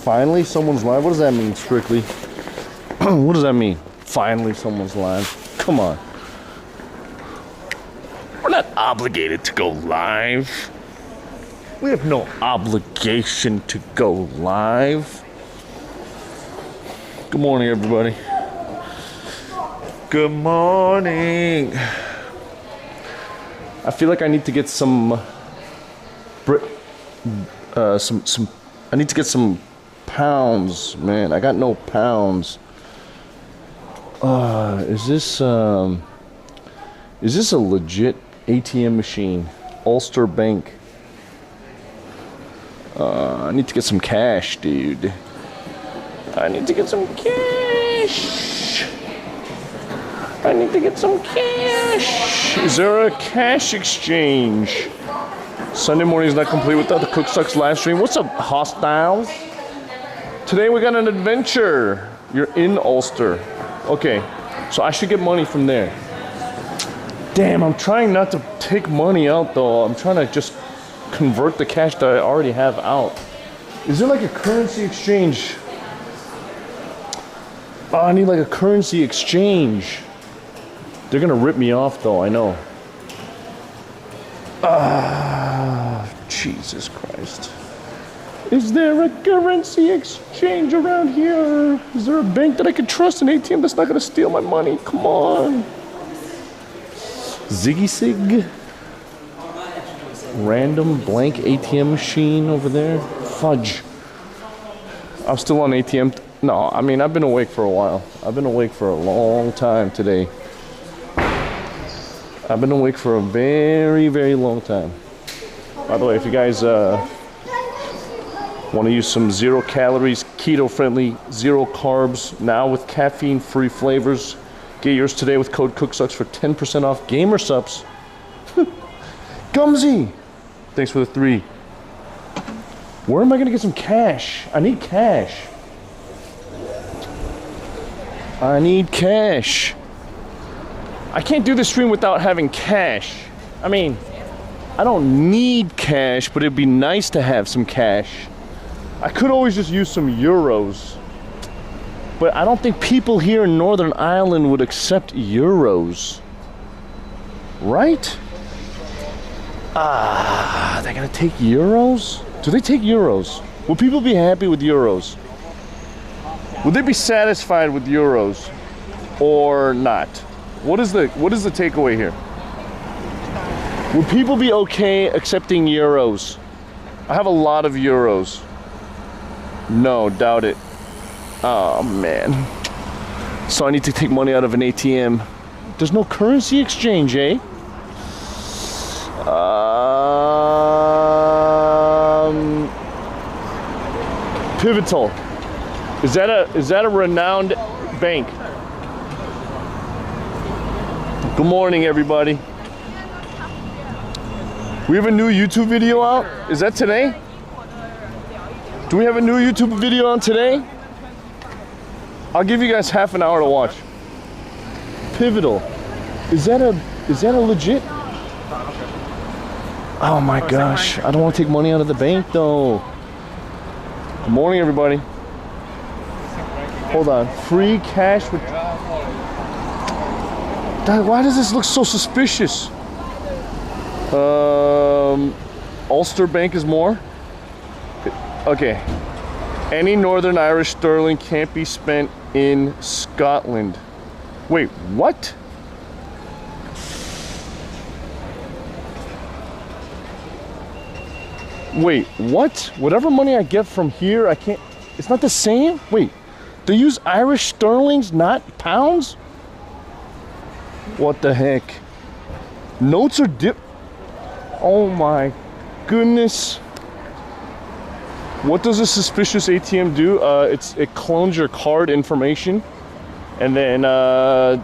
Finally, someone's live. What does that mean, strictly? What does that mean? Finally, someone's live. Come on. We're not obligated to go live. We have no obligation to go live. Good morning, everybody. Good morning. I feel like I need to get some I need to get some pounds, man. I got no pounds. Is this a legit ATM machine? Ulster Bank. I need to get some cash, dude. I need to get some cash. I need to get some cash. Is there a cash exchange? Sunday morning is not complete without the CookSux live stream. What's up, hostiles? Today we got an adventure. You're in Ulster. Okay, so I should get money from there. Damn, I'm trying not to take money out though. I'm trying to just convert the cash that I already have out. Is there like a currency exchange? Oh, I need like a currency exchange. They're gonna rip me off though, I know. Jesus Christ. Is there a currency exchange around here? Is there a bank that I can trust, an ATM that's not gonna steal my money? Come on. Ziggy Sig. Random blank ATM machine over there. Fudge. I'm still on ATM. No, I mean, I've been awake for a while. I've been awake for a long time today. I've been awake for a very, very long time. By the way, if you guys want to use some 0 calories, keto friendly, 0 carbs, now with caffeine free flavors, get yours today with code CookSux for 10% off Gamer Subs. Gumsy! Thanks for the 3. Where am I going to get some cash? I need cash. I need cash. I can't do this stream without having cash. I mean, I don't need cash, but it'd be nice to have some cash. I could always just use some euros. But I don't think people here in Northern Ireland would accept euros. Right? They're gonna take euros? Do they take euros? Will people be happy with euros? Would they be satisfied with euros or not? What is the takeaway here? Would people be okay accepting euros? I have a lot of euros. No, doubt it. Oh man. So I need to take money out of an ATM. There's no currency exchange, eh? Pivotal. Is that a renowned bank? Good morning, everybody. We have a new YouTube video out. Is that today? Do we have a new YouTube video on today? I'll give you guys half an hour to watch. Pivotal. Is that a legit? Oh my gosh. I don't want to take money out of the bank though. Good morning, everybody. Hold on. Free cash with... Why does this look so suspicious? Ulster Bank is more? Okay. Any Northern Irish sterling can't be spent in Scotland. Wait, what? Wait, what? Whatever money I get from here, I can't... It's not the same? Wait, they use Irish sterlings, not pounds? What the heck? Notes are Oh my goodness. What does a suspicious ATM do? It clones your card information, and then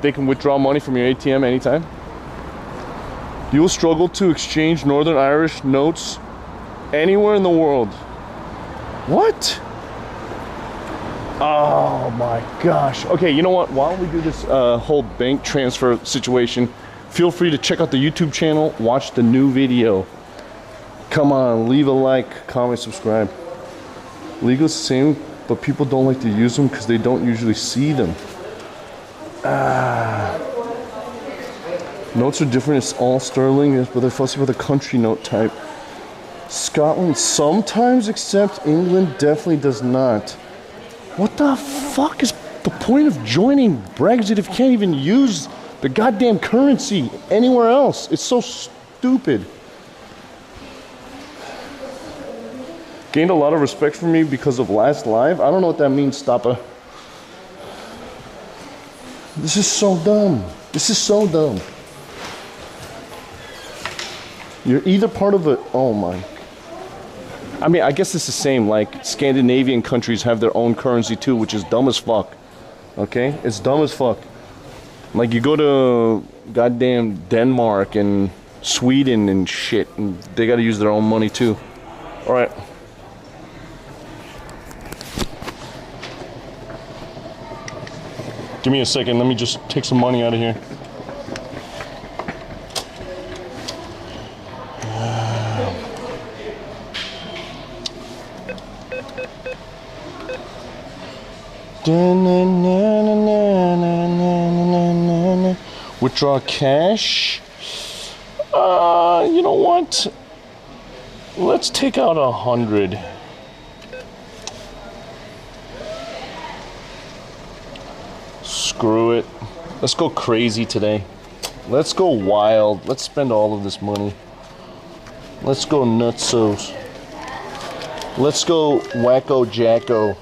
they can withdraw money from your ATM anytime. You will struggle to exchange Northern Irish notes anywhere in the world. What? Oh my gosh. Okay, you know what? While we do this whole bank transfer situation, feel free to check out the YouTube channel, watch the new video. Come on, leave a like, comment, subscribe. Legal's the same, but people don't like to use them because they don't usually see them. Notes are different, it's all sterling, yes, but they're fussy with a country note type. Scotland sometimes accepts, England definitely does not. What the fuck is the point of joining Brexit if you can't even use the goddamn currency anywhere else? It's so stupid. Gained a lot of respect from me because of last live. I don't know what that means, Stoppa. This is so dumb. This is so dumb. You're either part of it. Oh my. I mean, I guess it's the same. Like, Scandinavian countries have their own currency too, which is dumb as fuck. Okay? It's dumb as fuck. Like, you go to goddamn Denmark and Sweden and shit, and they gotta use their own money too. Alright. Give me a second. Let me just take some money out of here. Withdraw cash. You know what? Let's take out 100. Screw it. Let's go crazy today. Let's go wild. Let's spend all of this money. Let's go nutsos. Let's go wacko jacko.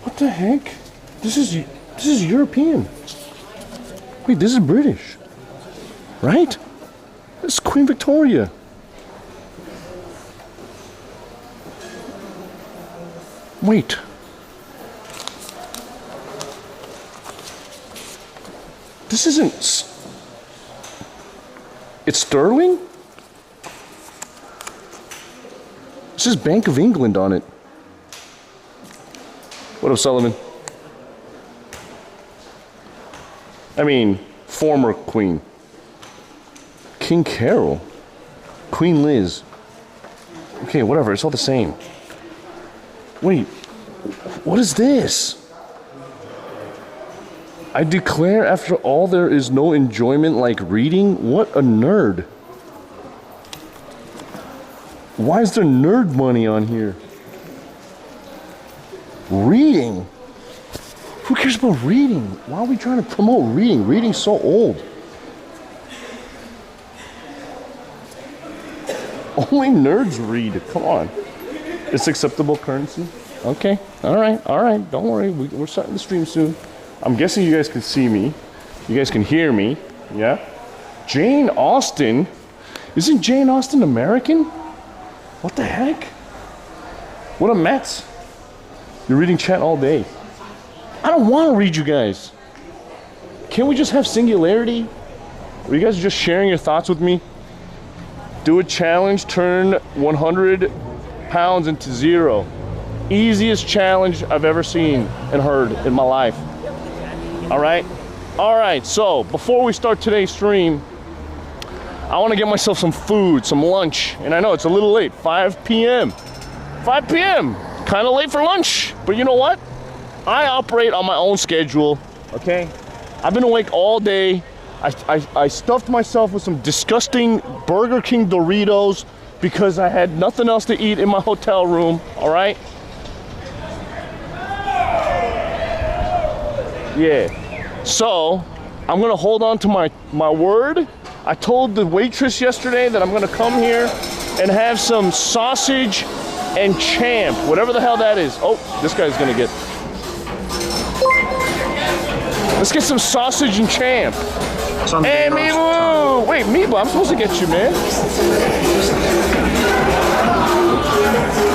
What the heck? This is European. Wait, this is British. Right? This is Queen Victoria. Wait. This isn't... It's sterling? It says Bank of England on it. What up, Sullivan? I mean, former queen. King Carol. Queen Liz. Okay, whatever, it's all the same. Wait, what is this? I declare after all there is no enjoyment like reading? What a nerd. Why is there nerd money on here? Reading? Who cares about reading? Why are we trying to promote reading? Reading's so old. Only nerds read. Come on. It's acceptable currency? Okay. All right. Don't worry. We're starting the stream soon. I'm guessing you guys can see me. You guys can hear me. Yeah? Jane Austen? Isn't Jane Austen American? What the heck? What a mess. You're reading chat all day. I don't want to read you guys. Can't we just have singularity? Are you guys just sharing your thoughts with me? Do a challenge, turn 100 pounds into 0. Easiest challenge I've ever seen and heard in my life. All right, so before we start today's stream, I want to get myself some food, some lunch. And I know it's a little late, 5 p.m. 5 p.m. Kind of late for lunch, but you know what? I operate on my own schedule, okay? I've been awake all day. I stuffed myself with some disgusting Burger King Doritos because I had nothing else to eat in my hotel room, all right? Yeah. So, I'm gonna hold on to my word. I told the waitress yesterday that I'm gonna come here and have some sausage and champ, whatever the hell that is. Oh, this guy's gonna get... Let's get some sausage and champ. Hey, Meeble! Wait, Meeble, I'm supposed to get you, man.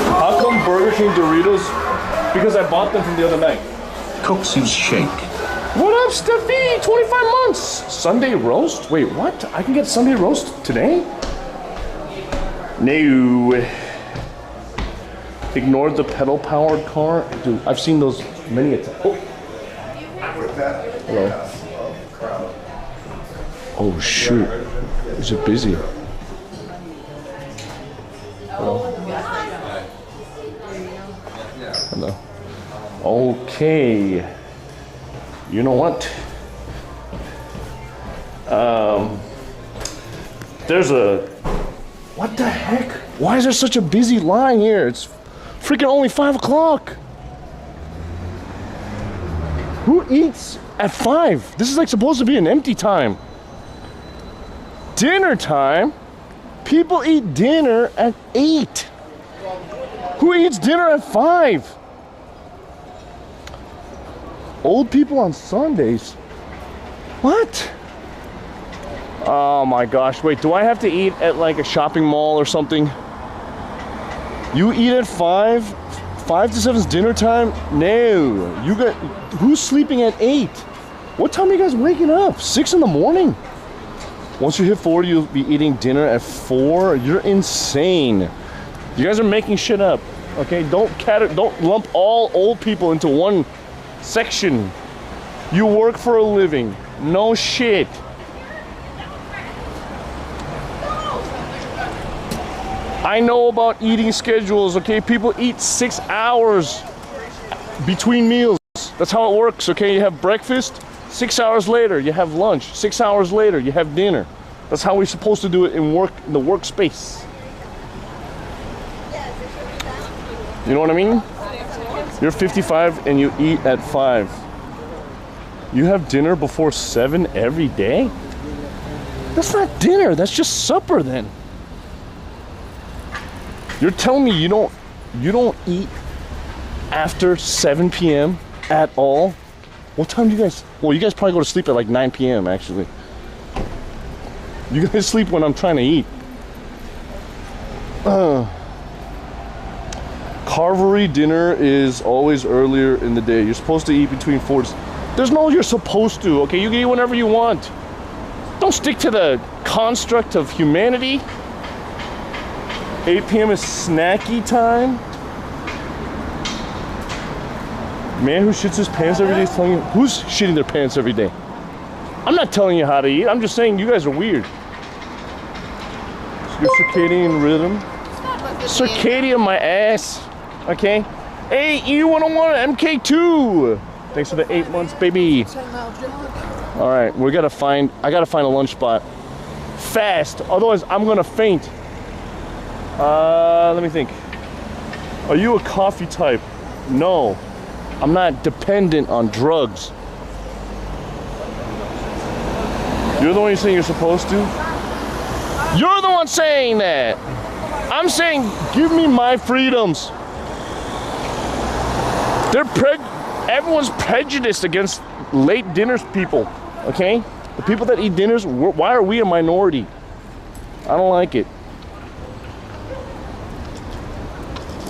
How come Burger King Doritos? Because I bought them from the other night. CookSux shake. What up, Steffi? 25 months. Sunday roast? Wait, what? I can get Sunday roast today? No. Ignore the pedal-powered car. Dude, I've seen those many a time. Oh. Hello. Oh, shoot. Is it busy? Hello. Hello. Okay. You know what? There's a... What the heck? Why is there such a busy line here? It's freaking only 5 o'clock. Who eats at 5? This is like supposed to be an empty time. Dinner time? People eat dinner at 8. Who eats dinner at 5? Old people on Sundays? What? Oh my gosh, wait, do I have to eat at like a shopping mall or something? You eat at 5? 5 to 7's dinner time? No. You got, who's sleeping at 8? What time are you guys waking up? 6 in the morning? Once you hit 40, you'll be eating dinner at 4? You're insane. You guys are making shit up, okay? Don't lump all old people into one section. You work for a living. No shit. I know about eating schedules, okay? People eat 6 hours between meals. That's how it works, okay? You have breakfast, 6 hours later, you have lunch. 6 hours later, you have dinner. That's how we're supposed to do it in work, in the workspace. You know what I mean? You're 55 and you eat at 5. You have dinner before 7 every day? That's not dinner, that's just supper then. You're telling me you don't eat after 7 p.m. at all? What time do you guys, well, you guys probably go to sleep at like 9 p.m. actually. You guys sleep when I'm trying to eat. Carvery dinner is always earlier in the day. You're supposed to eat between 4 to... There's no you're supposed to, okay? You can eat whenever you want. Don't stick to the construct of humanity. 8 p.m. is snacky time. Man who shits his pants every day is telling you... Who's shitting their pants every day? I'm not telling you how to eat. I'm just saying you guys are weird. Your circadian rhythm. Circadian my ass. Okay? Hey, E101 MK2. Thanks for the 8 months, baby. Alright, I gotta find a lunch spot. Fast, otherwise I'm gonna faint. Let me think. Are you a coffee type? No. I'm not dependent on drugs. You're the one saying you're supposed to? You're the one saying that! I'm saying, give me my freedoms. Everyone's prejudiced against late dinners people, okay? The people that eat dinners, why are we a minority? I don't like it.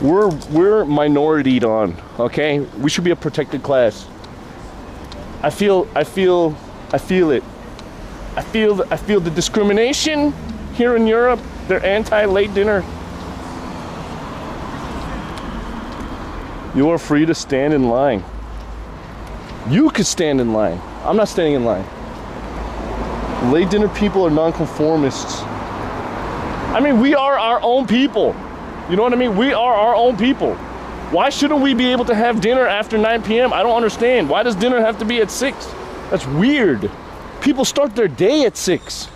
We're minoritied on, okay? We should be a protected class. I feel it. I feel the discrimination here in Europe. They're anti-late dinner. You are free to stand in line. You could stand in line. I'm not standing in line. Late dinner people are nonconformists. I mean, we are our own people. You know what I mean? We are our own people. Why shouldn't we be able to have dinner after 9 p.m.? I don't understand. Why does dinner have to be at 6? That's weird. People start their day at 6.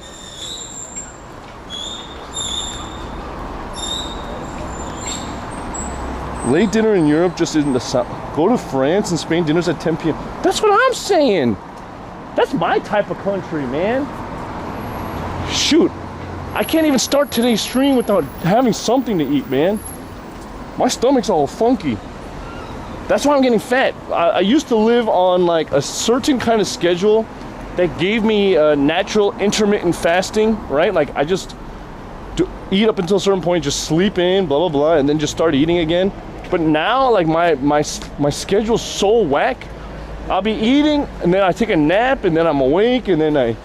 Late dinner in Europe just isn't the sound. Go to France and Spain, dinner's at 10 p.m. That's what I'm saying. That's my type of country, man. Shoot. I can't even start today's stream without having something to eat, man. My stomach's all funky. That's why I'm getting fat. I used to live on like a certain kind of schedule that gave me natural intermittent fasting, right? Like I just eat up until a certain point, just sleep in, blah, blah, blah, and then just start eating again. But now, like my schedule's so whack. I'll be eating, and then I take a nap, and then I'm awake, and then I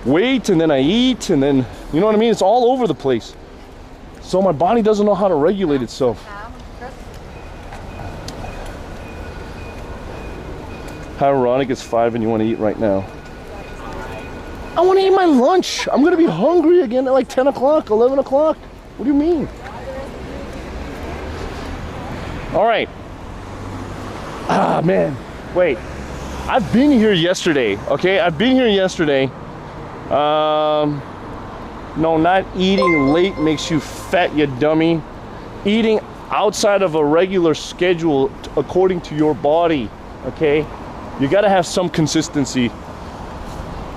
wait, and then I eat, and then, you know what I mean? It's all over the place. So my body doesn't know how to regulate itself. How ironic, it's 5 and you want to eat right now. I want to eat my lunch. I'm going to be hungry again at like 10 o'clock, 11 o'clock. What do you mean? All right. Ah, man. Wait. I've been here yesterday, okay? I've been here yesterday. No, not eating late makes you fat, you dummy. Eating outside of a regular schedule according to your body, okay? You gotta have some consistency.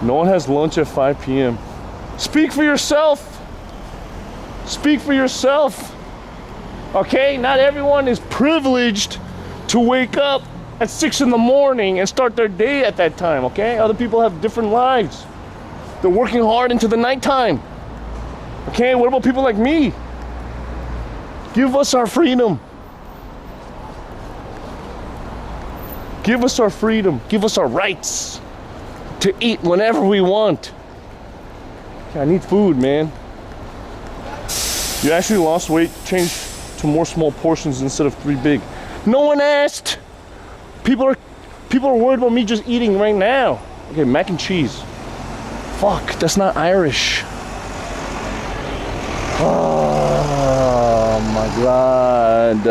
No one has lunch at 5 p.m. Speak for yourself. Speak for yourself. Okay, not everyone is privileged to wake up at 6 in the morning and start their day at that time, okay? Other people have different lives. They're working hard into the nighttime. Okay, what about people like me? Give us our freedom. Give us our freedom. Give us our rights to eat whenever we want. Okay, I need food, man. You actually lost weight, changed to more small portions instead of 3 big. No one asked. People are worried about me just eating right now. Okay, mac and cheese. Fuck, that's not Irish. Oh my God.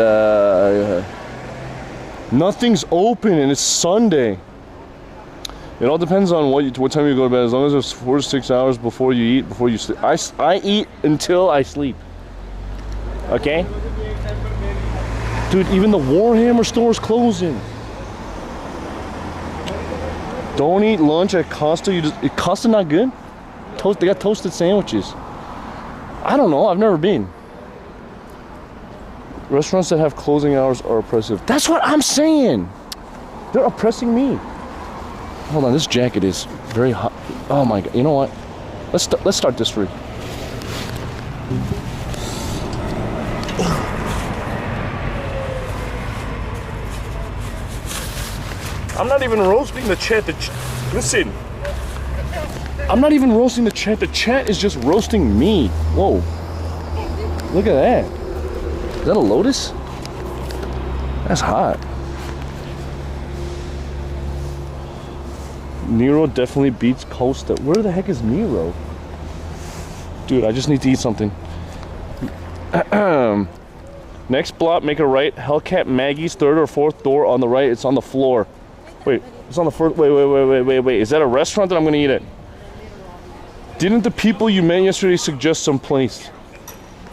Nothing's open and it's Sunday. It all depends on what time you go to bed. As long as it's 4 to 6 hours before you eat, before you sleep. I eat until I sleep. Okay? Dude, even the Warhammer store's closing. Don't eat lunch at Costa. Costa not good? They got toasted sandwiches. I don't know. I've never been. Restaurants that have closing hours are oppressive. That's what I'm saying. They're oppressing me. Hold on, this jacket is very hot. Oh my God. You know what? Let's start this free. I'm not even roasting the chat. Listen. I'm not even roasting the chat. The chat is just roasting me. Whoa. Look at that. Is that a Lotus? That's hot. Nero definitely beats Costa. Where the heck is Nero? Dude, I just need to eat something. Next block, make a right. Hellcat Maggie's 3rd or 4th door on the right. It's on the floor. Wait, it's on the first. Wait. Is that a restaurant that I'm gonna eat at? Didn't the people you met yesterday suggest some place?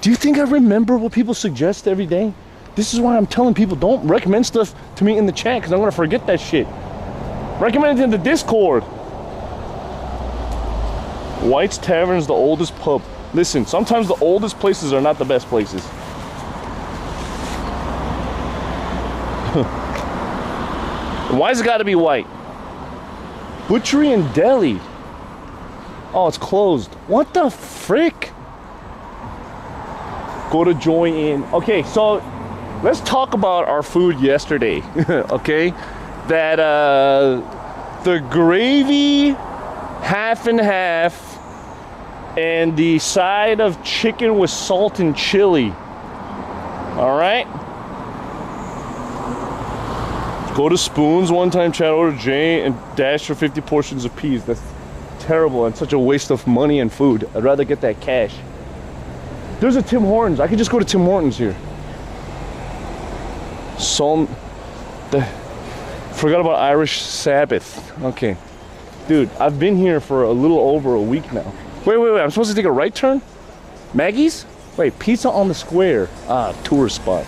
Do you think I remember what people suggest every day? This is why I'm telling people don't recommend stuff to me in the chat because I'm gonna forget that shit. Recommend it in the Discord. White's Tavern is the oldest pub. Listen, sometimes the oldest places are not the best places. Why's it gotta be white? Butchery and deli. Oh, it's closed. What the frick? Go to join in. Okay, so let's talk about our food yesterday. Okay? That the gravy half and half and the side of chicken with salt and chili. All right? Go to Spoons one time, chat, order J and dash for 50 portions of peas. That's terrible and such a waste of money and food. I'd rather get that cash. There's a Tim Hortons. I could just go to Tim Hortons here. Forgot about Irish Sabbath. Okay. Dude, I've been here for a little over a week now. Wait. I'm supposed to take a right turn? Maggie's? Wait, pizza on the square. Ah, tourist spot.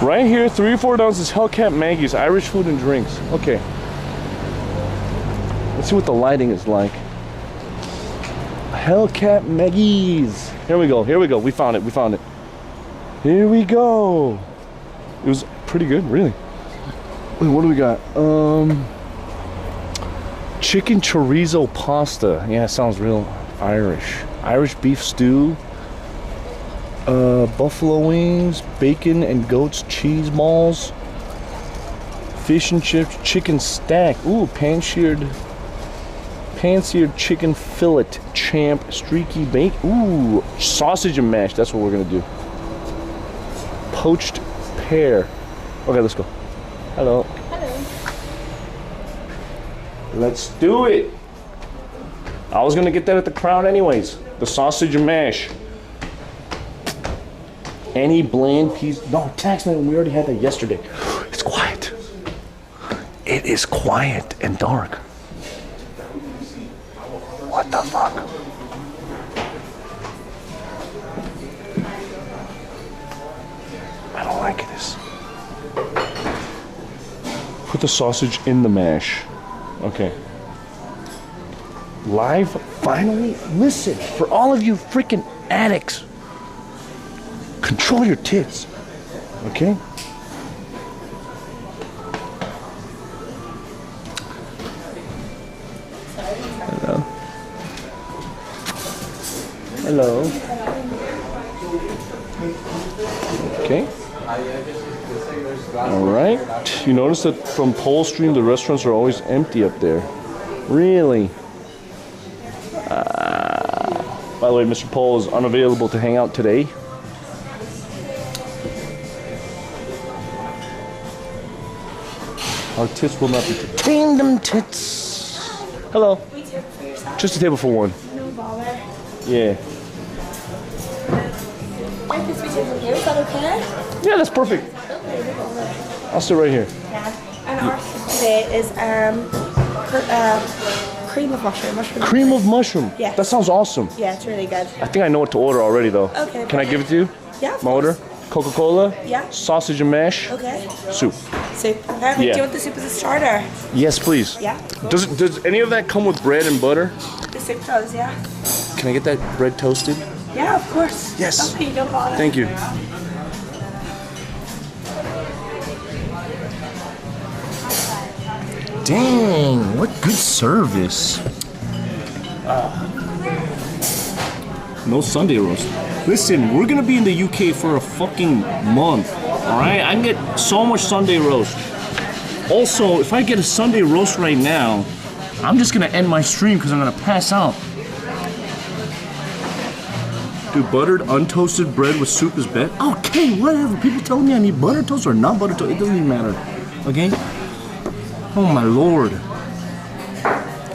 Right here, 3 or 4 down is Hellcat Maggie's, Irish food and drinks. Okay. Let's see what the lighting is like. Hellcat Maggie's. Here we go. We found it. Here we go. It was pretty good, really. Wait, what do we got? Chicken chorizo pasta. Yeah, it sounds real Irish. Irish beef stew. Buffalo wings, bacon and goat's cheese balls. Fish and chips, chicken stack. Ooh, pan-seared chicken fillet, champ, streaky bacon. Ooh, sausage and mash. That's what we're gonna do. Poached pear. Okay, let's go. Hello. Hello. Let's do it. I was gonna get that at the Crown anyways. The sausage and mash. Any bland piece? No, taxman. We already had that yesterday. It's quiet. It is quiet and dark. What the fuck? I don't like this. Put the sausage in the mash. Okay. Live, finally? Listen, for all of you freaking addicts, control your tits, okay? Hello. Hello. Okay. All right. You notice that from Polestream, the restaurants are always empty up there. Really? By the way, Mr. Paul is unavailable to hang out today. Our tits will not be kingdom tits. Hello. We took for yourself. Just a table for one. No bother. Yeah. Breakfast we took for you. Is that okay? Yeah, that's perfect. Okay, no bother. I'll sit right here. Yeah. And ours today is cream of mushroom. Cream of mushroom. Yeah. That sounds awesome. Yeah, it's really good. I think I know what to order already, though. Okay. Can I give it to you? Yeah. Of My course. order? Coca-Cola? Yeah. Sausage and mash? Okay. Soup. Soup. Perfect. Yeah. Do you want the soup as a starter? Yes, please. Yeah. Cool. Does any of that come with bread and butter? The soup does, yeah. Can I get that bread toasted? Yeah, of course. Yes. Okay, no bother. Thank you. Dang, what good service. No Sunday roast. Listen, we're gonna be in the UK for a fucking month, alright? I can get so much Sunday roast. Also, if I get a Sunday roast right now, I'm just gonna end my stream because I'm gonna pass out. Dude, buttered, untoasted bread with soup is best. Okay, whatever. People telling me I need butter toast or not butter toast, it doesn't even matter. Okay? Oh my lord.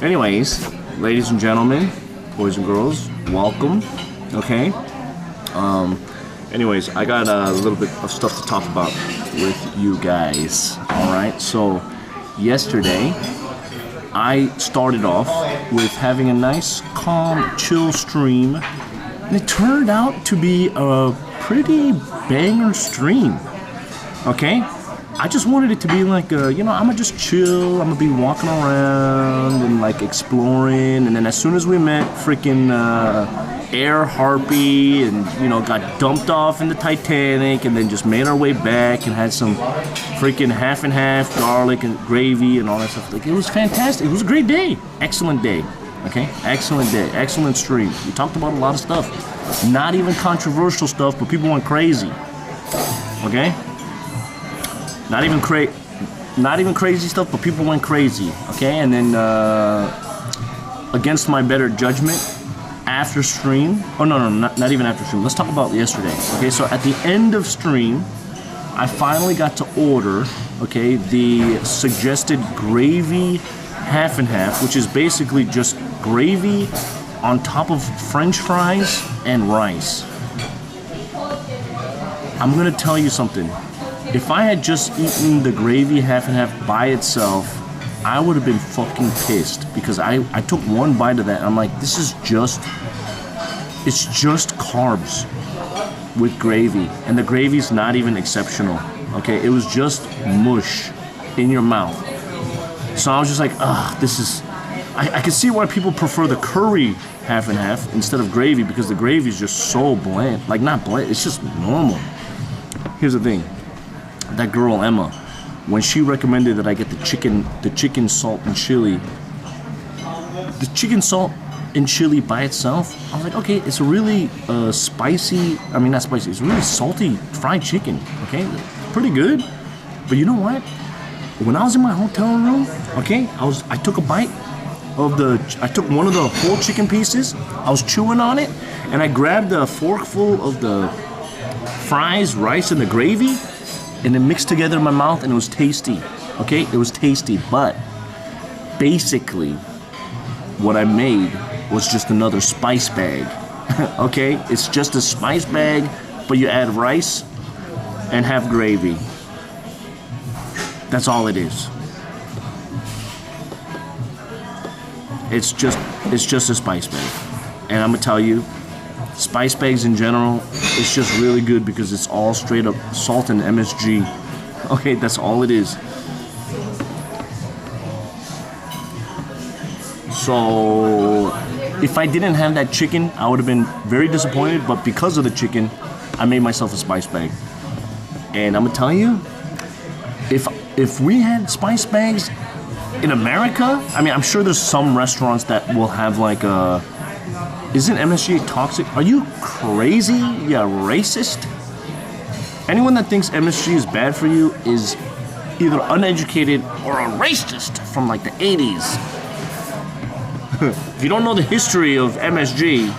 Anyways, ladies and gentlemen, boys and girls, welcome. Okay? Anyways, I got a little bit of stuff to talk about with you guys. Alright, so yesterday I started off with having a nice, calm, chill stream. And it turned out to be a pretty banger stream. Okay? I just wanted it to be like, I'm gonna just chill. I'm gonna be walking around and like exploring. And then as soon as we met freaking Air Harpy and, got dumped off in the Titanic and then just made our way back and had some freaking half and half garlic and gravy and all that stuff. Like, it was fantastic. It was a great day. Excellent day. Okay? Excellent day. Excellent stream. We talked about a lot of stuff. Not even controversial stuff, but people went crazy. Okay? Not even crazy stuff, but people went crazy. Okay? And then against my better judgment, after stream. Oh no, not even after stream. Let's talk about yesterday. Okay, so at the end of stream, I finally got to order, okay, the suggested gravy half and half, which is basically just gravy on top of French fries and rice. I'm gonna tell you something. If I had just eaten the gravy half and half by itself, I would have been fucking pissed because I took one bite of that and I'm like, it's just carbs with gravy, and the gravy's not even exceptional. Okay, it was just mush in your mouth. So I was just like, this is. I can see why people prefer the curry half and half instead of gravy because the gravy is just so bland. Like, not bland, it's just normal. Here's the thing. That girl Emma, when she recommended that I get the chicken salt and chili, the chicken salt and chili by itself, I was like, okay, it's a really spicy, I mean not spicy, it's really salty fried chicken, okay? Pretty good. But you know what? When I was in my hotel room, okay, I took a bite of I took one of the whole chicken pieces, I was chewing on it, and I grabbed a forkful of the fries, rice, and the gravy, and it mixed together in my mouth, and it was tasty, okay? It was tasty, but basically, what I made was just another spice bag, okay? It's just a spice bag, but you add rice and have gravy. That's all it is. It's just a spice bag. And I'm gonna tell you, spice bags in general, it's just really good because it's all straight up salt and MSG. Okay, that's all it is. So, if I didn't have that chicken, I would have been very disappointed, but because of the chicken, I made myself a spice bag. And I'm gonna tell you, if we had spice bags in America, I mean, I'm sure there's some restaurants that will have like a, isn't MSG toxic? Are you crazy? You racist? Anyone that thinks MSG is bad for you is either uneducated or a racist from like the 80s. If you don't know the history of MSG,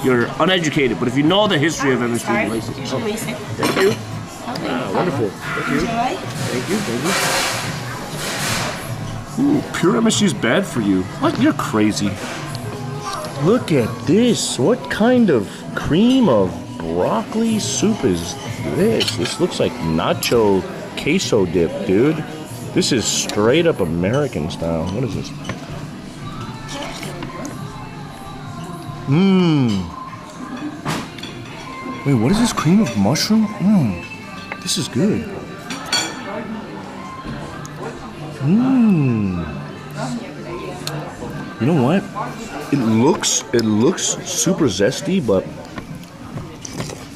you're uneducated. But if you know the history of MSG, you're racist. Usually sick. Thank you. Wonderful. Thank you. Enjoy. Thank you. Thank you. Ooh, pure MSG is bad for you. What? You're crazy. Look at this. What kind of cream of broccoli soup is this? This looks like nacho queso dip, dude. This is straight up American style. What is this? Wait, what is this? Cream of mushroom? This is good. You know what? It looks super zesty, but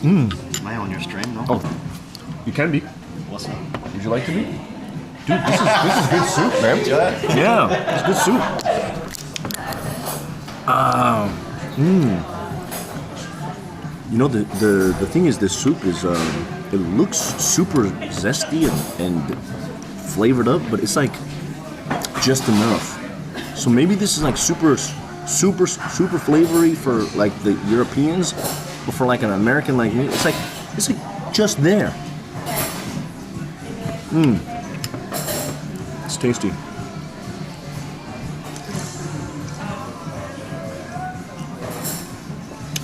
Am I on your stream? No. oh, you can be. What's up? Would you like to be? Dude, this is good soup, man. Yeah, it's good soup. You know the thing is, this soup is it looks super zesty and flavored up, but it's like just enough. So maybe this is like super flavory for like the Europeans, but for like an American like me, it's like just there. It's tasty.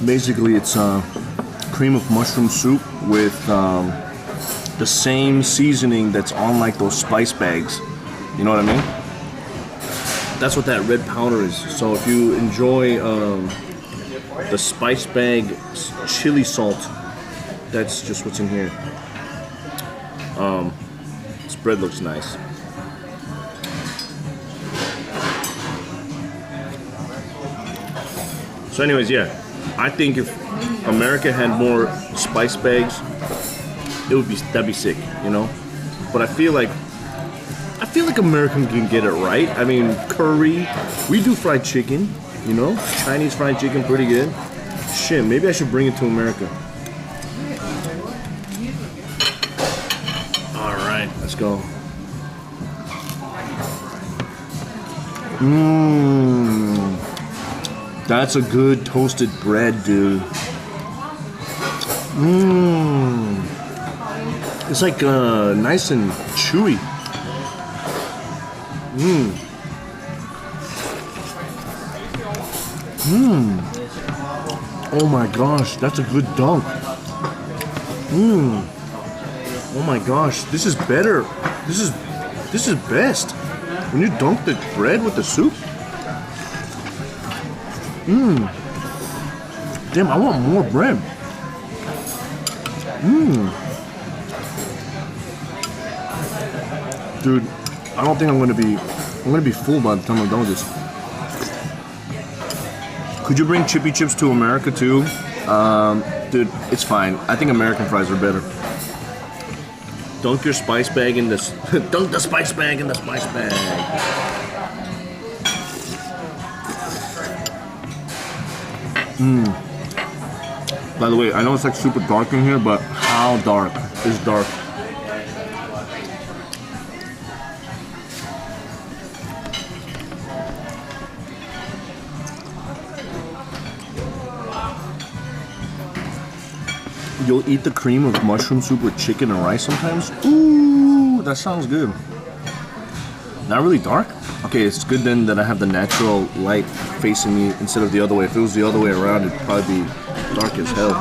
Basically, it's cream of mushroom soup with the same seasoning that's on like those spice bags. You know what I mean? That's what that red powder is. So if you enjoy the spice bag chili salt, that's just what's in here. This bread looks nice. So anyways, yeah, I think if America had more spice bags, that'd be sick, you know? But I feel like American can get it right. I mean, curry, we do fried chicken, you know? Chinese fried chicken, pretty good. Shit, maybe I should bring it to America. All right, let's go. That's a good toasted bread, dude. It's like nice and chewy. Oh my gosh, that's a good dunk. Oh my gosh, this is better. This is best. When you dunk the bread with the soup. Damn, I want more bread. Dude, I don't think I'm gonna be full by the time I'm done with this. Could you bring chippy chips to America too? Dude, it's fine. I think American fries are better. Dunk your spice bag in this. Dunk the spice bag in the spice bag. By the way, I know it's like super dark in here, but how dark is dark? You'll eat the cream of mushroom soup with chicken and rice sometimes? Ooh, that sounds good. Not really dark? Okay, it's good then that I have the natural light facing me instead of the other way. If it was the other way around, it'd probably be dark as hell.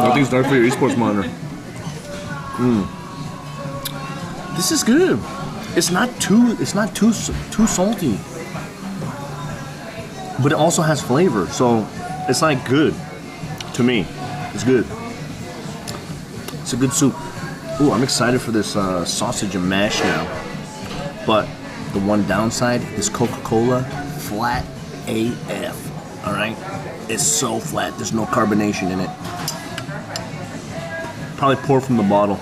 Nothing's dark for your esports monitor. This is good. It's not too salty. But it also has flavor, so it's like good to me. It's good. It's a good soup. Ooh, I'm excited for this sausage and mash now. But the one downside is Coca-Cola flat AF. All right, it's so flat. There's no carbonation in it. Probably pour from the bottle.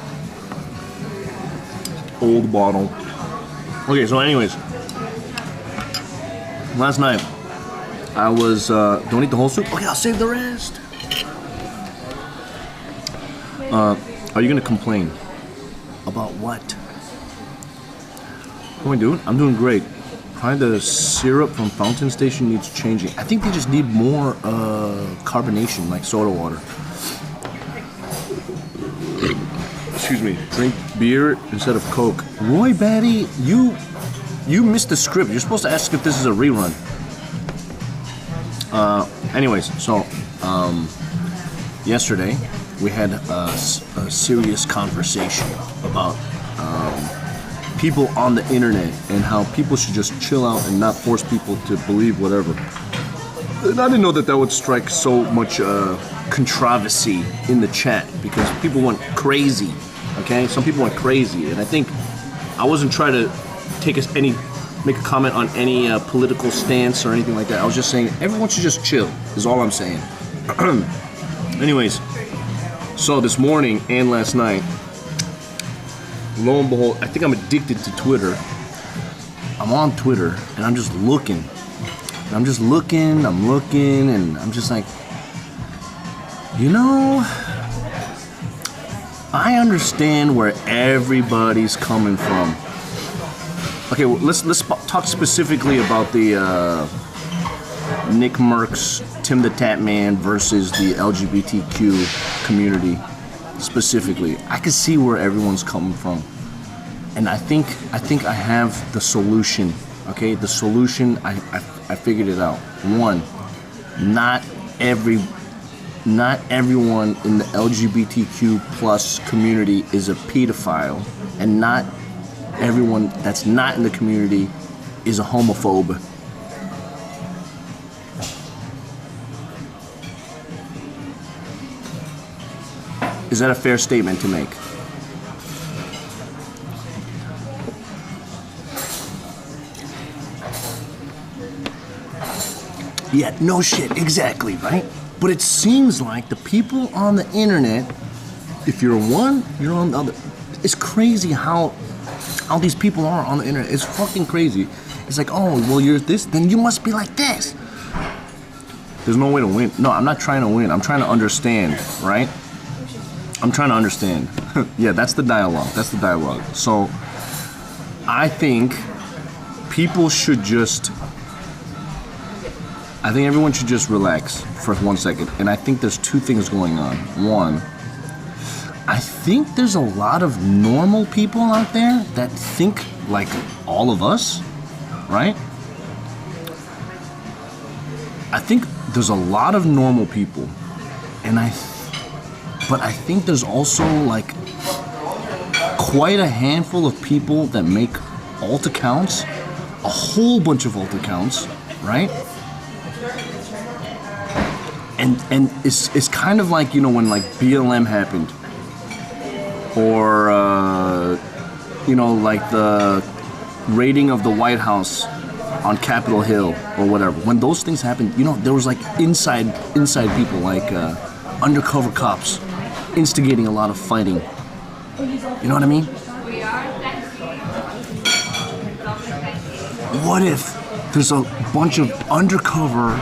Old bottle. Okay, so anyways, last night. I was, don't eat the whole soup? Okay, I'll save the rest. Are you gonna complain? About what? What am I doing? I'm doing great. Probably the syrup from Fountain Station needs changing. I think they just need more carbonation, like soda water. Excuse me. Drink beer instead of Coke. Roy Batty, you missed the script. You're supposed to ask if this is a rerun. Anyways, so yesterday we had a serious conversation about people on the internet and how people should just chill out and not force people to believe whatever. And I didn't know that would strike so much controversy in the chat because people went crazy. Okay, some people went crazy, and I think I wasn't trying to make a comment on any political stance or anything like that. I was just saying everyone should just chill, is all I'm saying. Anyways, so this morning and last night, lo and behold, I think I'm addicted to Twitter. I'm on Twitter, and I'm just looking. And I'm just looking, and I'm just like, you know, I understand where everybody's coming from. Okay, well, let's talk specifically about the Nick Merckx, Tim the Tap Man versus the LGBTQ community specifically. I can see where everyone's coming from, and I think I have the solution. Okay, the solution I figured it out. One, not everyone in the LGBTQ plus community is a pedophile, and not everyone that's not in the community is a homophobe. Is that a fair statement to make? Yeah, no shit, exactly, right? But it seems like the people on the internet, if you're one, you're on the other. It's crazy how these people are on the internet. It's fucking crazy. It's like, oh, well, you're this, then you must be like this. There's no way to win. No, I'm not trying to win. I'm trying to understand, right? I'm trying to understand. Yeah, that's the dialogue. That's the dialogue. So, I think people should just... I think everyone should just relax for 1 second. And I think there's two things going on. One, I think there's a lot of normal people out there that think like all of us, right? I think there's a lot of normal people, but I think there's also like quite a handful of people that make alt accounts, a whole bunch of alt accounts, right? And it's kind of like, you know, when like BLM happened, or you know, like the raiding of the White House on Capitol Hill or whatever. When those things happened, you know, there was like inside people like undercover cops instigating a lot of fighting. You know what I mean? What if there's a bunch of undercover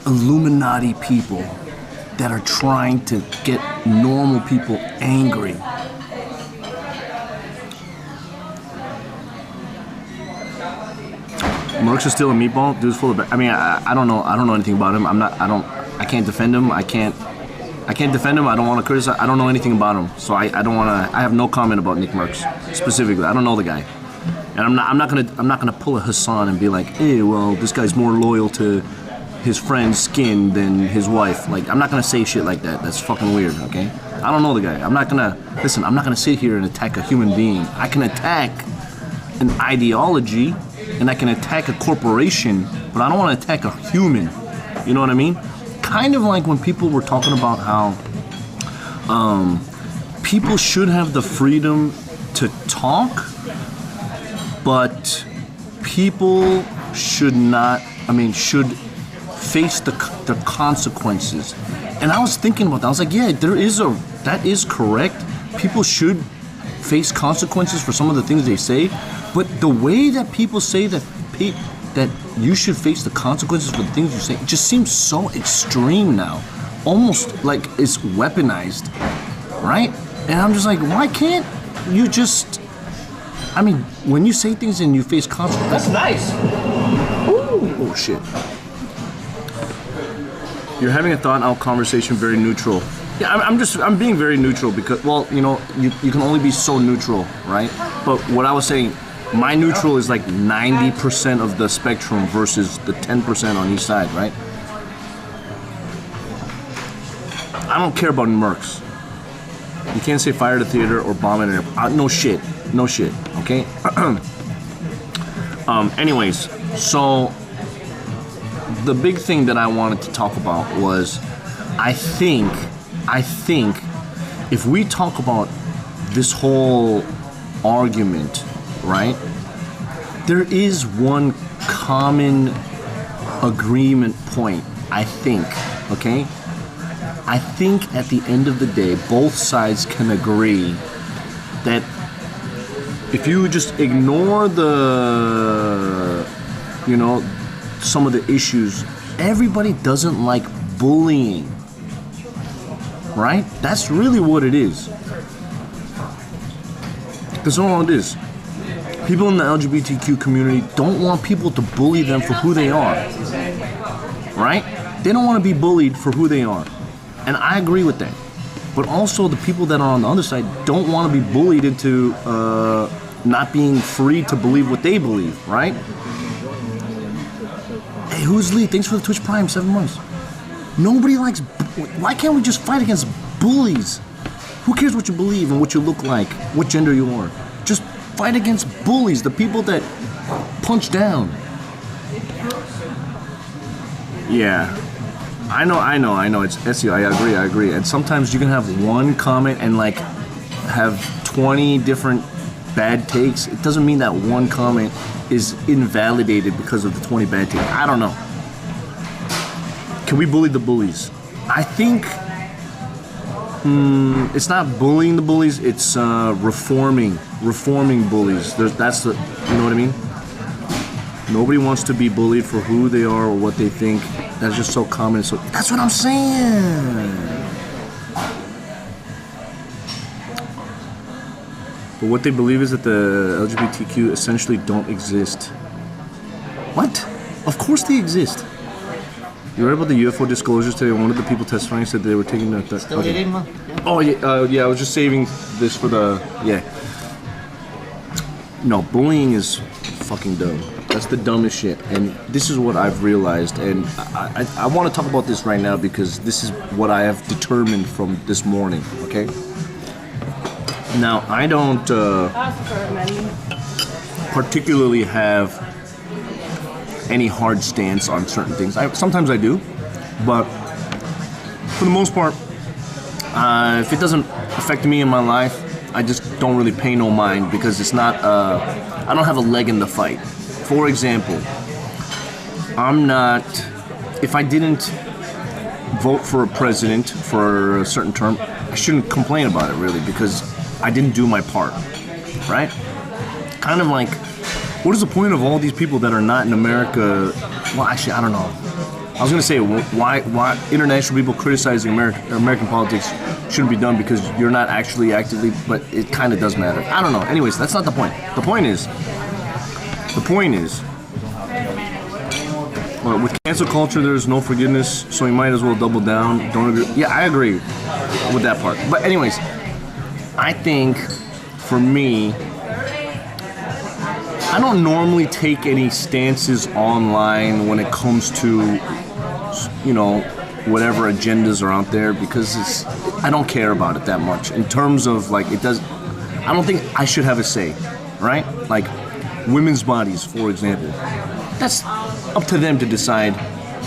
Illuminati people that are trying to get normal people angry? Mercs is still a meatball. Dude's full of. I mean, I don't know. I don't know anything about him. I can't defend him. I can't defend him. I don't want to criticize. I don't know anything about him. So I don't want to. I have no comment about Nick Mercs specifically. I don't know the guy, and I'm not gonna pull a Hassan and be like, hey, well, this guy's more loyal to his friend's skin than his wife. Like, I'm not gonna say shit like that. That's fucking weird. Okay? I don't know the guy. I'm not gonna sit here and attack a human being. I can attack an ideology. And I can attack a corporation, but I don't want to attack a human. You know what I mean? Kind of like when people were talking about how people should have the freedom to talk, but people should not, should face the consequences. And I was thinking about that. I was like, yeah, that is correct. People should face consequences for some of the things they say. But the way that people say that you should face the consequences for the things you say, it just seems so extreme now. Almost like it's weaponized, right? And I'm just like, why can't you just... when you say things and you face consequences... That's nice. Ooh. Oh, shit. You're having a thought-out conversation, very neutral. Yeah, I'm being very neutral because, well, you know, you can only be so neutral, right? But what I was saying... My neutral is like 90% of the spectrum versus the 10% on each side, right? I don't care about mercs. You can't say fire the theater or bomb it. No shit, okay? Anyways, so the big thing that I wanted to talk about was I think if we talk about this whole argument, right? There is one common agreement point, I think, okay? I think at the end of the day, both sides can agree that if you just ignore some of the issues, everybody doesn't like bullying, right? That's really what it is. That's all it is. People in the LGBTQ community don't want people to bully them for who they are, right? They don't want to be bullied for who they are. And I agree with that. But also the people that are on the other side don't want to be bullied into not being free to believe what they believe, right? Hey, who's Lee? Thanks for the Twitch Prime, 7 months. Nobody likes... Why can't we just fight against bullies? Who cares what you believe and what you look like, what gender you are? Just fight against bullies, the people that punch down. Yeah. I know. It's SEO. I agree. And sometimes you can have one comment and like have 20 different bad takes. It doesn't mean that one comment is invalidated because of the 20 bad takes. I don't know. Can we bully the bullies? I think it's not bullying the bullies, it's reforming bullies. That's the, you know what I mean? Nobody wants to be bullied for who they are or what they think. That's just so common. So that's what I'm saying. But what they believe is that the LGBTQ essentially don't exist. What? Of course they exist. You read about the UFO disclosures today? One of the people testifying said they were taking the... Still okay. Eating, man? Yeah. Oh, yeah, I was just saving this for the... Yeah. No, bullying is fucking dumb. That's the dumbest shit. And this is what I've realized. And I want to talk about this right now because this is what I have determined from this morning, okay? Now, I don't particularly have any hard stance on certain things. Sometimes I do, but for the most part, if it doesn't affect me in my life, I just don't really pay no mind because it's not, I don't have a leg in the fight. For example, I'm not, if I didn't vote for a president for a certain term, I shouldn't complain about it really because I didn't do my part, right? Kind of like, what is the point of all these people that are not in America? Well, actually, I don't know. I was gonna say why international people criticizing American politics shouldn't be done because you're not actually actively, but it kind of does matter. I don't know. Anyways, that's not the point. The point is, well, with cancel culture, there's no forgiveness, so you might as well double down. Don't agree? Yeah, I agree with that part. But anyways, I think for me, I don't normally take any stances online when it comes to, you know, whatever agendas are out there because I don't care about it that much. In terms of like, I don't think I should have a say, right? Like women's bodies, for example. That's up to them to decide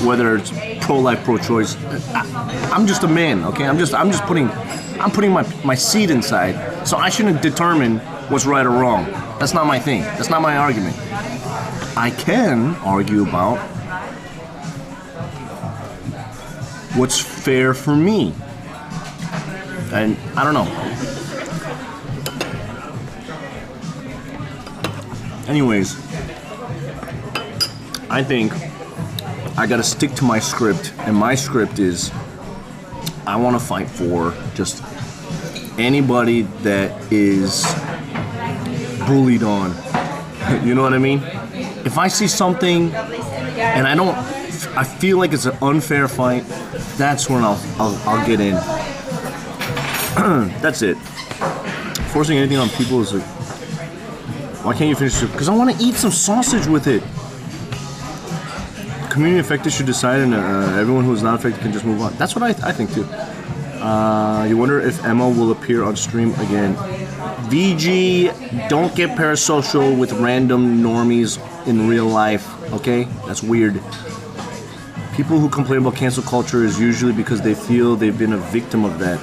whether it's pro-life, pro-choice. I'm just a man, okay? I'm putting my seed inside, so I shouldn't determine what's right or wrong. That's not my thing. That's not my argument. I can argue about what's fair for me. And I don't know. Anyways, I think I gotta stick to my script, and my script is I want to fight for just anybody that is bullied on. You know what I mean? If I see something and I feel like it's an unfair fight, that's when I'll get in. That's it. Forcing anything on people is like, why can't you finish it? Because I want to eat some sausage with it. Community affected should decide, and everyone who is not affected can just move on. That's what I think too. You wonder if Emma will appear on stream again. VG, don't get parasocial with random normies in real life, okay? That's weird. People who complain about cancel culture is usually because they feel they've been a victim of that.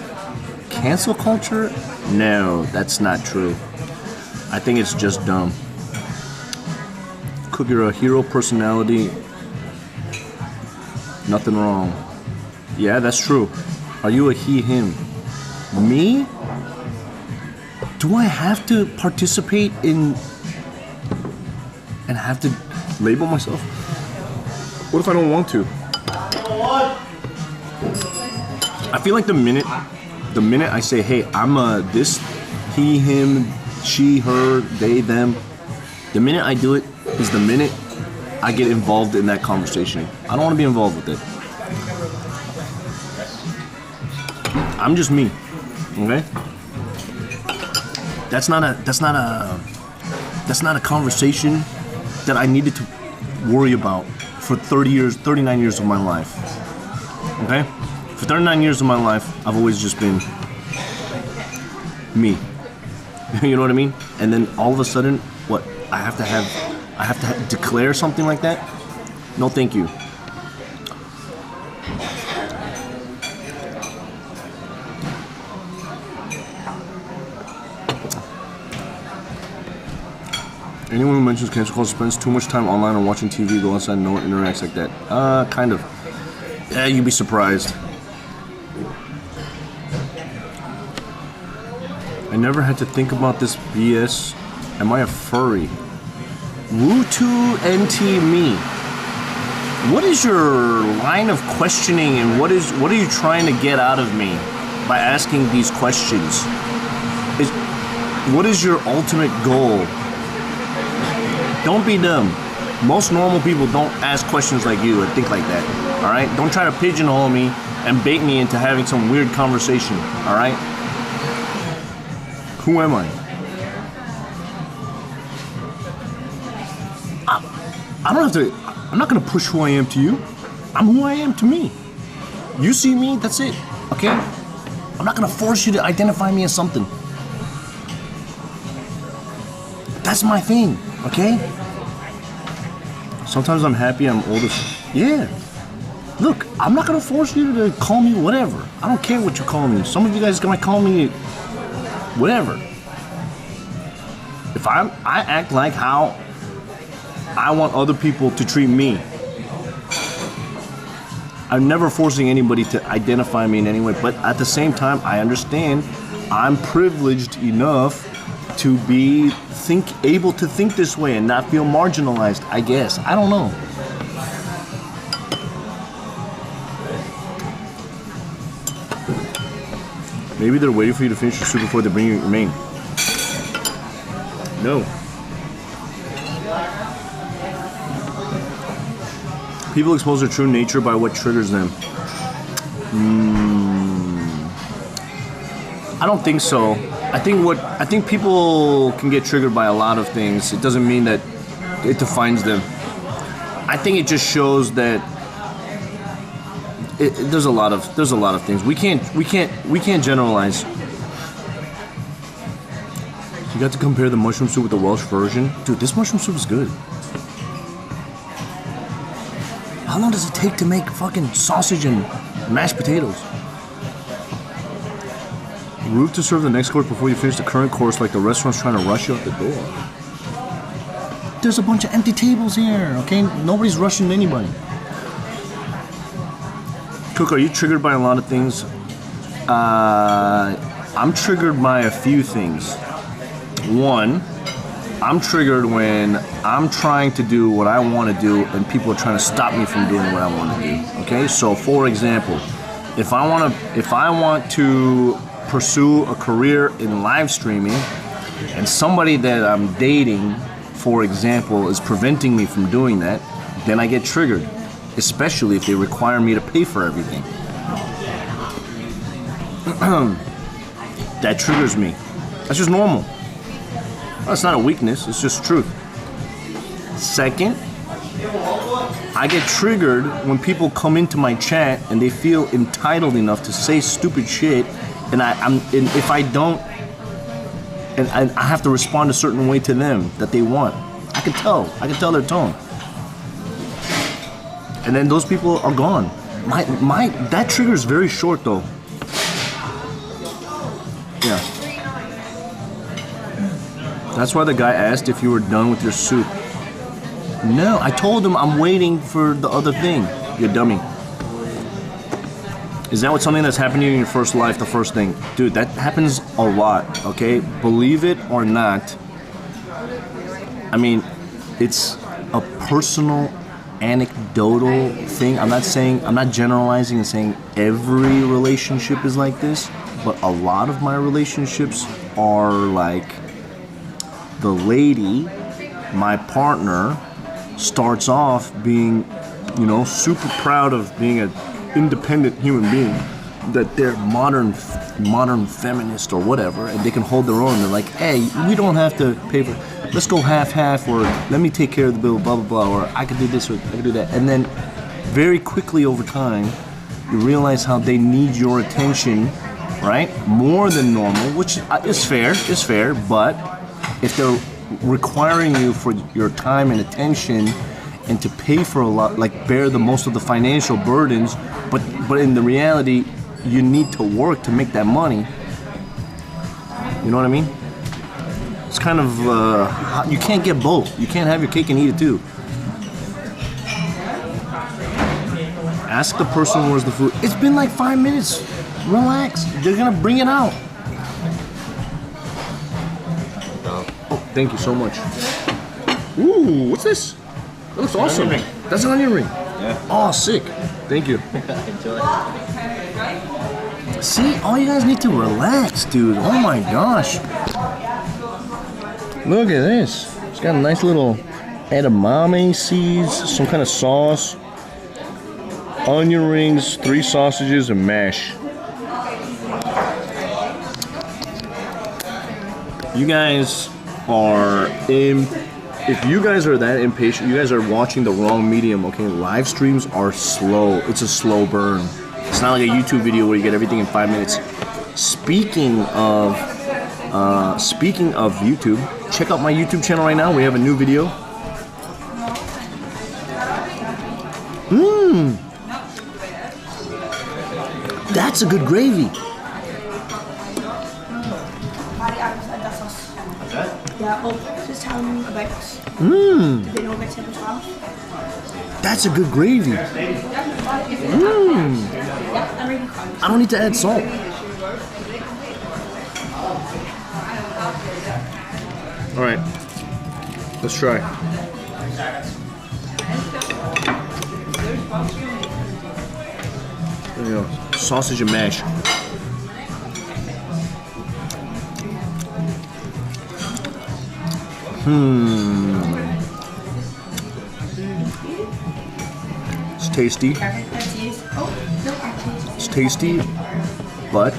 Cancel culture? No, that's not true. I think it's just dumb. Cook, you're a hero personality. Nothing wrong. Yeah, that's true. Are you a he, him? Me? Do I have to participate in and have to label myself? What if I don't want to? I feel like the minute I say, hey, I'm a this, he, him, she, her, they, them, the minute I do it is the minute I get involved in that conversation. I don't want to be involved with it. I'm just me, okay? That's not a conversation that I needed to worry about for 39 years of my life. Okay? For 39 years of my life, I've always just been me. You know what I mean? And then all of a sudden, what? I have to declare something like that? No, thank you. Anyone who mentions cancel culture spends too much time online or watching TV, go outside, no one interacts like that. Kind of. Yeah, you'd be surprised. I never had to think about this BS. Am I a furry? Woo2 NT me. What is your line of questioning and what are you trying to get out of me by asking these questions? What is your ultimate goal? Don't be dumb. Most normal people don't ask questions like you and think like that. Alright? Don't try to pigeonhole me and bait me into having some weird conversation. Alright? Who am I? I'm not gonna push who I am to you. I'm who I am to me. You see me, that's it. Okay? I'm not gonna force you to identify me as something. That's my thing, okay? Sometimes I'm happy I'm older. Yeah. Look, I'm not gonna force you to call me whatever. I don't care what you call me. Some of you guys gonna call me whatever. If I act like how I want other people to treat me, I'm never forcing anybody to identify me in any way, but at the same time, I understand I'm privileged enough to be able to think this way and not feel marginalized, I guess. I don't know. Maybe they're waiting for you to finish your soup before they bring you your main. No. People expose their true nature by what triggers them. I don't think so. I think people can get triggered by a lot of things. It doesn't mean that it defines them. I think it just shows that there's a lot of things. We can't generalize. You got to compare the mushroom soup with the Welsh version. Dude, this mushroom soup is good. How long does it take to make fucking sausage and mashed potatoes? Route to serve the next course before you finish the current course, like the restaurant's trying to rush you out the door. There's a bunch of empty tables here, okay? Nobody's rushing anybody. Cook, are you triggered by a lot of things? I'm triggered by a few things. One, I'm triggered when I'm trying to do what I want to do and people are trying to stop me from doing what I want to do. Okay, so for example, if I want to pursue a career in live streaming and somebody that I'm dating, for example, is preventing me from doing that, then I get triggered, especially if they require me to pay for everything. That triggers me. That's just normal. That's not a weakness, it's just truth. Second, I get triggered when people come into my chat and they feel entitled enough to say stupid shit, and if I don't, and I have to respond a certain way to them that they want. I can tell their tone. And then those people are gone. That trigger is very short though. Yeah. That's why the guy asked if you were done with your soup. No, I told him I'm waiting for the other thing. You dummy. Is that what something that's happening in your first life, the first thing? Dude, that happens a lot, okay? Believe it or not. I mean, it's a personal, anecdotal thing. I'm not generalizing and saying every relationship is like this, but a lot of my relationships are like the lady, my partner, starts off being, super proud of being an independent human being, that they're modern feminist or whatever, and they can hold their own. They're like, hey, we don't have to pay for, let's go half, or let me take care of the bill, blah, blah, blah, or I could do this, or I could do that. And then very quickly over time, you realize how they need your attention, right? More than normal, which is fair, but if they're requiring you for your time and attention and to pay for a lot, like bear the most of the financial burdens, but in the reality, you need to work to make that money. You know what I mean? It's kind of, you can't get both. You can't have your cake and eat it too. Ask the person where's the food. It's been like 5 minutes. Relax. They're gonna bring it out. Oh, thank you so much. Ooh, what's this? That looks awesome. That's an onion ring. Yeah. Oh, sick. Thank you. Enjoy. See, all you guys need to relax, dude. Oh my gosh. Look at this. It's got a nice little edamame seeds, some kind of sauce, onion rings, 3 sausages, and mash. You guys are if you guys are that impatient, you guys are watching the wrong medium, okay? Live streams are slow. It's a slow burn. It's not like a YouTube video where you get everything in 5 minutes. Speaking of YouTube, check out my YouTube channel right now. We have a new video. That's a good gravy. Yeah, just about. Mmm. Do they know about table 12? That's a good gravy. Mmm. I don't need to add salt. All right, let's try. There you go, sausage and mash. It's tasty. It's tasty, but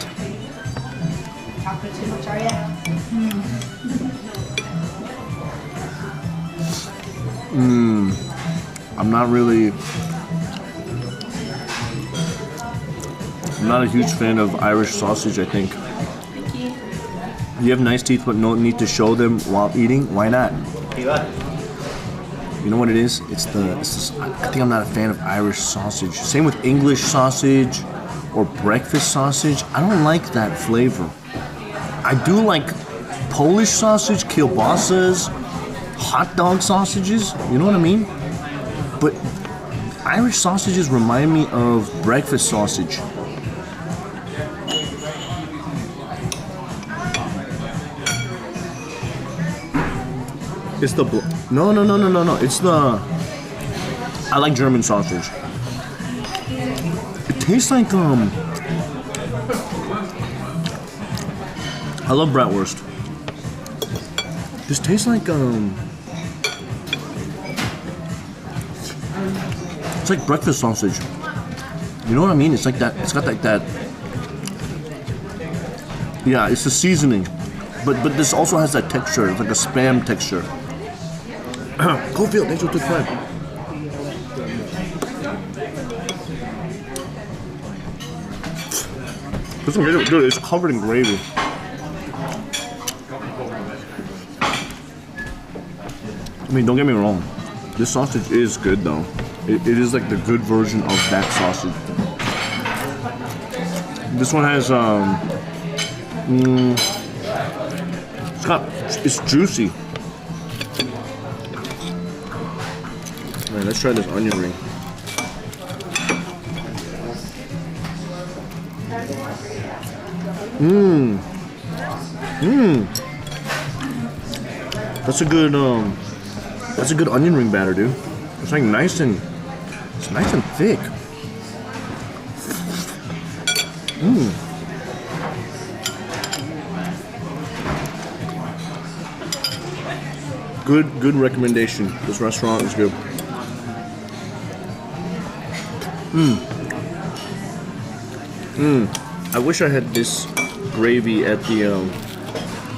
Too much, are you? I'm not a huge fan of Irish sausage, I think. Thank you. You have nice teeth but no need to show them while eating? Why not? You know what it is? I think I'm not a fan of Irish sausage. Same with English sausage or breakfast sausage. I don't like that flavor. I do like Polish sausage, kielbasas, hot dog sausages, you know what I mean? But Irish sausages remind me of breakfast sausage. It's the no. It's the. I like German sausage. It tastes like I love bratwurst. This tastes like It's like breakfast sausage. You know what I mean? It's like that. It's got like that. Yeah, it's the seasoning, but this also has that texture. It's like a Spam texture. Cofield, thanks for the time. This one, dude, it's covered in gravy. I mean, don't get me wrong. This sausage is good though. It is like the good version of that sausage. This one has it's juicy. Alright, let's try this onion ring. That's a good onion ring batter, dude. It's like nice and thick. Good recommendation. This restaurant is good. I wish I had this gravy at the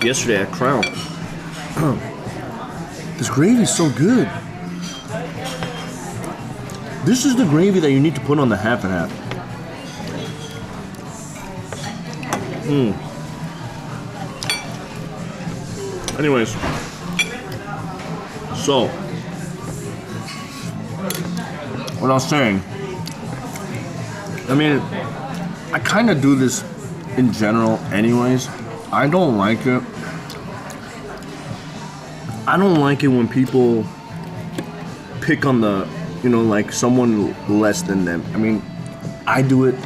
yesterday at Crown. This gravy is so good. This is the gravy that you need to put on the half and half. Anyways, so what I was saying, I mean, I kind of do this in general anyways. I don't like it. I don't like it when people pick on the, like someone less than them. I mean, I do it.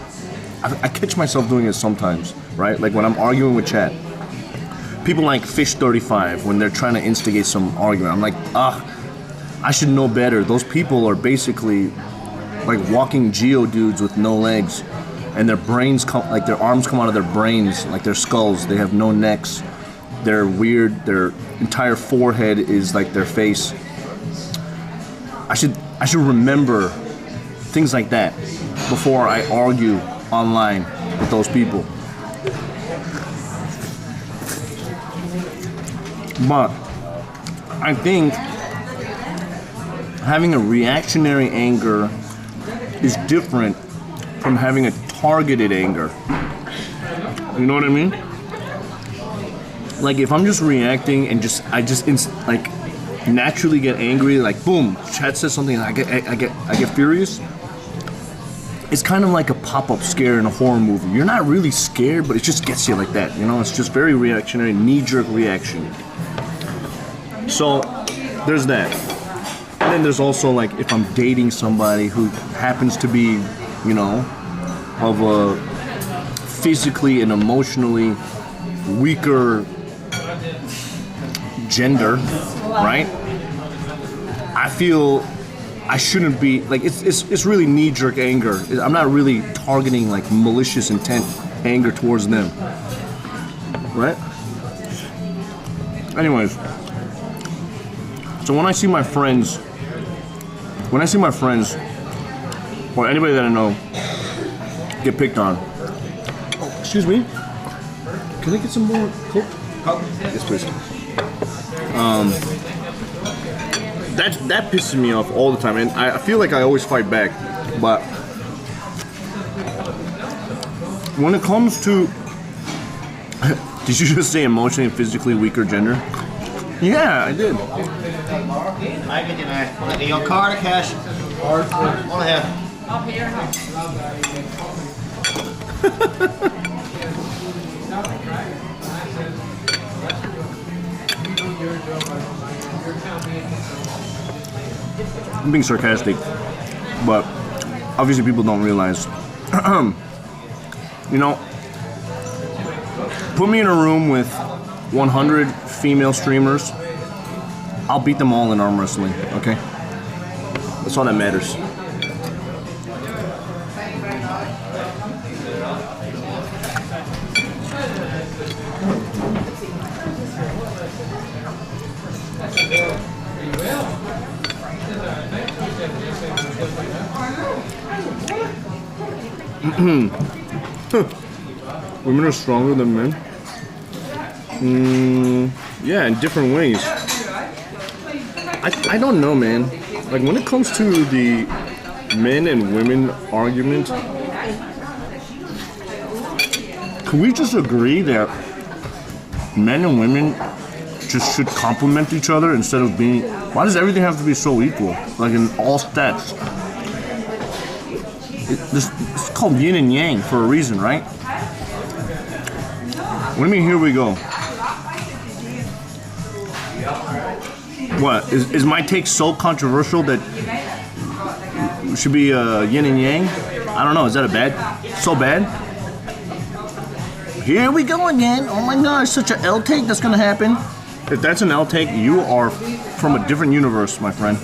I catch myself doing it sometimes, right? Like when I'm arguing with chat. People like Fish35 when they're trying to instigate some argument. I'm like, I should know better. Those people are basically like walking geodudes with no legs, and their brains like their arms come out of their brains, like their skulls. They have no necks. They're weird. Their entire forehead is like their face. I should remember things like that before I argue online with those people. But I think having a reactionary anger is different from having a targeted anger. You know what I mean? Like if I'm just reacting and I naturally get angry, like boom, chat says something and I get furious. It's kind of like a pop-up scare in a horror movie. You're not really scared, but it just gets you like that. It's just very reactionary, knee-jerk reaction. So there's that. And then there's also like if I'm dating somebody who happens to be, you know, of a physically and emotionally weaker gender, right? I feel I shouldn't be like it's really knee-jerk anger. I'm not really targeting like malicious intent anger towards them, right? Anyways, so when I see my friends or anybody that I know get picked on, oh, excuse me, can I get some more Coke? Yes, please. That pisses me off all the time, and I feel like I always fight back. But when it comes to, did you just say emotionally and physically weaker gender? Yeah, I did. I get you there. Your card or cash? One and a half. I'll pay your house. I'm being sarcastic, but obviously people don't realize. You know, put me in a room with 100 female streamers, I'll beat them all in arm wrestling, okay? That's all that matters. Women are stronger than men? Yeah, in different ways. I don't know, man. Like, when it comes to the men and women argument, can we just agree that men and women just should complement each other instead of being... Why does everything have to be so equal? Like, in all stats. It's called yin and yang for a reason, right? What do you mean, here we go? What? Is my take so controversial that it should be yin and yang? I don't know. Is that a bad? So bad? Here we go again. Oh my gosh, such an L take that's gonna happen. If that's an L take, you are from a different universe, my friend.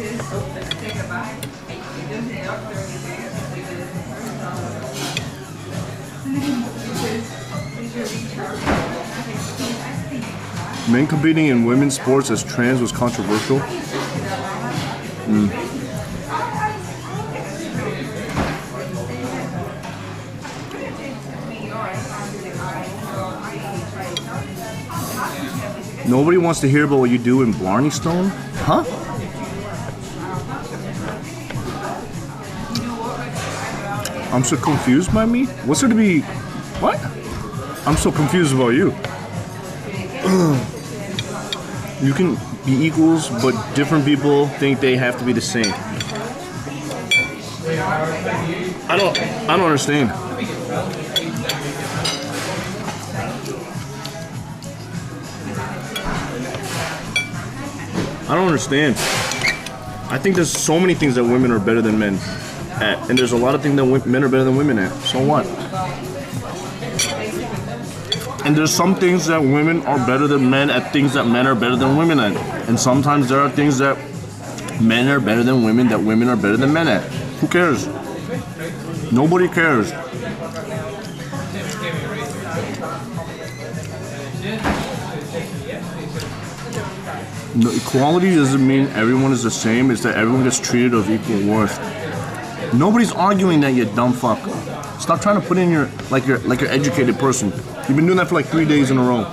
Men competing in women's sports as trans was controversial. Nobody wants to hear about what you do in Blarney Stone? Huh? I'm so confused by me? What's there to be... What? I'm so confused about you. You can be equals, but different people think they have to be the same. I don't understand. I don't understand. I think there's so many things that women are better than men at, and there's a lot of things that men are better than women at. So what? And there's some things that women are better than men at things that men are better than women at. And sometimes there are things that men are better than women that women are better than men at. Who cares? Nobody cares. No, equality doesn't mean everyone is the same. It's that everyone gets treated of equal worth. Nobody's arguing that, you dumb fuck. Stop trying to put in your like you're educated person. You've been doing that for like 3 days in a row.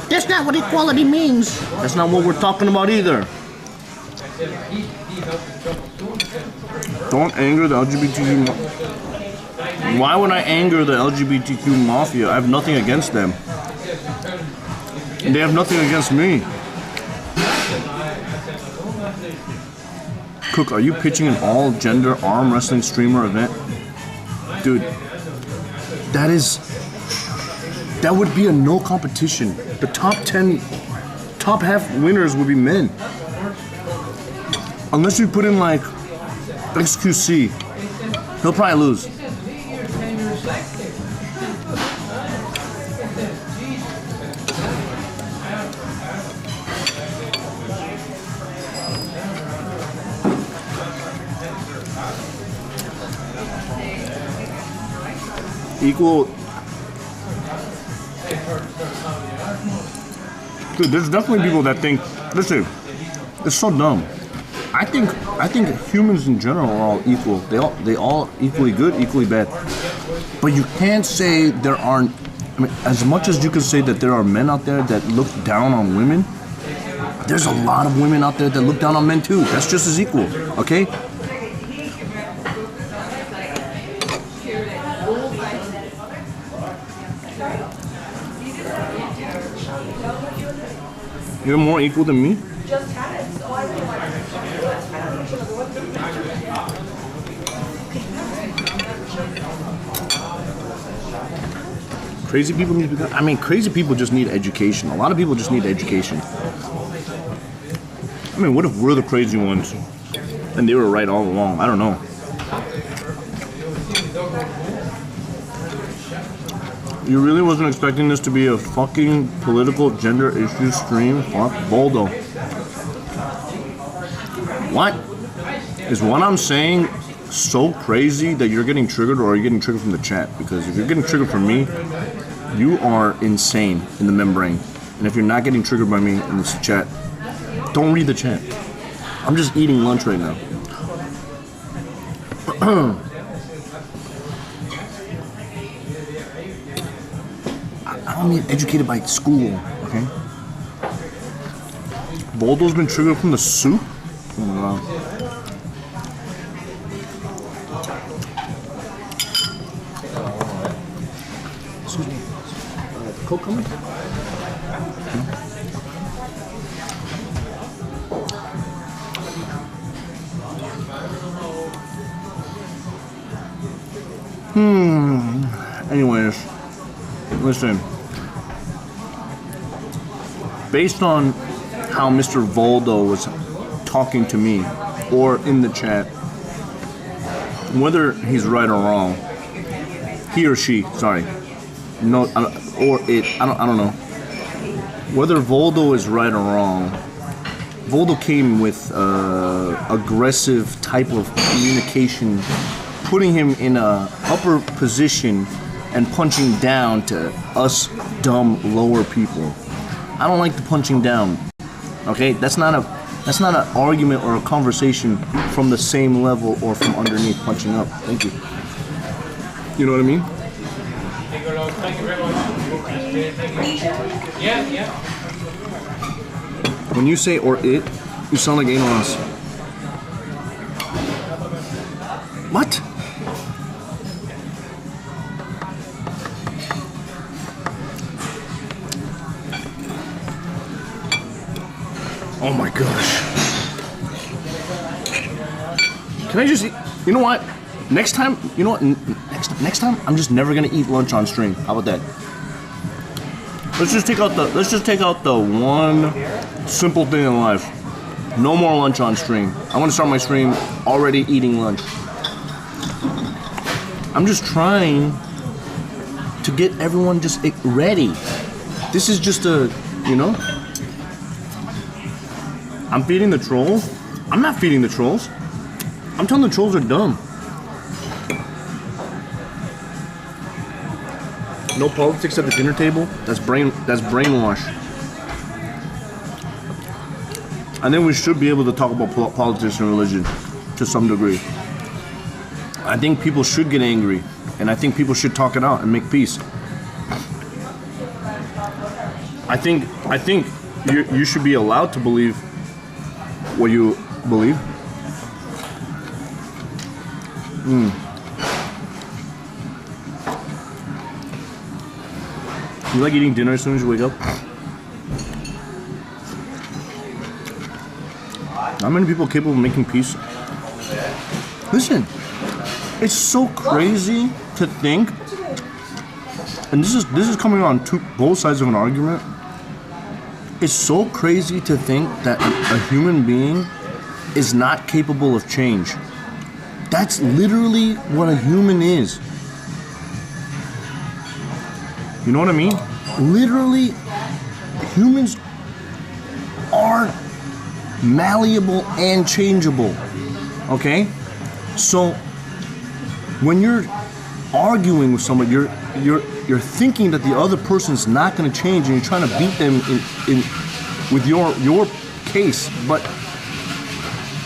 That's not what equality means. That's not what we're talking about either. Don't anger the LGBTQ. Why would I anger the LGBTQ mafia? I have nothing against them. And they have nothing against me. Cook, are you pitching an all-gender arm wrestling streamer event? Dude, that would be a no competition. The top half winners would be men. Unless you put in like XQC, he'll probably lose. Equal. Dude, there's definitely people that think, listen, it's so dumb. I think humans in general are all equal. They all equally good, equally bad. But you can't say there aren't. I mean, as much as you can say that there are men out there that look down on women, there's a lot of women out there that look down on men too. That's just as equal. Okay. You're more equal than me? Crazy people need to be... I mean, crazy people just need education. A lot of people just need education. I mean, what if we're the crazy ones and they were right all along? I don't know. You really wasn't expecting this to be a fucking political gender issue stream? Fuck, Boldo. What? Is what I'm saying so crazy that you're getting triggered, or are you getting triggered from the chat? Because if you're getting triggered from me, you are insane in the membrane. And if you're not getting triggered by me in this chat, don't read the chat. I'm just eating lunch right now. I don't get educated by school, okay? Boldo's been triggered from the soup? Oh, wow. Excuse me. Coke coming? Anyways, listen. Based on how Mr. Voldo was talking to me, or in the chat, whether he's right or wrong, he or she, sorry, no, or it, I don't know. Whether Voldo is right or wrong, Voldo came with aggressive type of communication, putting him in a upper position and punching down to us dumb lower people. I don't like the punching down. Okay, that's not an argument or a conversation from the same level or from underneath punching up. Thank you. You know what I mean? Thank you very much. Yeah. When you say or it, you sound like anal ass. What? Oh my gosh. Can I just eat? You know what? Next time, you know what? Next time, I'm just never gonna eat lunch on stream. How about that? Let's just take out the one simple thing in life. No more lunch on stream. I want to start my stream already eating lunch. I'm just trying to get everyone just ready. This is just a, you know. I'm feeding the trolls? I'm not feeding the trolls. I'm telling the trolls are dumb. No politics at the dinner table? That's brainwash. I think we should be able to talk about politics and religion to some degree. I think people should get angry, and I think people should talk it out and make peace. I think you should be allowed to believe what you believe. You like eating dinner as soon as you wake up? Not many people are capable of making peace. Listen, it's so crazy to think, and this is coming on both sides of an argument. It's so crazy to think that a human being is not capable of change. That's literally what a human is. You know what I mean? Literally, humans are malleable and changeable. Okay? So when you're arguing with somebody, you're thinking that the other person's not going to change, and you're trying to beat them in with your case. But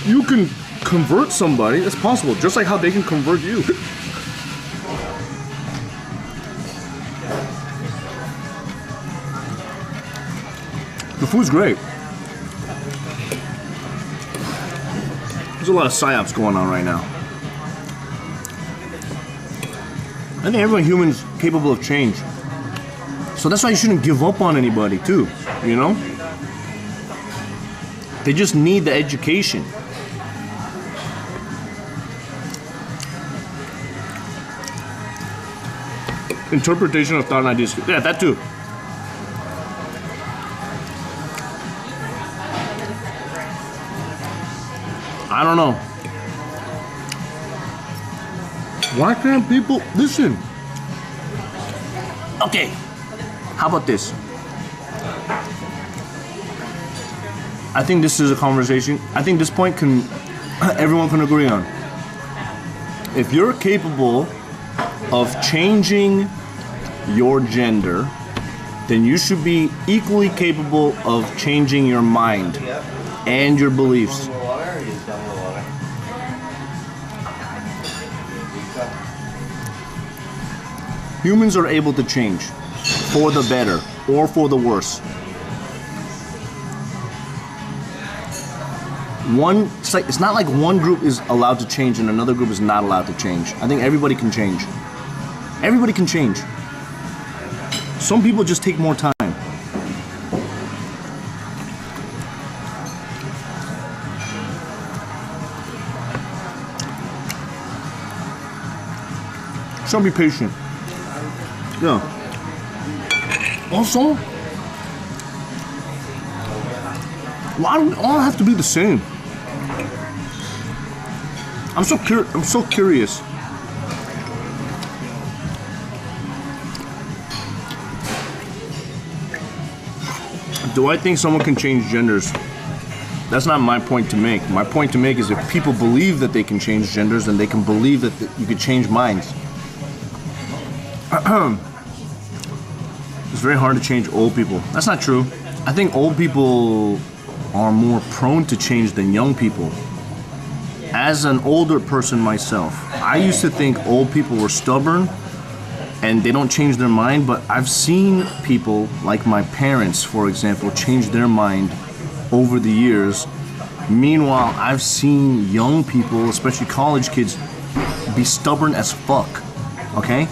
you can convert somebody. It's possible, just like how they can convert you. The food's great. There's a lot of psyops going on right now. I think every human's capable of change. So that's why you shouldn't give up on anybody too, you know? They just need the education. Interpretation of thought and ideas. Yeah, that too. I don't know. Why can't people listen? Okay, how about this? I think this is a conversation. I think this point everyone can agree on. If you're capable of changing your gender, then you should be equally capable of changing your mind and your beliefs. Humans are able to change for the better or for the worse. It's not like one group is allowed to change and another group is not allowed to change. I think everybody can change. Everybody can change. Some people just take more time. So be patient. Yeah. Also, why do we all have to be the same? I'm so curious. Do I think someone can change genders? That's not my point to make. My point to make is if people believe that they can change genders, then they can believe that you could change minds. It's very hard to change old people. That's not true. I think old people are more prone to change than young people. As an older person myself, I used to think old people were stubborn and they don't change their mind, but I've seen people like my parents, for example, change their mind over the years. Meanwhile, I've seen young people, especially college kids, be stubborn as fuck, okay?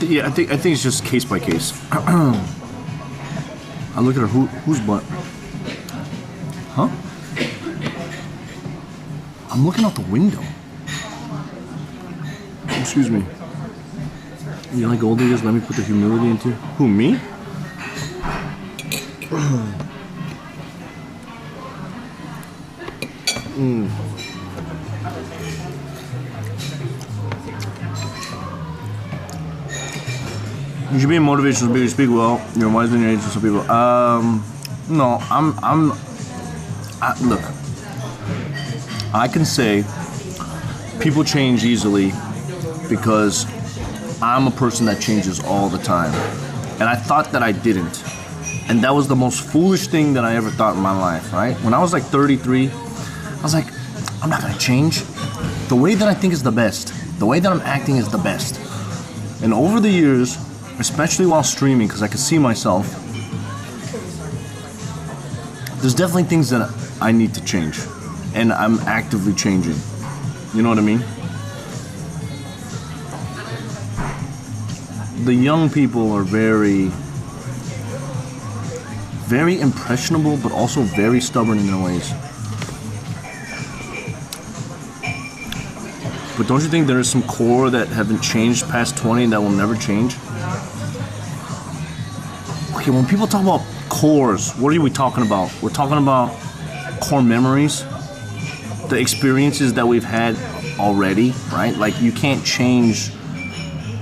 I think it's just case by case. I look at her. Whose butt? Huh? I'm looking out the window. Excuse me. You like gold diggers? Let me put the humility into you. Who, me? You should be in motivational speaker. You speak well. You're wiser than your age. Some people. No, look. I can say people change easily because I'm a person that changes all the time, and I thought that I didn't, and that was the most foolish thing that I ever thought in my life. Right? When I was like 33, I was like, I'm not gonna change. The way that I think is the best. The way that I'm acting is the best. And over the years, especially while streaming, because I can see myself. There's definitely things that I need to change, and I'm actively changing. You know what I mean? The young people are very impressionable, but also very stubborn in their ways. But don't you think there is some core that haven't changed past 20 that will never change? Okay, when people talk about cores, what are we talking about? We're talking about core memories, the experiences that we've had already, right? Like, you can't change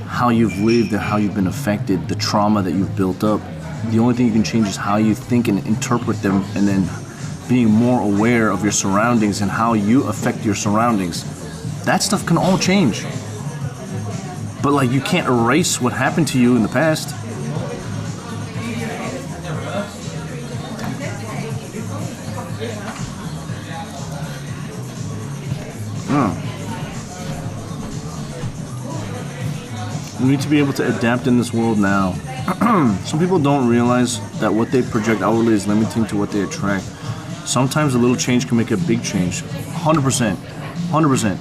how you've lived and how you've been affected, the trauma that you've built up. The only thing you can change is how you think and interpret them, and then being more aware of your surroundings and how you affect your surroundings. That stuff can all change. But like, you can't erase what happened to you in the past. We need to be able to adapt in this world now. Some people don't realize that what they project outwardly is limiting to what they attract. Sometimes a little change can make a big change. 100%. 100%.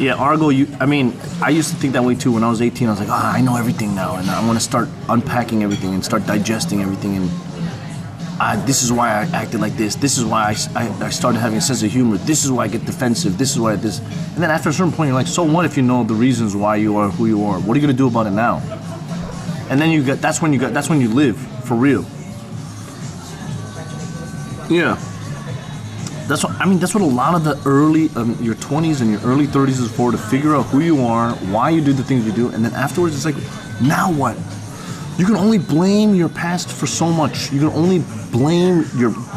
Yeah, Argo, I used to think that way too. When I was 18, I was like, I know everything now, and I want to start unpacking everything and start digesting everything, and this is why I acted like this. This is why I started having a sense of humor. This is why I get defensive. This is why this. And then after a certain point, you're like, so what if you know the reasons why you are who you are? What are you gonna do about it now? And then that's when you live for real. Yeah. That's what a lot of the early, your 20s and your early 30s is for, to figure out who you are, why you do the things you do, and then afterwards it's like, now what? You can only blame your past for so much. You can only blame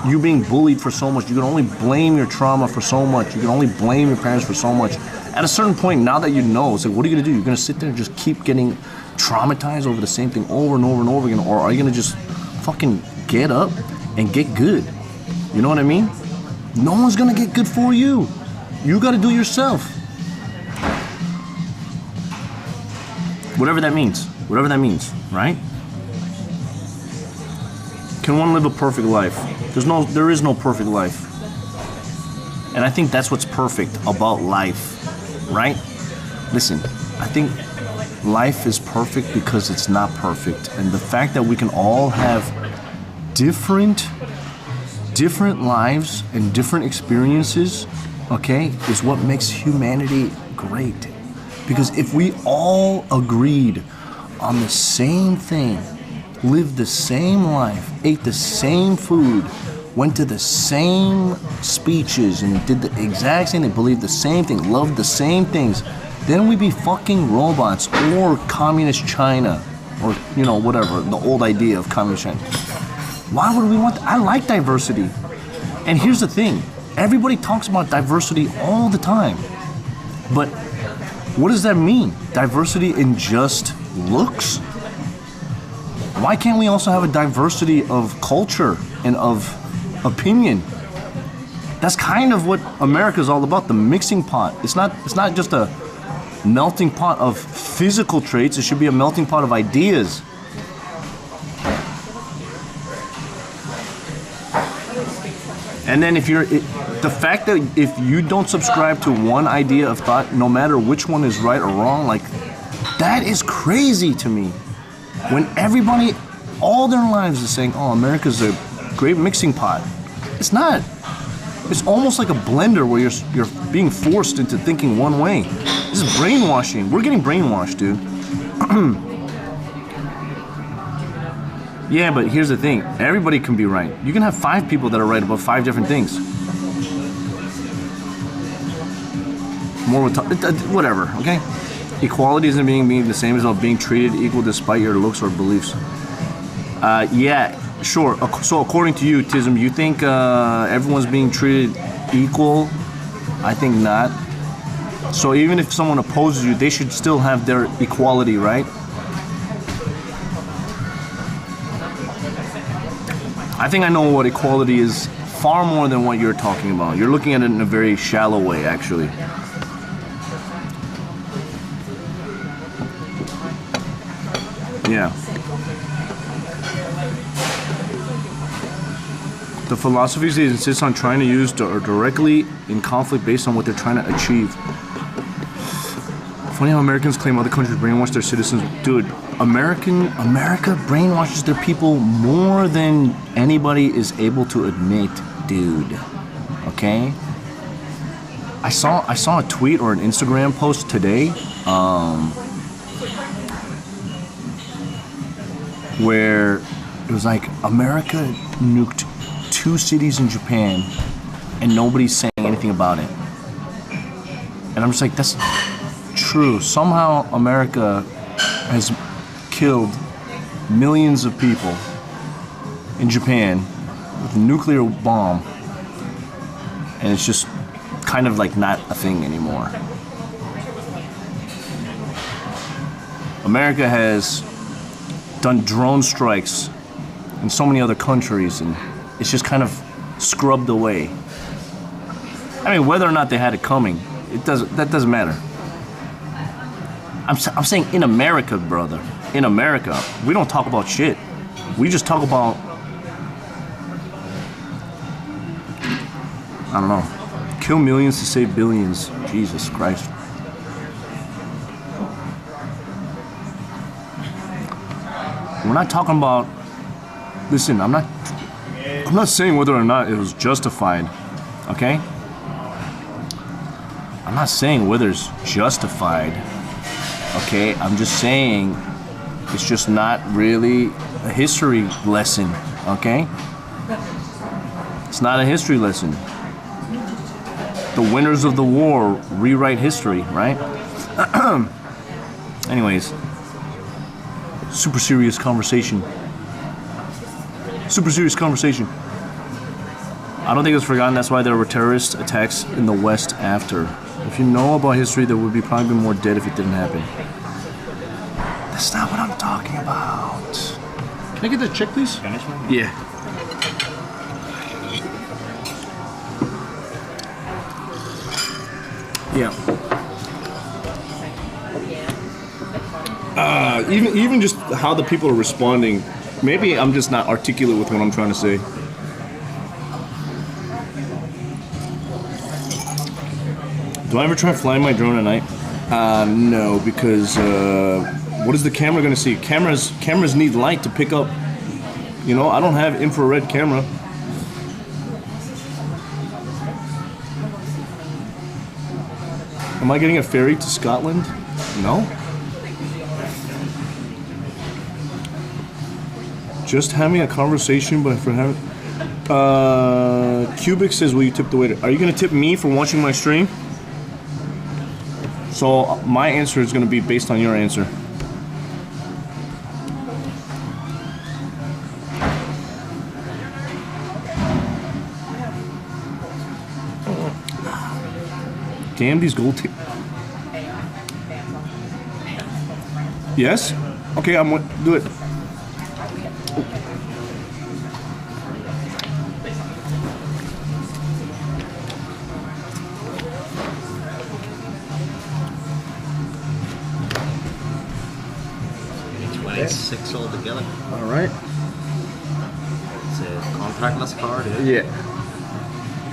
you being bullied for so much. You can only blame your trauma for so much. You can only blame your parents for so much. At a certain point, now that you know, it's like, what are you gonna do? You're gonna sit there and just keep getting traumatized over the same thing over and over and over again, or are you gonna just fucking get up and get good? You know what I mean? No one's gonna get good for you. You gotta do it yourself. Whatever that means, right? Can one live a perfect life? There is no perfect life. And I think that's what's perfect about life, right? Listen, I think life is perfect because it's not perfect. And the fact that we can all have different lives and different experiences, okay, is what makes humanity great. Because if we all agreed on the same thing, lived the same life, ate the same food, went to the same speeches and did the exact same thing, believed the same thing, loved the same things, then we'd be fucking robots, or communist China, or, whatever, the old idea of communist China. Why would we want that? I like diversity. And here's the thing. Everybody talks about diversity all the time. But what does that mean? Diversity in just looks? Why can't we also have a diversity of culture and of opinion? That's kind of what America's all about, the mixing pot. It's not just a melting pot of physical traits. It should be a melting pot of ideas. And then the fact that if you don't subscribe to one idea of thought, no matter which one is right or wrong, like, that is crazy to me. When everybody, all their lives is saying, oh, America's a great mixing pot. It's not. It's almost like a blender where you're being forced into thinking one way. This is brainwashing. We're getting brainwashed, dude. Yeah, but here's the thing. Everybody can be right. You can have 5 people that are right about 5 different things. Whatever, okay? Equality isn't being the same as about being treated equal despite your looks or beliefs. Yeah, sure. So according to you, Tism, you think everyone's being treated equal? I think not. So even if someone opposes you, they should still have their equality, right? I think I know what equality is far more than what you're talking about. You're looking at it in a very shallow way, actually. Yeah. The philosophies they insist on trying to use are directly in conflict based on what they're trying to achieve. Funny how Americans claim other countries brainwash their citizens. Dude, America brainwashes their people more than anybody is able to admit, dude. Okay? I saw a tweet or an Instagram post today, where it was like America nuked 2 cities in Japan and nobody's saying anything about it. And I'm just like, that's true. Somehow America has killed millions of people in Japan with a nuclear bomb, and it's just kind of like not a thing anymore. America has done drone strikes in so many other countries, and it's just kind of scrubbed away. I mean, whether or not they had it coming, that doesn't matter. I'm saying in America, brother. In America, we don't talk about shit. We just talk about, I don't know, kill millions to save billions. Jesus Christ. We're not talking about, listen, I'm not saying whether or not it was justified, okay? I'm not saying whether it's justified, okay? I'm just saying it's just not really a history lesson, okay? It's not a history lesson. The winners of the war rewrite history, right? Anyways, super serious conversation. Super serious conversation. I don't think it's forgotten. That's why there were terrorist attacks in the West after. If you know about history, there would be probably been more dead if it didn't happen. That's not what I'm talking about. Can I get the check, please? Yeah. Yeah. Even just how the people are responding. Maybe I'm just not articulate with what I'm trying to say. Do I ever try flying my drone at night? No, because what is the camera going to see? Cameras need light to pick up. You know, I don't have infrared camera. Am I getting a ferry to Scotland? No. Just having a conversation, but for having... Cubic says, will you tip the waiter? Are you going to tip me for watching my stream? So my answer is going to be based on your answer. Damn these gold tips. Yes? Okay, do it. Six altogether. All right. It's a contactless card. Yeah.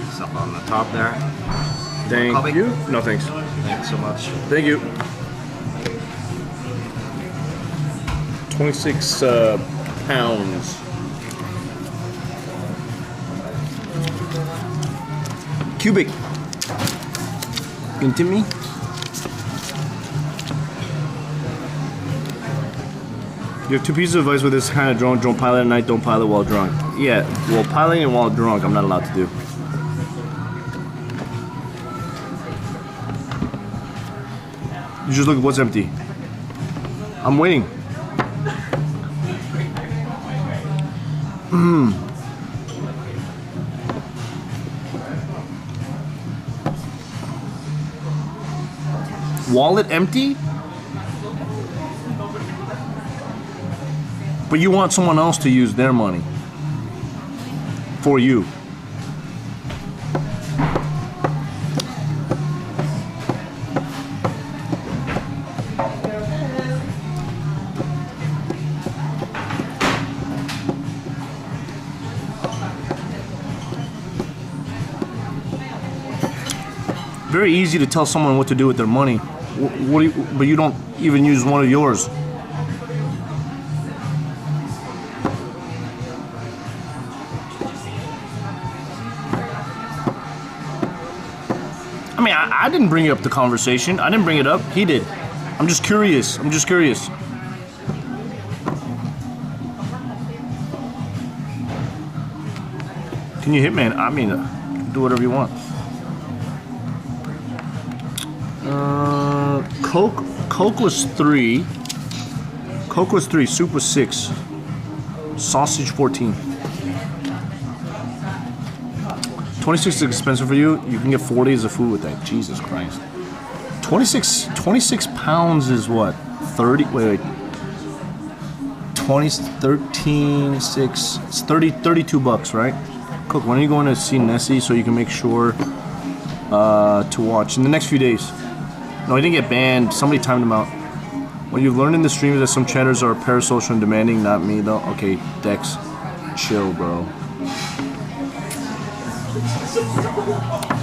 It's up on the top there. Thank Copy? you. No thanks. Thanks so much. Thank you. 26 pounds. Cubic. Into me. You have 2 pieces of advice with this kind of drone. Don't pilot at night, don't pilot while drunk. Yeah, well, piloting while drunk, I'm not allowed to do. You just look at what's empty. I'm waiting. Wallet empty? But you want someone else to use their money for you. very easy to tell someone what to do with their money. But you don't even use one of yours. I mean, I didn't bring up the conversation. I didn't bring it up. He did. I'm just curious. I'm just curious. Can you hit, man? I mean, do whatever you want. Coke was 3. Coke was 3. Soup was 6. Sausage 14. 26 is expensive for you. You can get 4 days of food with that. Jesus Christ. 26 pounds is what? 30? Wait. 13, 6. It's 32 bucks, right? Cook, when are you going to see Nessie so you can make sure to watch in the next few days? No, he didn't get banned. Somebody timed him out. What you've learned in the stream is that some chatters are parasocial and demanding. Not me, though. Okay, Dex, chill, bro.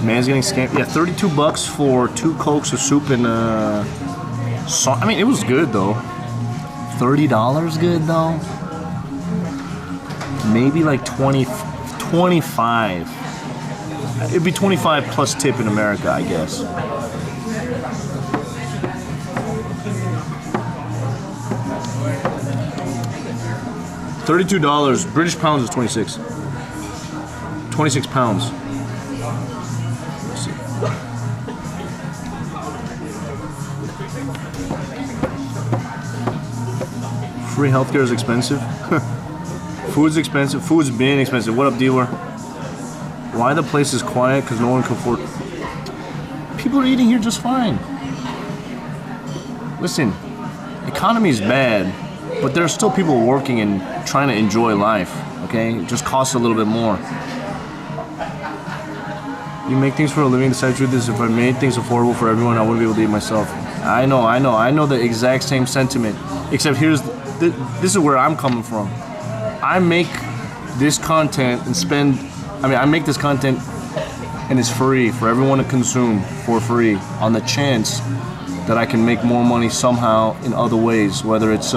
Man's getting scammed. Yeah, 32 bucks for 2 Cokes, a soup, and I mean, it was good, though. $30 good, though? Maybe like 25. It'd be 25 plus tip in America, I guess. $32. British pounds is 26. 26 pounds. Let's see. Free healthcare is expensive. Food's expensive. Food's been expensive. What up, dealer? Why the place is quiet? Because no one can afford. People are eating here just fine. Listen, economy's bad, but there's still people working and trying to enjoy life. Okay, it just costs a little bit more. You make things for a living. The sad truth is, if I made things affordable for everyone, I wouldn't be able to eat myself. I know the exact same sentiment. Except this is where I'm coming from. I make this content and I make this content and it's free for everyone to consume for free on the chance that I can make more money somehow in other ways, whether it's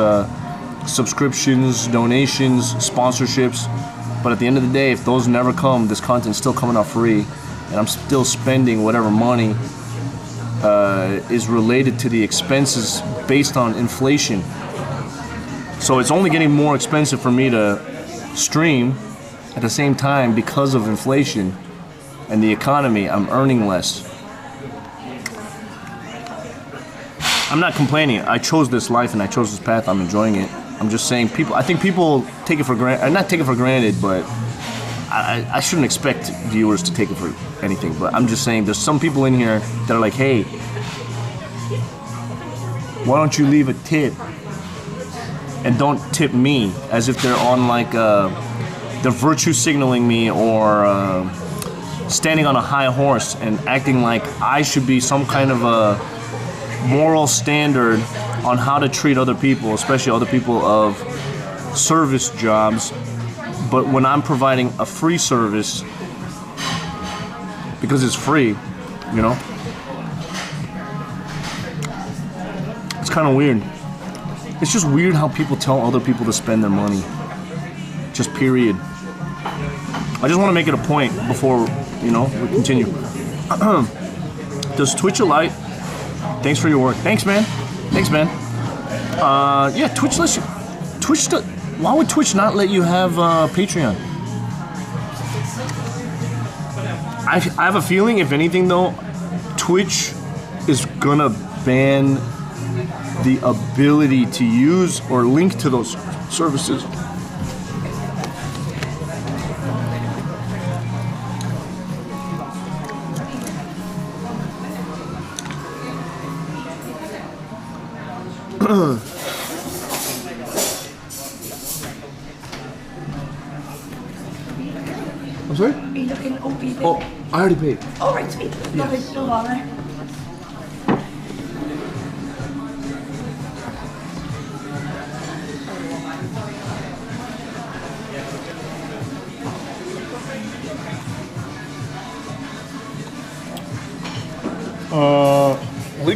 subscriptions, donations, sponsorships. But at the end of the day, if those never come, this content's still coming out free, and I'm still spending whatever money is related to the expenses based on inflation. So it's only getting more expensive for me to stream at the same time because of inflation and the economy. I'm earning less. I'm not complaining. I chose this life and I chose this path. I'm enjoying it. I'm just saying, I think people take it for granted. Not take it for granted, but I shouldn't expect viewers to take it for anything. But I'm just saying, there's some people in here that are like, hey, why don't you leave a tip? And don't tip me, as if they're on like, they're virtue signaling me or standing on a high horse and acting like I should be some kind of a moral standard on how to treat other people, especially other people of service jobs. But when I'm providing a free service, because it's free, you know, it's kind of weird. It's just weird how people tell other people to spend their money. Just period. I just want to make it a point before, we continue. Does Twitch allow? Thanks for your work. Thanks, man. Yeah, Twitch lets you. Why would Twitch not let you have Patreon? I have a feeling, if anything, though, Twitch is gonna ban the ability to use or link to those services. I'm sorry? Are you looking? Oh, you paid? Oh, I already paid. Oh, right, sweet. Lovely, no bother.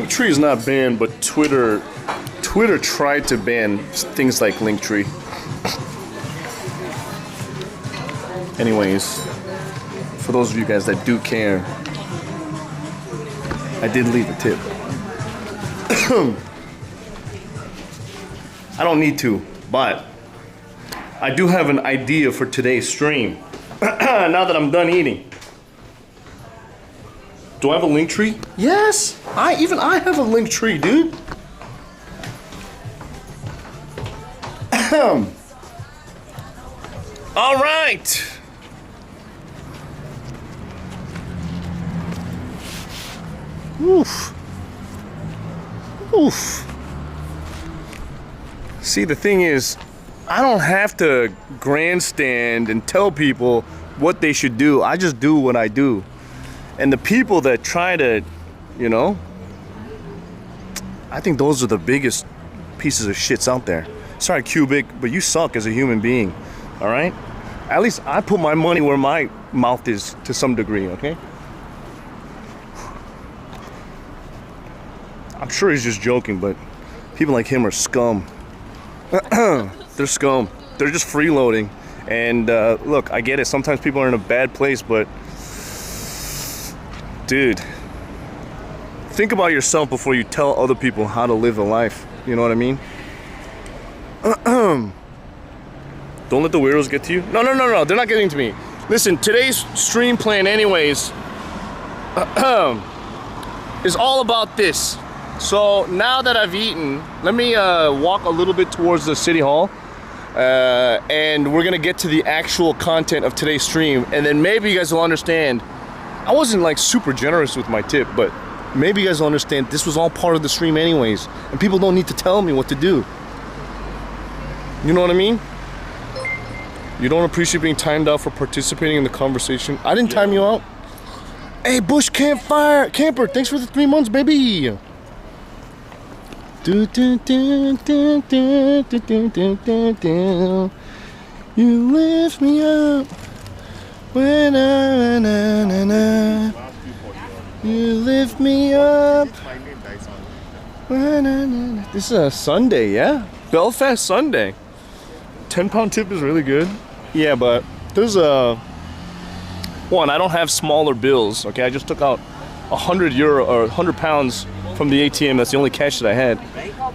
Linktree is not banned, but Twitter tried to ban things like Linktree. Anyways, for those of you guys that do care, I did leave a tip. I don't need to, but I do have an idea for today's stream. Now that I'm done eating. Do I have a link tree? Yes! I have a link tree, dude. All right. Oof. Oof. See, the thing is, I don't have to grandstand and tell people what they should do. I just do what I do. And the people that try to, you know, I think those are the biggest pieces of shits out there. Sorry, Cubic, but you suck as a human being, all right? At least I put my money where my mouth is to some degree, okay? I'm sure he's just joking, but people like him are scum. They're scum. They're just freeloading. And look, I get it. Sometimes people are in a bad place, but dude, think about yourself before you tell other people how to live a life. You know what I mean? Don't let the weirdos get to you. No. They're not getting to me. Listen, today's stream plan anyways is all about this. So now that I've eaten, let me walk a little bit towards the city hall. And we're gonna get to the actual content of today's stream, and then maybe you guys will understand. I wasn't like super generous with my tip, but maybe you guys will understand this was all part of the stream anyways, and people don't need to tell me what to do. You know what I mean? You don't appreciate being timed out for participating in the conversation. I didn't time you out. Hey, Bush Campfire Camper, thanks for the 3 months, baby. Do, do, do, do, do, do, do, do, do, do. You lift me up when I. You lift me up when I. This is a Sunday, yeah? Belfast Sunday. 10-pound tip is really good. Yeah, but there's a one. I don't have smaller bills. Okay, I just took out €100 or 100 pounds from the ATM. That's the only cash that I had,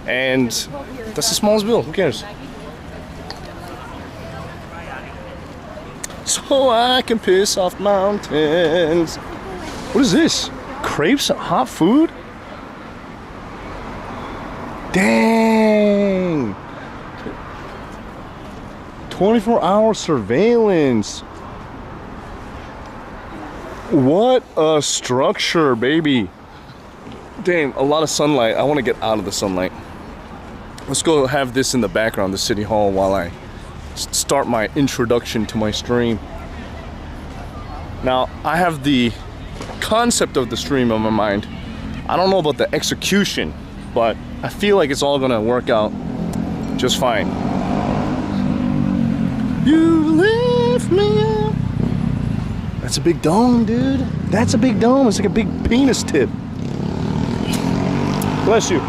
and that's the smallest bill. Who cares? So I can piss off mountains. What is this? Crepes? Hot food? Dang! 24-hour surveillance. What a structure, baby. Damn, a lot of sunlight. I want to get out of the sunlight. Let's go have this in the background, the city hall, while I start my introduction to my stream. Now, I have the concept of the stream on my mind. I don't know about the execution, but I feel like it's all gonna work out just fine. You lift me up. That's a big dome, dude. That's a big dome. It's like a big penis tip. Bless you.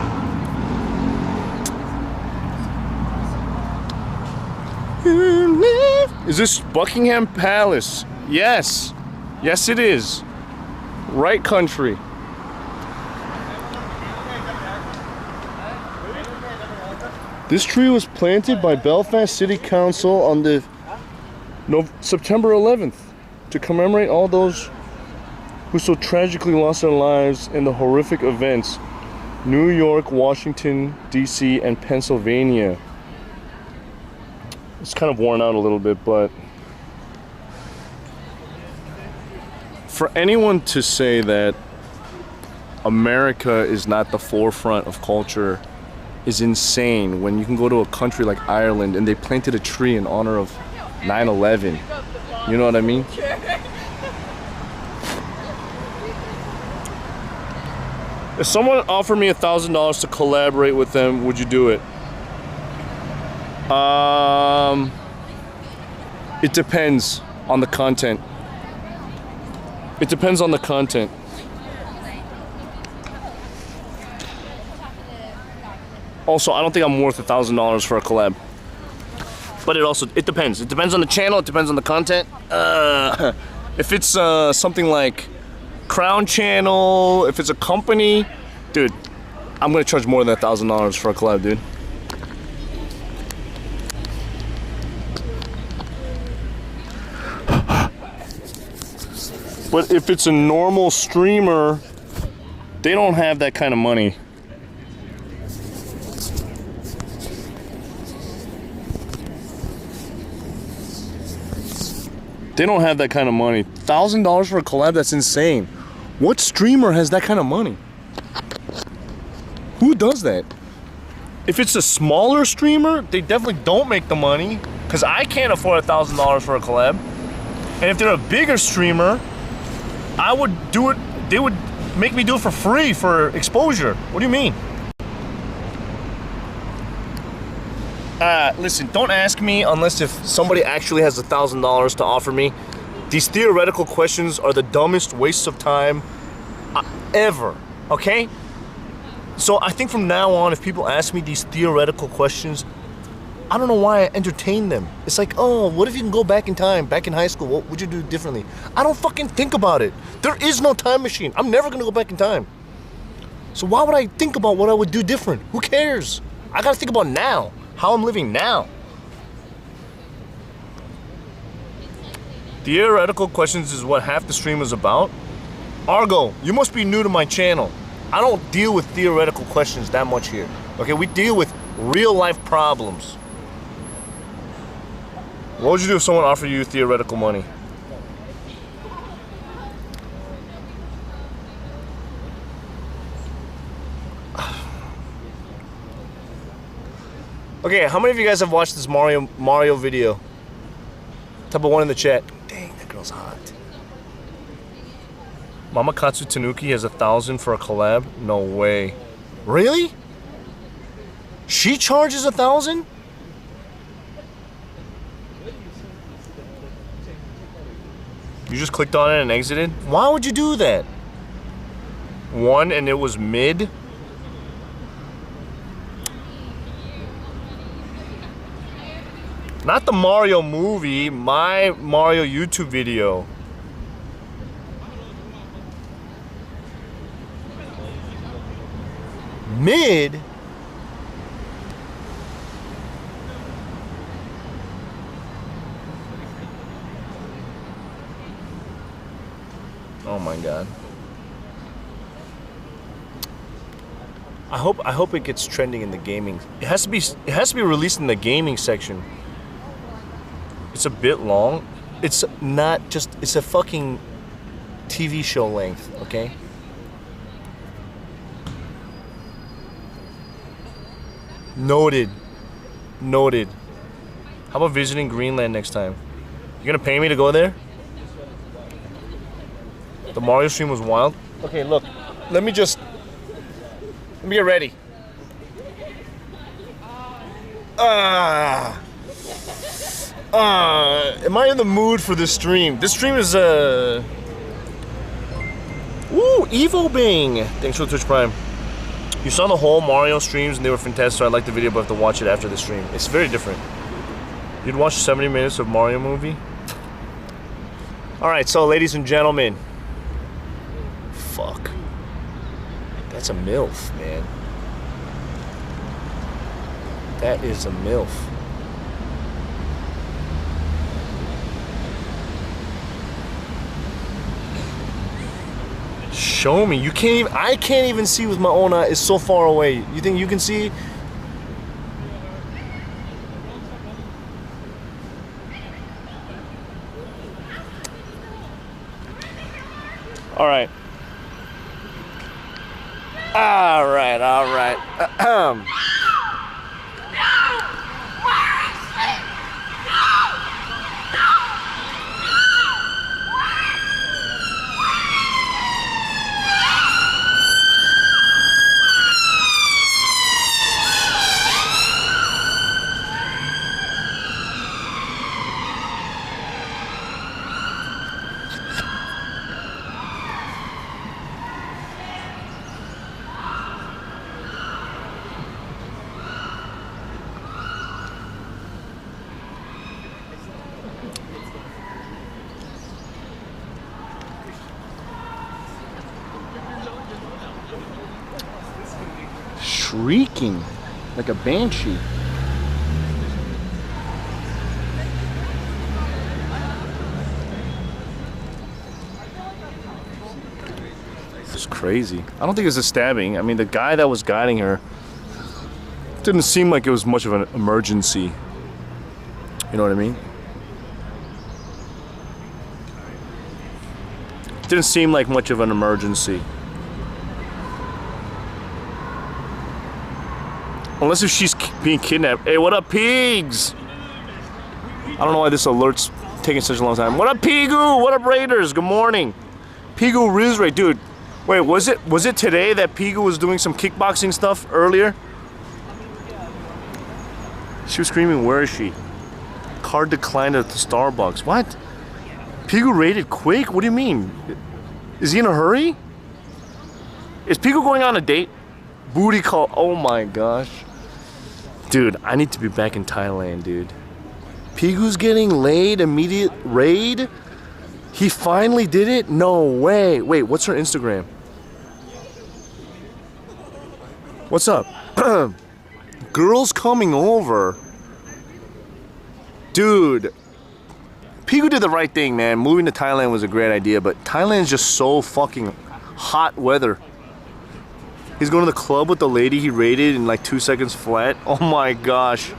Is this Buckingham Palace? Yes. Yes, it is. Right country. This tree was planted by Belfast City Council on the September 11th to commemorate all those who so tragically lost their lives in the horrific events New York, Washington, D.C., and Pennsylvania. It's kind of worn out a little bit, but for anyone to say that America is not the forefront of culture is insane when you can go to a country like Ireland and they planted a tree in honor of 9/11. You know what I mean? If someone offered me $1,000 to collaborate with them, would you do it? It depends on the content. It depends on the content. Also, I don't think I'm worth $1,000 for a collab. But it depends. It depends on the channel, it depends on the content. If it's something like Crown Channel, if it's a company, dude, I'm gonna charge more than $1,000 for a collab, dude. But if it's a normal streamer, they don't have that kind of money. They don't have that kind of money. $1,000 for a collab, that's insane. What streamer has that kind of money? Who does that? If it's a smaller streamer, they definitely don't make the money, because I can't afford $1,000 for a collab. And if they're a bigger streamer, I would do it, they would make me do it for free for exposure. What do you mean? Listen, don't ask me unless if somebody actually has $1,000 to offer me. These theoretical questions are the dumbest wastes of time ever, okay? So I think from now on, if people ask me these theoretical questions, I don't know why I entertain them. It's like, oh, what if you can go back in time, back in high school, what would you do differently? I don't fucking think about it. There is no time machine. I'm never gonna go back in time. So why would I think about what I would do different? Who cares? I gotta think about now, how I'm living now. Theoretical questions is what half the stream is about. Argo, you must be new to my channel. I don't deal with theoretical questions that much here. Okay, we deal with real life problems. What would you do if someone offered you theoretical money? Okay, how many of you guys have watched this Mario video? Type of one in the chat. Dang, that girl's hot. Mama Katsu Tanuki has 1,000 for a collab? No way. Really? She charges 1,000? You just clicked on it and exited? Why would you do that? One and it was mid? Not the Mario movie, my Mario YouTube video. Mid? Oh my god. I hope it gets trending in the gaming. It has to be released in the gaming section. It's a bit long. It's not just, it's a fucking TV show length, okay? Noted. Noted. How about visiting Greenland next time? You gonna pay me to go there? The Mario stream was wild. Okay, look. Let me get ready. Am I in the mood for this stream? This stream is, Ooh, Evo Bing! Thanks for the Twitch Prime. You saw the whole Mario streams and they were fantastic, so I liked the video, but I have to watch it after the stream. It's very different. You'd watch 70 minutes of Mario movie? Alright, so ladies and gentlemen. Fuck. That's a MILF, man. That is a MILF. Show me. You can't even, I can't even see with my own eye. It's so far away. You think you can see? All right. All right. All right. reeking like a banshee. It's crazy. I don't think it's a stabbing. I mean, the guy that was guiding her didn't seem like it was much of an emergency. You know what I mean? Didn't seem like much of an emergency. Unless if she's being kidnapped. Hey, what up, pigs? I don't know why this alert's taking such a long time. What up, Pigu? What up, Raiders? Good morning. Pigu Rizray, dude. Wait, was it today that Pigu was doing some kickboxing stuff earlier? She was screaming, where is she? Card declined at the Starbucks. What? Pigu raided quick? What do you mean? Is he in a hurry? Is Pigu going on a date? Booty call. Oh my gosh. Dude, I need to be back in Thailand, dude. Pigu's getting laid, immediate raid? He finally did it? No way. Wait, what's her Instagram? What's up? Girls coming over. Dude. Pigu did the right thing, man. Moving to Thailand was a great idea, but Thailand's just so fucking hot weather. He's going to the club with the lady he raided in like 2 seconds flat. Oh my gosh.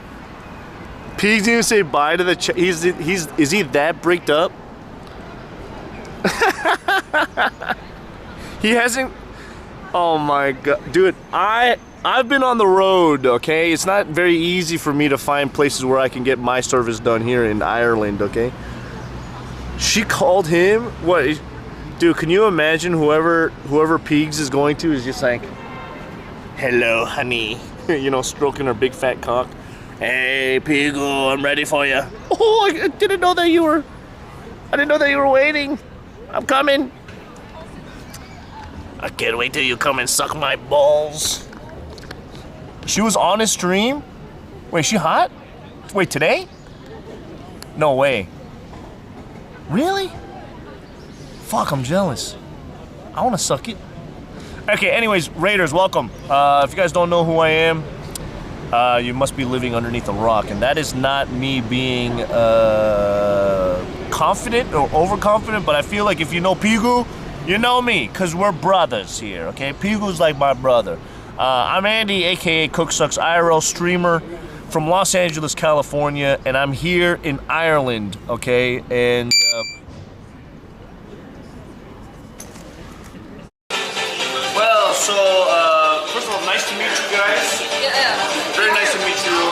Pigs didn't even say bye to the is he that bricked up? He hasn't. Oh my god, dude, I've been on the road, okay? It's not very easy for me to find places where I can get my service done here in Ireland, okay? She called him. What? Dude, can you imagine whoever Pigs is going to is just like, hello, honey. You know, stroking her big fat cock. Hey, Pigu, I'm ready for you. Oh, I didn't know that you were waiting. I'm coming. I can't wait till you come and suck my balls. She was on his stream? Wait, she hot? Wait, today? No way. Really? Fuck, I'm jealous. I want to suck it. Okay, anyways, Raiders, welcome. If you guys don't know who I am, you must be living underneath a rock. And that is not me being confident or overconfident, but I feel like if you know Pigu, you know me, because we're brothers here, okay? Pigu's like my brother. I'm Andy, a.k.a. CookSux IRL streamer from Los Angeles, California, and I'm here in Ireland, okay? And, well, so, first of all, nice to meet you guys. Yeah. Very nice to meet you.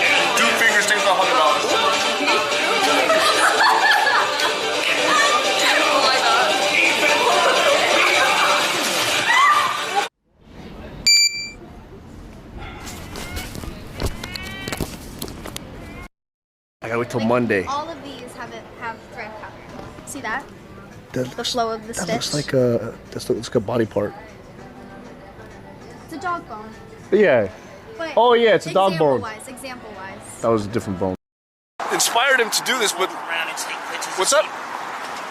And 2 fingers, things for $100. I gotta wait till Monday. All of these have thread pattern. See that? The flow of the stitch. Looks like a body part. It's a dog bone. Yeah. But Oh yeah, it's a dog bone. Example wise. That was a different bone. Inspired him to do this, but Around and take pictures. what's of up? people.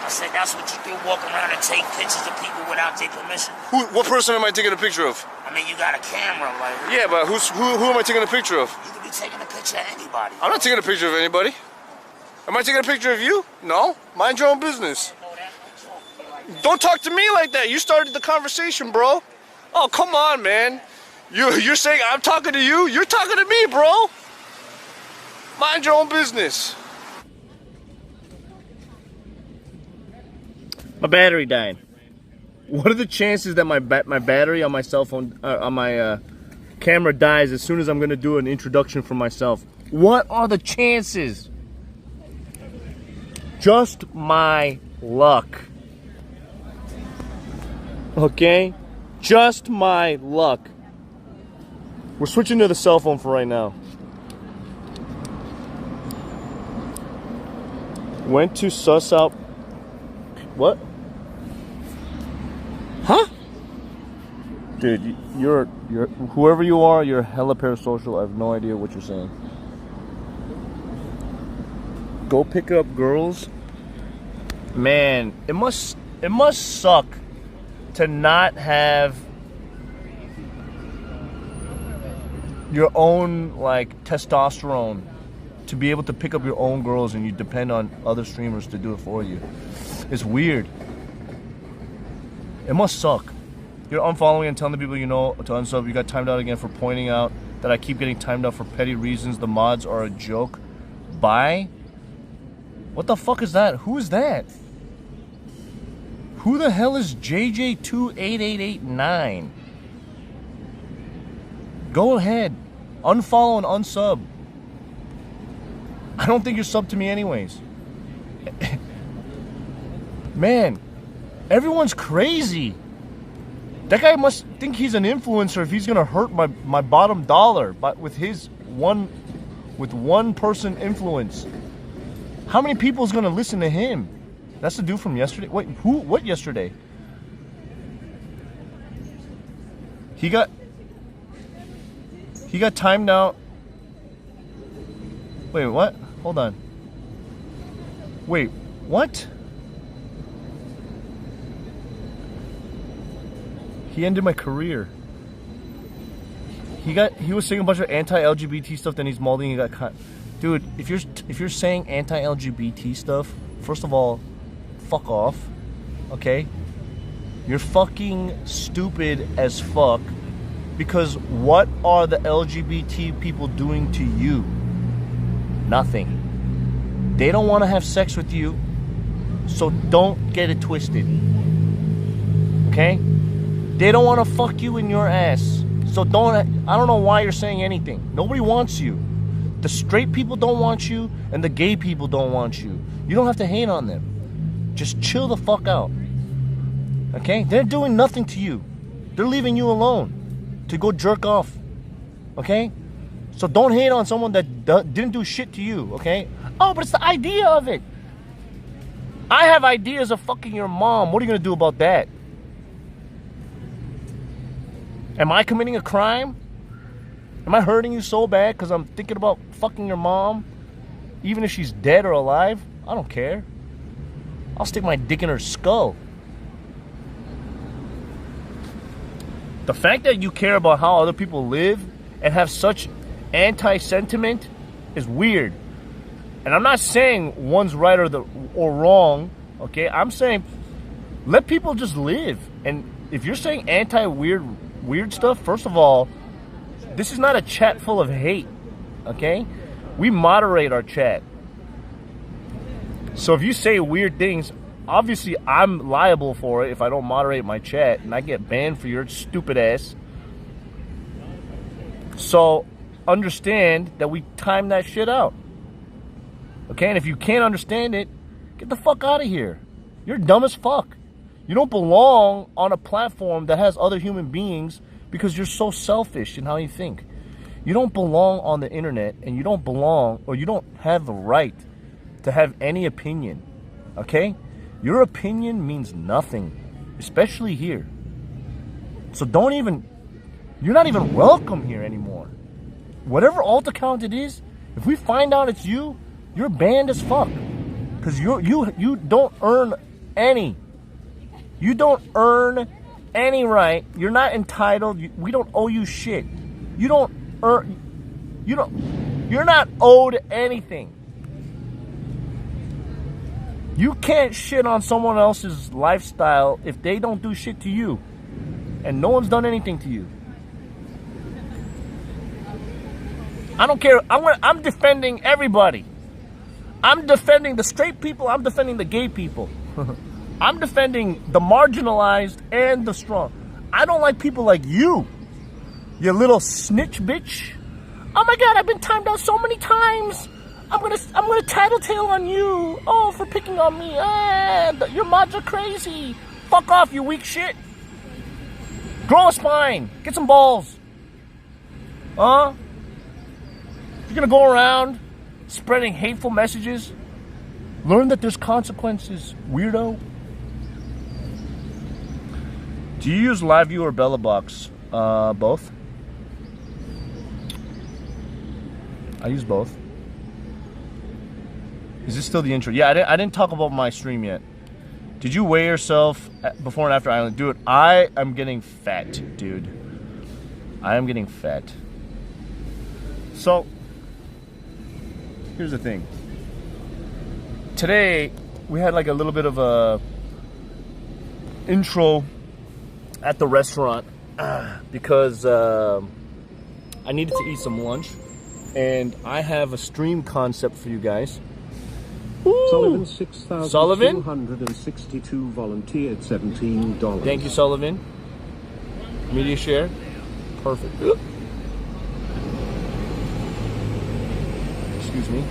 I said that's what you do. Walk around and take pictures of people without their permission. What person am I taking a picture of? I mean, you got a camera, like Yeah, but who am I taking a picture of? you could be taking a picture of anybody. I'm not taking a picture of anybody. Am I taking a picture of you? No. Mind your own business. Don't talk to me like that. You started the conversation, bro. Oh, come on, man. You're saying I'm talking to you? You're talking to me, bro. Mind your own business. My battery died. What are the chances that my battery on my cell phone, on my camera dies as soon as I'm gonna do an introduction for myself? What are the chances? Just my luck. Okay? Just my luck. We're switching to the cell phone for right now. Went to suss out. What? Huh? Dude, you're whoever you are, you're hella parasocial. I have no idea what you're saying. Go pick up girls. Man, it must suck to not have your own like testosterone to be able to pick up your own girls, and you depend on other streamers to do it for you. It's weird. It must suck. You're unfollowing and telling the people you know to unsub. You got timed out again for pointing out that I keep getting timed out for petty reasons. The mods are a joke. Bye? What the fuck is that? Who is that? Who the hell is JJ28889? Go ahead. Unfollow and unsub. I don't think you're subbed to me anyways. Man, everyone's crazy. That guy must think he's an influencer if he's gonna hurt my bottom dollar with one person influence. How many people is gonna listen to him? That's the dude from yesterday. Wait, who? What yesterday? He got timed out. Wait, what? Hold on. Wait, what? He ended my career. He was saying a bunch of anti-LGBT stuff, then he's molding and got cut. Dude, if you're saying anti-LGBT stuff, first of all, fuck off. Okay? You're fucking stupid as fuck, because what are the LGBT people doing to you? Nothing. They don't want to have sex with you, so don't get it twisted. Okay? They don't want to fuck you in your ass, so I don't know why you're saying anything. Nobody wants you. The straight people don't want you, and the gay people don't want you. You don't have to hate on them. Just chill the fuck out. Okay? They're doing nothing to you. They're leaving you alone to go jerk off. Okay? So don't hate on someone that didn't do shit to you, okay? Oh, but it's the idea of it. I have ideas of fucking your mom. What are you going to do about that? Am I committing a crime? Am I hurting you so bad because I'm thinking about fucking your mom? Even if she's dead or alive? I don't care. I'll stick my dick in her skull. The fact that you care about how other people live and have such anti-sentiment is weird. And I'm not saying one's right or wrong, okay? I'm saying let people just live. And if you're saying weird stuff, first of all, this is not a chat full of hate, okay? We moderate our chat. So if you say weird things, obviously I'm liable for it if I don't moderate my chat, and I get banned for your stupid ass. So understand that we time that shit out. Okay, and if you can't understand it, get the fuck out of here. You're dumb as fuck. You don't belong on a platform that has other human beings because you're so selfish in how you think. You don't belong on the internet, and you don't belong, or you don't have the right to have any opinion. Okay? Your opinion means nothing, especially here. So you're not even welcome here anymore. Whatever alt account it is, if we find out it's you, you're banned as fuck. Because you don't earn any. You don't earn any right. You're not entitled. We don't owe you shit. You're not owed anything. You can't shit on someone else's lifestyle if they don't do shit to you. And no one's done anything to you. I don't care. I'm defending everybody. I'm defending the straight people. I'm defending the gay people. I'm defending the marginalized and the strong. I don't like people like you little snitch bitch. Oh my god, I've been timed out so many times. I'm gonna tattletale on you. Oh, for picking on me. Your mods are crazy. Fuck off, you weak shit. Grow a spine. Get some balls. You're gonna go around spreading hateful messages. Learn that there's consequences, weirdo. Do you use LiveView or BellaBox? Both. I use both. Is this still the intro? Yeah, I didn't talk about my stream yet. Did you weigh yourself before and after Island? Dude, I am getting fat, dude. I am getting fat. So, here's the thing. Today, we had like a little bit of a intro at the restaurant because I needed to eat some lunch, and I have a stream concept for you guys. Woo! Sullivan 6,262 volunteered $17. Thank you, Sullivan. Media share. Perfect. Excuse me.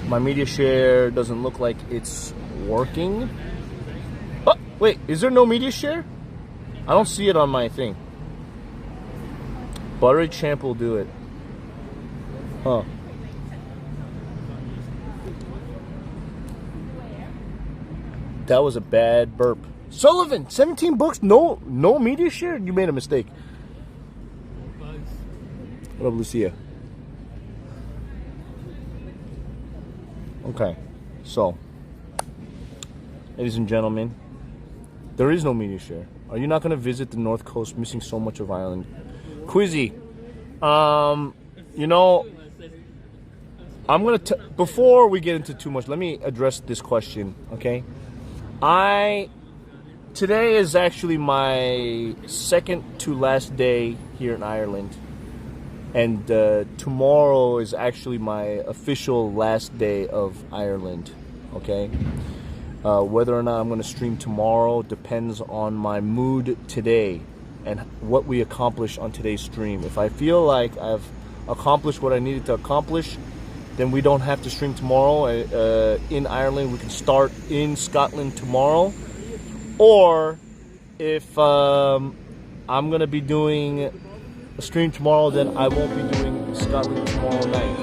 My media share doesn't look like it's working. Oh, wait, is there no media share? I don't see it on my thing. Buttery champ will do it. Huh. That was a bad burp. Sullivan, 17 books, no media share? You made a mistake. What up, Lucia? Okay, so, ladies and gentlemen, there is no media share. Are you not going to visit the North Coast, missing so much of Ireland? Quizzy, you know, I'm going to, before we get into too much, let me address this question, okay? Today is actually my second to last day here in Ireland. And tomorrow is actually my official last day of Ireland, okay? Whether or not I'm going to stream tomorrow depends on my mood today and what we accomplish on today's stream. If I feel like I've accomplished what I needed to accomplish, then we don't have to stream tomorrow in Ireland. We can start in Scotland tomorrow. Or if I'm going to be doing a stream tomorrow, then I won't be doing Scotland tomorrow night.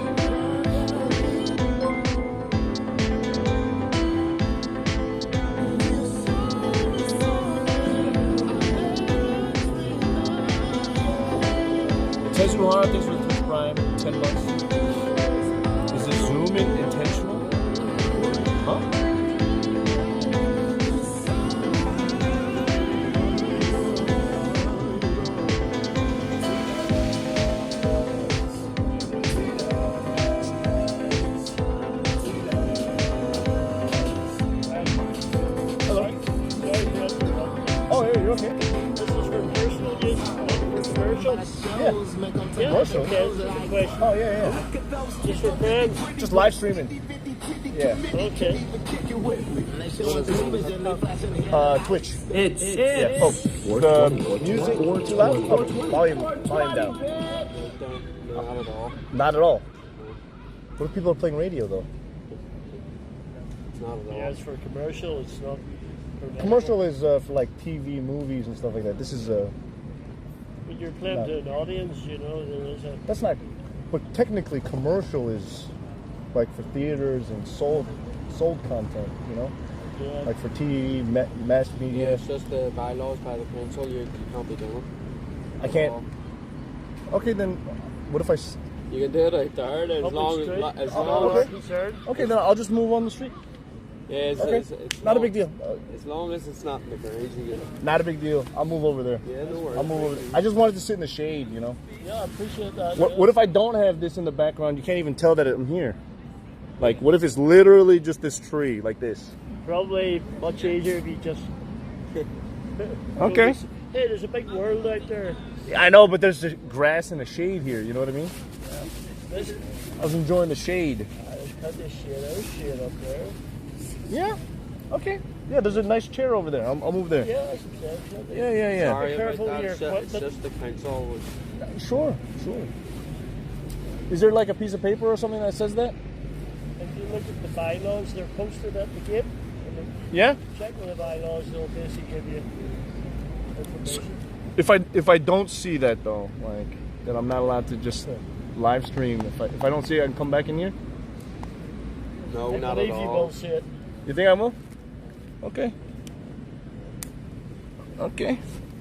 Tezuhara, thanks for the Twitch Prime, 10 bucks. Is the zoom in intentional? Huh? Commercial? Oh, yeah. Just for fans? Just live streaming. Yeah. Okay. Twitch. It's Yeah. Oh, the music too loud? Oh, volume down. Not at all. Not at all. What if people are playing radio, though? It's not at all. Yeah, it's for commercial. It's not. Commercial is for like TV, movies, and stuff like that. This is When you're playing to an audience, you know, there is a... That's not... But technically, commercial is like for theaters and sold content, you know? Yeah. Like for TV, mass media. Yeah, it's just the bylaws by the council. You can't be doing it. I can't... Okay, then what if I... You can do it out there as long as... Okay, then I'll just move on the street. Yeah, it's not a big deal. As long as it's not in the garage, you get it. Not a big deal. I'll move over there. Yeah, no worries. I'll move over there. I just wanted to sit in the shade, you know? Yeah, I appreciate that. What if I don't have this in the background? You can't even tell that I'm here. Like, what if it's literally just this tree, like this? Probably much easier if you just... Okay. Hey, there's a big world out there. I know, but there's just grass and a shade here, you know what I mean? Yeah. I was enjoying the shade. There's plenty of shade. There's shade up there. Yeah. Okay. Yeah, there's a nice chair over there. I'll move there. Yeah, that's exactly. Yeah. Sorry careful about with that. your It's just the council was... Sure. Is there like a piece of paper or something that says that? If you look at the bylaws, they're posted at the gate. Yeah. Check with the bylaws, they'll basically give you information. If I don't see that though, like, then I'm not allowed to just live stream. If I don't see it, I can come back in here. No, I not believe at you all. will see it. You think I will? Okay. All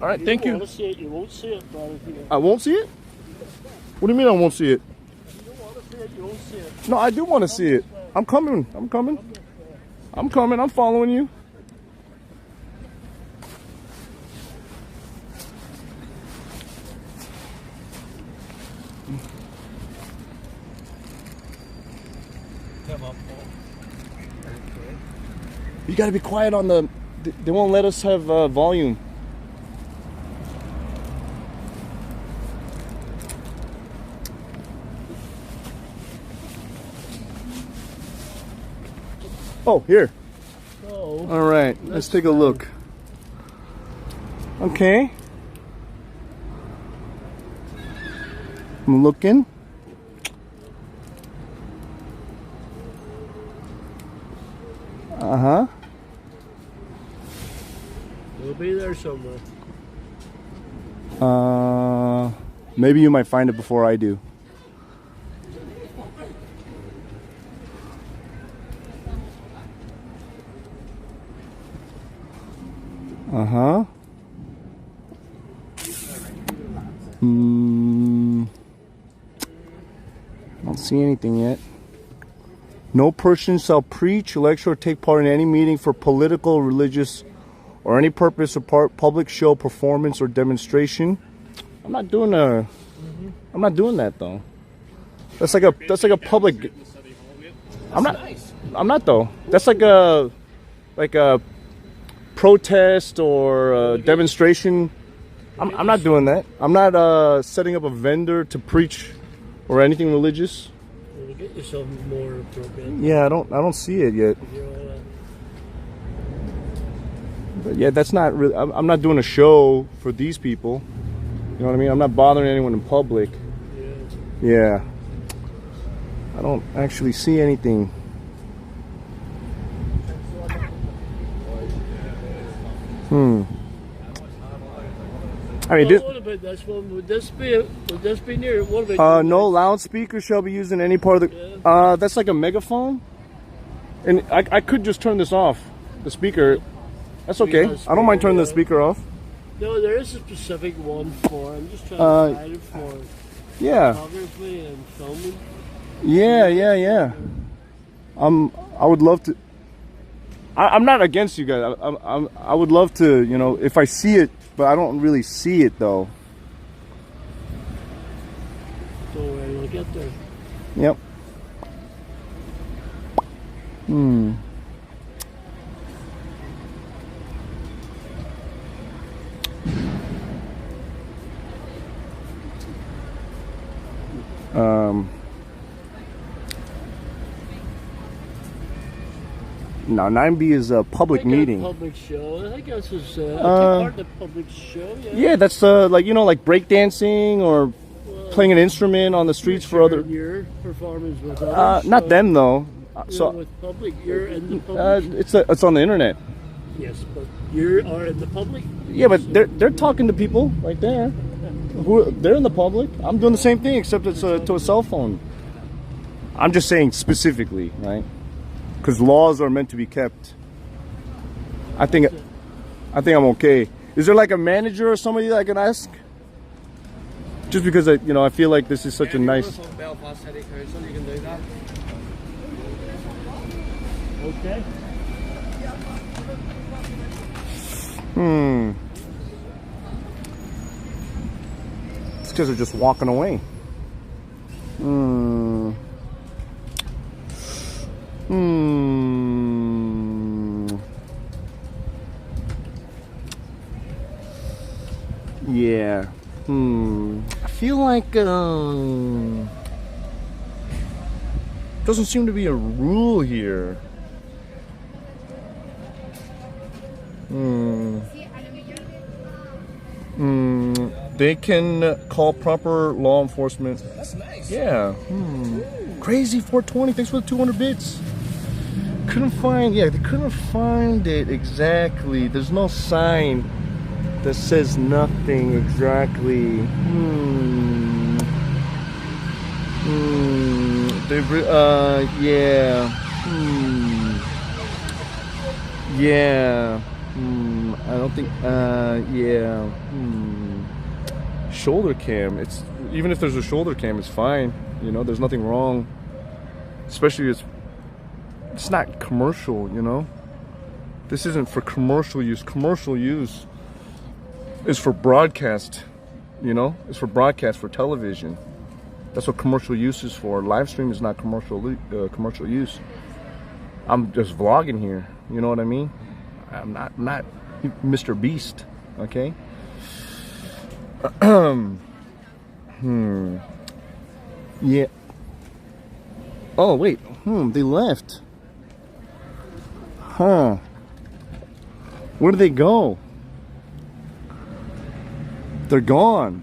right. Thank you. You want to see it, you won't see it, but if you I won't see it? What do you mean I won't see it? don't want to see it, you won't see it. No, I do want to see it. I'm coming. I'm following you. You gotta be quiet on the. They won't let us have volume. Oh, here. Oh. All right, let's take a look. Okay. I'm looking. Uh-huh. It'll be there somewhere. Maybe you might find it before I do. Uh-huh. Don't see anything yet. No person shall preach, lecture, or take part in any meeting for political, religious, or any purpose or public show, performance, or demonstration. I'm not doing I'm not doing that though. That's like a public. I'm not though. That's like a protest or a demonstration. I'm not doing that. I'm not setting up a vendor to preach or anything religious. Well, get yourself more appropriate. Yeah, I don't see it yet. But yeah, that's not really. I'm not doing a show for these people. You know what I mean? I'm not bothering anyone in public. Yeah. I don't actually see anything. I mean, What about this one? Would this be near? What about no loudspeaker shall be used in any part of the. That's like a megaphone, and I could just turn this off, the speaker. That's okay. I don't mind turning the speaker off. No, there is a specific one for. I'm just trying to find it for. Yeah. Photography and filming. Yeah. I would love to. I'm not against you guys. I would love to, you know, if I see it, but I don't really see it though. Don't worry, we'll get there. Yep. Now 9B is a public meeting. Public show. I think that's just part of the public show. Yeah, that's like, you know, like breakdancing or playing an instrument on the streets for other. Your performance with others. Not them though. So with public, you're in the public. it's on the internet. Yes, but you are in the public. Yeah, but they're talking to people right there. They're in the public. I'm doing the same thing, except it's to a cell phone. I'm just saying specifically, right? Because laws are meant to be kept. I think I'm okay. Is there like a manager or somebody that I can ask? Just because I feel like this is such a nice. Belfast City Council, you can do that. Okay. It's because they're just walking away. Yeah. I feel like doesn't seem to be a rule here. They can call proper law enforcement. That's nice. Yeah. Crazy 420. Thanks for the 200 bits. Couldn't find. Yeah, they couldn't find it exactly. There's no sign that says nothing exactly. Yeah. Yeah. I don't think. Yeah. Shoulder cam. It's even if there's a shoulder cam, it's fine. You know, there's nothing wrong. Especially it's not commercial. You know, this isn't for commercial use. Commercial use is for broadcast. You know, it's for broadcast for television. That's what commercial use is for. Live stream is not commercial use. I'm just vlogging here. You know what I mean? I'm not Mr. Beast. Okay. Yeah. Oh wait. They left. Huh. Where did they go? They're gone.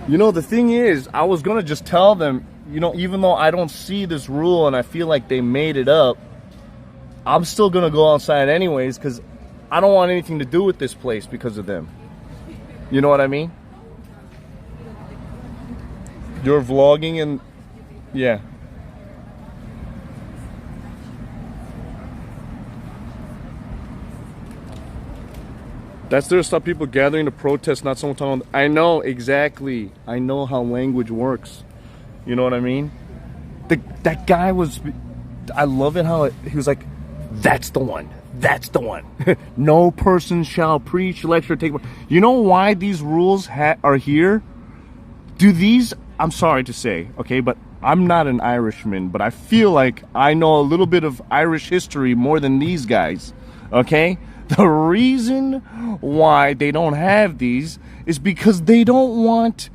You know, the thing is, I was gonna just tell them, you know, even though I don't see this rule and I feel like they made it up, I'm still gonna go outside anyways because I don't want anything to do with this place because of them. You know what I mean? You're vlogging and yeah. That's there to stop people gathering to protest, not someone telling them. I know, exactly. I know how language works. You know what I mean? That guy was, I love it how he was like, that's the one. That's the one. No person shall preach, lecture, take. You know why these rules are here? Do these, I'm sorry to say, okay, but I'm not an Irishman, but I feel like I know a little bit of Irish history more than these guys, okay? The reason why they don't have these is because they don't want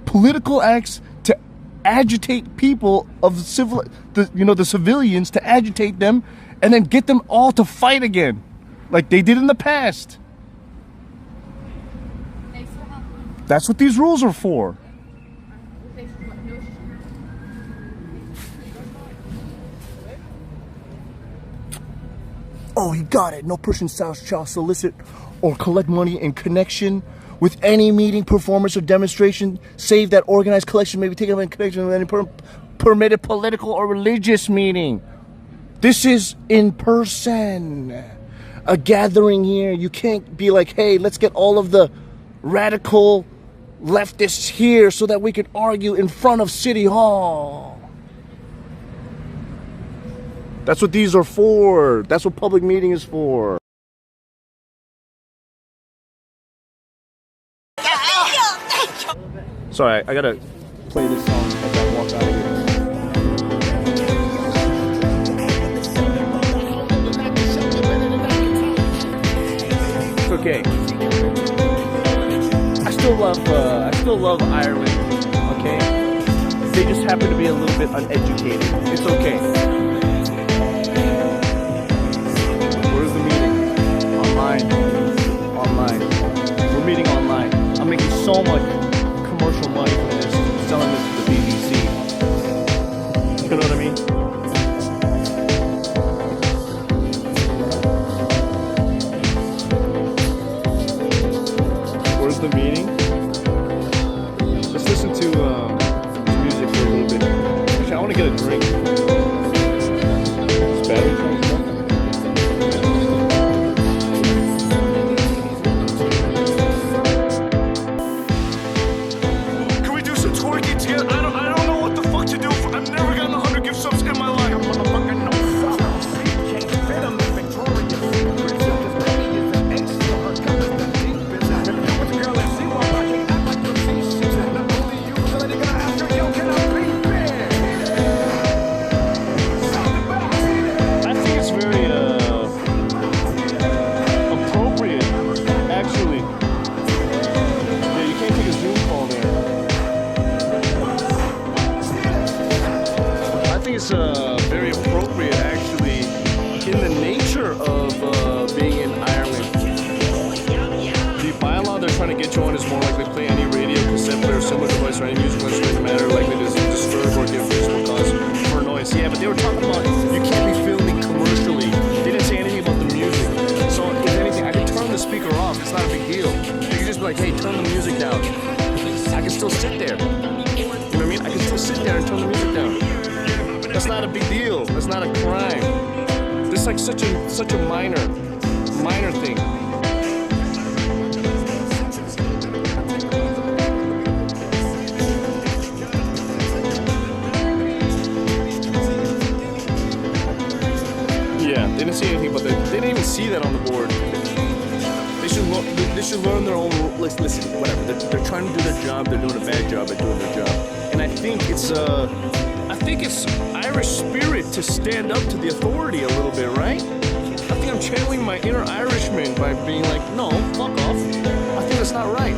political acts to agitate people of the civilians, to agitate them and then get them all to fight again like they did in the past. That's what these rules are for. Oh, he got it. No person shall solicit or collect money in connection with any meeting, performance, or demonstration, save that organized collection may be taken up in connection with any permitted political or religious meeting. This is in person. A gathering here. You can't be like, hey, let's get all of the radical leftists here so that we can argue in front of City Hall. That's what these are for. That's what public meeting is for. Sorry, I gotta play this song as I walk out of here. It's okay. I still love Ireland. Okay, they just happen to be a little bit uneducated. It's okay. Online. We're meeting online. I'm making so much commercial money from this, selling this to the BBC. You know what I mean? Where's the meeting? Let's listen to music for a little bit. Actually, I want to get a drink. It's battery charged. It's very appropriate, actually, in the nature of being in Ireland. The bylaw they're trying to get you on is more likely to play any radio, cassette player, similar device, or any musical instrument matter likely to disturb or give visible cause for noise. Yeah, but they were talking about you can't be filming commercially. They didn't say anything about the music. So if anything, I can turn the speaker off. It's not a big deal. You can just be like, hey, turn the music down. I can still sit there. You know what I mean? I can still sit there and turn the music down. That's not a big deal. That's not a crime. This is like such a minor thing. Yeah, they didn't see anything, but they didn't even see that on the board. They should learn their own rules. Listen, whatever. They're trying to do their job. They're doing a bad job at doing their job. And I think it's Irish spirit to stand up to the authority a little bit, right? I think I'm channeling my inner Irishman by being like, no, fuck off. I think that's not right.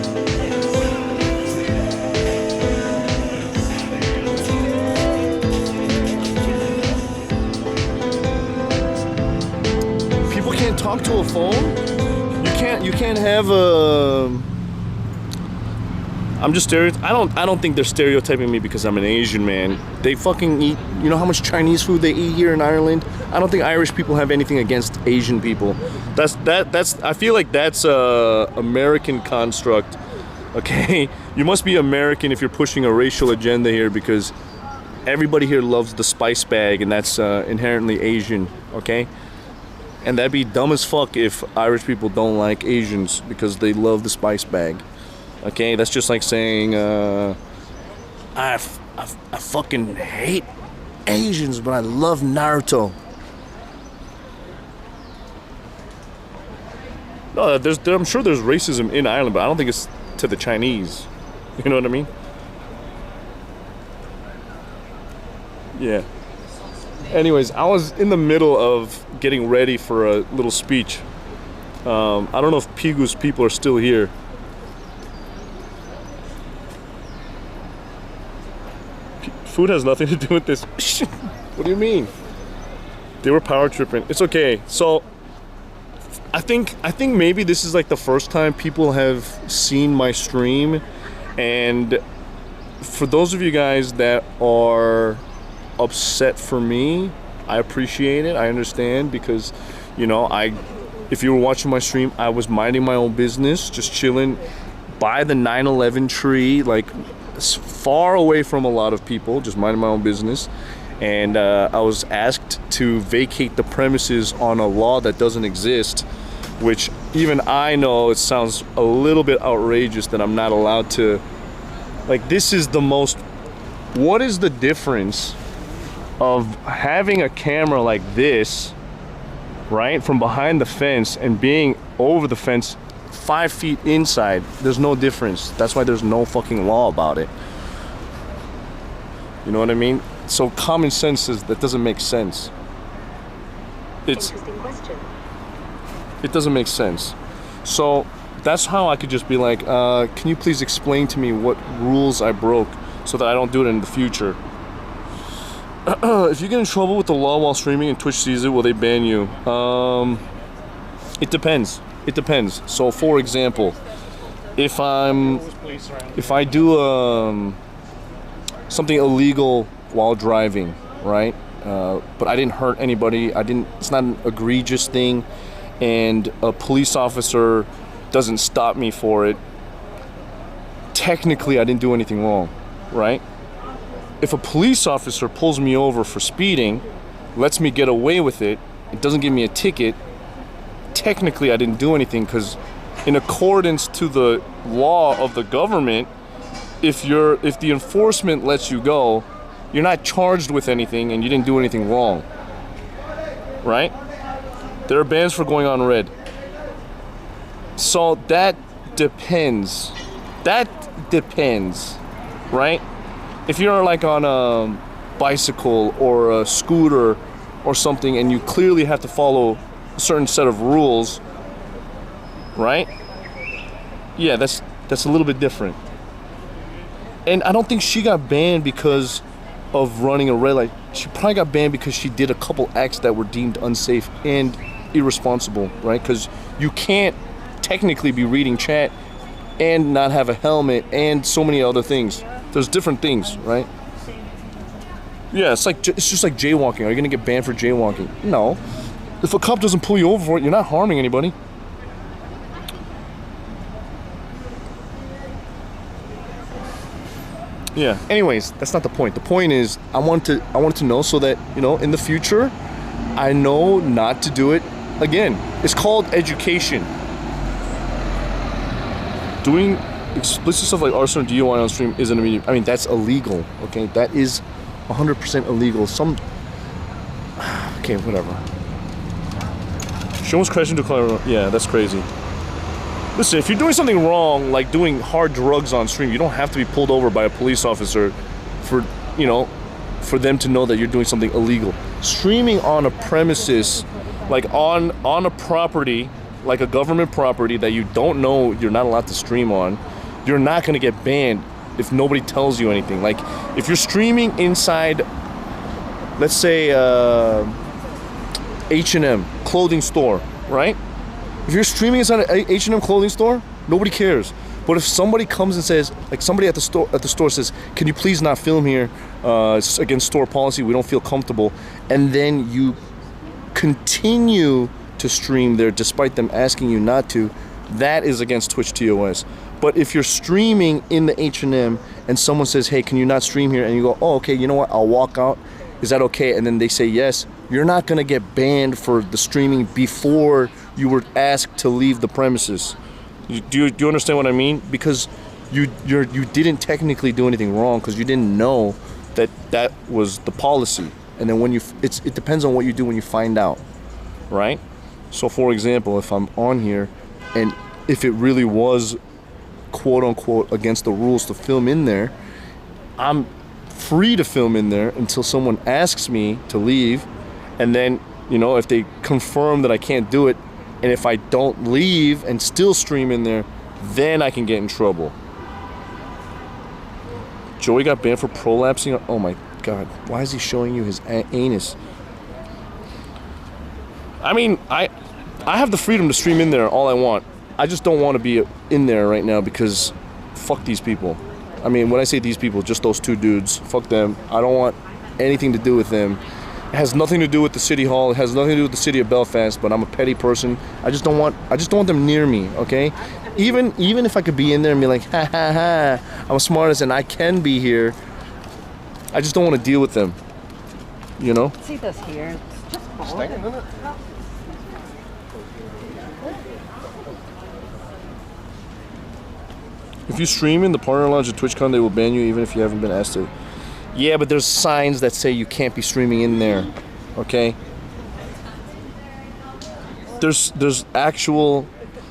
People can't talk to a phone. You can't have a. I'm just I don't think they're stereotyping me because I'm an Asian man. They fucking eat. You know how much Chinese food they eat here in Ireland? I don't think Irish people have anything against Asian people. That's I feel like that's a American construct. Okay, you must be American if you're pushing a racial agenda here, because everybody here loves the spice bag, and that's inherently Asian. Okay. And that'd be dumb as fuck if Irish people don't like Asians because they love the spice bag. Okay, that's just like saying, I fucking hate Asians, but I love Naruto. No, I'm sure there's racism in Ireland, but I don't think it's to the Chinese. You know what I mean? Yeah. Anyways, I was in the middle of getting ready for a little speech. I don't know if Pigu's people are still here. Food has nothing to do with this. What do you mean? They were power tripping. It's okay. So I think maybe this is like the first time people have seen my stream, and for those of you guys that are upset for me, I appreciate it. I understand, because you know, if you were watching my stream, I was minding my own business, just chilling by the 9/11 tree, like far away from a lot of people, just minding my own business. And I was asked to vacate the premises on a law that doesn't exist, which even I know it sounds a little bit outrageous that I'm not allowed to. Like, this is the most. What is the difference of having a camera like this, right, from behind the fence and being over the fence 5 feet inside? There's no difference. That's why there's no fucking law about it. You know what I mean? So common sense is that doesn't make sense. Interesting question. It doesn't make sense. So that's how I could just be like, can you please explain to me what rules I broke so that I don't do it in the future? If you get in trouble with the law while streaming and Twitch sees it, will they ban you? It depends. It depends. So, for example, if I do something illegal while driving, right? But I didn't hurt anybody. It's not an egregious thing, and a police officer doesn't stop me for it. Technically, I didn't do anything wrong, right? If a police officer pulls me over for speeding, lets me get away with it, it doesn't give me a ticket, technically I didn't do anything, because in accordance to the law of the government, if the enforcement lets you go, you're not charged with anything and you didn't do anything wrong, right? There are bans for going on red. So that depends. That depends, right? If you're like on a bicycle or a scooter or something and you clearly have to follow a certain set of rules, right? Yeah, that's a little bit different. And I don't think she got banned because of running a red light. She probably got banned because she did a couple acts that were deemed unsafe and irresponsible, right? Because you can't technically be reading chat and not have a helmet and so many other things. There's different things, right? Yeah, it's just like jaywalking. Are you gonna get banned for jaywalking? No. If a cop doesn't pull you over for it, you're not harming anybody. Yeah. Anyways, that's not the point. The point is, I wanted to know so that, you know, in the future, I know not to do it again. It's called education. Doing explicit stuff like arson or DUI on stream isn't immediate. I mean, that's illegal. Okay, that is 100% illegal. Okay, whatever. She almost crashed into a car. Yeah, that's crazy. Listen, if you're doing something wrong, like doing hard drugs on stream, you don't have to be pulled over by a police officer for, you know, for them to know that you're doing something illegal. Streaming on a premises, like on a property, like a government property that you don't know you're not allowed to stream on, you're not gonna get banned if nobody tells you anything. Like, if you're streaming inside, let's say, H&M clothing store, right? If you're streaming inside an H&M clothing store, nobody cares. But if somebody comes and says, like somebody at the store says, "Can you please not film here? It's against store policy. We don't feel comfortable," and then you continue to stream there despite them asking you not to, that is against Twitch TOS. But if you're streaming in the H&M and someone says, "Hey, can you not stream here?" and you go, "Oh, okay, you know what? I'll walk out. Is that okay?" and then they say yes, you're not gonna get banned for the streaming before you were asked to leave the premises. Do you understand what I mean? Because you didn't technically do anything wrong because you didn't know that was the policy. And then when it depends on what you do when you find out, right? So for example, if I'm on here and if it really was quote unquote against the rules to film in there, I'm free to film in there until someone asks me to leave. And then, you know, if they confirm that I can't do it, and if I don't leave and still stream in there, then I can get in trouble. Joey got banned for prolapsing. Oh my God, why is he showing you his anus? I mean, I have the freedom to stream in there all I want. I just don't want to be in there right now because fuck these people. I mean, when I say these people, just those two dudes, fuck them. I don't want anything to do with them. It has nothing to do with the city hall. It has nothing to do with the city of Belfast. But I'm a petty person. I just don't want them near me. Okay, even if I could be in there and be like, ha ha ha, I'm smartest and I can be here. I just don't want to deal with them. You know. See this here? It's just boring. If you stream in the partner lounge at TwitchCon, they will ban you even if you haven't been asked to. Yeah, but there's signs that say you can't be streaming in there, okay? There's actual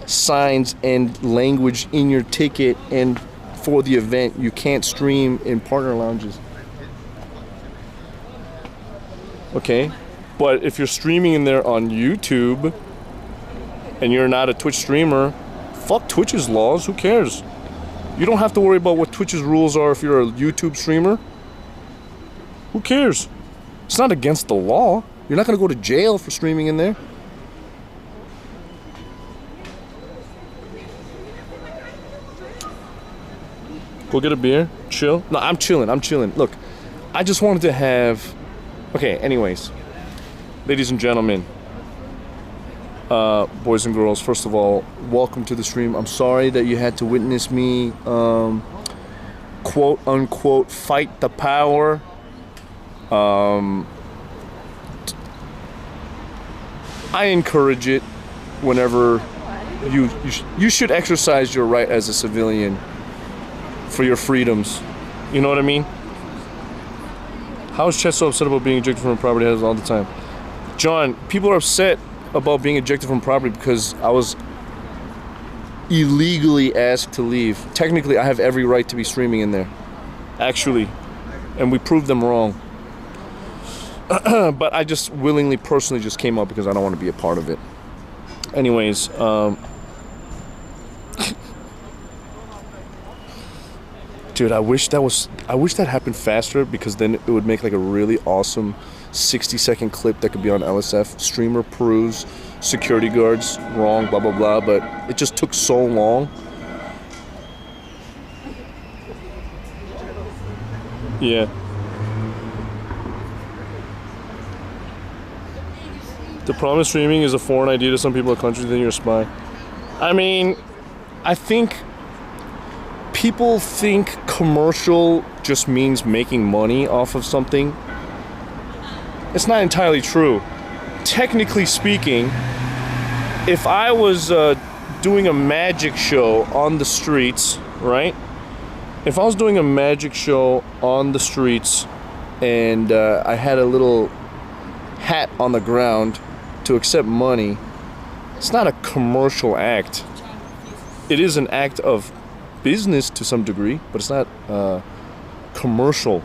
signs and language in your ticket and for the event. You can't stream in partner lounges. Okay? But if you're streaming in there on YouTube and you're not a Twitch streamer, fuck Twitch's laws, who cares? You don't have to worry about what Twitch's rules are if you're a YouTube streamer. Who cares? It's not against the law. You're not gonna go to jail for streaming in there. Go get a beer, chill. No, I'm chilling. Look, I just wanted to have... Okay, anyways. Ladies and gentlemen, boys and girls, first of all, welcome to the stream. I'm sorry that you had to witness me, quote unquote, fight the power. I encourage it whenever you should exercise your right as a civilian for your freedoms. You know what I mean? How is Chet so upset about being ejected from a property all the time? John, people are upset about being ejected from property because I was illegally asked to leave. Technically, I have every right to be streaming in there. Actually. And we proved them wrong. But I just willingly, personally just came up because I don't want to be a part of it. Anyways, dude, I wish that happened faster because then it would make like a really awesome 60-second clip that could be on LSF. Streamer proves security guards wrong, blah, blah, blah. But it just took so long. Yeah. The problem with streaming is a foreign idea to some people in countries, then you're a spy. I mean, I think people think commercial just means making money off of something. It's not entirely true. Technically speaking, if I was doing a magic show on the streets, right? If I was doing a magic show on the streets and I had a little hat on the ground to accept money, it's not a commercial act. it is an act of business to some degree, but it's not a commercial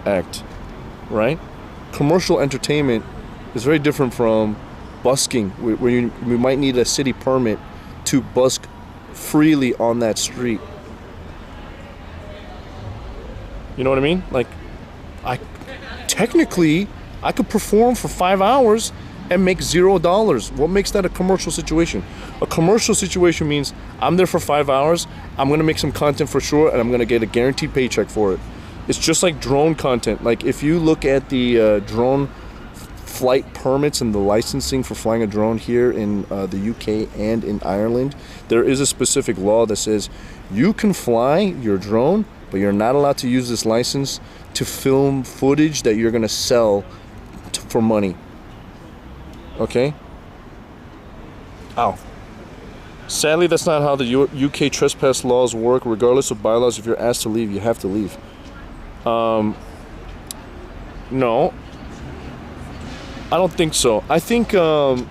act, right? Commercial entertainment is very different from busking, where you might need a city permit to busk freely on that street. You know what I mean? Like, technically, I could perform for 5 hours and make $0. What makes that a commercial situation? A commercial situation means I'm there for 5 hours, I'm gonna make some content for sure, and I'm gonna get a guaranteed paycheck for it. It's just like drone content. Like, if you look at the drone flight permits and the licensing for flying a drone here in the UK and in Ireland, there is a specific law that says you can fly your drone, but you're not allowed to use this license to film footage that you're gonna sell for money. Okay? Ow. Sadly, that's not how the UK trespass laws work. Regardless of bylaws, if you're asked to leave, you have to leave. No. I don't think so. I think in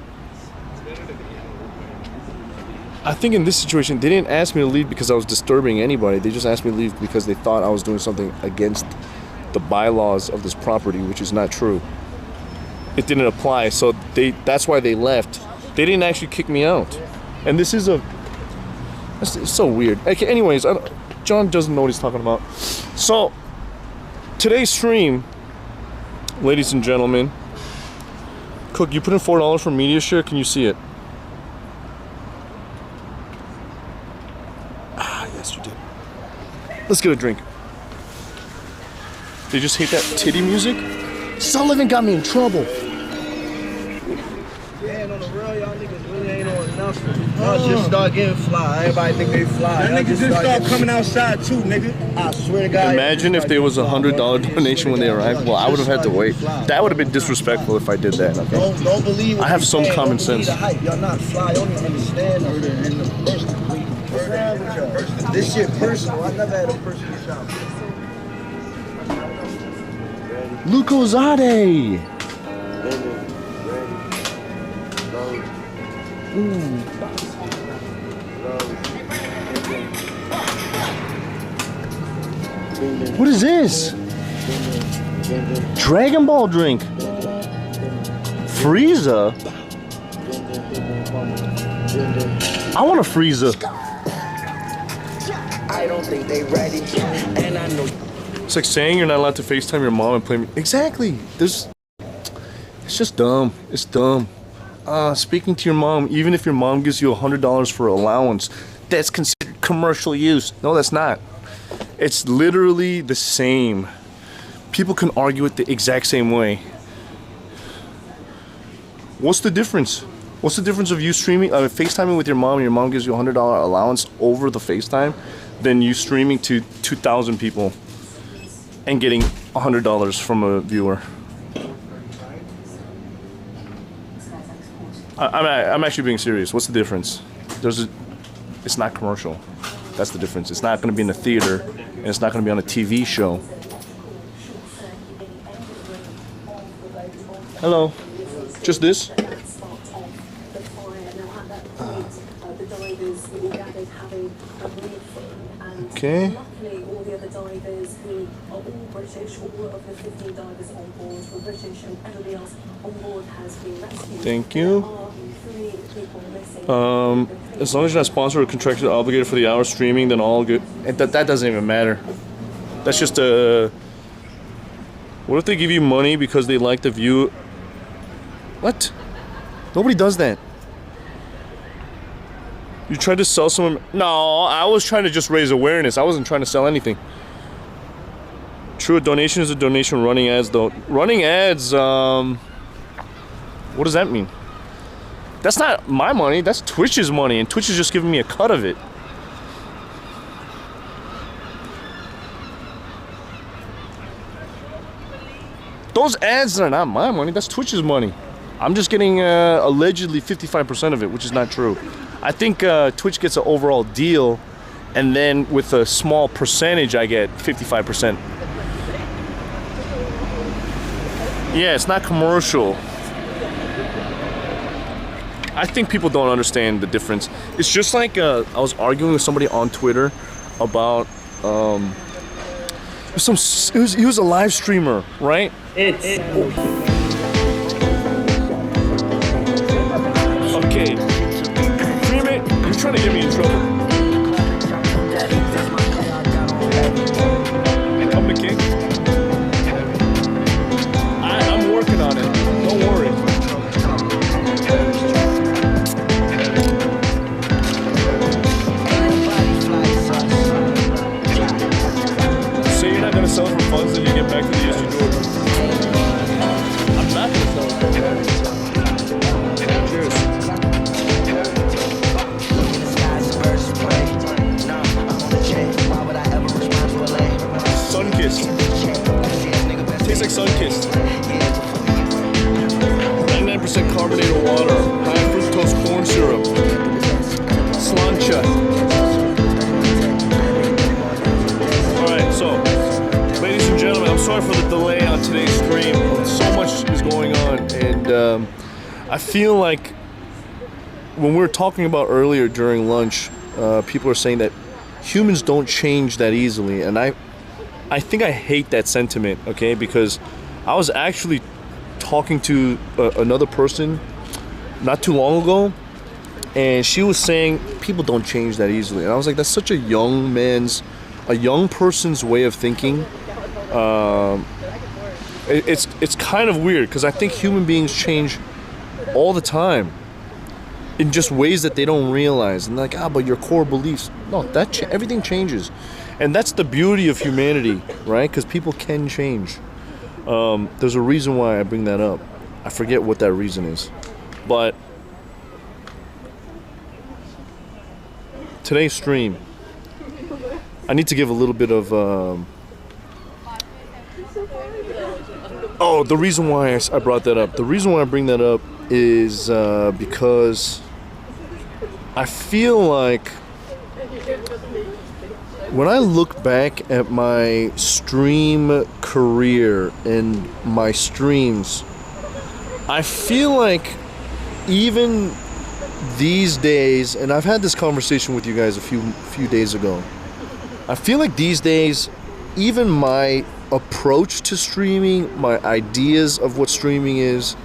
this situation, they didn't ask me to leave because I was disturbing anybody. They just asked me to leave because they thought I was doing something against the bylaws of this property, which is not true. It didn't apply, so that's why they left. They didn't actually kick me out. And this is it's so weird. Okay, anyways, John doesn't know what he's talking about. So, today's stream, ladies and gentlemen, Cook, you put in $4 for media share, can you see it? Ah, yes you did. Let's get a drink. They just hate that titty music? Sullivan got me in trouble. Yeah, on the real, y'all niggas really ain't on nothing. Y'all just start getting fly. Everybody think they fly. Y'all niggas just start coming outside too, nigga. I swear to God. Imagine if there was $100 donation when they arrived. Well, I would have had to wait. That would have been disrespectful if I did that. Okay? Don't believe. I have some common sense. Y'all not fly. Y'all don't even understand the this shit personal. I never had a personal shop. Lucozade. Ooh. What is this? Dragon Ball drink. Frieza? I want a Frieza. I don't think they ready, and I know. It's like saying you're not allowed to FaceTime your mom and play me. Exactly. It's just dumb. It's dumb. Speaking to your mom, even if your mom gives you $100 for allowance, that's considered commercial use. No, that's not. It's literally the same. People can argue it the exact same way. What's the difference? What's the difference of you streaming, FaceTiming with your mom and your mom gives you a $100 allowance over the FaceTime than you streaming to 2,000 people and getting $100 from a viewer? I'm actually being serious. What's the difference? It's not commercial. That's the difference. It's not going to be in a theater, and it's not going to be on a TV show. Hello. Just this? Okay. Thank you. As long as you're not sponsored or contractually obligated for the hour streaming, then all good. And that doesn't even matter. That's just a. What if they give you money because they like the view? What? Nobody does that. You tried to sell someone? No, I was trying to just raise awareness. I wasn't trying to sell anything. True, a donation is a donation. Running ads, though. Running ads, what does that mean? That's not my money. That's Twitch's money, and Twitch is just giving me a cut of it. Those ads are not my money. That's Twitch's money. I'm just getting allegedly 55% of it, which is not true. I think Twitch gets an overall deal, and then with a small percentage, I get 55%. Yeah, it's not commercial. I think people don't understand the difference. It's just like I was arguing with somebody on Twitter about he was a live streamer, right? Okay. Stream it. You're trying to get me in trouble. Come to King. I'm working on it. Don't worry. Say you're not gonna sell for funds, then you get back to the issue, Jordan. I'm not gonna sell. Cheers. Sunkissed. Tastes like Sunkissed. 99% carbonated water. High fructose corn syrup. Slancha. Alright, so, ladies and gentlemen, I'm sorry for the delay on today's stream. So much is going on, and I feel like when we were talking about earlier during lunch, people are saying that humans don't change that easily, and I think I hate that sentiment, okay? Because I was actually talking to another person not too long ago, and she was saying people don't change that easily, and I was like, that's such a young person's way of thinking. It's kind of weird because I think human beings change all the time in just ways that they don't realize, and like, but your core beliefs, no, everything changes. And that's the beauty of humanity, right? Because people can change. There's a reason why I bring that up. I forget what that reason is. But today's stream, I need to give a little bit of... the reason why I brought that up. The reason why I bring that up is because I feel like when I look back at my stream career and my streams, I feel like even these days, and I've had this conversation with you guys a few days ago, I feel like these days, even my approach to streaming, my ideas of what streaming is,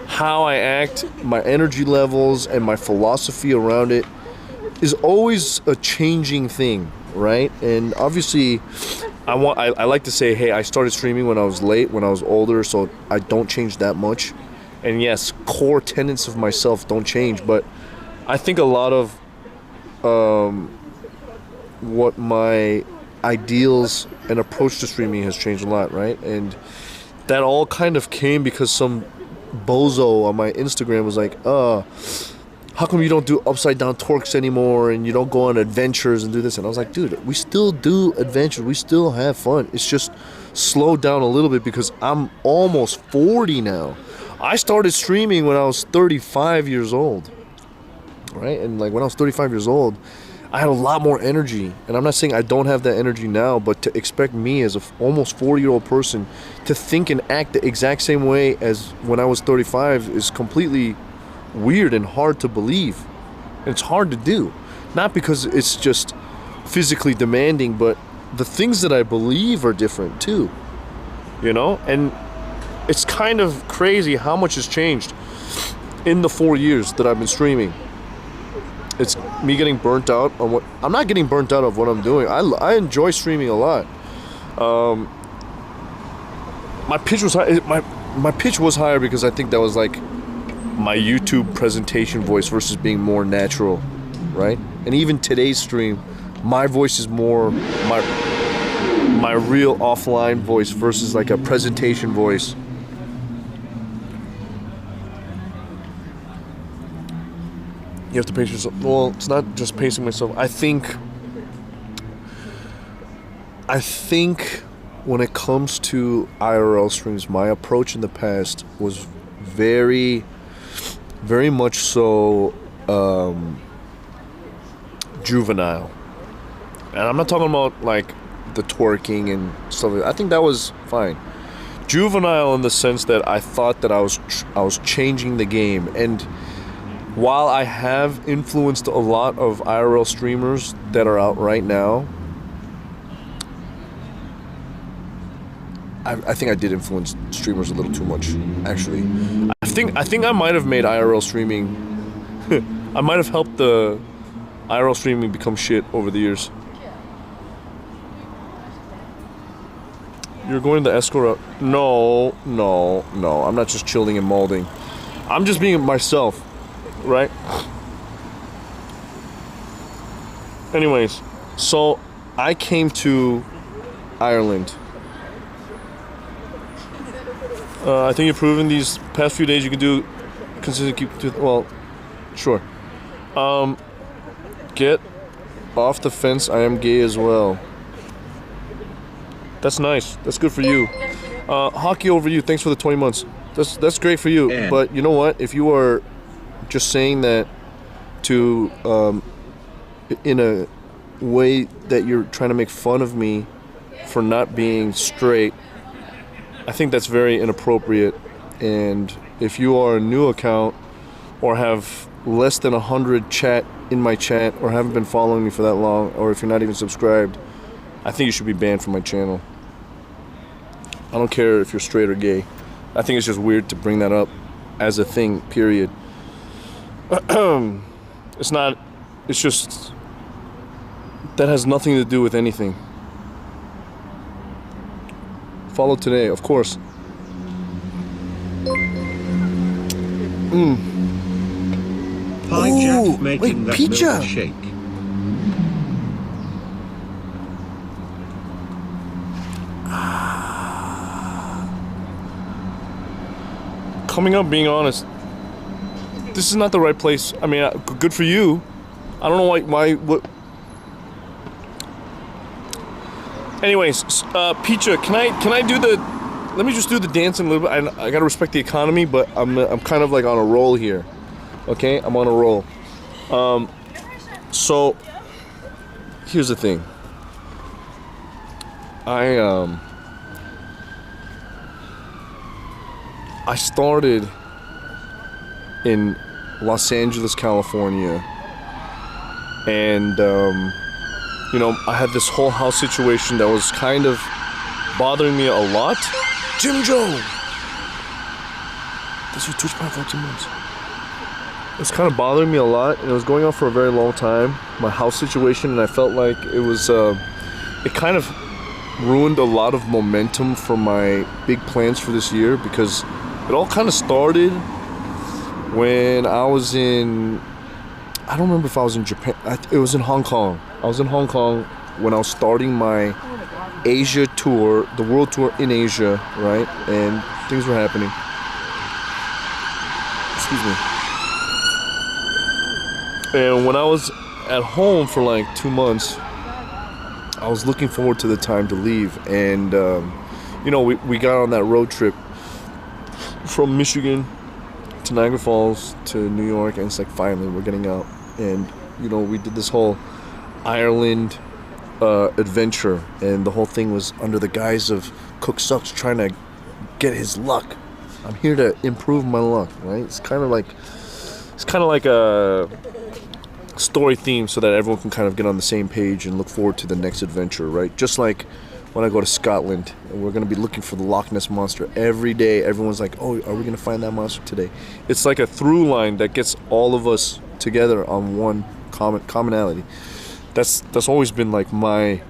how I act, my energy levels, and my philosophy around it is always a changing thing, right? And obviously, I like to say, hey, I started streaming when I was older, so I don't change that much. And yes, core tenets of myself don't change, but I think a lot of what my ideals and approach to streaming has changed a lot, right? And that all kind of came because some bozo on my Instagram was like, how come you don't do upside down torques anymore and you don't go on adventures and do this? And I was like, dude, we still do adventures, we still have fun. It's just slowed down a little bit because I'm almost 40 now. I started streaming when I was 35 years old, right? And like when I was 35 years old, I had a lot more energy. And I'm not saying I don't have that energy now, but to expect me as a almost 40-year-old person to think and act the exact same way as when I was 35 is completely weird and hard to believe. And it's hard to do. Not because it's just physically demanding, but the things that I believe are different too. You know? And it's kind of crazy how much has changed in the 4 years that I've been streaming. It's me getting burnt out on what... I'm not getting burnt out of what I'm doing. I enjoy streaming a lot. My pitch was high. My pitch was higher because I think that was like my YouTube presentation voice versus being more natural, right? And even today's stream, my voice is more my real offline voice versus like a presentation voice. You have to pace yourself. Well, it's not just pacing myself. I think when it comes to IRL streams, my approach in the past was very, very much so juvenile. And I'm not talking about like the twerking and stuff like that. I think that was fine. Juvenile in the sense that I thought that I was changing the game. And while I have influenced a lot of IRL streamers that are out right now, I think I did influence streamers a little too much, actually. I think I might have made IRL streaming, I might have helped the IRL streaming become shit over the years. You're going the escort route? No, I'm not just chilling and molding. I'm just being myself, right? Anyways, so I came to Ireland. I think you've proven these past few days you can do consistent. Well, sure. Get off the fence. I am gay as well. That's nice. That's good for you. Hockey over you. Thanks for the 20 months. That's great for you. Yeah. But you know what? If you are just saying that to in a way that you're trying to make fun of me for not being straight, I think that's very inappropriate. And if you are a new account or have less than 100 chat in my chat or haven't been following me for that long, or if you're not even subscribed, I think you should be banned from my channel. I don't care if you're straight or gay. I think it's just weird to bring that up as a thing, period. It's not, it's just, that has nothing to do with anything. Follow today, of course. Hi, Jack, making that pizza. milkshake. Coming up, being honest, this is not the right place. I mean, good for you. I don't know what. Anyways, Pizza, can I do the? Let me just do the dancing a little bit. I gotta respect the economy, but I'm kind of like on a roll here. Okay, I'm on a roll. So here's the thing. I started in Los Angeles, California, and you know, I had this whole house situation that was kind of bothering me a lot. Jim Joe! This was Twitch Prime 14 months. It's kind of bothering me a lot, and it was going on for a very long time. My house situation, and I felt like it was, it kind of ruined a lot of momentum for my big plans for this year, because it all kind of started when I was in, I don't remember if I was in Japan, it was in Hong Kong. I was in Hong Kong when I was starting my Asia tour, the world tour in Asia, right? And things were happening. Excuse me. And when I was at home for like 2 months, I was looking forward to the time to leave. And, you know, we got on that road trip from Michigan to Niagara Falls to New York, and it's like, finally, we're getting out. And, you know, we did this whole Ireland adventure, and the whole thing was under the guise of CookSux trying to get his luck. I'm here to improve my luck, right? It's kind of like a story theme, so that everyone can kind of get on the same page and look forward to the next adventure, right? Just like when I go to Scotland and we're going to be looking for the Loch Ness Monster every day, everyone's like, oh, are we going to find that monster today? It's like a through line that gets all of us together on one commonality. That's always been like my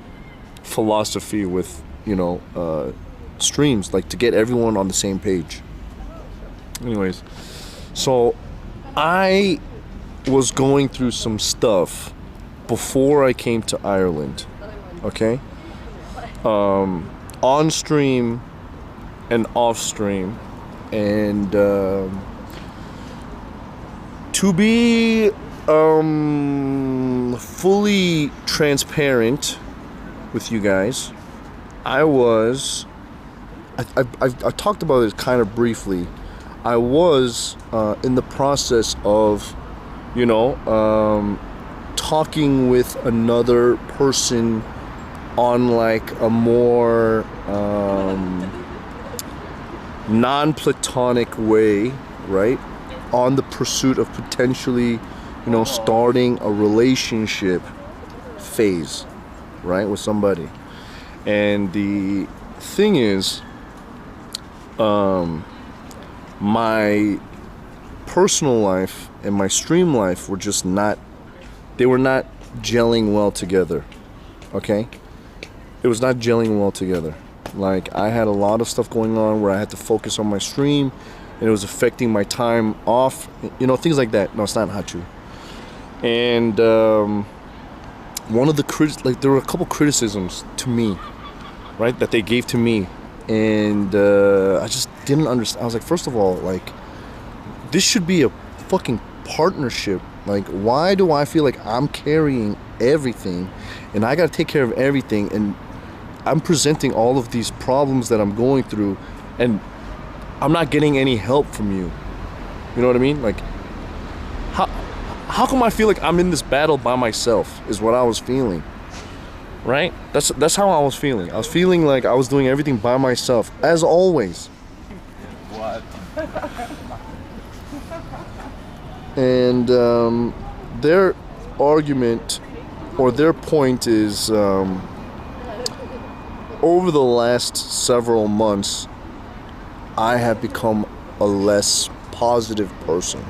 philosophy with, you know, streams, like to get everyone on the same page. Anyways, so I was going through some stuff before I came to Ireland, okay? On stream and off stream, and to be fully transparent with you guys, I talked about it kind of briefly. I was in the process of, you know, talking with another person on like a more non-platonic way, right? on the pursuit of potentially, you know, starting a relationship phase, right, with somebody. And the thing is, my personal life and my stream life were just not, they were not gelling well together, okay? It was not gelling well together. Like, I had a lot of stuff going on where I had to focus on my stream, and it was affecting my time off, you know, things like that. No, it's not true. And one of the there were a couple criticisms to me, right, that they gave to me, and I just didn't understand. I was like, first of all, like, this should be a fucking partnership. Like, why do I feel like I'm carrying everything, and I gotta take care of everything, and I'm presenting all of these problems that I'm going through, and I'm not getting any help from you? You know what I mean? Like, how come I feel like I'm in this battle by myself, is what I was feeling, right? That's how I was feeling. I was feeling like I was doing everything by myself, as always. What? And their argument, or their point is, over the last several months, I have become a less positive person.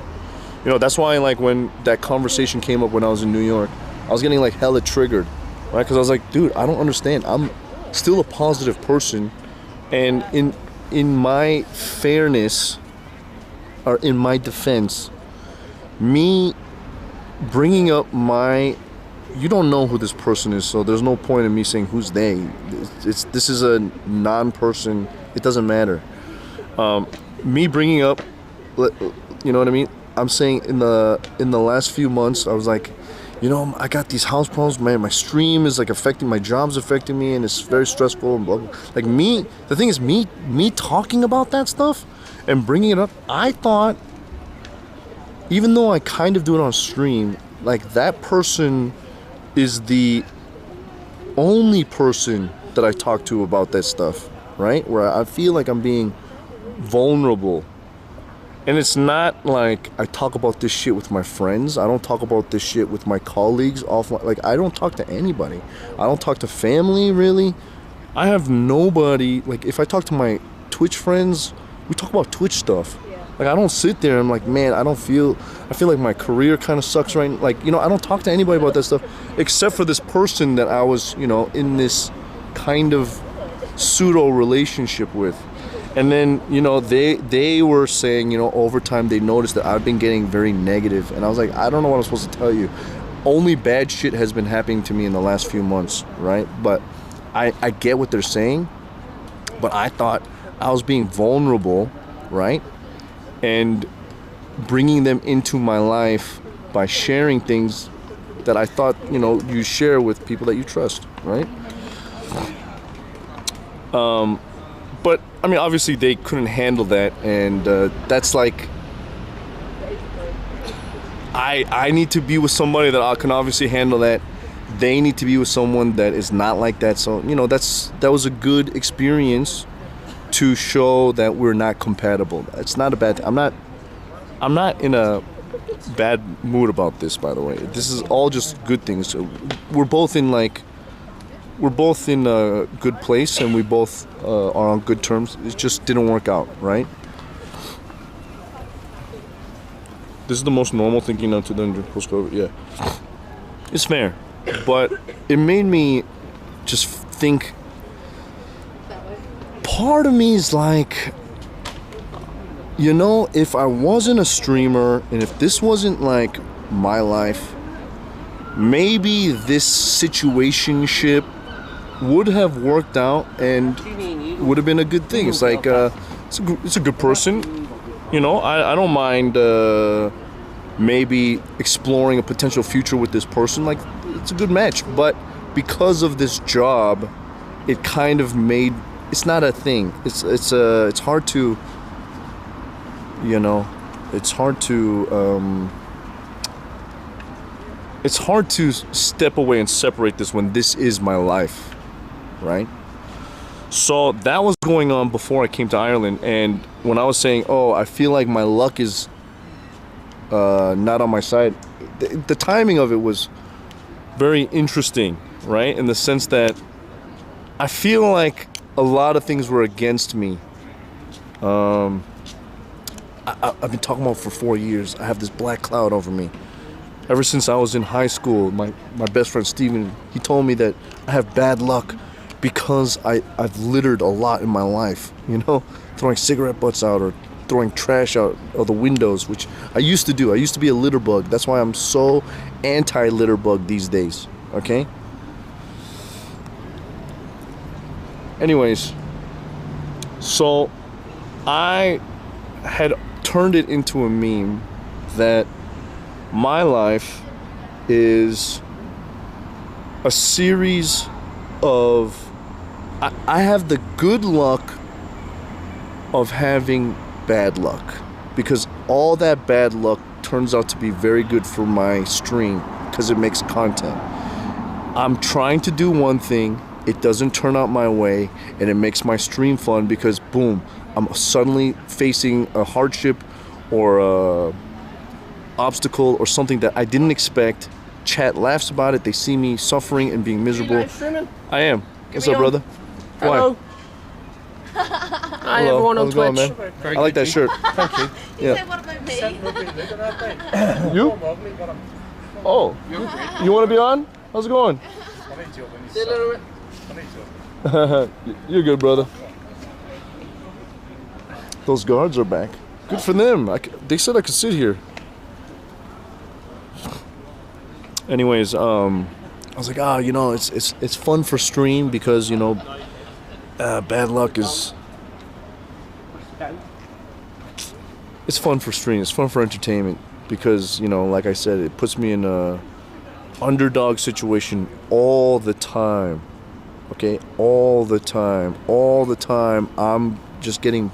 You know, that's why, like, when that conversation came up when I was in New York, I was getting like hella triggered, right? Because I was like, dude, I don't understand. I'm still a positive person, and in my fairness, or in my defense, me bringing up you don't know who this person is, so there's no point in me saying who's they. This is a non-person. It doesn't matter. Me bringing up, you know what I mean? I'm saying in the last few months, I was like, you know, I got these house problems, man. My stream is like affecting, my job's affecting me, and it's very stressful and blah, blah. Like, the thing is, me talking about that stuff and bringing it up, I thought, even though I kind of do it on stream, like, that person is the only person that I talk to about that stuff, right? Where I feel like I'm being vulnerable. And it's not like I talk about this shit with my friends. I don't talk about this shit with my colleagues offline. Like, I don't talk to anybody. I don't talk to family, really. I have nobody. Like, if I talk to my Twitch friends, we talk about Twitch stuff. Like, I don't sit there and I'm like, man, I feel like my career kind of sucks right now. Like, you know, I don't talk to anybody about that stuff except for this person that I was, you know, in this kind of pseudo relationship with. And then, you know, they were saying, you know, over time they noticed that I've been getting very negative. And I was like, I don't know what I'm supposed to tell you. Only bad shit has been happening to me in the last few months, right? But I get what they're saying. But I thought I was being vulnerable, right? And bringing them into my life by sharing things that I thought, you know, you share with people that you trust, right? But, I mean, obviously they couldn't handle that, and that's like, I need to be with somebody that I can obviously handle that. They need to be with someone that is not like that. So, you know, that was a good experience to show that we're not compatible. It's not a bad thing. I'm not in a bad mood about this, by the way. This is all just good things. So we're both in a good place, and we both are on good terms. It just didn't work out, right? This is the most normal thinking now to the post-COVID. Yeah, it's fair, but it made me just think. Part of me is like, you know, if I wasn't a streamer and if this wasn't like my life, maybe this situationship would have worked out and would have been a good thing. It's like, it's a good person, you know. I don't mind maybe exploring a potential future with this person. Like, it's a good match, but because of this job, it kind of made. It's not a thing. It's hard to, you know, it's hard to step away and separate this when this is my life, right? So that was going on before I came to Ireland, and when I was saying, oh, I feel like my luck is not on my side. The timing of it was very interesting, right? In the sense that I feel like a lot of things were against me. I've been talking about it for 4 years. I have this black cloud over me. Ever since I was in high school, my best friend Steven, he told me that I have bad luck because I've littered a lot in my life, you know? Throwing cigarette butts out or throwing trash out of the windows, which I used to do. I used to be a litter bug. That's why I'm so anti-litter bug these days, okay? Anyways, so I had turned it into a meme that my life is a series of... I have the good luck of having bad luck, because all that bad luck turns out to be very good for my stream because it makes content. I'm trying to do one thing, it doesn't turn out my way, and it makes my stream fun because boom, I'm suddenly facing a hardship or a obstacle or something that I didn't expect. Chat laughs about it, they see me suffering and being miserable. Are you live streaming? I am. What's up, brother? Hello. Why? Hi Hello. everyone on How's it going, Twitch. man? Very I like good. that shirt. Thank you. Yeah. What about me? You? Oh. You want to be on? How's it going? See you a little bit. You're good, brother. Those guards are back. Good for them. They said I could sit here. Anyways, I was like, you know, it's fun for stream because, you know, bad luck is... It's fun for stream. It's fun for entertainment because, you know, like I said, it puts me in a underdog situation all the time. Okay, all the time. I'm just getting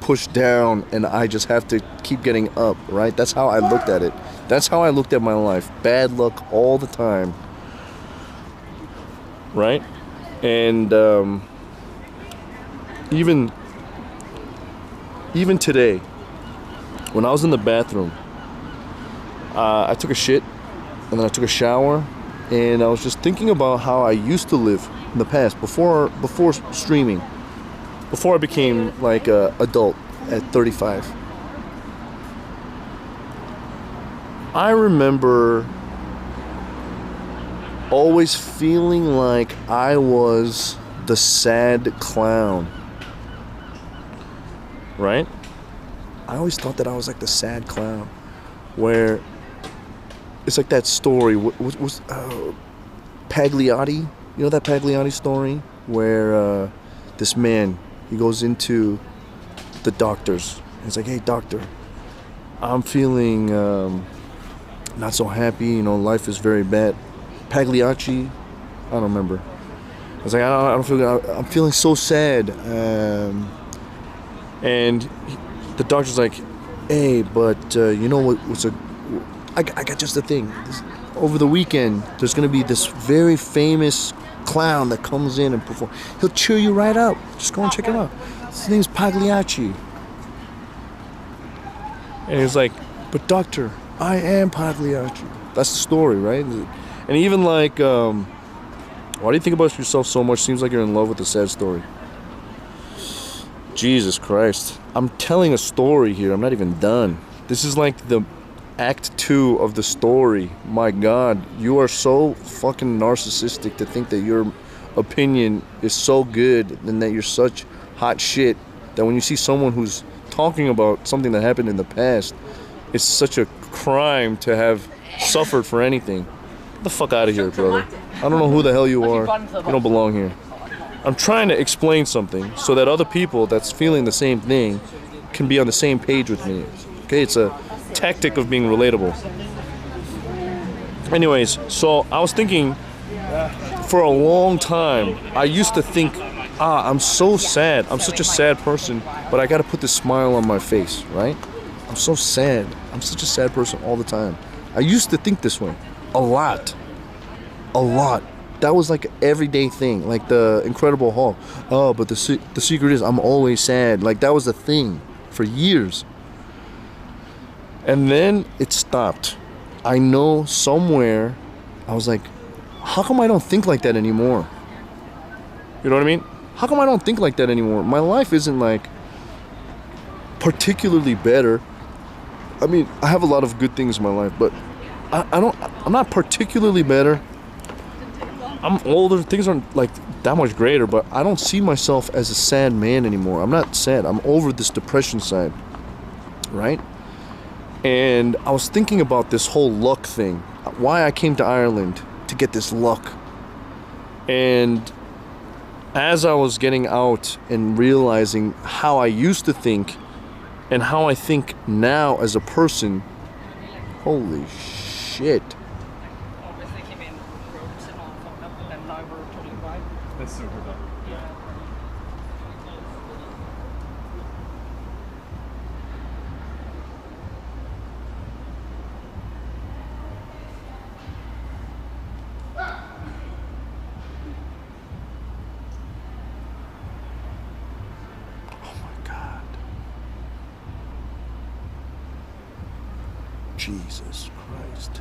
pushed down and I just have to keep getting up, right? That's how I looked at it. That's how I looked at my life. Bad luck all the time. Right? And even today, when I was in the bathroom, I took a shit and then I took a shower and I was just thinking about how I used to live in the past before streaming, before I became like a adult at 35. I remember always feeling like I was the sad clown, right? I always thought that I was like the sad clown, where it's like that story. What was Pagliotti? You know that Pagliotti story where this man, he goes into the doctors. He's like, "Hey, doctor, I'm feeling not so happy. You know, life is very bad." Pagliacci, I don't remember. I was like, I don't feel good. I'm feeling so sad. And the doctor's like, "Hey, but you know what's I got just the thing. Over the weekend, there's gonna be this very famous clown that comes in and perform. He'll cheer you right up. Just go and check him out. His name's Pagliacci." And he's like, "But doctor, I am Pagliacci." That's the story, right? And even like, why do you think about yourself so much? Seems like you're in love with the sad story. Jesus Christ. I'm telling a story here. I'm not even done. This is like the act 2 of the story. My God, you are so fucking narcissistic to think that your opinion is so good and that you're such hot shit that when you see someone who's talking about something that happened in the past, it's such a crime to have suffered for anything. Get the fuck out of here, brother. I don't know who the hell you are. You don't belong here. I'm trying to explain something so that other people that's feeling the same thing can be on the same page with me. Okay, it's a tactic of being relatable. Anyways, so I was thinking for a long time, I used to think, I'm so sad. I'm such a sad person, but I gotta put this smile on my face, right? I'm so sad. I'm such a sad person all the time. I used to think this way. A lot. That was like an everyday thing, like the Incredible Hulk. Oh, but the secret is I'm always sad. Like that was a thing for years. And then it stopped. I know somewhere, I was like, how come I don't think like that anymore? You know what I mean? How come I don't think like that anymore? My life isn't like particularly better. I mean, I have a lot of good things in my life, but I'm not particularly better. I'm older, things aren't like that much greater, but I don't see myself as a sad man anymore. I'm not sad. I'm over this depression side, right? And I was thinking about this whole luck thing, why I came to Ireland to get this luck. And as I was getting out and realizing how I used to think and how I think now as a person, holy shit. That's super dumb. Jesus Christ.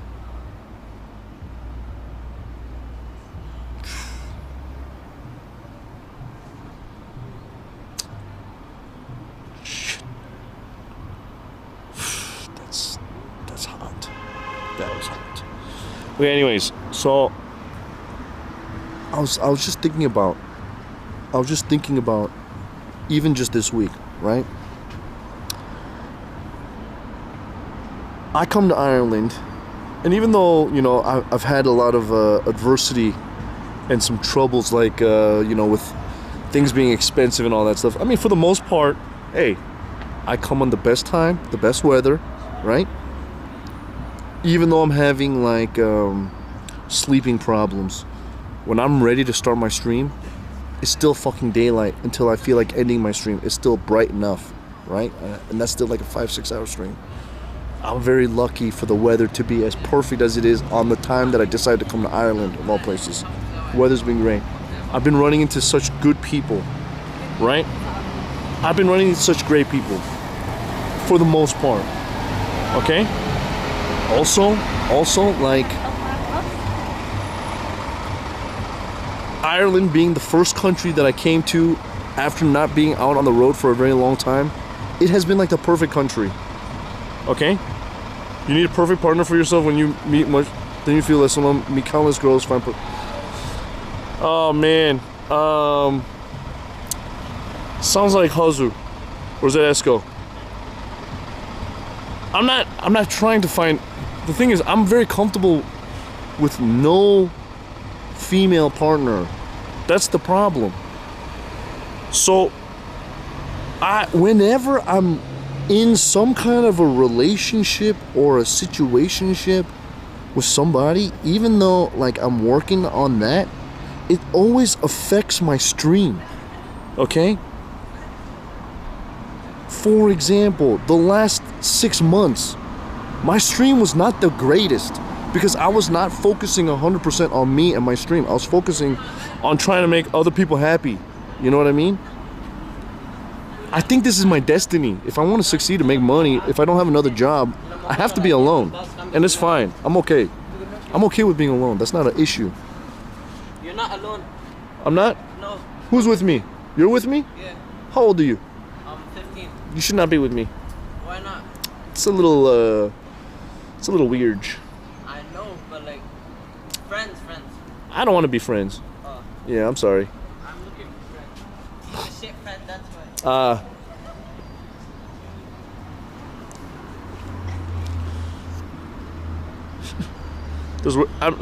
Shit. That's hot. That was hot. Okay, anyways, so I was just thinking about even just this week, right? I come to Ireland, and even though, you know, I've had a lot of adversity and some troubles, like, you know, with things being expensive and all that stuff. I mean, for the most part, hey, I come on the best time, the best weather, right? Even though I'm having, like, sleeping problems, when I'm ready to start my stream, it's still fucking daylight until I feel like ending my stream. It's still bright enough, right? And that's still like a 5-6 hour stream. I'm very lucky for the weather to be as perfect as it is on the time that I decided to come to Ireland, of all places. The weather's been great. I've been running into such good people, right? I've been running into such great people, for the most part, okay? Also, like, Ireland being the first country that I came to after not being out on the road for a very long time, it has been like the perfect country, okay? You need a perfect partner for yourself when you meet much, then you feel less alone. Meet countless girls, find. Oh man, sounds like Hazu, or is that Esco? I'm not trying to find. The thing is, I'm very comfortable with no female partner. That's the problem. So, whenever I'm in some kind of a relationship or a situationship with somebody, even though like I'm working on that, it always affects my stream, okay? For example, the last 6 months, my stream was not the greatest because I was not focusing 100% on me and my stream. I was focusing on trying to make other people happy. You know what I mean? I think this is my destiny. If I want to succeed and make money, if I don't have another job, I have to be alone. And it's fine. I'm okay. I'm okay with being alone. That's not an issue. You're not alone. I'm not? No. Who's with me? You're with me? Yeah. How old are you? I'm 15. You should not be with me. Why not? It's a little weird. I know, but like, friends. I don't want to be friends. Oh. Yeah, I'm sorry. I'm looking for friends. He's a shit friend, that's why.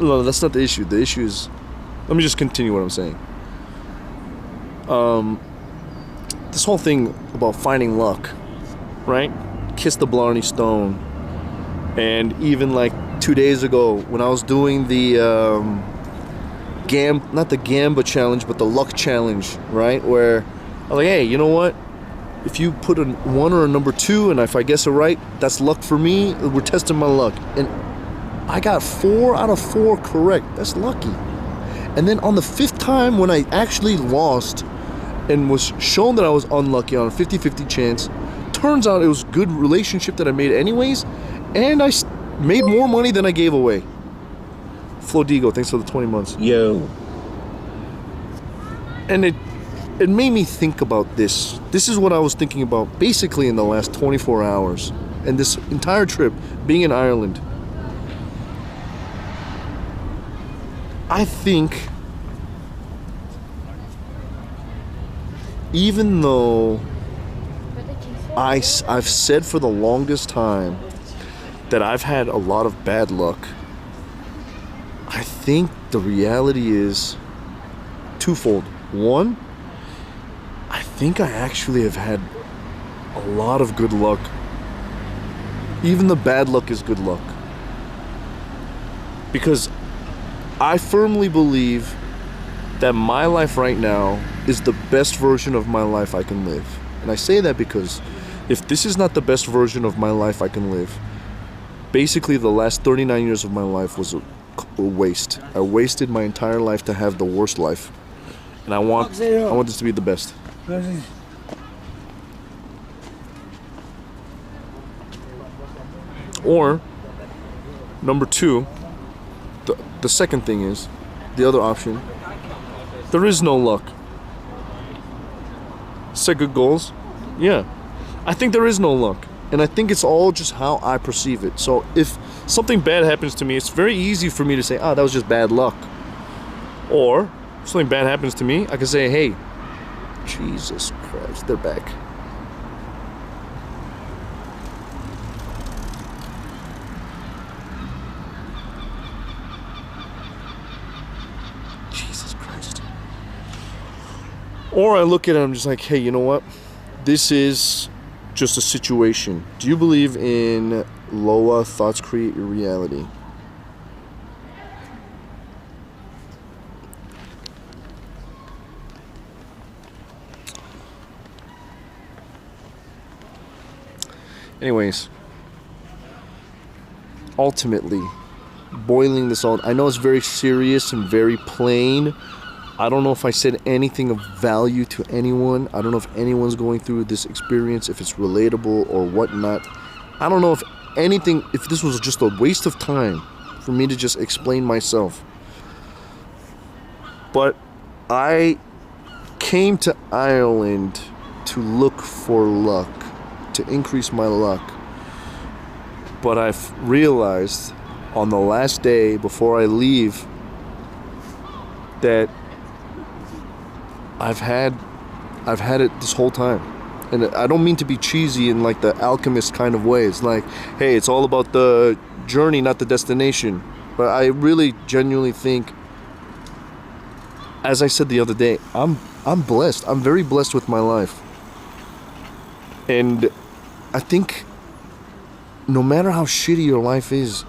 No, that's not the issue. The issue is, let me just continue what I'm saying. This whole thing about finding luck, right? Kiss the Blarney Stone. And even like 2 days ago when I was doing the not the Gamba challenge, but the luck challenge, right? Where I was like, hey, you know what? If you put a 1 or a number 2, and if I guess it right, that's luck for me. We're testing my luck. And I got 4 out of 4 correct. That's lucky. And then on the 5th time when I actually lost and was shown that I was unlucky on a 50-50 chance, turns out it was a good relationship that I made anyways, And I made more money than I gave away. Flodigo, thanks for the 20 months. Yo. And it made me think about this. This is what I was thinking about basically in the last 24 hours. And this entire trip, being in Ireland. I think, even though I've said for the longest time that I've had a lot of bad luck, I think the reality is twofold. One, I think I actually have had a lot of good luck. Even the bad luck is good luck. Because I firmly believe that my life right now is the best version of my life I can live. And I say that because if this is not the best version of my life I can live, basically the last 39 years of my life was a waste. I wasted my entire life to have the worst life. And I want this to be the best. Or, number two, the second thing is, the other option, there is no luck. Set good goals? Yeah. I think there is no luck. And I think it's all just how I perceive it. So if something bad happens to me, it's very easy for me to say, that was just bad luck. Or, if something bad happens to me, I can say, hey, Jesus Christ, they're back. Jesus Christ. Or I look at it and I'm just like, hey, you know what? This is just a situation. Do you believe in Loa, thoughts create your reality? Anyways, ultimately, boiling this all, I know it's very serious and very plain. I don't know if I said anything of value to anyone. I don't know if anyone's going through this experience, if it's relatable or whatnot. I don't know if this was just a waste of time for me to just explain myself. But I came to Ireland to look for luck, to increase my luck. But I've realized on the last day before I leave that I've had it this whole time. And I don't mean to be cheesy in like the alchemist kind of way. It's like, hey, it's all about the journey, not the destination. But I really genuinely think, as I said the other day, I'm blessed. I'm very blessed with my life. And I think no matter how shitty your life is,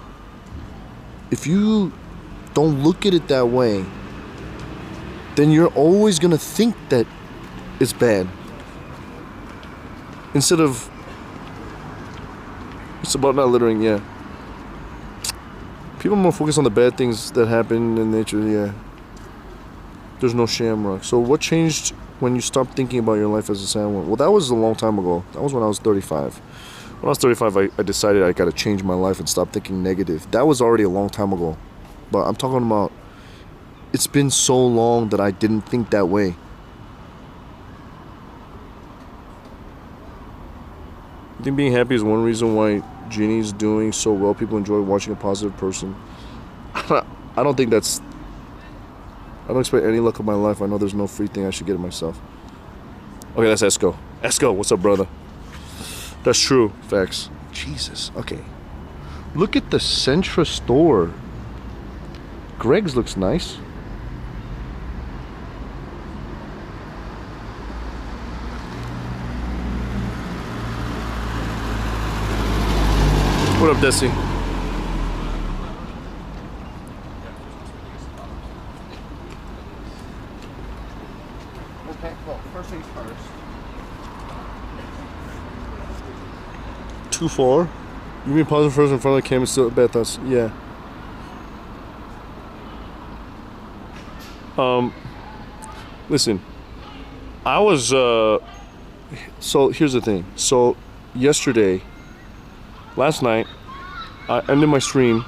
if you don't look at it that way, then you're always gonna think that it's bad. Instead of, it's about not littering, yeah. People more focus on the bad things that happen in nature, yeah. There's no shamrock. So what changed when you stopped thinking about your life as a sandwich? Well, that was a long time ago. That was when I was 35. When I was 35, I decided I gotta change my life and stop thinking negative. That was already a long time ago. But I'm talking about, it's been so long that I didn't think that way. I think being happy is one reason why Ginny's doing so well. People enjoy watching a positive person. I don't think that's... I don't expect any luck of my life. I know there's no free thing. I should get it myself. Okay, that's Esco. Esco, what's up, brother? That's true. Facts. Jesus. Okay. Look at the Centra store. Greg's looks nice. What up, Desi? Okay, well, first things first. 2-4. You mean pause first in front of the camera, still bad thoughts? Yeah. Listen, I was, so here's the thing. So, last night, I ended my stream,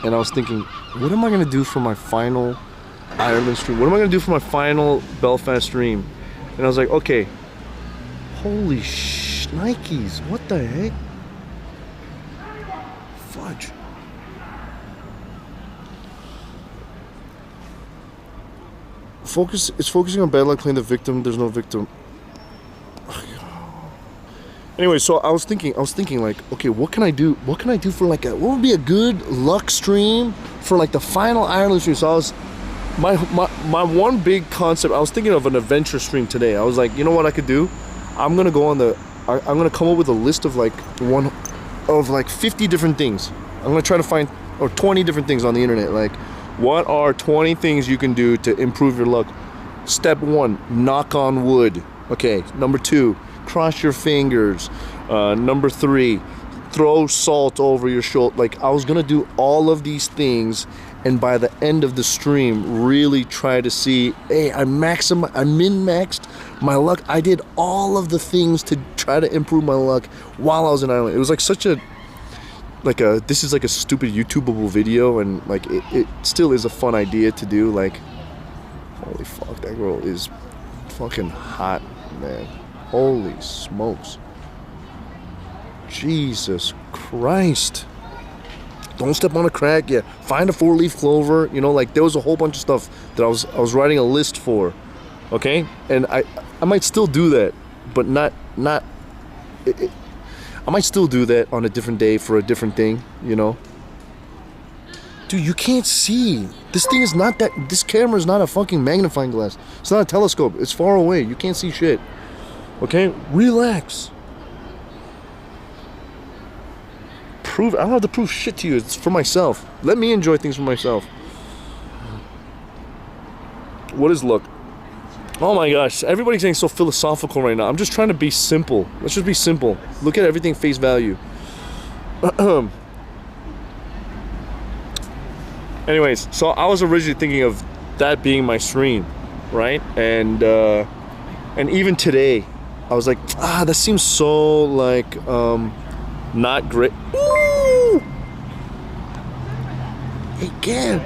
and I was thinking, what am I gonna do for my final Ireland stream? What am I gonna do for my final Belfast stream? And I was like, okay, holy Nikes, what the heck? Fudge. It's focusing on bad luck, playing the victim. There's no victim. Anyway, so I was thinking like, okay, what can I do? What can I do for like what would be a good luck stream for like the final Ireland stream? So I was, my one big concept, I was thinking of an adventure stream today. I was like, you know what I could do? I'm gonna go on I'm gonna come up with a list of like 50 different things. I'm gonna try to find, or 20 different things on the internet. Like, what are 20 things you can do to improve your luck? Step 1, knock on wood. Okay, number 2, cross your fingers. Number 3, throw salt over your shoulder. Like, I was gonna do all of these things, and by the end of the stream, really try to see, hey, I min-maxed my luck. I did all of the things to try to improve my luck while I was in Ireland. It was like such a, this is like a stupid YouTubeable video, and like it still is a fun idea to do. Like, holy fuck, that girl is fucking hot, man. Holy smokes. Jesus Christ. Don't step on a crack yet. Find a 4-leaf clover. You know, like there was a whole bunch of stuff that I was writing a list for. Okay? And I might still do that, but not I might still do that on a different day for a different thing, you know? Dude, you can't see. This thing is not that, this camera is not a fucking magnifying glass. It's not a telescope. It's far away. You can't see shit. Okay? Relax. I don't have to prove shit to you. It's for myself. Let me enjoy things for myself. What is luck? Oh my gosh, everybody's getting so philosophical right now. I'm just trying to be simple. Let's just be simple. Look at everything face value. Anyways, so I was originally thinking of that being my stream, right? And even today, I was like, that seems so like not great. Ooh! Hey, Gab.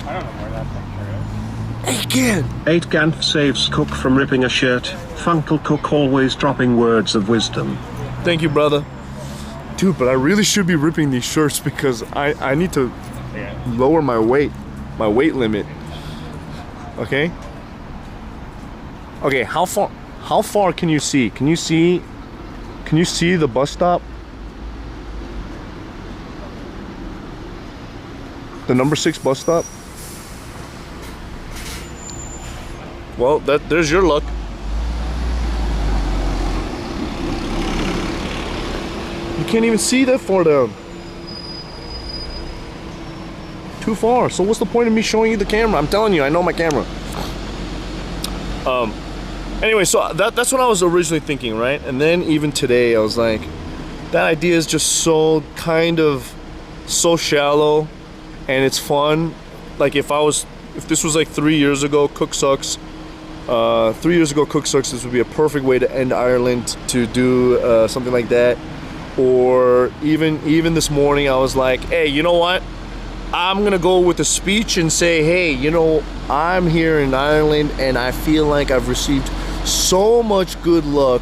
I don't know where that picture is. Hey, Gab. 8 Ganf saves Cook from ripping a shirt. Funkle Cook always dropping words of wisdom. Thank you, brother. Dude, but I really should be ripping these shirts because I need to lower my weight limit. Okay? Okay, how far can you see? Can you see the bus stop? The number 6 bus stop? Well, there's your luck. You can't even see that far down. Too far. So what's the point of me showing you the camera? I'm telling you, I know my camera. Anyway, so that's what I was originally thinking, right? And then even today, I was like, that idea is just so so shallow, and it's fun. Like if this was like 3 years ago, CookSux. 3 years ago, CookSux, this would be a perfect way to end Ireland, to do something like that. Or even this morning, I was like, hey, you know what? I'm gonna go with a speech and say, hey, you know, I'm here in Ireland and I feel like I've received so much good luck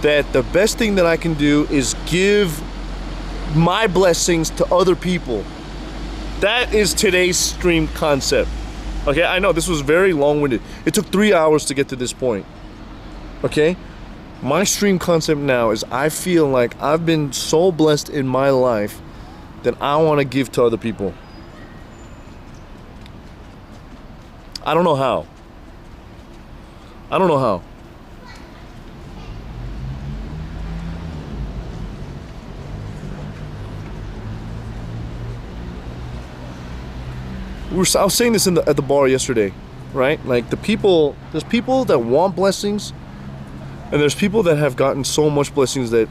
that the best thing that I can do is give my blessings to other people. That is today's stream concept. Okay, I know this was very long-winded. It took 3 hours to get to this point. Okay? My stream concept now is I feel like I've been so blessed in my life that I want to give to other people. I don't know how. I don't know how. I was saying this at the bar yesterday, right? Like there's people that want blessings, and there's people that have gotten so much blessings that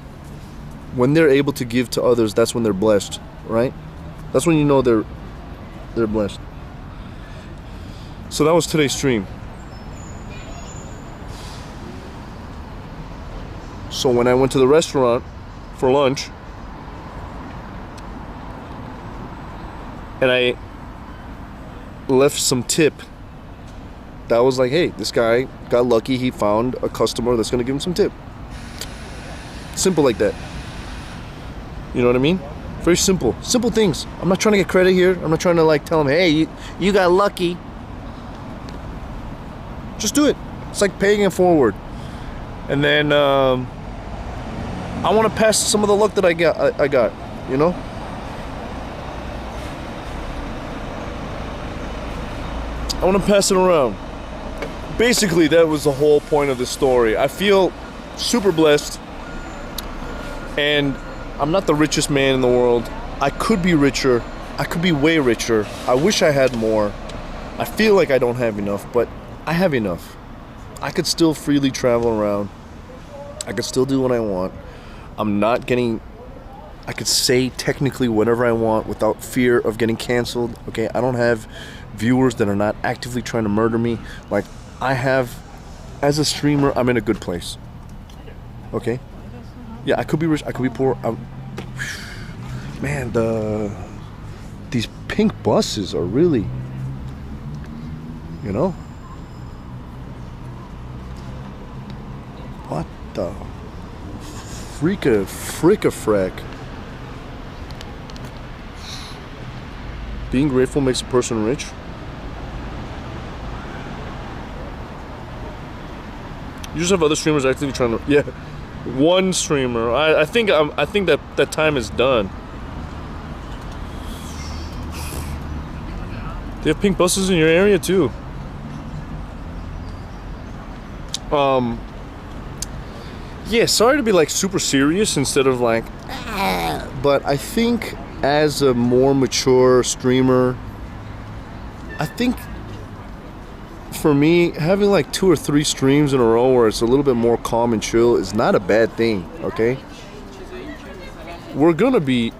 when they're able to give to others, that's when they're blessed, right? That's when you know they're blessed. So that was today's stream. So when I went to the restaurant for lunch, and I left some tip that was like, hey, this guy got lucky, he found a customer that's gonna give him some tip. Simple like that. You know what I mean? Very simple. Simple things. I'm not trying to get credit here. I'm not trying to like tell him, hey, you got lucky. Just do it. It's like paying it forward. And then I want to pass some of the luck that I got, you know? I want to pass it around. Basically, that was the whole point of the story. I feel super blessed, and I'm not the richest man in the world. I could be richer. I could be way richer. I wish I had more. I feel like I don't have enough, but I have enough. I could still freely travel around. I could still do what I want. I'm not getting... I could say technically whatever I want without fear of getting canceled. Okay, I don't have viewers that are not actively trying to murder me. Like, I have... As a streamer, I'm in a good place. Okay? Yeah, I could be rich, I could be poor. Man, these pink buses are really, you know? What the fricka-frack? Being grateful makes a person rich? You just have other streamers actively trying to... Yeah. One streamer. I think that time is done. They have pink buses in your area too. Yeah, sorry to be like super serious instead of like, but I think as a more mature streamer, I think for me, having like 2 or 3 streams in a row where it's a little bit more calm and chill is not a bad thing, okay? We're gonna be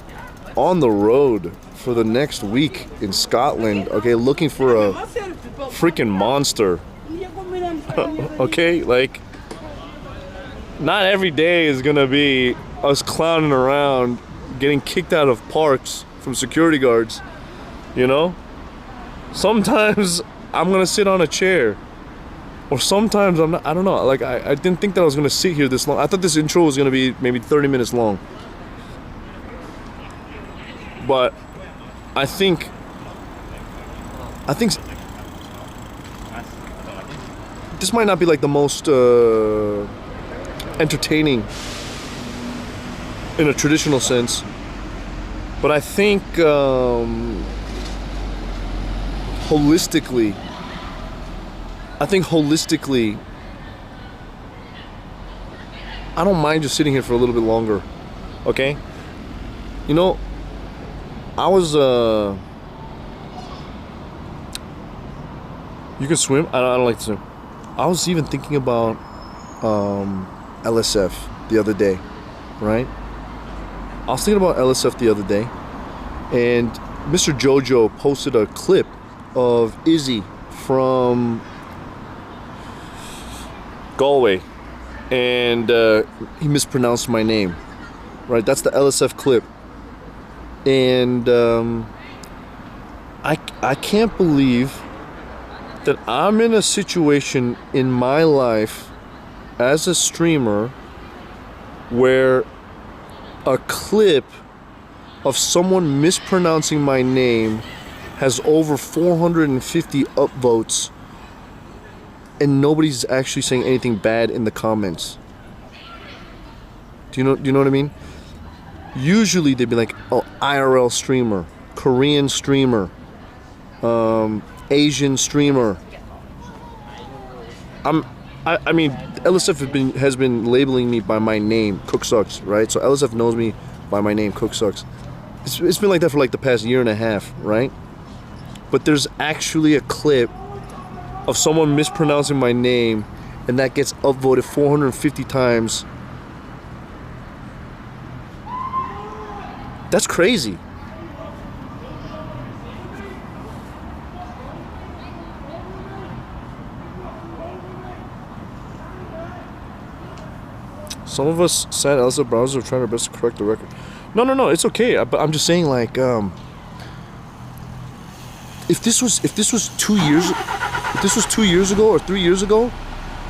on the road for the next week in Scotland, okay, looking for a freaking monster. Okay, like, not every day is gonna be us clowning around, getting kicked out of parks from security guards, you know? Sometimes I'm gonna sit on a chair, or sometimes I'm not. I don't know. Like I didn't think that I was gonna sit here this long. I thought this intro was gonna be maybe 30 minutes long, but I think this might not be like the most entertaining in a traditional sense, but I think holistically, I don't mind just sitting here for a little bit longer, okay? You know, I was, you can swim? I don't like to swim. I was even thinking about LSF the other day, right? I was thinking about LSF the other day, and Mr. Jojo posted a clip of Izzy from Galway, and he mispronounced my name, right? That's the LSF clip, and I can't believe that I'm in a situation in my life as a streamer where a clip of someone mispronouncing my name has over 450 upvotes, and nobody's actually saying anything bad in the comments. Do you know what I mean? Usually they'd be like, oh, IRL streamer, Korean streamer, Asian streamer. I mean, LSF has been labeling me by my name, CookSux, right? So LSF knows me by my name, CookSux. It's been like that for like the past year and a half, right? But there's actually a clip of someone mispronouncing my name, and that gets upvoted 450 times. That's crazy. Some of us sad LSF browsers are trying our best to correct the record. No, it's okay. But I'm just saying, like, if this was 2 years, if this was 2 years ago or 3 years ago,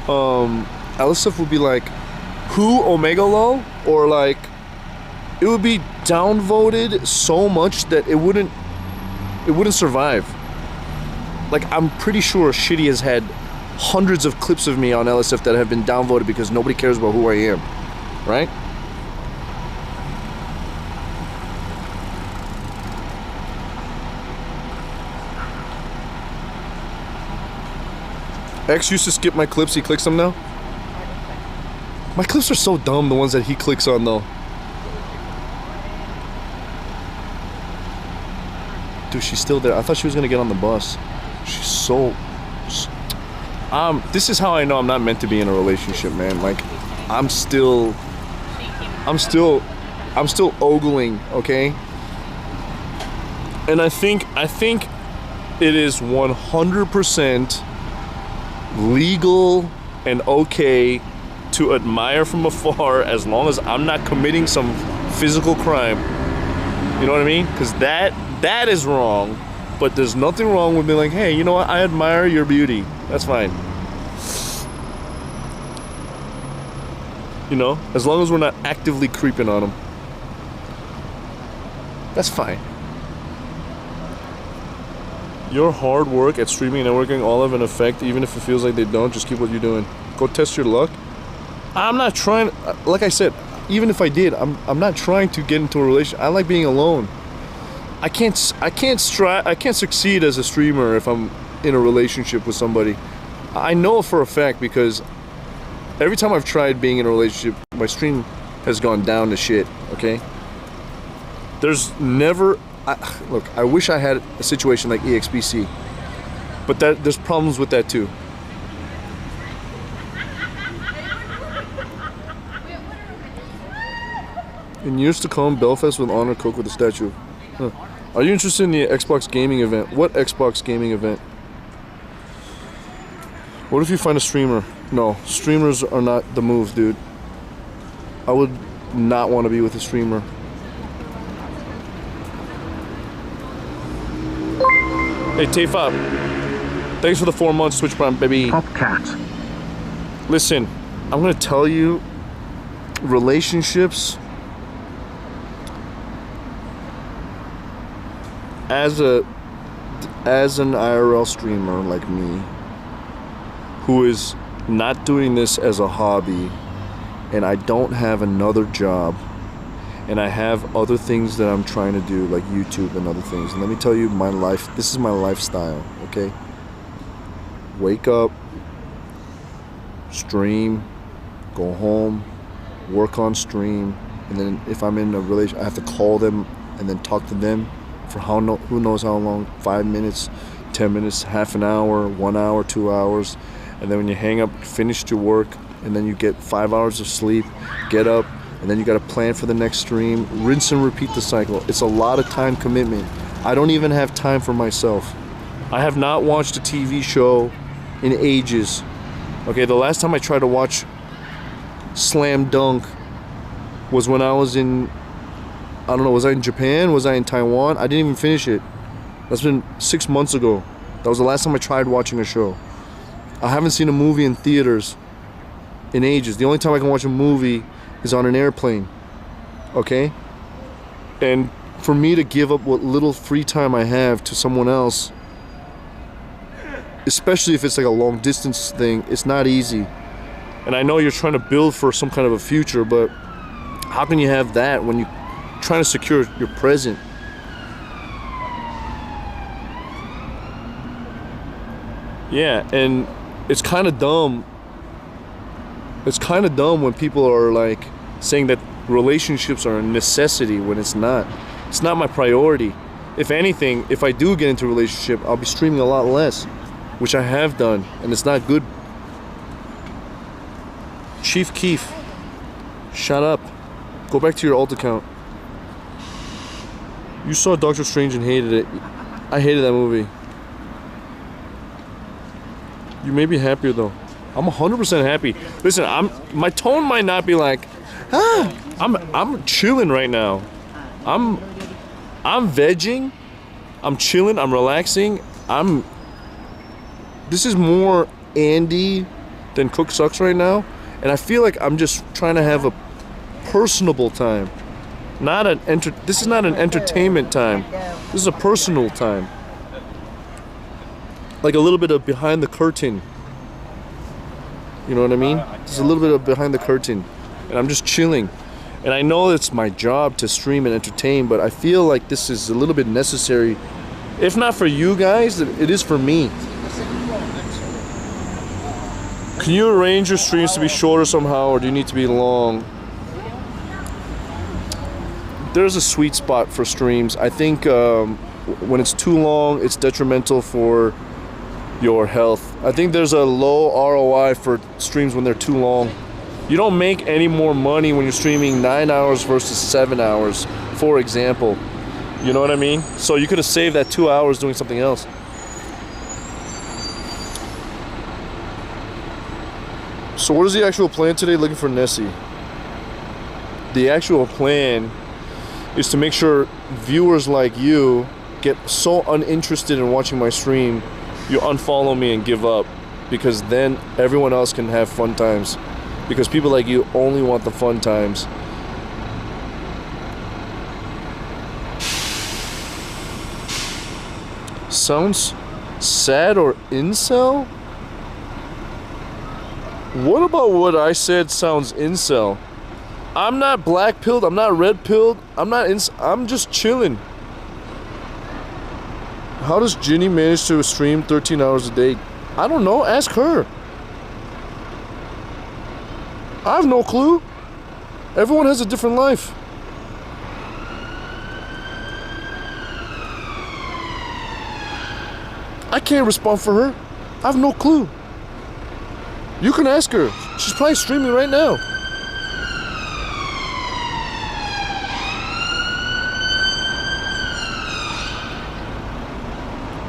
LSF would be like, who Omega Low, or like, it would be downvoted so much that it wouldn't survive. Like, I'm pretty sure Shitty has had hundreds of clips of me on LSF that have been downvoted because nobody cares about who I am, right? X used to skip my clips, he clicks them now? My clips are so dumb, the ones that he clicks on though. Dude, she's still there. I thought she was gonna get on the bus. She's so... this is how I know I'm not meant to be in a relationship, man. Like, I'm still ogling, okay? And I think it is 100% legal and okay to admire from afar as long as I'm not committing some physical crime. You know what I mean? Because that is wrong, but there's nothing wrong with being like, hey, you know what? I admire your beauty. That's fine. You know, as long as we're not actively creeping on them. That's fine. Your hard work at streaming and networking all have an effect, even if it feels like they don't. Just keep what you're doing. Go test your luck. I'm not trying, like I said, even if I did, I'm not trying to get into a relationship. I like being alone. I can't succeed as a streamer if I'm in a relationship with somebody. I know for a fact because every time I've tried being in a relationship, my stream has gone down to shit, okay? There's never... look, I wish I had a situation like EXBC, but there's problems with that too. In years to come, Belfast will honor Cook with a statue. Huh. Are you interested in the Xbox gaming event? What Xbox gaming event? What if you find a streamer? No, streamers are not the move, dude. I would not want to be with a streamer. Hey, Tayfop. Thanks for the 4 months, Twitch Prime, baby. Hellcat. Listen, I'm gonna tell you, relationships, as an IRL streamer like me, who is not doing this as a hobby, and I don't have another job, and I have other things that I'm trying to do, like YouTube and other things. And let me tell you, my life, this is my lifestyle, okay? Wake up, stream, go home, work on stream, and then if I'm in a relationship, I have to call them and then talk to them for who knows how long, 5 minutes, 10 minutes, half an hour, 1 hour, 2 hours. And then when you hang up, you finished your work, and then you get 5 hours of sleep, get up, and then you got to plan for the next stream, rinse and repeat the cycle. It's a lot of time commitment. I don't even have time for myself. I have not watched a TV show in ages. Okay, the last time I tried to watch Slam Dunk was when I was in, I don't know, was I in Japan? Was I in Taiwan? I didn't even finish it. That's been 6 months ago. That was the last time I tried watching a show. I haven't seen a movie in theaters in ages. The only time I can watch a movie is on an airplane, okay? And for me to give up what little free time I have to someone else, especially if it's like a long distance thing, it's not easy. And I know you're trying to build for some kind of a future, but how can you have that when you're trying to secure your present? Yeah, and it's kind of dumb. It's kind of dumb when people are like saying that relationships are a necessity when it's not. It's not my priority. If anything, if I do get into a relationship, I'll be streaming a lot less, which I have done, and it's not good. Chief Keef, shut up. Go back to your alt account. You saw Doctor Strange and hated it. I hated that movie. You may be happier though. I'm 100% happy. Listen, my tone might not be like, I'm chilling right now. I'm vegging, I'm chilling, I'm relaxing. This is more Andy than CookSux right now, and I feel like I'm just trying to have a personable time. This is not an entertainment time. This is a personal time. Like a little bit of behind the curtain. You know what I mean? There's a little bit of behind the curtain. And I'm just chilling. And I know it's my job to stream and entertain, but I feel like this is a little bit necessary. If not for you guys, it is for me. Can you arrange your streams to be shorter somehow, or do you need to be long? There's a sweet spot for streams. I think when it's too long, it's detrimental for your health. I think there's a low ROI for streams when they're too long. You don't make any more money when you're streaming 9 hours versus 7 hours, for example. You know what I mean? So you could have saved that 2 hours doing something else. So what is the actual plan today? Looking for Nessie. The actual plan is to make sure viewers like you get so uninterested in watching my stream, you unfollow me and give up, because then everyone else can have fun times, because people like you only want the fun times. Sounds sad or incel? What about what I said sounds incel? I'm not black pilled, I'm not red pilled, I'm just chilling. How does Ginny manage to stream 13 hours a day? I don't know, ask her. I have no clue. Everyone has a different life. I can't respond for her. I have no clue. You can ask her. She's probably streaming right now.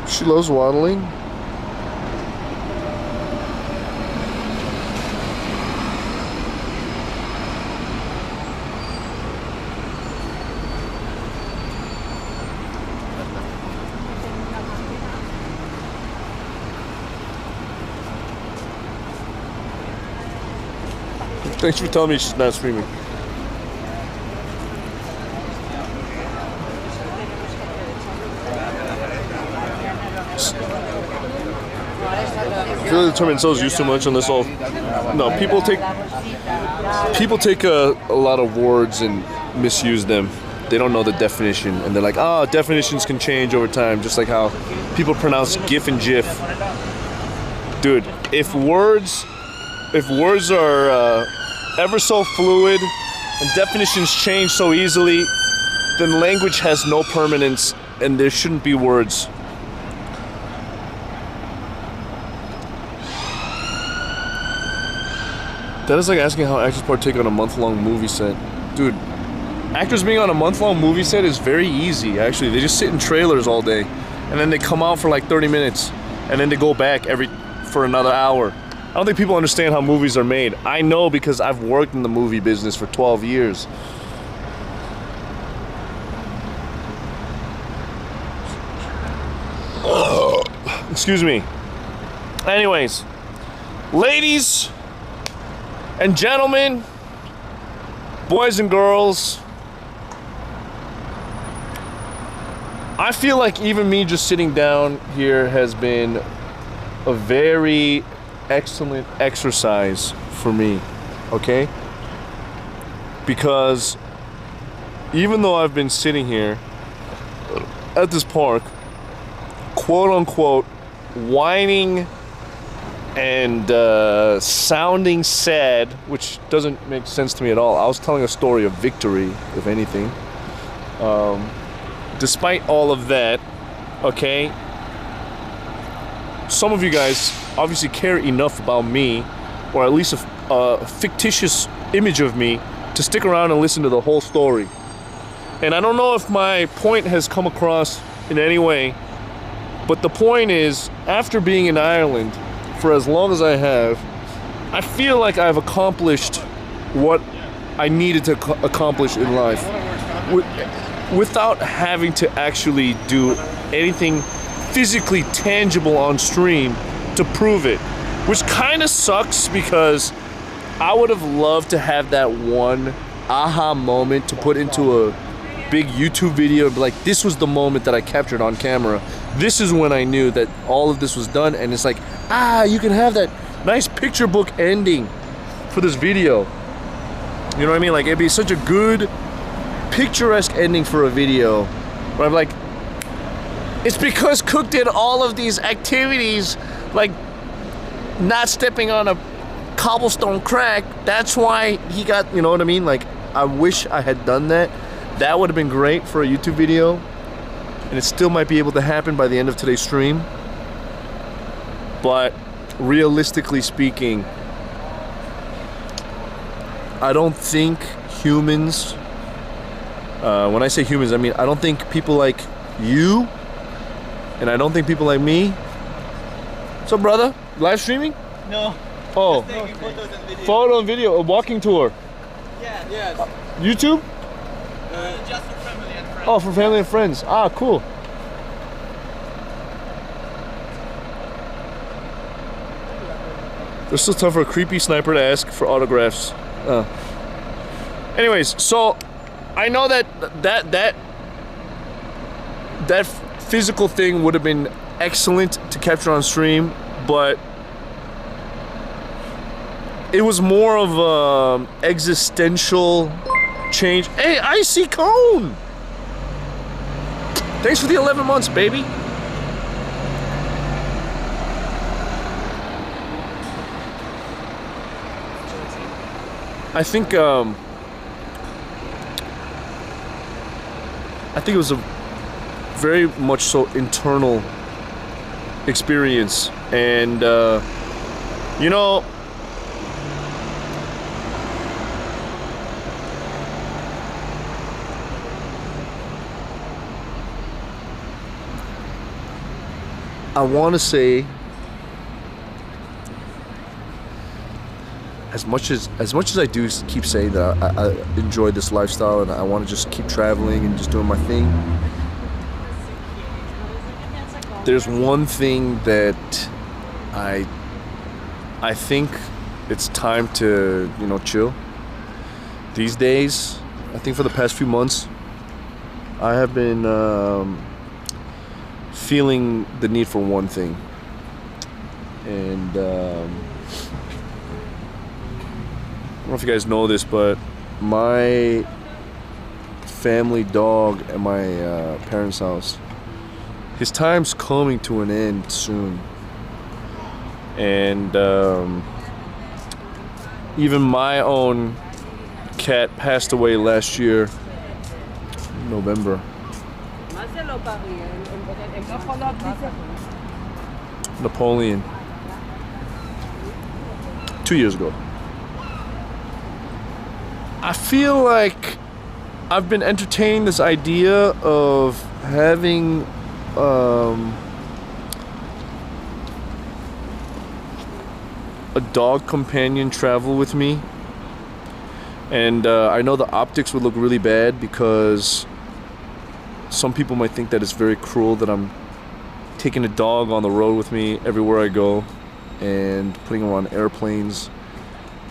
She loves waddling. Thanks for telling me she's not streaming. I feel like the term incels used too much on this all. No, people take a lot of words and misuse them. They don't know the definition, and they're like, oh, definitions can change over time, just like how people pronounce GIF and GIF. Dude, if words are ever so fluid and definitions change so easily, then language has no permanence and there shouldn't be words. That is like asking how actors partake on a month-long movie set. Dude, actors being on a month-long movie set is very easy, actually. They just sit in trailers all day, and then they come out for like 30 minutes, and then they go back for another hour. I don't think people understand how movies are made. I know because I've worked in the movie business for 12 years. Excuse me. Anyways, ladies and gentlemen, boys and girls, I feel like even me just sitting down here has been a very excellent exercise for me, okay? Because even though I've been sitting here at this park, quote unquote, whining and sounding sad, which doesn't make sense to me at all. I was telling a story of victory, if anything. Despite all of that, okay, some of you guys obviously care enough about me, or at least a fictitious image of me, to stick around and listen to the whole story. And I don't know if my point has come across in any way, but the point is, after being in Ireland for as long as I have, I feel like I've accomplished what I needed to accomplish in life without having to actually do anything physically tangible on stream to prove it, which kind of sucks because I would have loved to have that one aha moment to put into a big YouTube video and be like, this was the moment that I captured on camera. This is when I knew that all of this was done, and it's like, you can have that nice picture book ending for this video. You know what I mean? Like, it'd be such a good picturesque ending for a video where I'm like, it's because Cook did all of these activities, like not stepping on a cobblestone crack, that's why he got, you know what I mean? Like, I wish I had done that. That would have been great for a YouTube video, and it still might be able to happen by the end of today's stream. But realistically speaking, I don't think humans, when I say humans, I mean I don't think people like you, and I don't think people like me. What's up, brother? Live streaming? No. Oh, Taking photos and videos. photo and video, a walking tour. Yeah. Yes. YouTube? Just for family and friends. Oh, for family and friends. Ah, cool. There's still time for a creepy sniper to ask for autographs. Anyways, so I know that physical thing would have been excellent to capture on stream, but it was more of existential change. Hey, Icy Cone! Thanks for the 11 months, baby. I think it was a very much so internal experience, and you know, I want to say, as much as I do keep saying that I enjoy this lifestyle and I want to just keep traveling and just doing my thing, there's one thing that I think it's time to, you know, chill. These days, I think for the past few months, I have been feeling the need for one thing, and I don't know if you guys know this, but my family dog at my parents' house, his time's coming to an end soon, and even my own cat passed away last year, November. Napoleon. 2 years ago. I feel like I've been entertaining this idea of having a dog companion travel with me, and I know the optics would look really bad because some people might think that it's very cruel that I'm taking a dog on the road with me everywhere I go and putting him on airplanes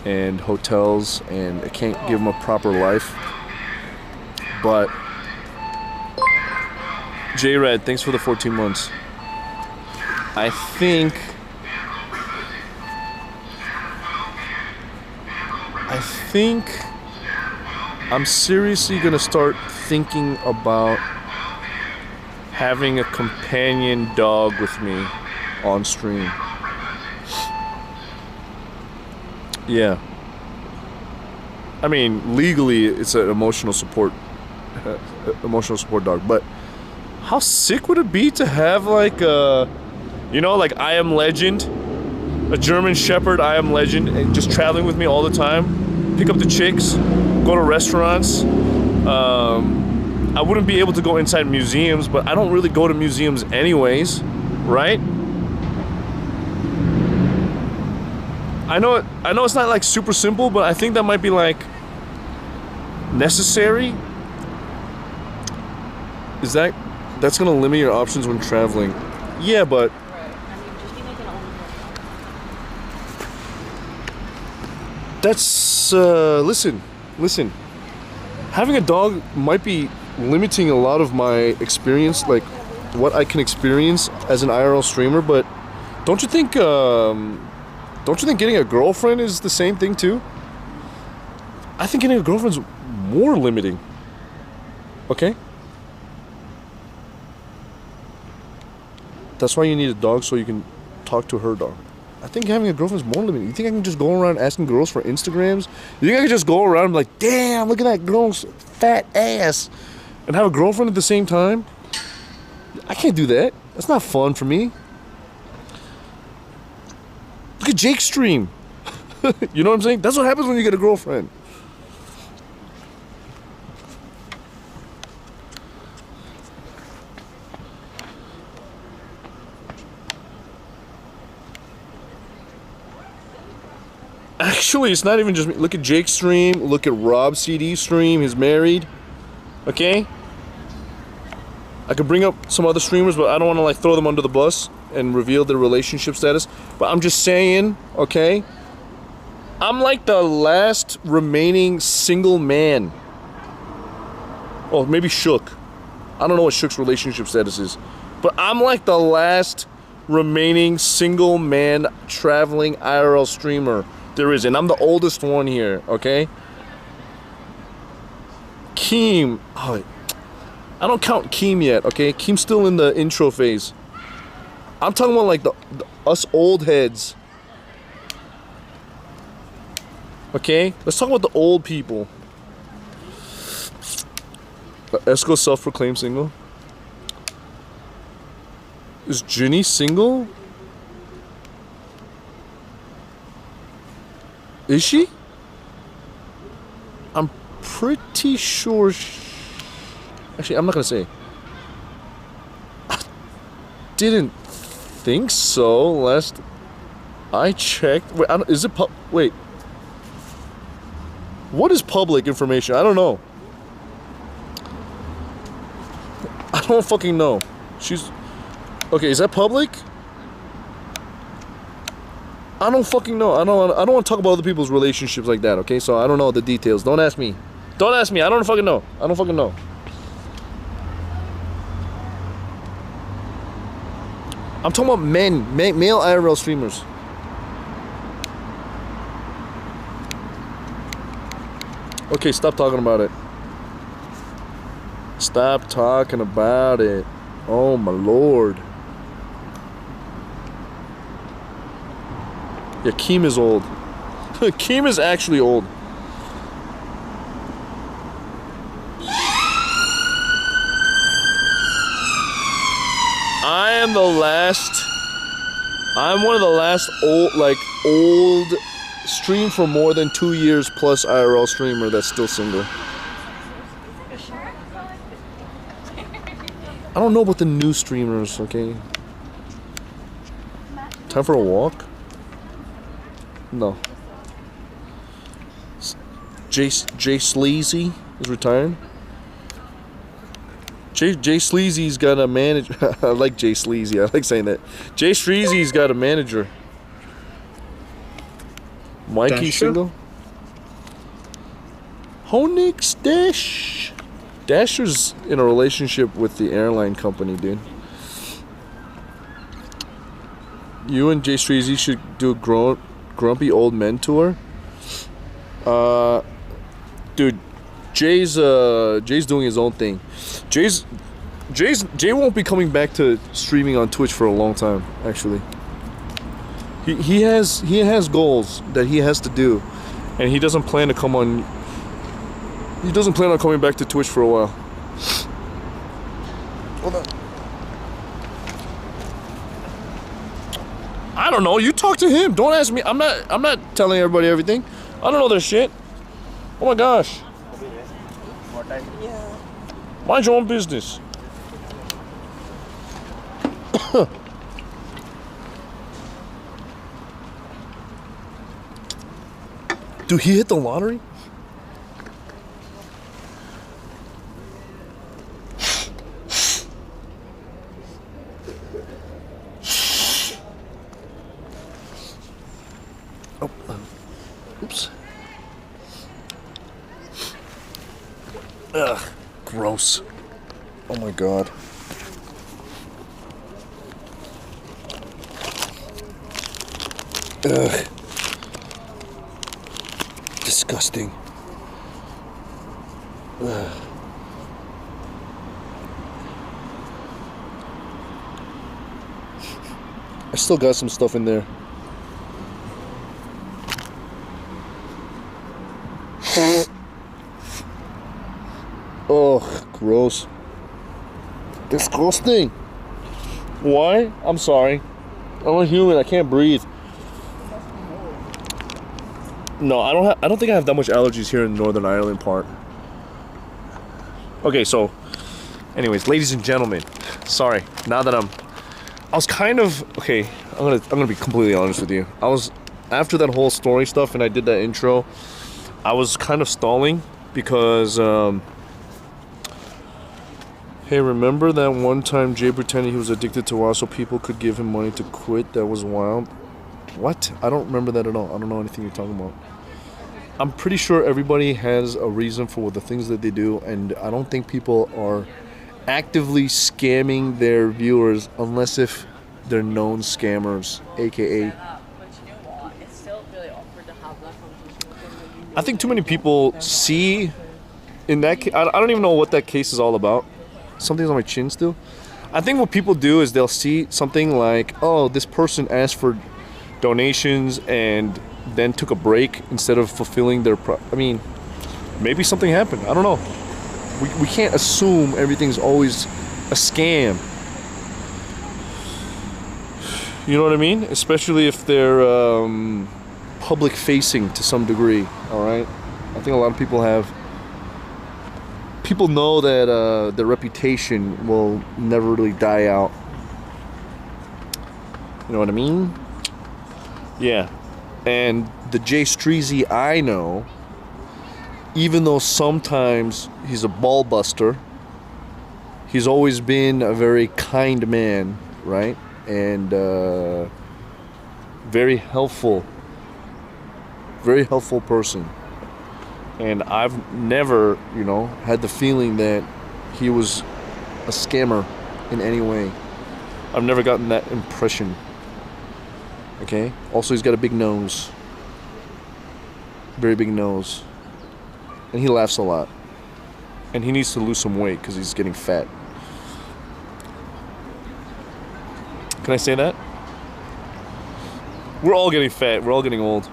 and hotels, and I can't give him a proper life. But J-Rad, thanks for the 14 months. I think I'm seriously gonna start thinking about having a companion dog with me on stream. Yeah. I mean, legally, it's an emotional support dog, but how sick would it be to have like a, you know, like I Am Legend, a German Shepherd I Am Legend, and just traveling with me all the time, pick up the chicks, go to restaurants. I wouldn't be able to go inside museums, but I don't really go to museums anyways, right? I know it's not like super simple, but I think that might be like necessary. Is that That's gonna limit your options when traveling. Yeah, but that's listen. Having a dog might be limiting a lot of my experience, like what I can experience as an IRL streamer. But don't you think getting a girlfriend is the same thing too? I think getting a girlfriend's more limiting. Okay? That's why you need a dog, so you can talk to her dog. I think having a girlfriend's more limiting. You think I can just go around asking girls for Instagrams? You think I can just go around and be like, damn, look at that girl's fat ass, and have a girlfriend at the same time? I can't do that. That's not fun for me. Look at Jake's stream. You know what I'm saying? That's what happens when you get a girlfriend. Actually, it's not even just me. Look at Jake's stream. Look at Rob's CD stream. He's married. Okay? I could bring up some other streamers, but I don't want to like throw them under the bus and reveal their relationship status. But I'm just saying, okay? I'm like the last remaining single man. Oh, maybe Shook. I don't know what Shook's relationship status is. But I'm like the last remaining single man traveling IRL streamer there is, and I'm the oldest one here, okay? Keem, oh, I don't count Keem yet, okay? Keem's still in the intro phase. I'm talking about like the us old heads. Okay? Let's talk about the old people. Esco self-proclaimed single. Is Ginny single? Is she? I'm pretty sure actually, I'm not gonna say. I didn't think so last I checked. Wait, is it wait. What is public information? I don't know. I don't fucking know. She's... Okay, is that public? I don't fucking know. I don't want to talk about other people's relationships like that, okay? So I don't know the details. Don't ask me. Don't ask me. I don't fucking know. I don't fucking know. I'm talking about male IRL streamers. Okay, stop talking about it. Stop talking about it. Oh my lord. Yeah, Keem is old. Keem is actually old. I'm one of the last old stream for more than 2 years plus IRL streamer that's still single. I don't know about the new streamers, okay? Time for a walk? No. Jay Sleazy is retiring. Jay Sleazy's got a manager. I like Jay Sleazy. I like saying that. Jay Sleazy's got a manager. Mikey single. Honix Dash. Dasher's in a relationship with the airline company, dude. You and Jay Sleazy should do a grumpy old men tour. Dude, Jay's doing his own thing. Jay won't be coming back to streaming on Twitch for a long time, actually. He has goals that he has to do, and he doesn't plan to come on. He doesn't plan on coming back to Twitch for a while. Hold on. I don't know. You talk to him. Don't ask me. I'm not telling everybody everything. I don't know their shit. Oh my gosh. Mind your own business. Dude, he hit the lottery? Oh, oops. Ugh, gross. Oh my god. Ugh. Disgusting. Ugh. I still got some stuff in there. Oh, gross. Disgusting. Why? I'm sorry. I'm a human. I can't breathe. No, I don't think I have that much allergies here in Northern Ireland part. Okay, so anyways, ladies and gentlemen, sorry. Now that I was kind of okay, I'm gonna be completely honest with you. I was after that whole story stuff and I did that intro, I was kind of stalling because hey, remember that one time Jay pretended he was addicted to WoW so people could give him money to quit? That was wild. What? I don't remember that at all. I don't know anything you're talking about. I'm pretty sure everybody has a reason for the things that they do, and I don't think people are actively scamming their viewers unless if they're known scammers, aka. I think too many people see in that case, I don't even know what that case is all about. Something's on my chin still. I think what people do is they'll see something like, oh, this person asked for donations and then took a break instead of fulfilling their I mean, maybe something happened. I don't know. We can't assume everything's always a scam. You know what I mean? Especially if they're public facing to some degree, all right? I think a lot of people know that their reputation will never really die out. You know what I mean? Yeah. And the Jay Streezy I know, even though sometimes he's a ball buster, he's always been a very kind man, right? And very helpful person. And I've never, had the feeling that he was a scammer in any way. I've never gotten that impression. Okay? Also, he's got a big nose. Very big nose. And he laughs a lot. And he needs to lose some weight because he's getting fat. Can I say that? We're all getting fat. We're all getting old.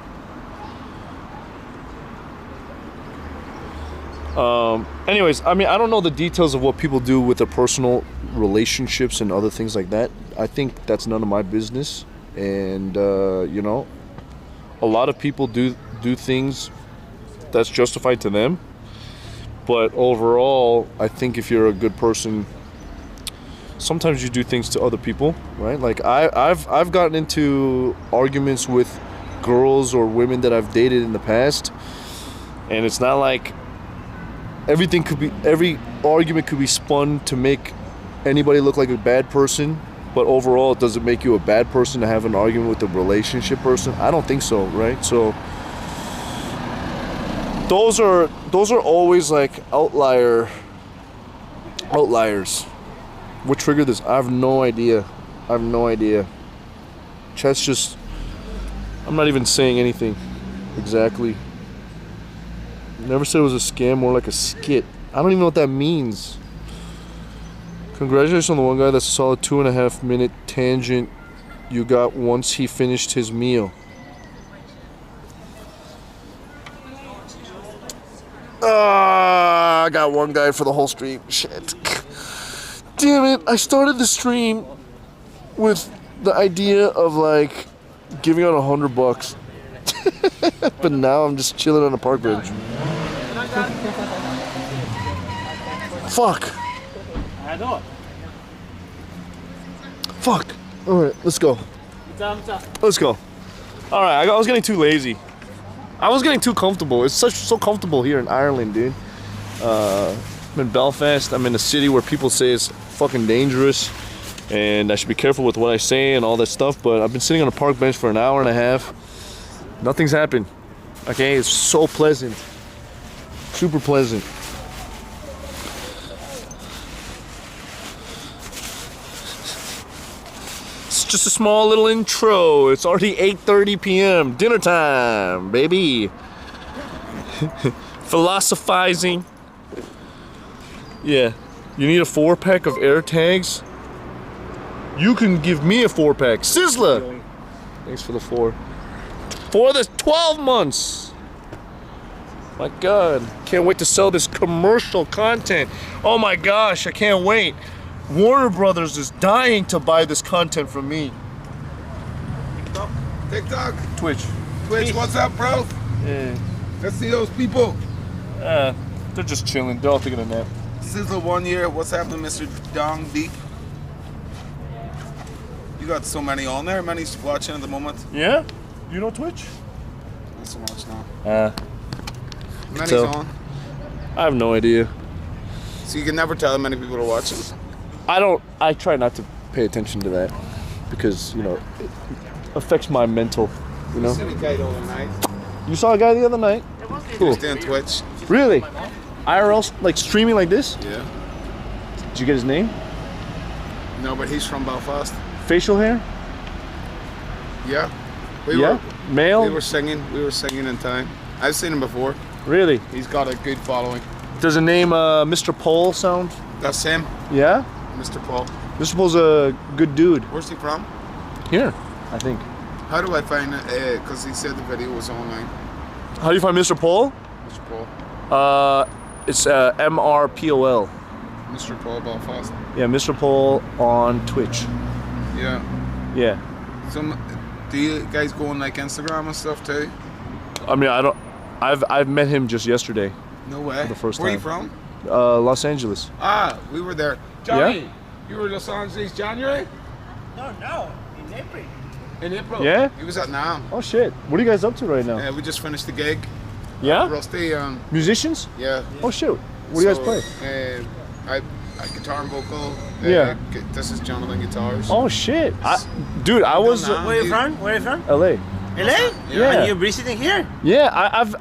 Anyways, I mean, I don't know the details of what people do with their personal relationships and other things like that. I think that's none of my business. And, a lot of people do things that's justified to them. But overall, I think if you're a good person, sometimes you do things to other people, right? Like I've gotten into arguments with girls or women that I've dated in the past, and it's not like every argument could be spun to make anybody look like a bad person, but overall, does it make you a bad person to have an argument with a relationship person? I don't think so, right? So those are always like outliers. What triggered this? I have no idea. Chat's just, I'm not even saying anything exactly. Never said it was a scam, more like a skit. I don't even know what that means. Congratulations on the one guy. That's a solid 2.5 minute tangent you got once he finished his meal. I got one guy for the whole stream. Shit. Damn it. I started the stream with the idea of like giving out $100. But now I'm just chilling on a park bench. Fuck. Fuck. Alright, let's go. Let's go. Alright, I was getting too lazy. I was getting too comfortable. It's so comfortable here in Ireland, dude. I'm in Belfast. I'm in a city where people say it's fucking dangerous and I should be careful with what I say and all that stuff, but I've been sitting on a park bench for an hour and a half Nothing's happened. Okay, it's so pleasant. Super pleasant. It's just a small little intro. It's already 8:30 p.m. Dinner time, baby. Philosophizing. Yeah. You need a 4-pack of air tags? You can give me a 4-pack. Sizzler! Thanks for the 4. For the 12 months! My God. Can't wait to sell this commercial content. Oh my gosh, I can't wait. Warner Brothers is dying to buy this content from me. TikTok. Twitch. What's up, bro? Yeah. Let's see those people. They're just chilling. They're all taking a nap. Sizzle 1 year. What's happening, Mr. Dong Deep? You got so many on there. Many watching at the moment. Yeah? You know Twitch? Not so much now. Many's so, on. I have no idea. So you can never tell how many people are watching. I try not to pay attention to that because, you know, it affects my mental, you know? You seen a guy the other night? You saw a guy the other night? He was doing Twitch. Really? IRL, like streaming like this? Yeah. Did you get his name? No, but he's from Belfast. Facial hair? Yeah. Male? We were singing in time. I've seen him before. Really? He's got a good following. Does the name Mr. Paul sound? That's him. Yeah? Mr. Paul. Mr. Paul's a good dude. Where's he from? Here, I think. How do I find it? Because he said the video was online. How do you find Mr. Paul? Mr. Paul. It's MRPOL. Mr. Paul Belfast. Yeah, Mr. Paul on Twitch. Yeah. Yeah. Do you guys go on like Instagram and stuff too? I mean, I've met him just yesterday. No way. For the first Where are you time. from? Los Angeles. Ah, we were there. Johnny, Yeah? you were in Los Angeles January? No, in April. In April? Yeah? He was at Nam. Oh shit. What are you guys up to right now? We just finished the gig. Yeah? Rusty. Musicians? Yeah. Oh shit. What do you guys play? I guitar and vocal. Yeah. This is Jonathan guitars. Oh shit. Dude, I was. Nam. Where are you from? Where are you from? LA. LA? Yeah. And you're visiting here? Yeah,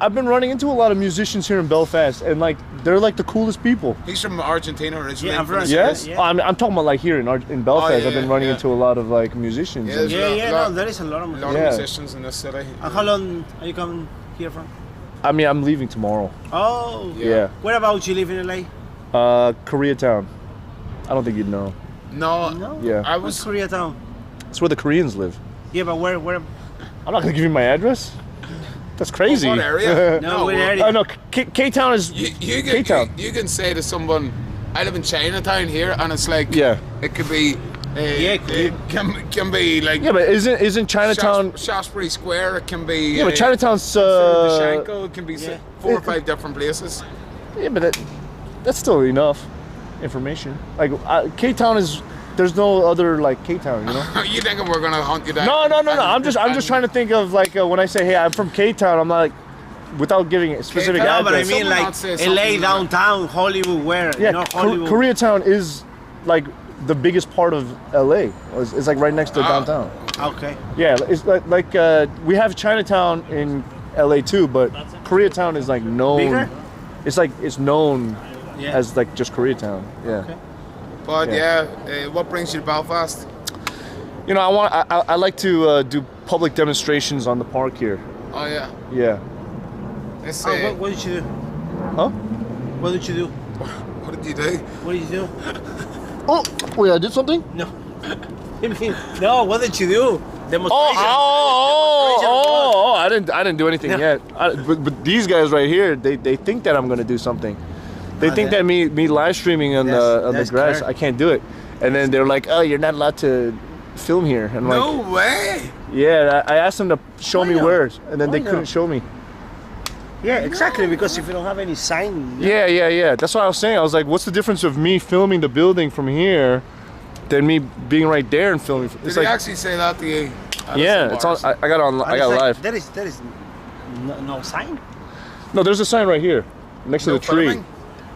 I've been running into a lot of musicians here in Belfast, and like they're like the coolest people. He's from Argentina originally. Yeah, I'm from Yes. Yeah. Oh, I'm talking about like here in Belfast. Oh, yeah, I've been running yeah. into a lot of like musicians. Yeah, and- there's No, there is a lot of a lot Yeah. of musicians in this city. And how long are you coming here from? I mean, I'm leaving tomorrow. Oh. Yeah. Whereabouts you live in LA? Koreatown. I don't think you'd know. No. Yeah. I What's was. Koreatown? It's where the Koreans live. Yeah, but where? I'm not gonna give you my address. That's crazy. What area? No, what well, area? Oh no, K-Town is You K-Town. you can say to someone, I live in Chinatown here, and it's like, Yeah. it could be, could be. it can be like, Yeah, but isn't Chinatown? Shaftesbury Square. It can be, Yeah, but Chinatown's. Shanko. It can be Yeah. 4 or 5 different places. Yeah, but that's still enough information. Like K-Town is. There's no other like K-Town, you know. You think we're gonna hunt you down? No. I'm just trying to think of like when I say, hey, I'm from K-Town. I'm like, without giving a specific No, but I address. mean Someone like not say LA something downtown, Hollywood, where? Yeah, You know, Hollywood. Koreatown is like the biggest part of LA. It's like right next to downtown. Okay. Yeah, it's like we have Chinatown in LA too, but Koreatown is like known. Bigger? It's known Yeah. as like just Koreatown. Yeah. Okay. But Yeah. what brings you to Belfast? You know, I like to do public demonstrations on the park here. Oh yeah. Yeah. Let's Oh, say, what did you do? Huh? What did you do? what did you do? What did you do? Oh, wait, I did something? No. I mean, no. What did you do? Demonstration. Oh! I didn't do anything yet. But these guys right here, they think that I'm gonna do something. They think that me live streaming on the that's grass, clear. I can't do it. And then they're like, oh, you're not allowed to film here. And I'm No like, way. yeah, I asked them to show me not? where, and then Why they couldn't not? show me. Yeah, exactly. Because if you don't have any sign. Yeah. That's what I was saying. I was like, what's the difference of me filming the building from here than me being right there and filming? Did It's they like, actually say that to you? yeah, it's on. I got it on. I got it live. There is no sign. No, there's a sign right here, next to No the tree. filming?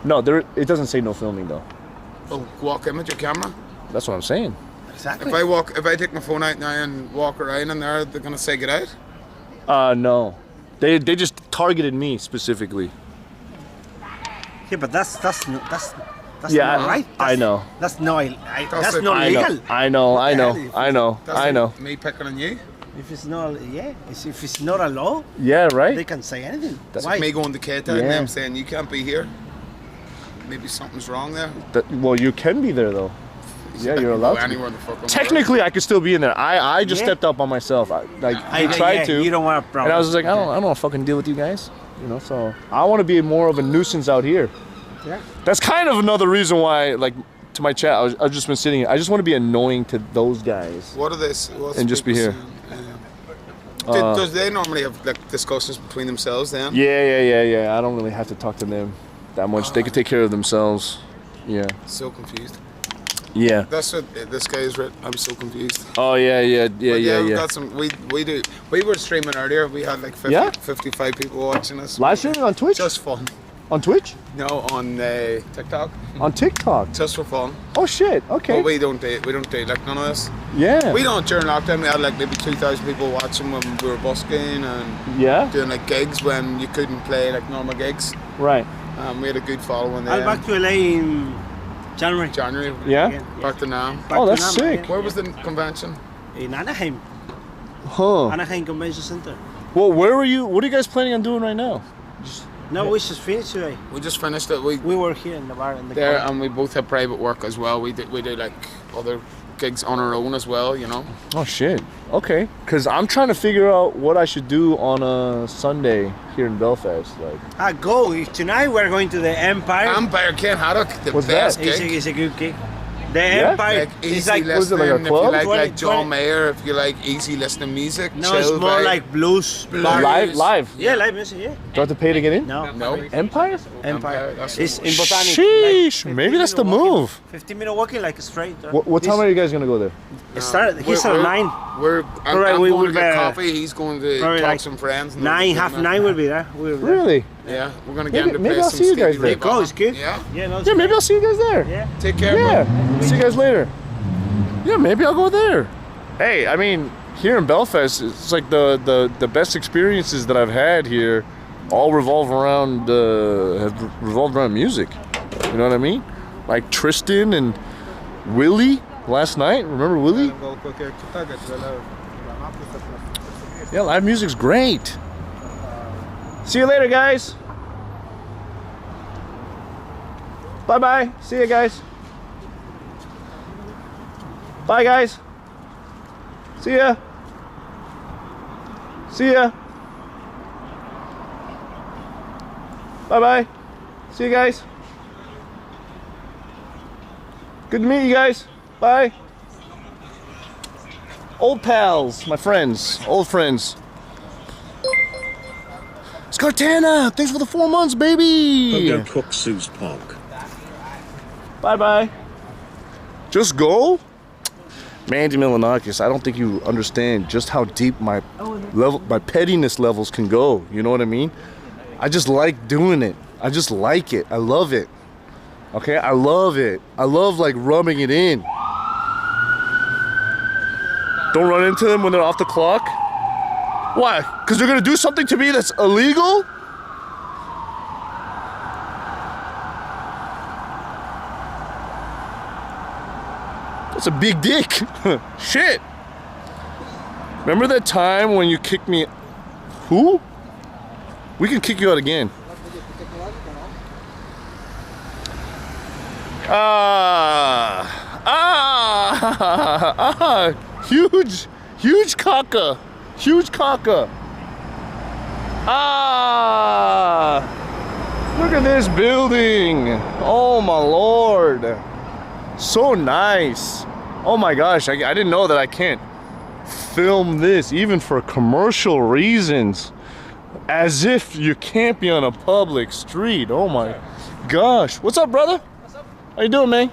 No, it doesn't say no filming though. Oh, walk in with your camera. That's what I'm saying. Exactly. If I take my phone out now and walk around in there, they're gonna say get out. No. They just targeted me specifically. Yeah, but that's Yeah, not right. I know. That's not that's it. not legal. I know. That's me picking on you. If it's not, if it's not a law, Yeah, right? they can say anything. That's Why? like me going to Cathedral and Yeah. them saying you can't be here. Maybe something's wrong there. Well, you can be there though. Yeah, you're allowed to. Anywhere in the fucking Technically, I could still be in there. I just stepped up on myself. I tried to. You don't want a problem. And I was just like, I don't want to fucking deal with you guys. You know, so I want to be more of a nuisance out here. Yeah. That's kind of another reason why, like, to my chat, I've just been sitting here. I just want to be annoying to those guys. What are they? And just be here. Does they normally have like discussions between themselves then? Yeah. I don't really have to talk to them that much. They can take care of themselves. Yeah. So confused. Yeah. That's what this guy has written. I'm so confused. Oh yeah. We got some. We were streaming earlier. We had like 55 people watching us. Live streaming on Twitch? Just fun. On Twitch? No, on TikTok. On TikTok? Just for fun. Oh shit. Okay. But we don't do like none of this. Yeah. We don't during lockdown. We had like maybe 2,000 people watching when we were busking and doing like gigs when you couldn't play like normal gigs. Right. We had a good following there. I'll back to LA in January. Yeah? Back to now. Oh, that's sick. Where was the convention? In Anaheim. Huh. Anaheim Convention Center. Well, where are you? What are you guys planning on doing right now? No, we just finished today. We just finished it. We were here in the bar in the there, car. and we both have private work as well. We do like other gigs on our own as well, you know. Oh shit. Okay. Cause I'm trying to figure out what I should do on a Sunday here in Belfast. Like. Go tonight. We're going to the Empire. Empire Ken Haddock, the What's best that? gig. It's a good gig. The Empire is like, was it like a club? If you like John Mayer, if you like easy listening music, no, chill it's more vibe. like blues. Live. Yeah, live music. Yeah. Do I have to pay to get in? No. Empire? Empire. That's It's in Botanic. Sheesh. Like Maybe that's the 15-minute move. walking, 15-minute walking like straight. What time are you guys gonna go there? He's at 9. I'm we going will to get be, coffee. He's going to probably talk like some friends. 9, half 9 will be there. Really? Yeah, we're going to get him to Maybe play I'll some see you guys Stevie there. Ray It's good. Yeah. Yeah, maybe I'll see you guys there. Yeah. Take care, Yeah. See you guys later. Yeah, maybe I'll go there. Hey, I mean, here in Belfast, it's like the best experiences that I've had here all revolve around have revolved around music. You know what I mean? Like Tristan and Willie last night. Remember Willie? Yeah, live music's great. See you later, guys. Bye bye. See you guys. Bye, guys. See ya. See ya. Bye bye. See you guys. Good to meet you guys. Bye. Old pals, my friends, old friends. Scartana, thanks for the 4 months, baby. CookSux Punk. Bye bye. Just go? Mandy Milanakis, I don't think you understand just how deep my pettiness levels can go. You know what I mean? I just like doing it. I just like it. I love it. Okay, I love it. I love like rubbing it in. Don't run into them when they're off the clock. Why? Because they're gonna do something to me that's illegal? That's a big dick. Shit. Remember that time when you kicked me? Who? We can kick you out again. Huge caca. Huge caca. Look at this building. Oh my Lord. So nice. Oh my gosh, I didn't know that I can't film this even for commercial reasons. As if you can't be on a public street. Oh my gosh. What's up, brother? What's up? How you doing, man?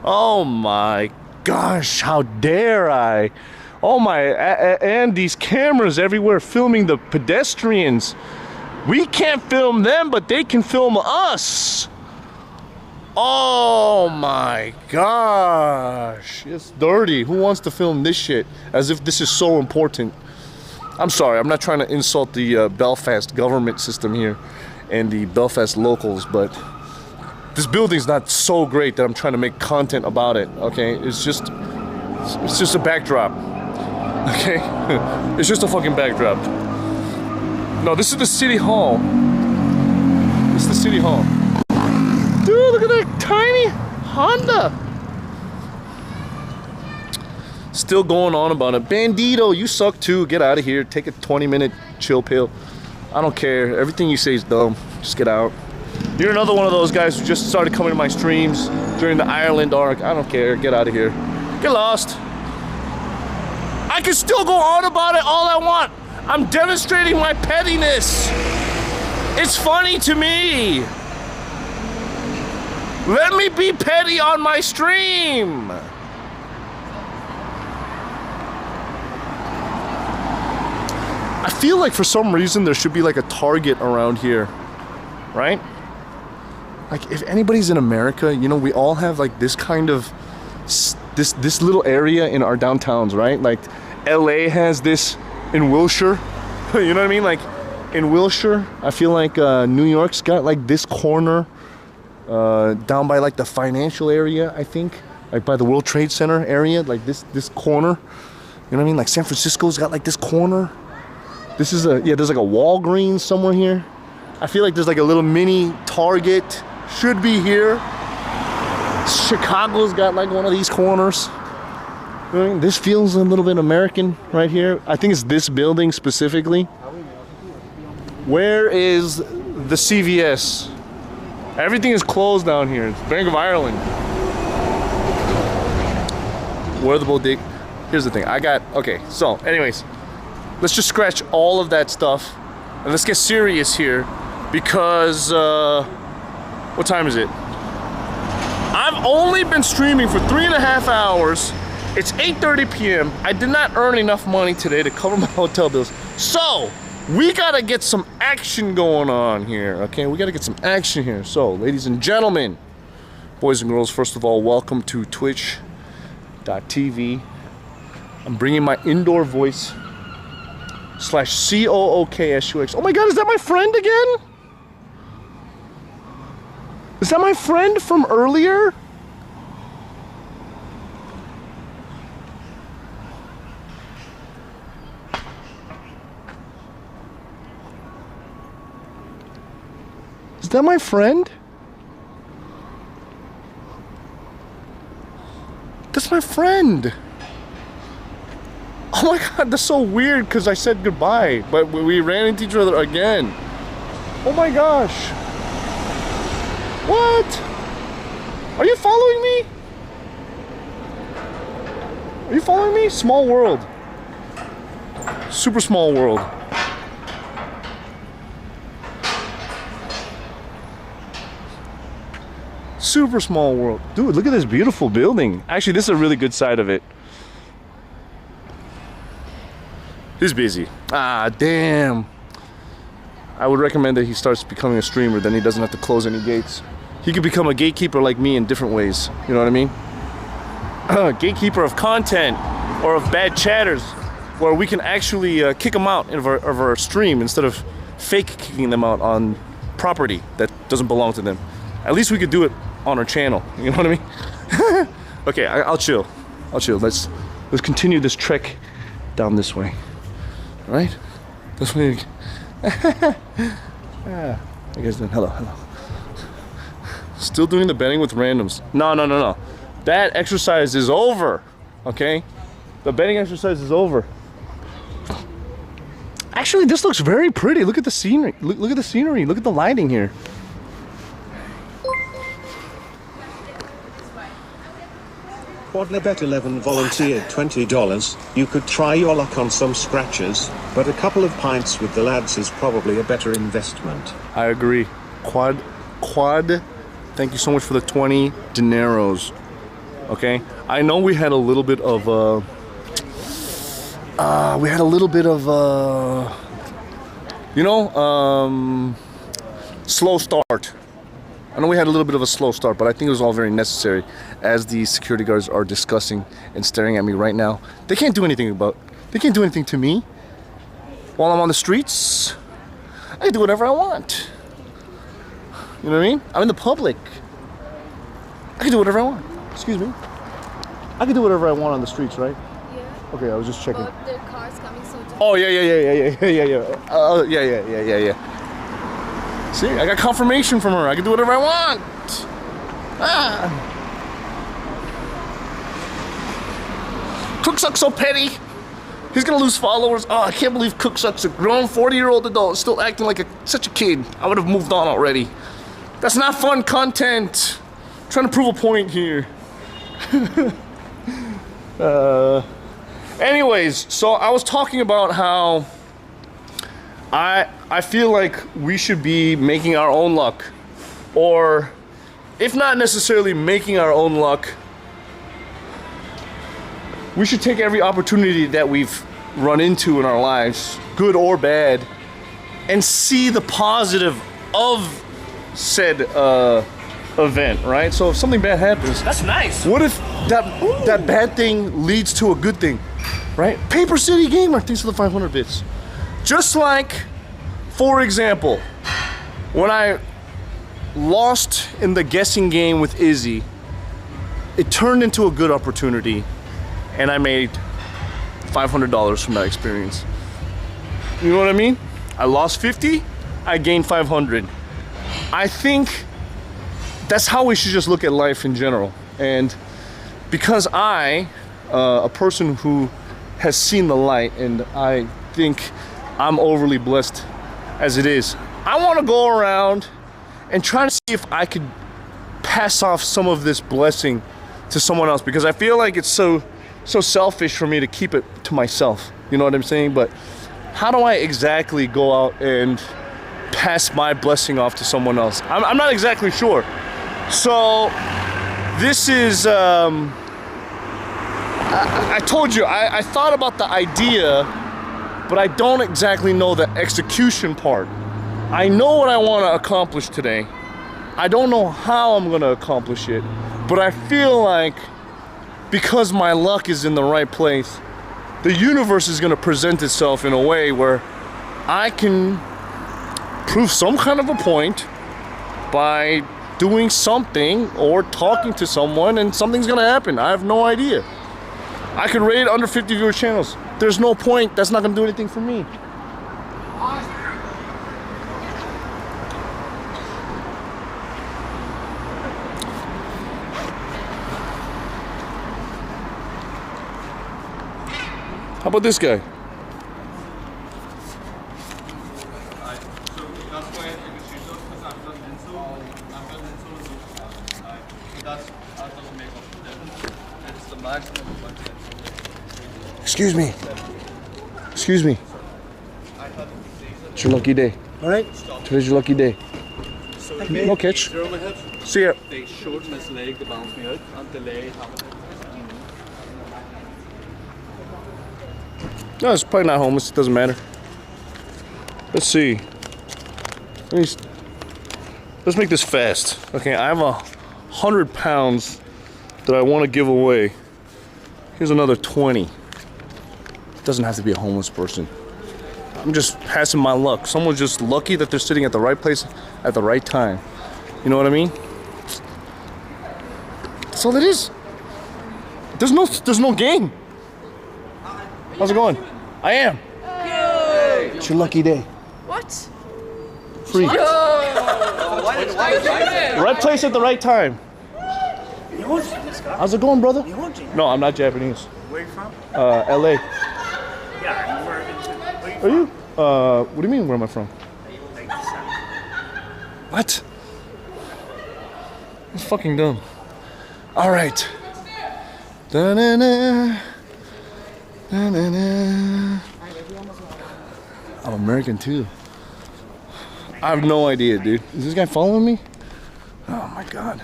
Oh my gosh, how dare I? Oh my, and these cameras everywhere filming the pedestrians. We can't film them, but they can film us. Oh my gosh, it's dirty. Who wants to film this shit as if this is so important? I'm sorry, I'm not trying to insult the Belfast government system here and the Belfast locals, but this building's not so great that I'm trying to make content about it, okay? It's just a backdrop, okay? It's just a fucking backdrop. No, this is the city hall. This is the city hall. Dude, look at that tiny Honda. Still going on about it. Bandito, you suck too. Get out of here. Take a 20-minute chill pill. I don't care. Everything you say is dumb. Just get out. You're another one of those guys who just started coming to my streams during the Ireland arc. I don't care. Get out of here. Get lost. I can still go on about it all I want. I'm demonstrating my pettiness. It's funny to me. Let me be petty on my stream. I feel like for some reason there should be like a Target around here, right? Like if anybody's in America, you know, we all have like this kind of this little area in our downtowns, right? Like LA has this in Wilshire. You know what I mean? Like in Wilshire, I feel like New York's got like this corner down by like the financial area, I think, like by the World Trade Center area, like this corner. You know what I mean? Like San Francisco's got like this corner. This is there's like a Walgreens somewhere here. I feel like there's like a little mini Target, should be here. Chicago's got like one of these corners. You know what I mean? This feels a little bit American right here. I think it's this building specifically. Where is the CVS? Everything is closed down here. It's Bank of Ireland. Where the bodega? Here's the thing. Okay, so anyways. Let's just scratch all of that stuff and let's get serious here because, what time is it? I've only been streaming for 3.5 hours. It's 8:30 p.m. I did not earn enough money today to cover my hotel bills. So, we gotta get some action going on here, okay? We gotta get some action here. So, ladies and gentlemen, boys and girls, first of all, welcome to twitch.tv. I'm bringing my indoor voice /COOKSUX. Oh my god, is that my friend again? Is that my friend from earlier? Is that my friend? That's my friend. Oh my god, that's so weird because I said goodbye, but we ran into each other again. Oh my gosh. What? Are you following me? Are you following me? Small world. Super small world. Super small world. Dude, look at this beautiful building. Actually, this is a really good side of it. He's busy. Ah, damn. I would recommend that he starts becoming a streamer, then he doesn't have to close any gates. He could become a gatekeeper like me in different ways. You know what I mean? Gatekeeper of content or of bad chatters, where we can actually kick them out of our stream instead of fake kicking them out on property that doesn't belong to them. At least we could do it on our channel. You know what I mean? Okay, I'll chill. I'll chill. Let's continue this trek down this way. All right? This way. I guess then. Hello. Still doing the betting with randoms. No. That exercise is over. Okay? The betting exercise is over. Actually, this looks very pretty. Look at the scenery. Look at the scenery. Look at the lighting here. Quadnabet 11 volunteered $20. You could try your luck on some scratches, but a couple of pints with the lads is probably a better investment. I agree. Quad. Thank you so much for the 20 dineros. Okay, I know we had a little bit of slow start. I know we had a little bit of a slow start, but I think it was all very necessary as the security guards are discussing and staring at me right now. They can't do anything to me. while I'm on the streets, I can do whatever I want. You know what I mean? I'm in the public. I can do whatever I want. Excuse me. I can do whatever I want on the streets, right? Yeah. Okay, I was just checking. But the car's coming so just... Oh yeah. See, I got confirmation from her. I can do whatever I want. CookSux so petty. He's gonna lose followers. Oh, I can't believe CookSux, a grown 40-year-old adult, still acting like such a kid. I would have moved on already. That's not fun content. I'm trying to prove a point here. Anyways, so I was talking about how I feel like we should be making our own luck, or if not necessarily making our own luck, we should take every opportunity that we've run into in our lives, good or bad, and see the positive of said event, right? So if something bad happens, That's nice. what if that bad thing leads to a good thing, right? Paper City Gamer, thanks for the 500 bits. Just like, for example, when I lost in the guessing game with Izzy, it turned into a good opportunity, and I made $500 from that experience. You know what I mean? I lost 50, I gained 500. I think that's how we should just look at life in general. And because I, a person who has seen the light, and I think I'm overly blessed as it is, I want to go around and try to see if I could pass off some of this blessing to someone else, because I feel like it's so selfish for me to keep it to myself. You know what I'm saying? But how do I exactly go out and pass my blessing off to someone else? I'm not exactly sure. So this is, I told you, I thought about the idea, but I don't exactly know the execution part. I know what I want to accomplish today. I don't know how I'm going to accomplish it, but I feel like because my luck is in the right place, the universe is going to present itself in a way where I can prove some kind of a point by doing something or talking to someone, and something's going to happen. I have no idea. I could raid under 50 viewer channels. There's no point. That's not going to do anything for me. How about this guy? Excuse me. Excuse me. It's your lucky day. All right. Today's your lucky day. No catch. See ya. They shortened his leg to bounce me out and delay happened. No, it's probably not homeless. It doesn't matter. Let's see. Let's make this fast. Okay, I have 100 pounds that I want to give away. Here's another 20. It doesn't have to be a homeless person. I'm just passing my luck. Someone's just lucky that they're sitting at the right place at the right time. You know what I mean? That's all it is. There's no game. How's it going? I am. Yay! It's your lucky day. What? Free. Right place at the right time. How's it going, brother? No, I'm not Japanese. Where you from? LA. Yeah, where Are you? What do you mean, where am I from? What? That's fucking dumb. Alright. Da-na-na. Da-na-na. I'm American too. I have no idea, dude. Is this guy following me? Oh my god.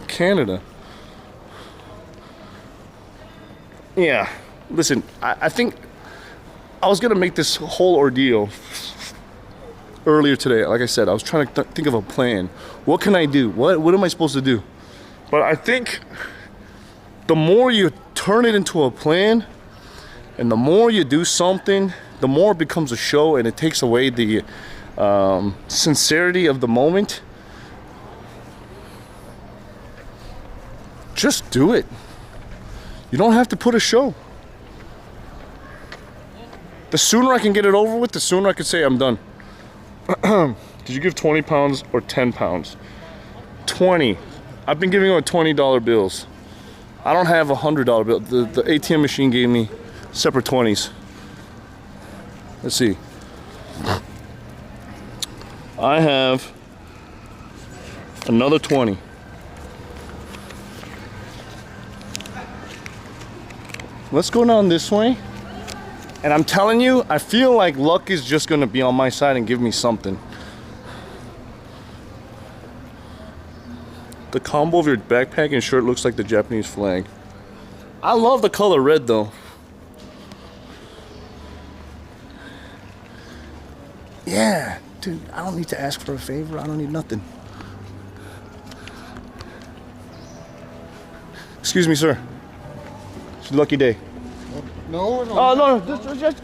Canada. Yeah. Listen, I think I was gonna make this whole ordeal earlier today. Like I said, I was trying to think of a plan. What can I do? What am I supposed to do? But I think the more you turn it into a plan, and the more you do something the more it becomes a show and it takes away the sincerity of the moment. Just do it. You don't have to put a show. The sooner I can get it over with, the sooner I can say I'm done. Did you give 20 pounds or 10 pounds? 20. I've been giving out $20 bills. I don't have a $100 bill. The ATM machine gave me separate 20s. Let's see. I have another 20. Let's go down this way. And I'm telling you, I feel like luck is just gonna be on my side and give me something. The combo of your backpack and shirt looks like the Japanese flag. I love the color red though. Yeah, dude, I don't need to ask for a favor. I don't need nothing. Excuse me, sir. It's your lucky day. No, no. Oh, no, just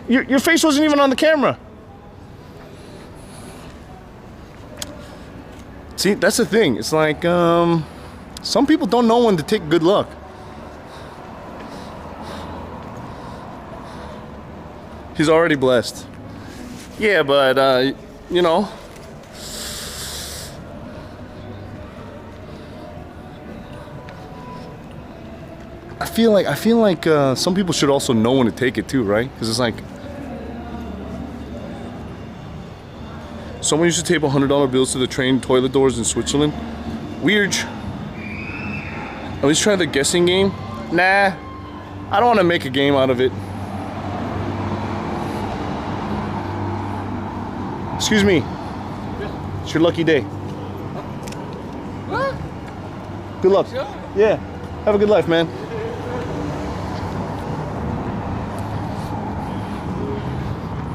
your face wasn't even on the camera. See, that's the thing. It's like, some people don't know when to take good luck. He's already blessed. Yeah, but, you know. I feel like some people should also know when to take it too, right? Because it's like, someone used to tape $100 bills to the train toilet doors in Switzerland. Weird. At least try the guessing game. Nah, I don't want to make a game out of it. Excuse me. It's your lucky day. What? Good luck. Yeah. Have a good life, man.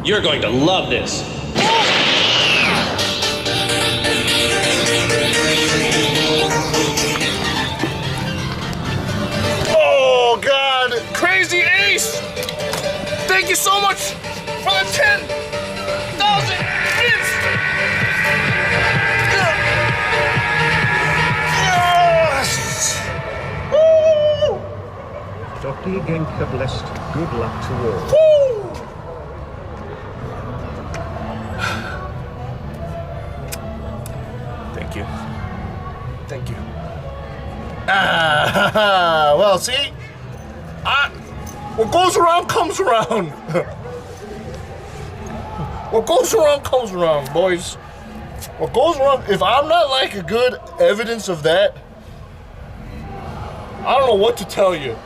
You're going to love this. Oh, God. Crazy Ace. Thank you so much for the 10,000 bits. Yes. Woo. Dr. Genka blessed. Good luck to all. Woo. Thank you. Well, see? What goes around comes around. What goes around comes around, boys. What goes around, if I'm not like a good evidence of that, I don't know what to tell you.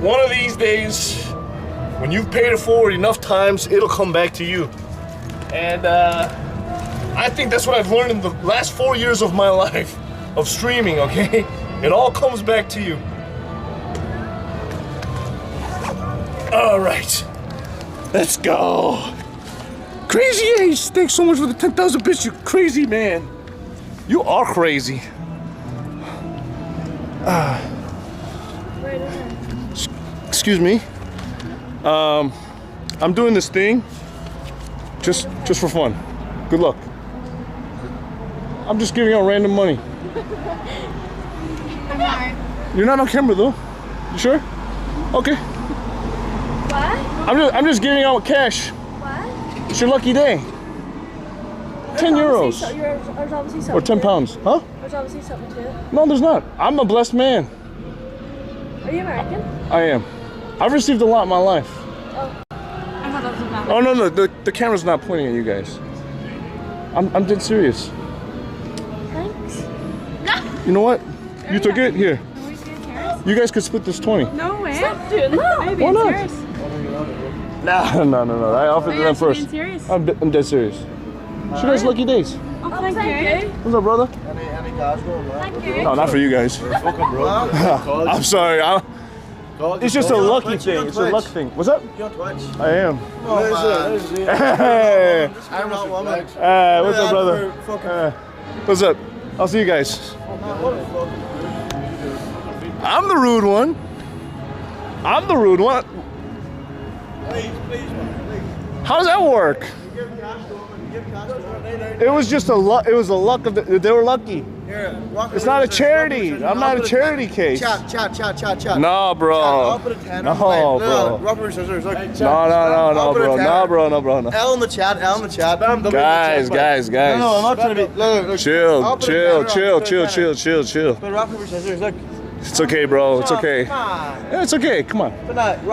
One of these days, when you've paid it forward enough times, it'll come back to you. And I think that's what I've learned in the last 4 years of my life of streaming, okay? It all comes back to you. All right, let's go. Crazy Ace, thanks so much for the 10,000 bits, you crazy man. You are crazy. Excuse me. I'm doing this thing just for fun. Good luck. I'm just giving out random money. I'm not. You're not on camera though. You sure? Okay. What? I'm just giving out cash. What? It's your lucky day. 10 euros. There's obviously something Or 10 pounds. Huh? There's obviously something to it. No, there's not. I'm a blessed man. Are you American? I am. I've received a lot in my life. Oh. I thought that was about Oh, no, the camera's not pointing at you guys. I'm dead serious. Thanks. You know what? You took it? Here. You guys could split this 20. No way. Stop doing that. Why not? No. I offered them first. Being serious? I'm dead serious. She guys lucky days. Oh, thank you. What's up, brother? Any guys going, man? Thank you. No, not for you guys. I'm sorry. It's just a lucky thing. It's a luck thing. What's up? You're on Twitch. I am. Oh, Hey. I'm not woman. What's up, brother? What's up? I'll see you guys. I'm the rude one. I'm the rude one. How does that work? It was just a luck. It was a luck of they were lucky. It's not a charity. I'm not a charity case. Chat. No, bro. I'll put a 10. No, bro. Rubber scissors. Look. No, bro. No. L in the chat. Guys. No, I'm not trying to be. Look. Chill. But rock, paper, scissors. Look. It's okay, bro. It's okay. Yeah, it's okay. Come on.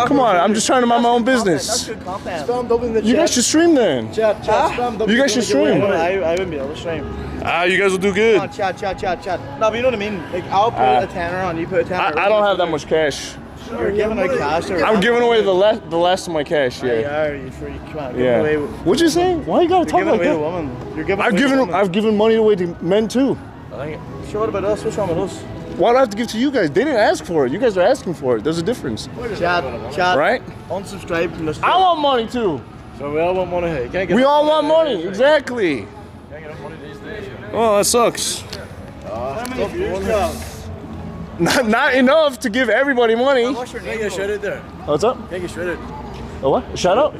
Come on. I'm just trying to mind my own business. That's good content. Spam double in the chat. You guys should stream then. Chat. Spam double. You guys should stream. I wouldn't be able to stream. You guys will do good. Come on, chat. No, but you know what I mean? Like, I'll put a tenner on, you put a tenner. I don't have that much cash. You're giving away cash. I'm giving away the last of my cash, yeah. Are you free? Come on, yeah. away. What'd you say? Why you gotta talk like that? You're giving away a woman. I've given money away to men too. Sure, what about us? What's wrong with us? Why do I have to give to you guys? They didn't ask for it. You guys are asking for it. There's a difference. Chat. Right? Unsubscribe from this. I want money too. So we all want money. We all want money. Exactly. Oh, that sucks. Not enough to give everybody money. What's your name? Shout out there. What's up? Take a shout out. A what? A shout out?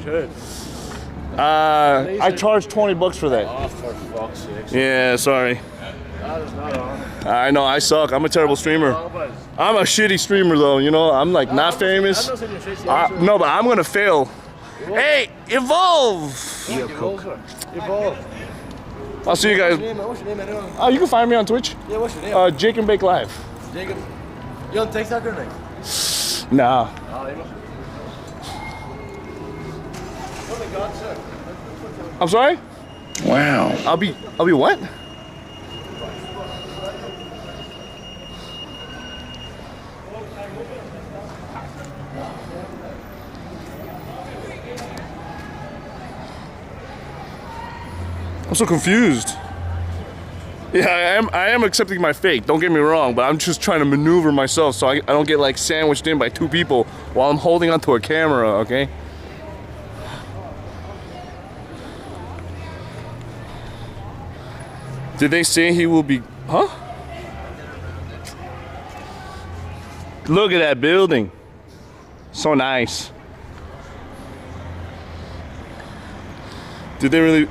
I charge $20 for that. Oh, for fuck's sake. Yeah, sorry. That is not on. I know, I suck. I'm a terrible streamer. I'm a shitty streamer though, you know? I'm like not famous. No, but I'm gonna fail. Hey, evolve! Evolve. I'll see you guys. What's your name anyway? Oh, you can find me on Twitch. Yeah, what's your name? Jake and Bake Live. Jacob. You on TikTok or anything? Nah. Oh, you must. Oh my God, sir. I'm sorry? Wow. I'll be what? I'm so confused. Yeah, I am accepting my fate, don't get me wrong, but I'm just trying to maneuver myself so I don't get like sandwiched in by two people while I'm holding onto a camera, okay? Did they say he will be, huh? Look at that building. So nice. Did they really?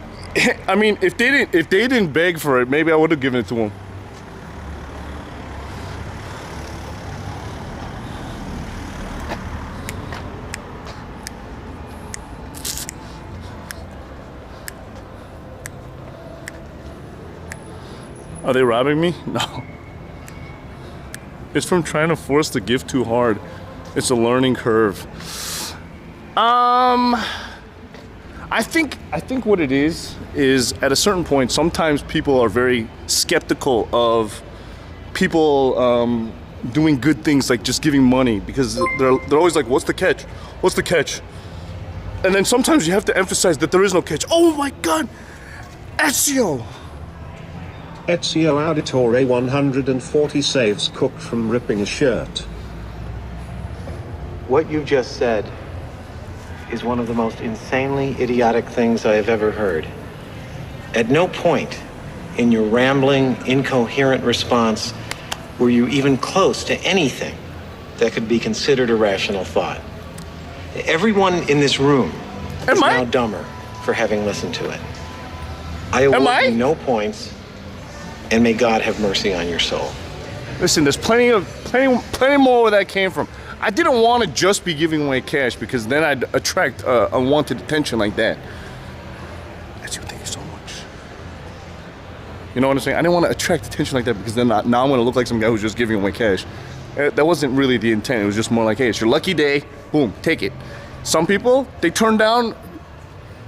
I mean, if they didn't beg for it, maybe I would have given it to them. Are they robbing me? No. It's from trying to force the gift too hard. It's a learning curve. I think what it is at a certain point, sometimes people are very skeptical of people doing good things like just giving money because they're always like, what's the catch? What's the catch? And then sometimes you have to emphasize that there is no catch. Oh my God, Ezio! Ezio Auditore 140 saves Cook from ripping a shirt. What you just said is one of the most insanely idiotic things I have ever heard. At no point in your rambling, incoherent response were you even close to anything that could be considered a rational thought. Everyone in this room is now dumber for having listened to it. I award you no points, and may God have mercy on your soul. Listen, there's plenty more where that came from. I didn't want to just be giving away cash because then I'd attract unwanted attention like that. Thank you so much. You know what I'm saying? I didn't want to attract attention like that because then now I'm going to look like some guy who's just giving away cash. That wasn't really the intent. It was just more like, hey, it's your lucky day. Boom, take it. Some people, they turn down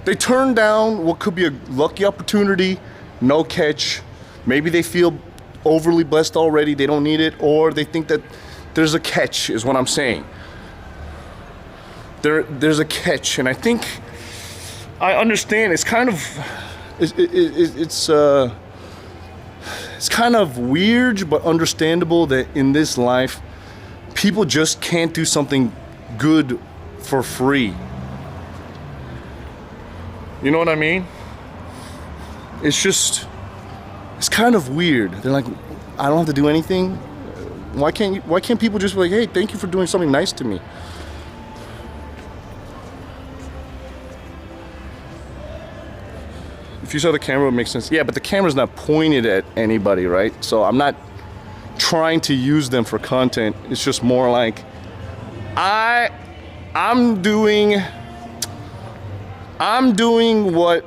what could be a lucky opportunity, no catch. Maybe they feel overly blessed already, they don't need it, or they think that there's a catch, is what I'm saying. There's a catch, and I think I understand. It's kind of, it's kind of weird, but understandable that in this life, people just can't do something good for free. You know what I mean? It's it's kind of weird. They're like, I don't have to do anything. Why can't people just be like, hey, thank you for doing something nice to me? If you saw the camera, it would make sense. Yeah, but the camera's not pointed at anybody, right? So I'm not trying to use them for content. It's just more like I'm doing what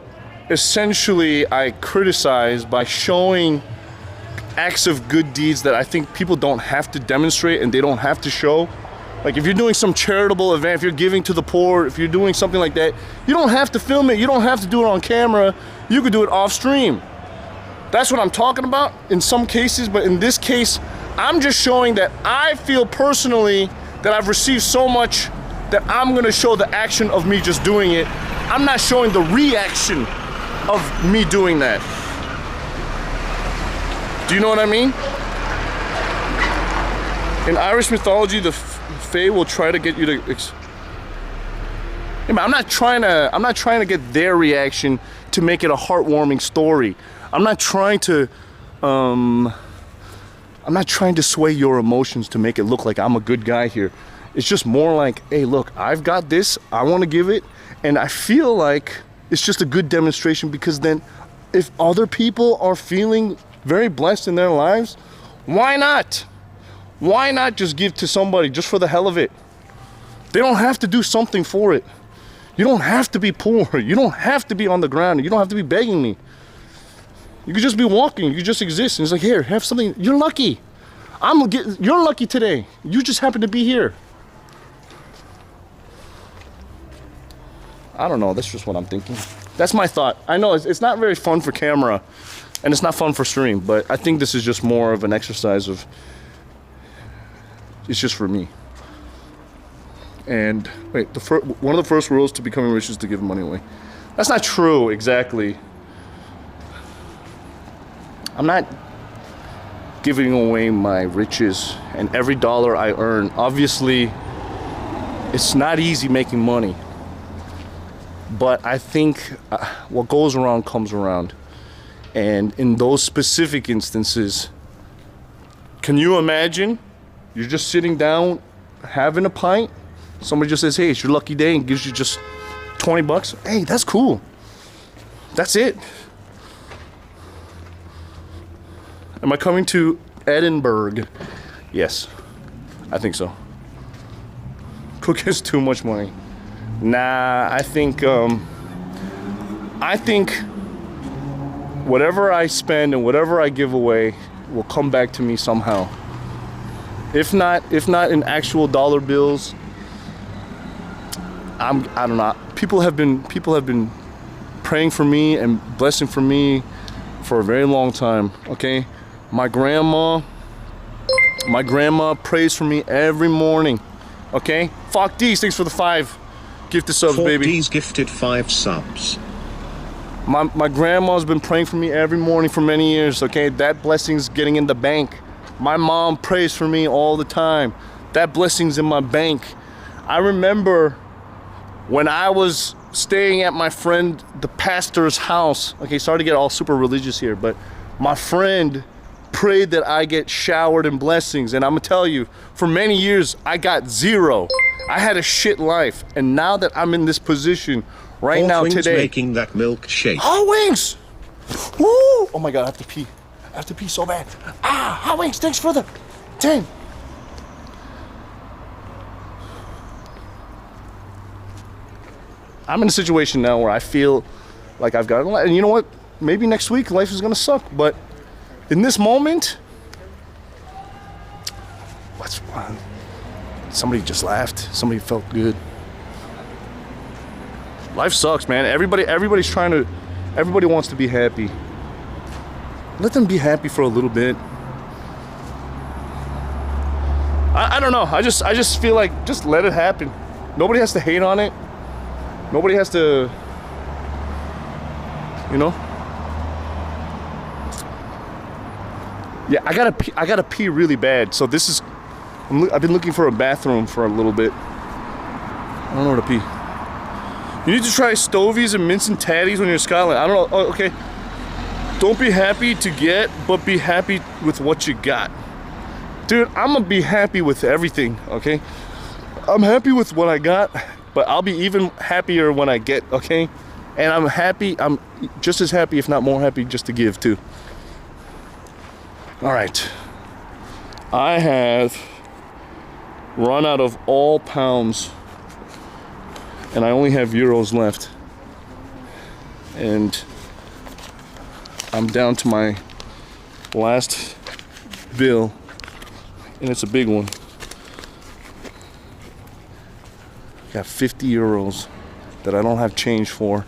essentially I criticize by showing acts of good deeds that I think people don't have to demonstrate and they don't have to show. Like if you're doing some charitable event, if you're giving to the poor, if you're doing something like that, you don't have to film it, you don't have to do it on camera, you could do it off stream. That's what I'm talking about in some cases, but in this case, I'm just showing that I feel personally that I've received so much that I'm gonna show the action of me just doing it. I'm not showing the reaction of me doing that. Do you know what I mean? In Irish mythology, the Fae will try to get you to. I'm not trying to get their reaction to make it a heartwarming story. I'm not trying to sway your emotions to make it look like I'm a good guy here. It's just more like, hey, look, I've got this. I want to give it, and I feel like it's just a good demonstration because then, if other people are feeling very blessed in their lives, why not? Why not just give to somebody just for the hell of it? They don't have to do something for it. You don't have to be poor. You don't have to be on the ground. You don't have to be begging me. You could just be walking. You just exist. And it's like, here, have something. You're lucky. You're lucky today. You just happen to be here. I don't know. That's just what I'm thinking. That's my thought. I know it's not very fun for camera, and it's not fun for stream, but I think this is just more of an exercise of, it's just for me. And wait, one of the first rules to becoming rich is to give money away. That's not true exactly. I'm not giving away my riches and every dollar I earn. Obviously, it's not easy making money. But I think what goes around comes around. And in those specific instances, can you imagine? You're just sitting down, having a pint. Somebody just says, hey, it's your lucky day, and gives you just 20 bucks. Hey, that's cool. That's it. Am I coming to Edinburgh? Yes, I think so. Cook has too much money. Nah, I think whatever I spend and whatever I give away will come back to me somehow. If not in actual dollar bills, I don't know. People have been praying for me and blessing for me for a very long time. Okay, my grandma prays for me every morning. Okay, Fuck D's, thanks for the 5 gifted subs, baby. D's gifted 5 subs. My grandma's been praying for me every morning for many years. Okay, that blessing's getting in the bank. My mom prays for me all the time. That blessing's in my bank. I remember when I was staying at my friend, the pastor's house. Okay, sorry to get all super religious here, but my friend prayed that I get showered in blessings. And I'm gonna tell you, for many years, I got 0. I had a shit life. And now that I'm in this position right now today. Making that milkshake. Hot wings! Woo! Oh my God, I have to pee. I have to pee so bad. Ah, Hot Wings, thanks for the 10. I'm in a situation now where I feel like I've got a lot. And you know what? Maybe next week life is gonna suck, but in this moment, somebody just laughed. Somebody felt good. Life sucks, man. Everybody wants to be happy. Let them be happy for a little bit. I don't know. I just feel like just let it happen. Nobody has to hate on it. Nobody has to, you know. Yeah, I gotta pee really bad. So this is, I've been looking for a bathroom for a little bit. I don't know where to pee. You need to try Stovies and Mints and Tatties when you're in Scotland. I don't know. Oh, okay. Don't be happy to get, but be happy with what you got. Dude, I'm gonna be happy with everything, okay? I'm happy with what I got, but I'll be even happier when I get, okay? And I'm just as happy, if not more happy, just to give too. All right. I have run out of all pounds and I only have euros left. And I'm down to my last bill, and it's a big one. Got 50 euros that I don't have change for.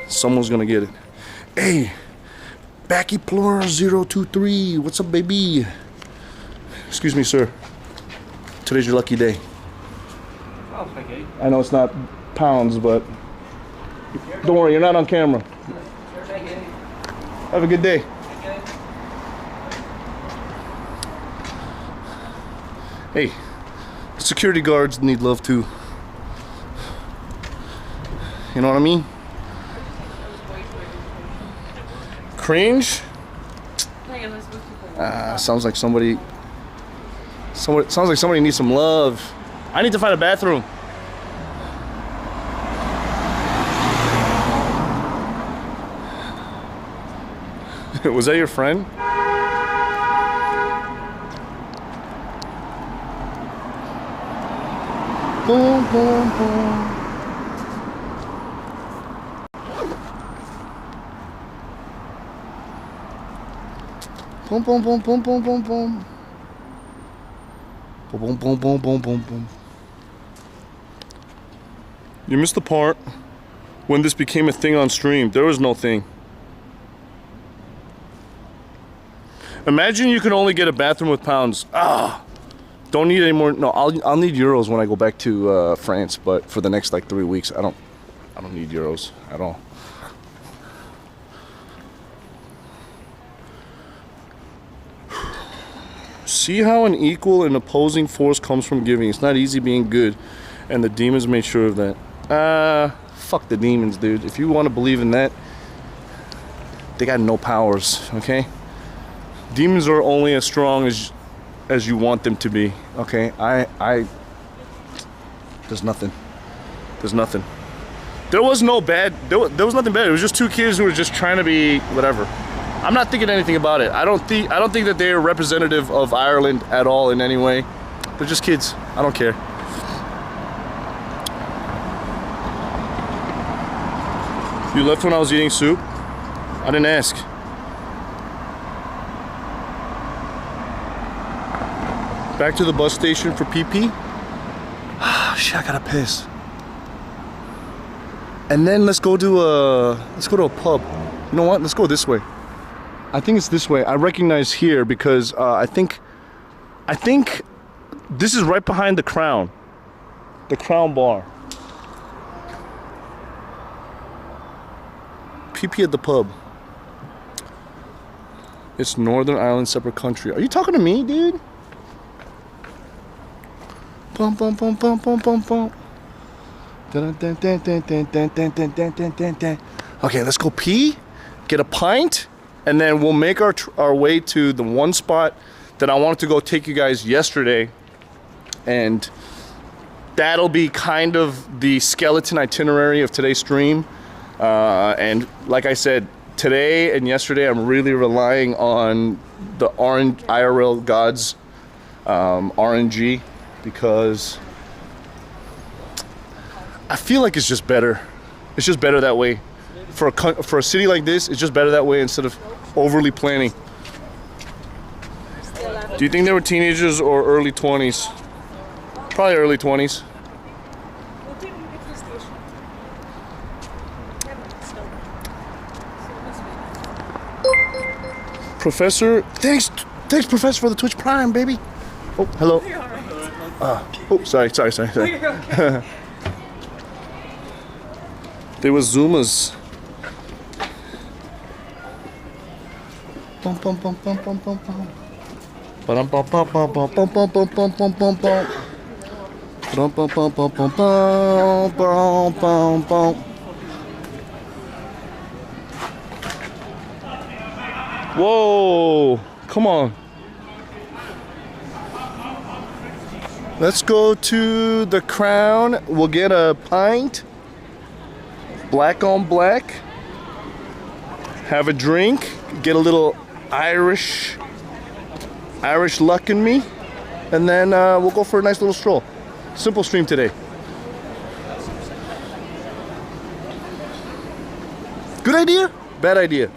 Someone's gonna get it. Hey, Backy Plur 023, what's up, baby? Excuse me, sir. Today's your lucky day. Oh, thank you. I know it's not pounds, but don't worry, you're not on camera. Have a good day. Hey, security guards need love too. You know what I mean? Cringe? Sounds like somebody needs some love. I need to find a bathroom. Was that your friend? Boom, boom, boom. Boom, boom, boom, boom, boom, boom, boom. Boom, boom, boom, boom, boom, boom. You missed the part when this became a thing on stream. There was no thing. Imagine you can only get a bathroom with pounds. Don't need any more. No, I'll need euros when I go back to France. But for the next like 3 weeks, I don't need euros at all. See how an equal and opposing force comes from giving. It's not easy being good, and the demons made sure of that. Fuck the demons, dude. If you want to believe in that, they got no powers. Okay. Demons are only as strong as you want them to be, okay? There's nothing. There's nothing. There was no bad, there was nothing bad. It was just two kids who were just trying to be whatever. I'm not thinking anything about it. I don't think that they're representative of Ireland at all in any way. They're just kids. I don't care. You left when I was eating soup? I didn't ask. Back to the bus station for PP. Shit, I gotta piss. And then let's go to a pub. You know what? Let's go this way. I think it's this way. I recognize here because I think this is right behind the Crown Bar. PP at the pub. It's Northern Ireland, separate country. Are you talking to me, dude? Bum bum bum bum bum bum bum. Okay, let's go pee, get a pint, and then we'll make our way to the one spot that I wanted to go take you guys yesterday, and that'll be kind of the skeleton itinerary of today's stream. And like I said, today and yesterday I'm really relying on the IRL gods, RNG. Because I feel like it's just better. It's just better that way. For a city like this, it's just better that way instead of overly planning. Do you think they were teenagers or early 20s? Probably early 20s. Professor, thanks Professor for the Twitch Prime, baby. Oh, hello. Oh, sorry. There was Zumas. Bum bum bum bum bum bum bum. Bum bum bum bum bum bum bum bum bum bum bum bum. Bum bum bum bum bum bum bum bum bum. Whoa, come on. Let's go to the Crown. We'll get a pint. Black on black. Have a drink. Get a little Irish luck in me. And then we'll go for a nice little stroll. Simple stream today. Good idea? Bad idea?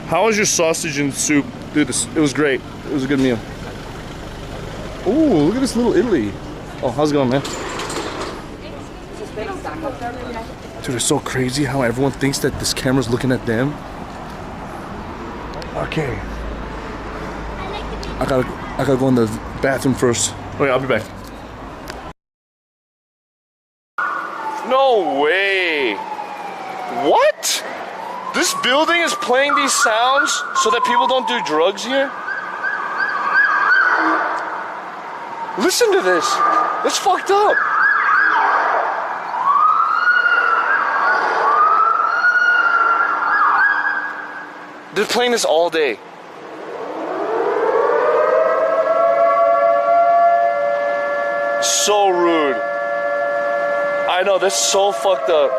How was your sausage and soup? Dude, it was great. It was a good meal. Ooh, look at this little Italy. Oh, how's it going, man? Dude, it's so crazy how everyone thinks that this camera's looking at them. Okay. I gotta go in the bathroom first. Wait, I'll be back. No way! What? This building is playing these sounds so that people don't do drugs here? Listen to this. It's fucked up. They're playing this all day. So rude. I know, that's so fucked up.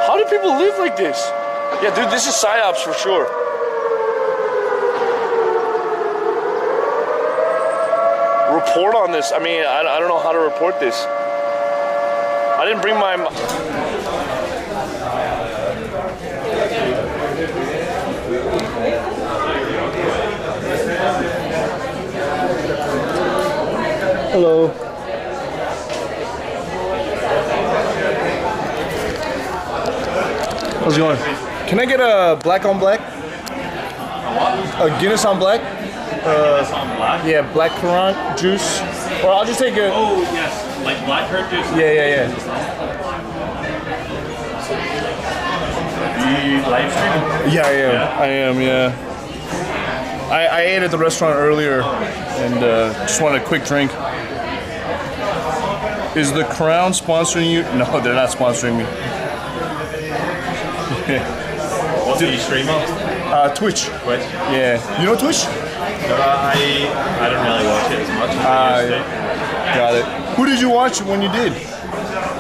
How do people live like this? Yeah, dude, this is PsyOps for sure. Report on this. I mean, I don't know how to report this. I didn't bring my... Hello. How's it going? Can I get a black on black? A Guinness on black? Guinness on black? Yeah, black currant juice. Or I'll just take a... Oh, yes. Like black currant juice? Yeah. You live streaming? Yeah, I am, yeah. I ate at the restaurant earlier and just wanted a quick drink. Is the Crown sponsoring you? No, they're not sponsoring me. What do you stream on? Twitch. Twitch? Yeah. You know Twitch? No, I don't really watch it as much as I used to. Got it. Who did you watch when you did?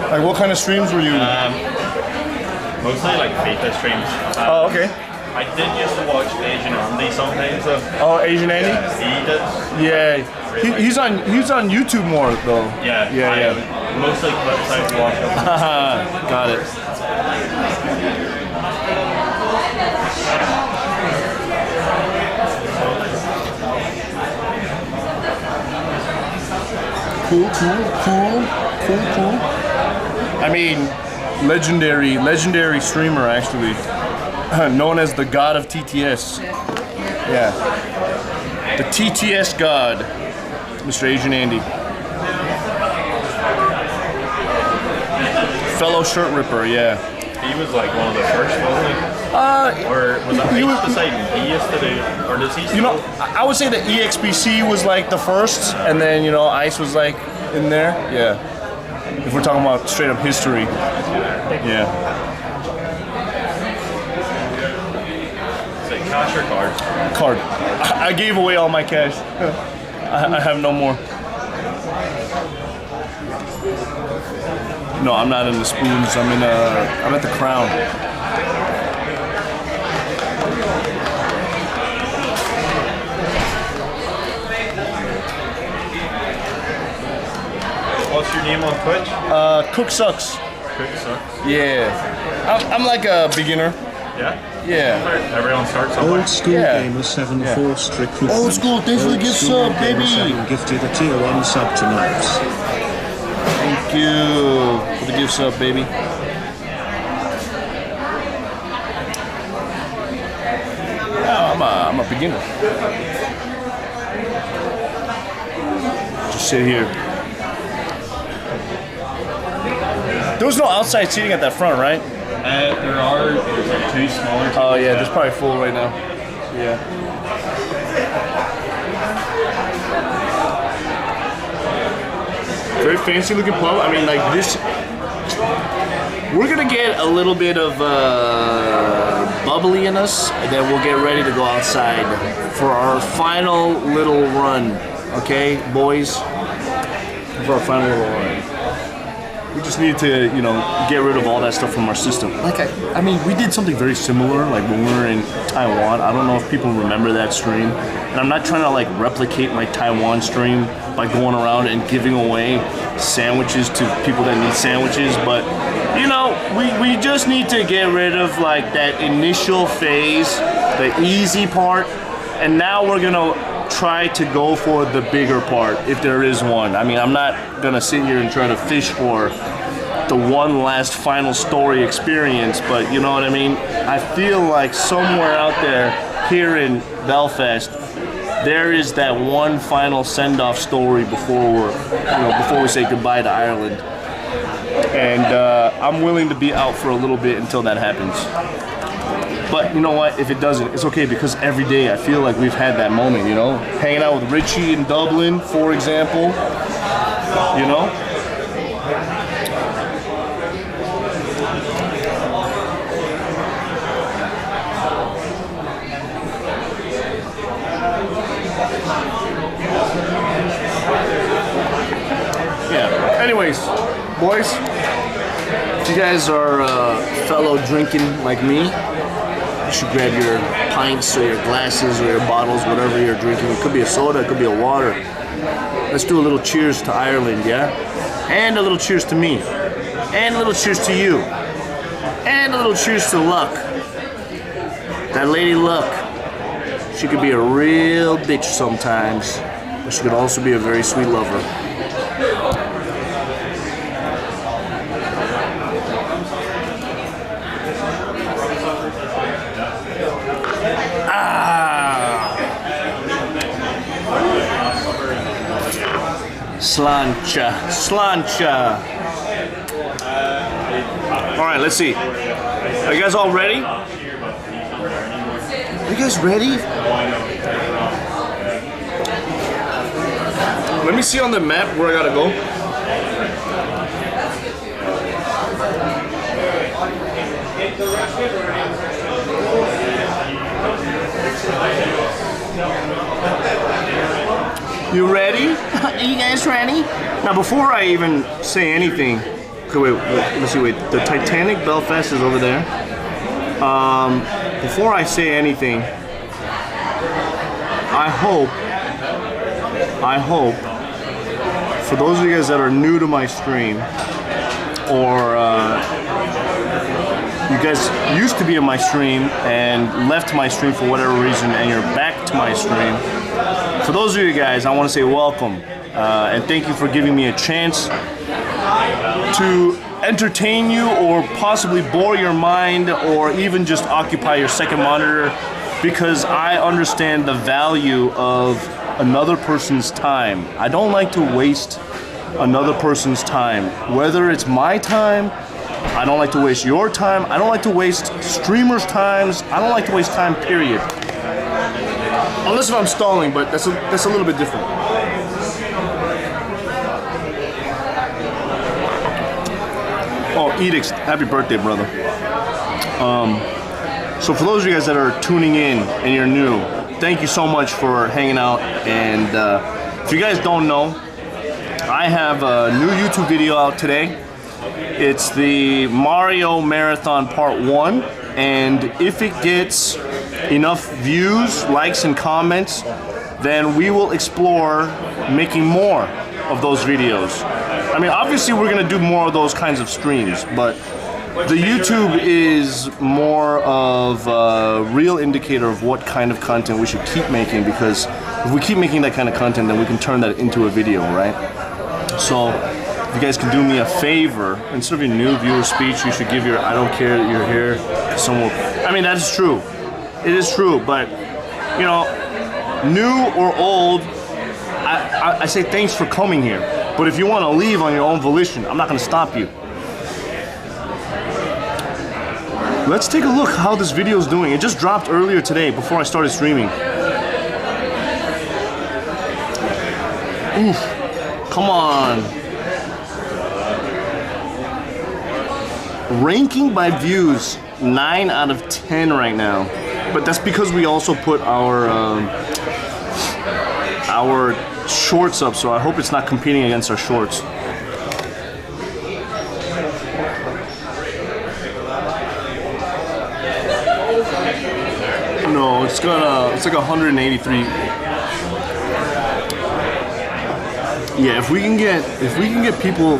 Like, what kind of streams were you? Mostly like FIFA streams. Oh, okay. I did used to watch Asian Andy sometimes though. Oh, Asian Andy? Yeah, he did. Yeah. He's on YouTube more though. Yeah. Mostly clips I watch. Got it. Cool. I mean, legendary streamer actually, known as the God of TTS. Yeah, the TTS God, Mr. Asian Andy. Fellow shirt ripper, yeah. He was like one of the first, wasn't he? Or was it he used to do, or does he still? You know, I would say that EXPC was like the first, and then, you know, Ice was like in there, yeah. If we're talking about straight up history, yeah. Is it cash or card? Card. I gave away all my cash. I have no more. No, I'm not in the spoons. I'm at the Crown. What's your name on Twitch? CookSux. CookSux. Yeah. I'm like a beginner. Yeah? Yeah. Everyone starts somewhere. Old School Gamer 7-4 strict recruitment. Old School, thanks for the gift sub, baby. 7 gifted a tier 1 sub to Max. Thank you for the gift sub, baby. Oh, I'm a beginner. Just sit here. There was no outside seating at that front, right? There's like 2 smaller tables. Oh yeah, there's probably full right now. Yeah. Very fancy looking pub. I mean, like this. We're gonna get a little bit of bubbly in us, and then we'll get ready to go outside for our final little run. Okay, boys? For our final little run. We just need to, you know, get rid of all that stuff from our system. Like, I mean, we did something very similar, like when we were in Taiwan. I don't know if people remember that stream. And I'm not trying to, like, replicate my Taiwan stream by going around and giving away sandwiches to people that need sandwiches. But, you know, we just need to get rid of, like, that initial phase, the easy part. And now we're going to try to go for the bigger part, if there is one. I mean, I'm not gonna sit here and try to fish for the one last final story experience, but you know what I mean? I feel like somewhere out there here in Belfast, there is that one final send-off story before we say goodbye to Ireland. And I'm willing to be out for a little bit until that happens. But you know what, if it doesn't, it's okay, because every day I feel like we've had that moment, you know? Hanging out with Richie in Dublin, for example, you know? Yeah, anyways, boys, if you guys are fellow drinking like me, you should grab your pints or your glasses or your bottles, whatever you're drinking. It could be a soda, it could be a water. Let's do a little cheers to Ireland, yeah? And a little cheers to me. And a little cheers to you. And a little cheers to Luck. That lady Luck. She could be a real bitch sometimes, but she could also be a very sweet lover. Slancha, slancha. All right, let's see. Are you guys all ready? Are you guys ready? Let me see on the map where I gotta go. You ready? Are you guys ready? Now, before I even say anything, okay, wait, let's see, wait. The Titanic Belfast is over there. Before I say anything, I hope, for those of you guys that are new to my stream, or you guys used to be in my stream and left my stream for whatever reason, and you're back to my stream. For those of you guys, I want to say welcome, and thank you for giving me a chance to entertain you, or possibly bore your mind, or even just occupy your second monitor, because I understand the value of another person's time. I don't like to waste another person's time, whether it's my time. I don't like to waste your time. I don't like to waste streamers' times. I don't like to waste time, period. Unless if I'm stalling, but that's a little bit different. Oh, Edix, happy birthday, brother. So for those of you guys that are tuning in and you're new, thank you so much for hanging out. And if you guys don't know, I have a new YouTube video out today. It's the Mario Marathon Part 1, and if it gets enough views, likes, and comments, then we will explore making more of those videos. I mean, obviously we're gonna do more of those kinds of streams, but the YouTube is more of a real indicator of what kind of content we should keep making, because if we keep making that kind of content, then we can turn that into a video, right? So if you guys can do me a favor, instead of your new viewer speech, you should give your I don't care that you're here to someone. I mean, that is true. It is true, but you know, new or old, I say thanks for coming here. But if you want to leave on your own volition, I'm not going to stop you. Let's take a look how this video is doing. It just dropped earlier today before I started streaming. Oof. Come on. Ranking by views, 9 out of 10 right now. But that's because we also put our shorts up, so I hope it's not competing against our shorts. No, it's like 183. Yeah, if we can get people,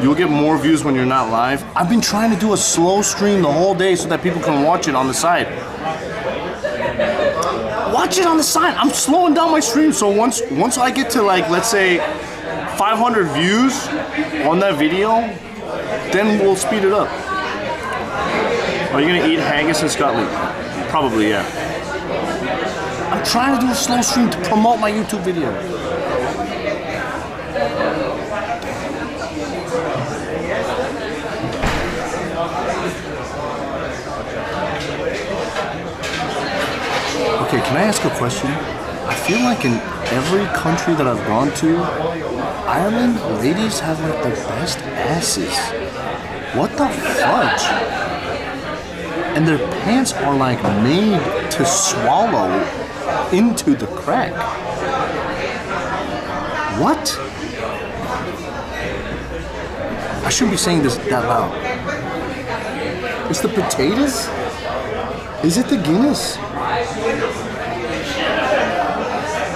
you'll get more views when you're not live. I've been trying to do a slow stream the whole day so that people can watch it on the side. Watch it on the side. I'm slowing down my stream, so once I get to, like, let's say 500 views on that video, then we'll speed it up. Are you gonna eat haggis in Scotland? Probably, yeah. I'm trying to do a slow stream to promote my YouTube video. Okay, can I ask a question? I feel like in every country that I've gone to, Ireland, ladies have like the best asses. What the fudge? And their pants are like made to swallow into the crack. What? I shouldn't be saying this that loud. It's the potatoes? Is it the Guinness?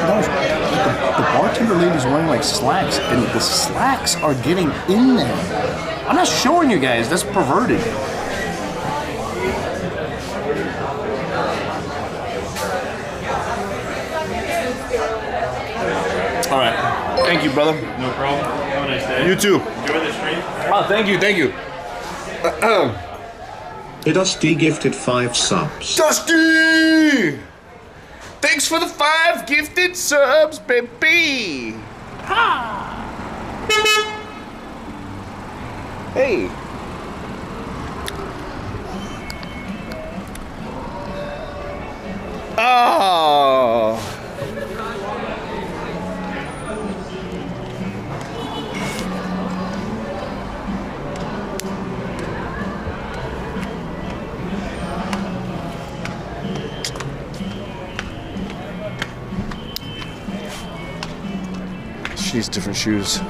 No, the bartender lady's wearing like slacks, and the slacks are getting in there. I'm not showing you guys, that's perverted. Alright, thank you, brother. No problem. Have a nice day. You too. Enjoy the stream. Oh, thank you, thank you. Dusty gifted 5 subs. Dusty! Thanks for the 5 gifted subs, baby! Ha! Hey! Oh! She needs different shoes.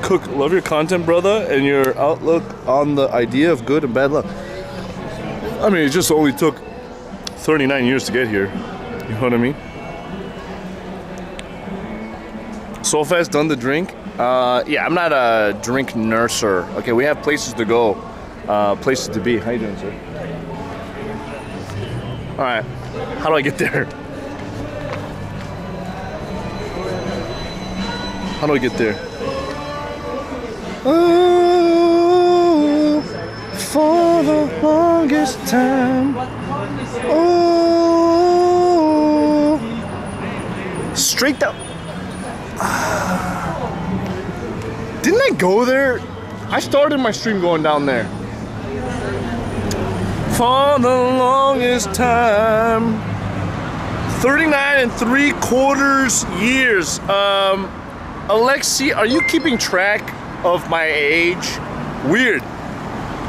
Cook, love your content, brother, and your outlook on the idea of good and bad luck. I mean, it just only took 39 years to get here. You know what I mean? So fast done the drink? Yeah, I'm not a drink nurser. Okay, we have places to go, places to be. How you doing, sir? All right, how do I get there? How do I get there? Oh, for the longest time. Oh, straight down. Didn't I go there? I started my stream going down there. For the longest time. 39 3/4 years. Alexi, are you keeping track of my age? Weird.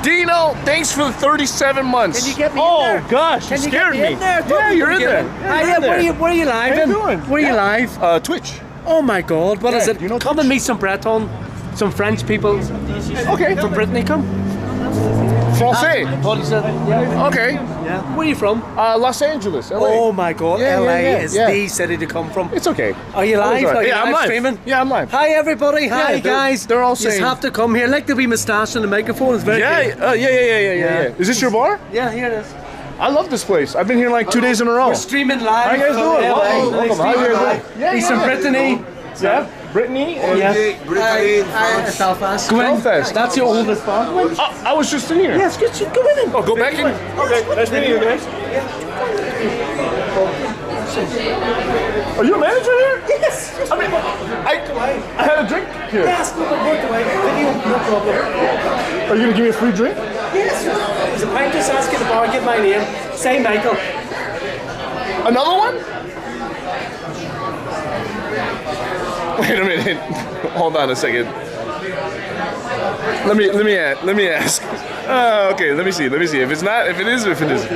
Dino, thanks for the 37 months. Can you get me in there? Oh gosh, you scared me. Yeah, you're in there. Where are you live? How you doing? Where are you live? Twitch. Oh my God, what is it? You know come and meet some Breton, some French people. Okay. From Brittany, come. Francais. Okay. Yeah. Where are you from? Los Angeles, LA. Oh my God, Yeah, LA yeah, is yeah. the city to come from. It's okay. Are you live? Right. Are you Yeah, I'm live. streaming? Yeah, I'm live. Hi everybody. Hi Yeah, guys. they're all You saying. have to come here. Like the wee moustache and the microphone. It's very good. Yeah. Is this your bar? Yeah, here it is. I love this place. I've been here like 2 days in a row. We're streaming live. How you guys from doing? LA. Welcome. How you guys doing? Yeah, He's from Brittany. Yeah, Brittany. And Brittany. Belfast. Belfast. That's your oldest bar. I was just in here. Yes, go in. Oh, go back in. Okay, nice meeting you guys. Are you a manager here? Yes. I mean, I had a drink here. Yes, no, I worked away. Video, no problem. Are you gonna give me a free drink? Yes. There's a pint, just ask at the bar, give my name. Say Michael. Another one? Wait a minute. Hold on a second. Let me ask. Okay, let me see. If it's not, if it is, if it isn't.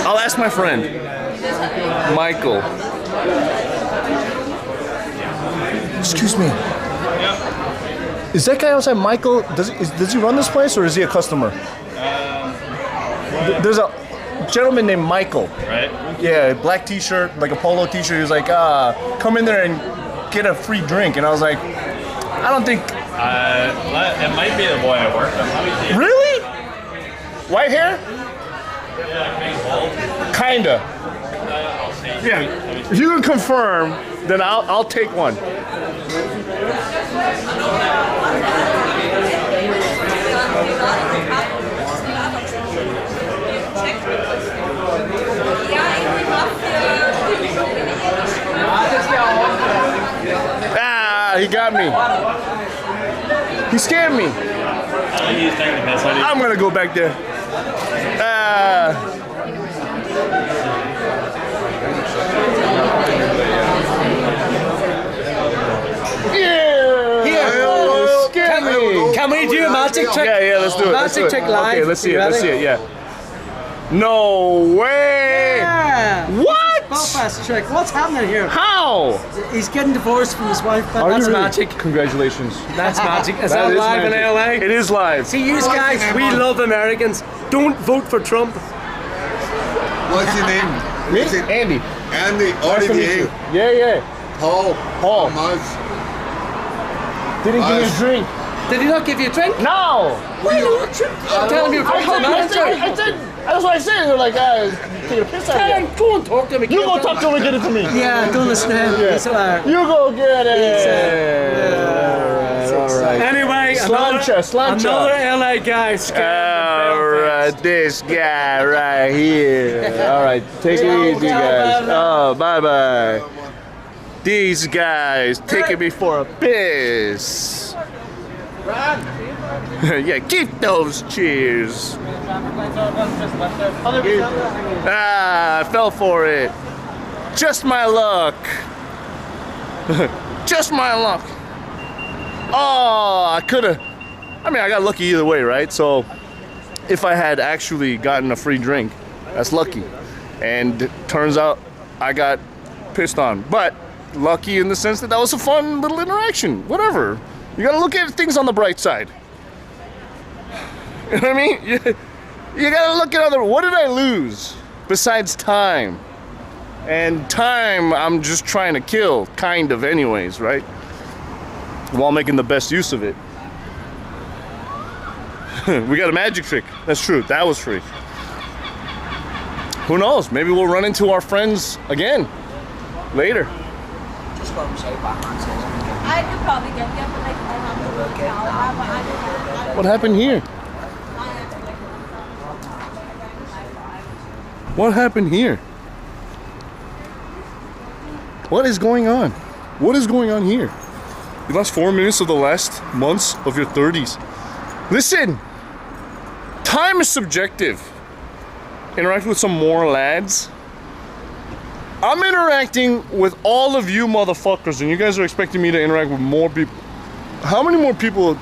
I'll ask my friend, Michael. Excuse me. Is that guy outside Michael? Does he run this place or is he a customer? There's a gentleman named Michael. Right. Yeah, black t-shirt, like a polo t-shirt. He was like, come in there and get a free drink. And I was like, I don't think. It might be the boy I work with. Really? White hair? Yeah, Kinda. I'll see. Yeah. If you can confirm, then I'll take one. Ah, he got me. He scared me. I'm gonna go back there. Can we do a magic trick? Yeah, let's do it. Magic trick live. Okay, let's see it, yeah. No way! Yeah. What? Belfast trick. What's happening here? How? He's getting divorced from his wife. But that's magic. Congratulations. That's magic. Is that live in LA? It is live. See, you guys, we love Americans. Don't vote for Trump. What's your name? Me? Andy. Andy. Nice to meet you. Yeah. Paul. Paul. Didn't give me a drink. Did he not give you a drink? No! Why not? Tell him you're going to the manager. I said, that's what I said. They're like, take a piss out of you. Go and talk to him. You go talk to him and get it to me. Yeah, don't listen to him. Yeah. He's hilarious. You go get it. All right. Anyway, slancha. Another LA guy. Alright, this guy right here. Alright, take it easy, guys. Oh, bye-bye. These guys taking me for a piss. Yeah, keep those cheers. Ah, I fell for it. Just my luck. Just my luck. Oh, I could've. I mean, I got lucky either way, right? So, if I had actually gotten a free drink, that's lucky. And turns out I got pissed on. But lucky in the sense that was a fun little interaction. Whatever. You gotta look at things on the bright side. You know what I mean? You gotta look at what did I lose besides time? And time I'm just trying to kill, kind of anyways, right? While making the best use of it. We got a magic trick. That's true. That was free. Who knows? Maybe we'll run into our friends again later. Just what I'm saying, Batman says. I could probably get there, but like I have to work out. What happened here? What happened here? What is going on? What is going on here? The last 4 minutes of the last months of your 30s. Listen, time is subjective. Interacting with some more lads. I'm interacting with all of you motherfuckers, and you guys are expecting me to interact with more people. How many more people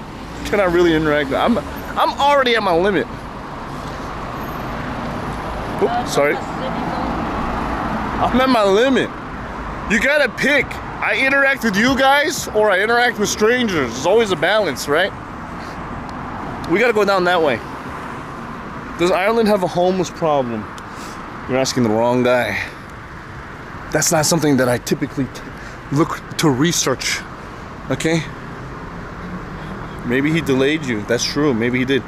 can I really interact with? I'm already at my limit. Oops, sorry. I'm at my limit. You gotta pick. I interact with you guys or I interact with strangers. It's always a balance, right? We gotta go down that way. Does Ireland have a homeless problem? You're asking the wrong guy. That's not something that I typically look to research, okay? Maybe he delayed you. That's true. Maybe he did.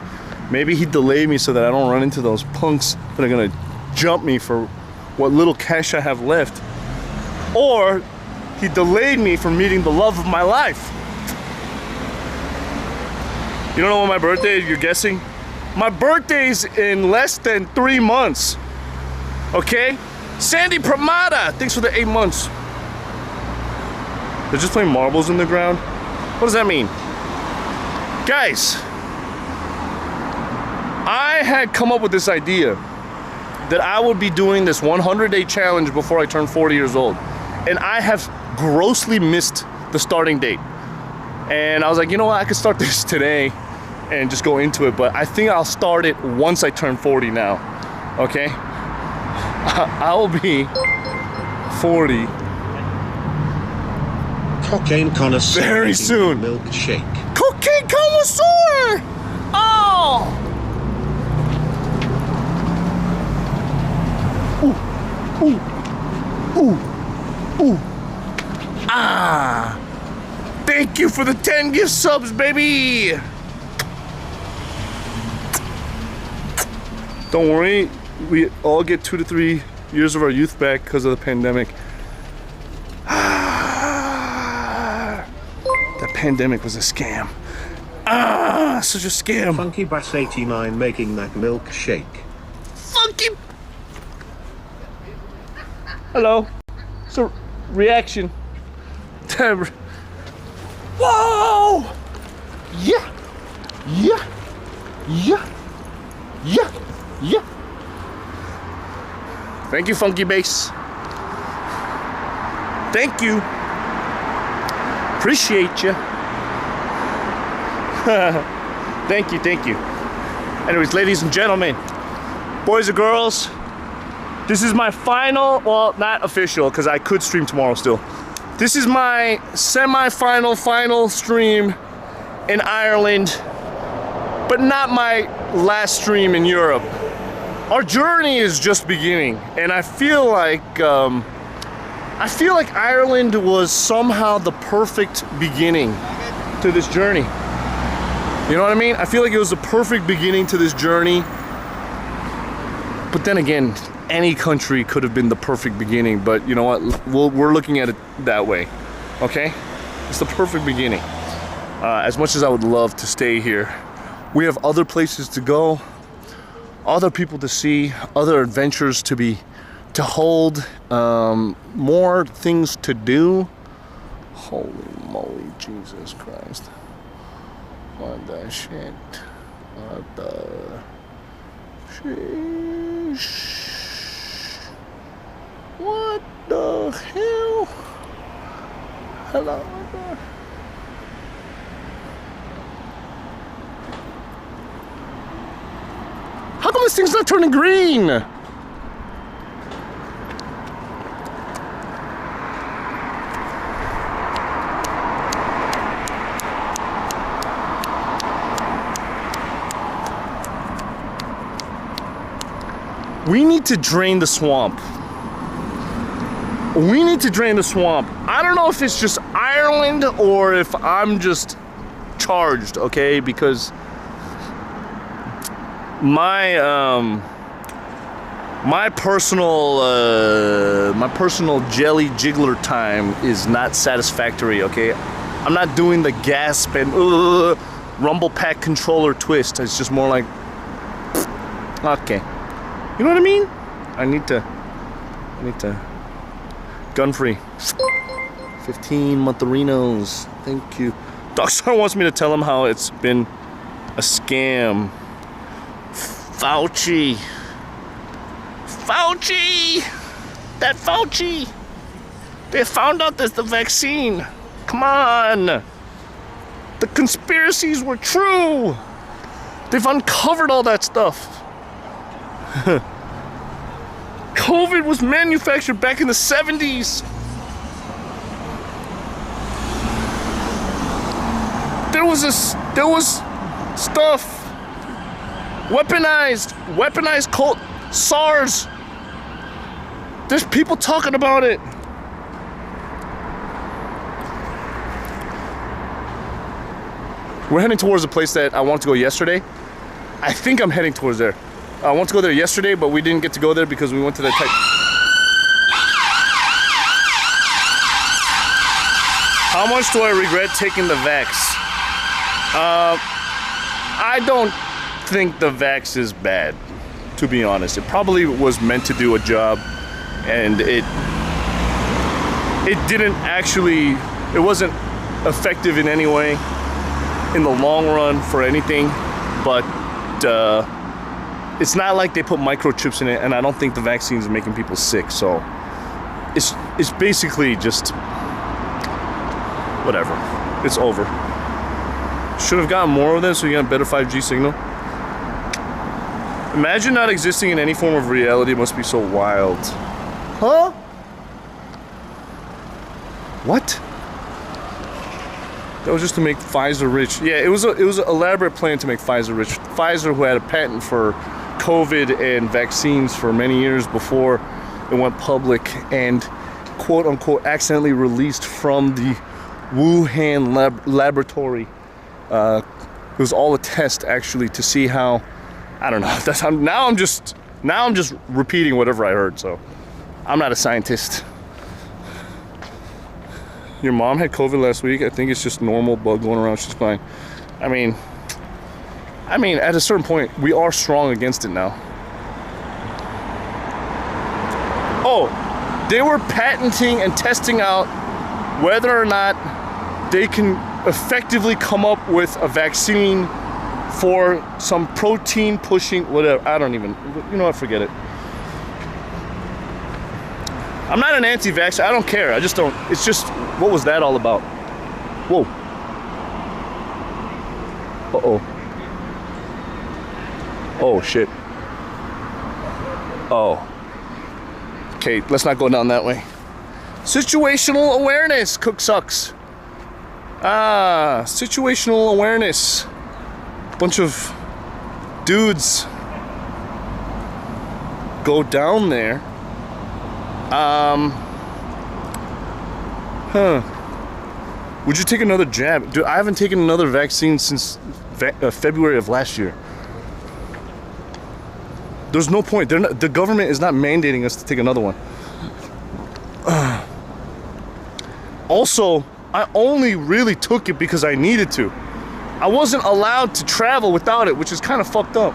Maybe he delayed me so that I don't run into those punks that are gonna jump me for what little cash I have left. Or he delayed me from meeting the love of my life. You don't know when my birthday is? You're guessing? My birthday's in less than 3 months. Okay? Sandy Pramada, thanks for the 8 months. They're just playing marbles in the ground. What does that mean? Guys, I had come up with this idea that I would be doing this 100-day challenge before I turn 40 years old. And I have grossly missed the starting date. And I was like, you know what, I could start this today and just go into it, but I think I'll start it once I turn 40 now, okay? I will be 40. Cocaine connoisseur. Very soon. Milkshake. Cocaine connoisseur! Oh! Ooh, ooh, ooh. Ah! Thank you for the 10 gift subs, baby! Don't worry, we all get 2 to 3 years of our youth back because of the pandemic. That pandemic was a scam. Ah, such a scam. Funky Bass 89 making that milkshake. Funky. Hello. It's a reaction. Whoa! Yeah. Yeah. Yeah. Yeah. Yeah. Thank you, Funky Bass. Thank you. Appreciate you. Thank you, thank you. Anyways, ladies and gentlemen, boys and girls, this is my final, well, not official, because I could stream tomorrow still. This is my semi-final, final stream in Ireland, but not my last stream in Europe. Our journey is just beginning, and I feel like Ireland was somehow the perfect beginning to this journey. You know what I mean? I feel like it was the perfect beginning to this journey. But then again, any country could have been the perfect beginning, but you know what? We're looking at it that way, okay? It's the perfect beginning. As much as I would love to stay here, we have other places to go, other people to see, other adventures to hold, more things to do. Holy moly, Jesus Christ. What the shit? What the shit? What the hell? Hello? How come this thing's not turning green? We need to drain the swamp. We need to drain the swamp. I don't know if it's just Ireland or if I'm just charged, okay? Because my personal jelly jiggler time is not satisfactory, okay? I'm not doing the gasp and rumble pack controller twist. It's just more like, okay. You know what I mean? I need to gun free. 15 Monterinos. Thank you. Docstar wants me to tell him how it's been a scam. Fauci. That Fauci. They found out there's the vaccine. Come on. The conspiracies were true. They've uncovered all that stuff. COVID was manufactured back in the 70s. There was stuff weaponized cult SARS. There's people talking about it. We're heading towards a place that I wanted to go yesterday. I think I'm heading towards there. I wanted to go there yesterday, but we didn't get to go there because we went to that type. How much do I regret taking the vax? I don't think the vax is bad, to be honest. It probably was meant to do a job, and it didn't actually, it wasn't effective in any way in the long run for anything, but it's not like they put microchips in it, and I don't think the vaccines are making people sick, so it's basically just whatever. It's over. Should have gotten more of them so you got a better 5G signal. Imagine not existing in any form of reality. It must be so wild. Huh? What? That was just to make Pfizer rich. Yeah, it was an elaborate plan to make Pfizer rich. Pfizer, who had a patent for COVID and vaccines for many years before it went public, and quote unquote accidentally released from the Wuhan laboratory. It was all a test actually to see how, I don't know. Now I'm just repeating whatever I heard. So I'm not a scientist. Your mom had COVID last week. I think it's just normal bug going around. She's fine. I mean, at a certain point, we are strong against it now. Oh, they were patenting and testing out whether or not they can effectively come up with a vaccine for some protein pushing, whatever. I don't even, you know what, forget it. I'm not an anti-vax. I don't care. I just don't, it's just, what was that all about? Whoa. Uh-oh. Oh, shit. Oh. Okay, let's not go down that way. Situational awareness, CookSux. Ah, situational awareness. Bunch of dudes go down there. Would you take another jab? Dude, I haven't taken another vaccine since February of last year. There's no point. The government is not mandating us to take another one. Also, I only really took it because I needed to. I wasn't allowed to travel without it, which is kind of fucked up.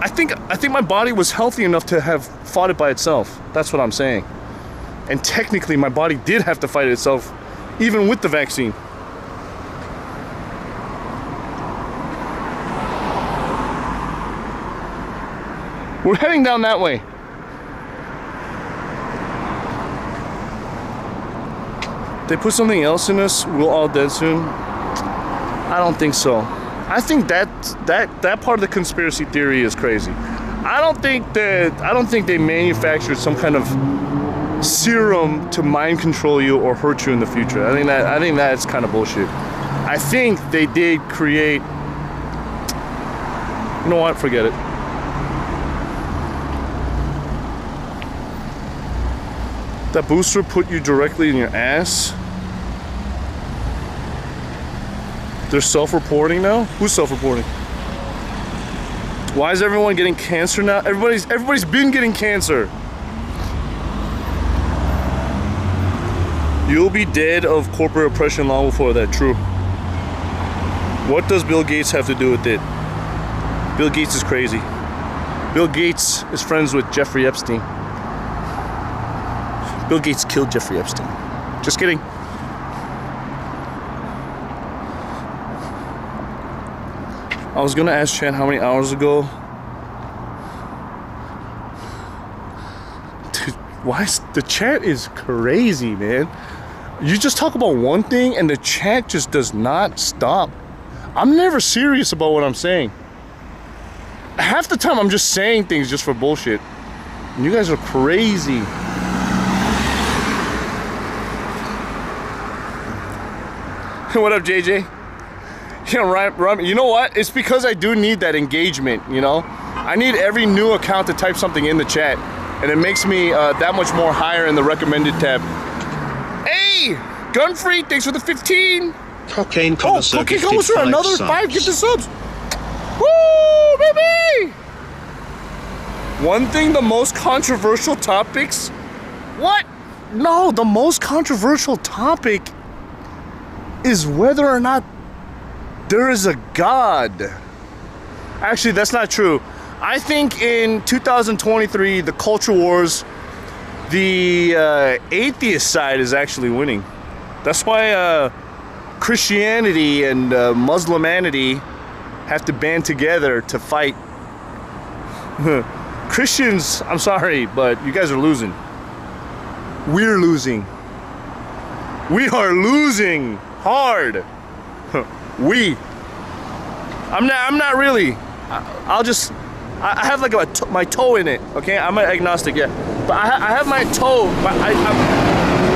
I think my body was healthy enough to have fought it by itself. That's what I'm saying. And technically, my body did have to fight itself, even with the vaccine. We're heading down that way. They put something else in us, we're all dead soon. I don't think so. I think that part of the conspiracy theory is crazy. I don't think they manufactured some kind of serum to mind control you or hurt you in the future. I think that's kind of bullshit. I think they did create, you know what, forget it. That booster put you directly in your ass. They're self-reporting now? Who's self-reporting? Why is everyone getting cancer now? Everybody's been getting cancer. You'll be dead of corporate oppression long before that. True. What does Bill Gates have to do with it? Bill Gates is crazy. Bill Gates is friends with Jeffrey Epstein. Bill Gates killed Jeffrey Epstein. Just kidding. I was gonna ask Chan how many hours ago. Dude, the chat is crazy, man. You just talk about one thing and the chat just does not stop. I'm never serious about what I'm saying. Half the time I'm just saying things just for bullshit. And you guys are crazy. What up, JJ? Yeah, right. You know what? It's because I do need that engagement, you know? I need every new account to type something in the chat, and it makes me that much more higher in the recommended tab. Hey! Gunfree, thanks for the 15! Cocaine Connoisseur. Cocaine Connoisseur, another 5 gifted subs! Woo, baby! One thing, the most controversial topics? What? No, the most controversial topic is whether or not there is a God. Actually, that's not true. I think in 2023, the culture wars, the atheist side is actually winning. That's why Christianity and Muslimanity have to band together to fight. Christians, I'm sorry, but you guys are losing. We're losing. We are losing hard. I'm not really. I have like my toe in it. Okay, I'm an agnostic, yeah, but I have my toe.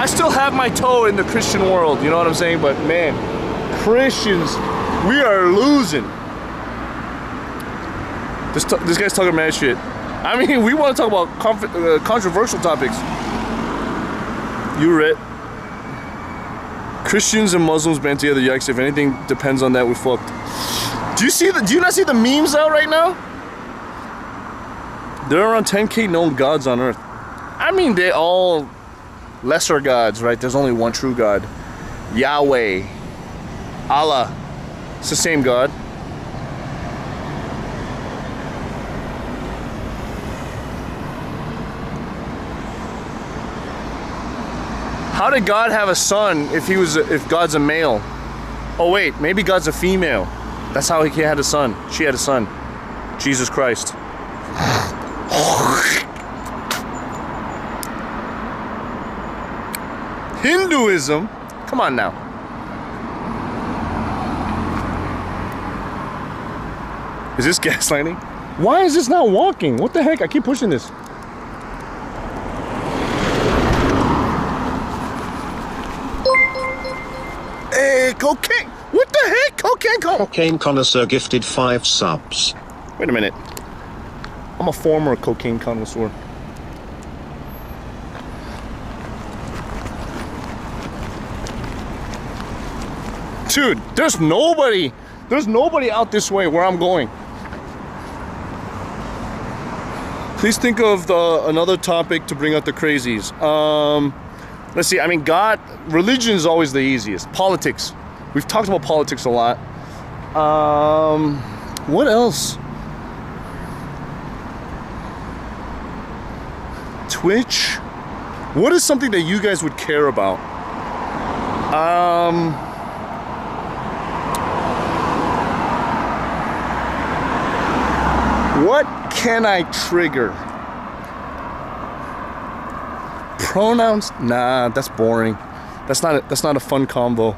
I still have my toe in the Christian world. You know what I'm saying? But man, Christians, we are losing. This guy's talking mad shit. I mean, we want to talk about controversial topics. You read. Christians and Muslims band together. Yikes! If anything depends on that, we fucked. Do you not see the memes out right now? There are around 10K known gods on Earth. I mean, they all lesser gods, right? There's only one true God, Yahweh, Allah. It's the same God. How did God have a son if God's a male? Oh wait, maybe God's a female. That's how he had a son. She had a son. Jesus Christ. Hinduism? Come on now. Is this gaslighting? Why is this not walking? What the heck? I keep pushing this. Hey, cocaine! What the heck? Cocaine connoisseur gifted 5 subs. Wait a minute. I'm a former cocaine connoisseur. Dude, there's nobody out this way where I'm going. Please think of another topic to bring out the crazies. Let's see, I mean, religion is always the easiest. Politics. We've talked about politics a lot. What else? Twitch. What is something that you guys would care about? What can I trigger? Pronouns? Nah, that's boring. That's not a fun combo.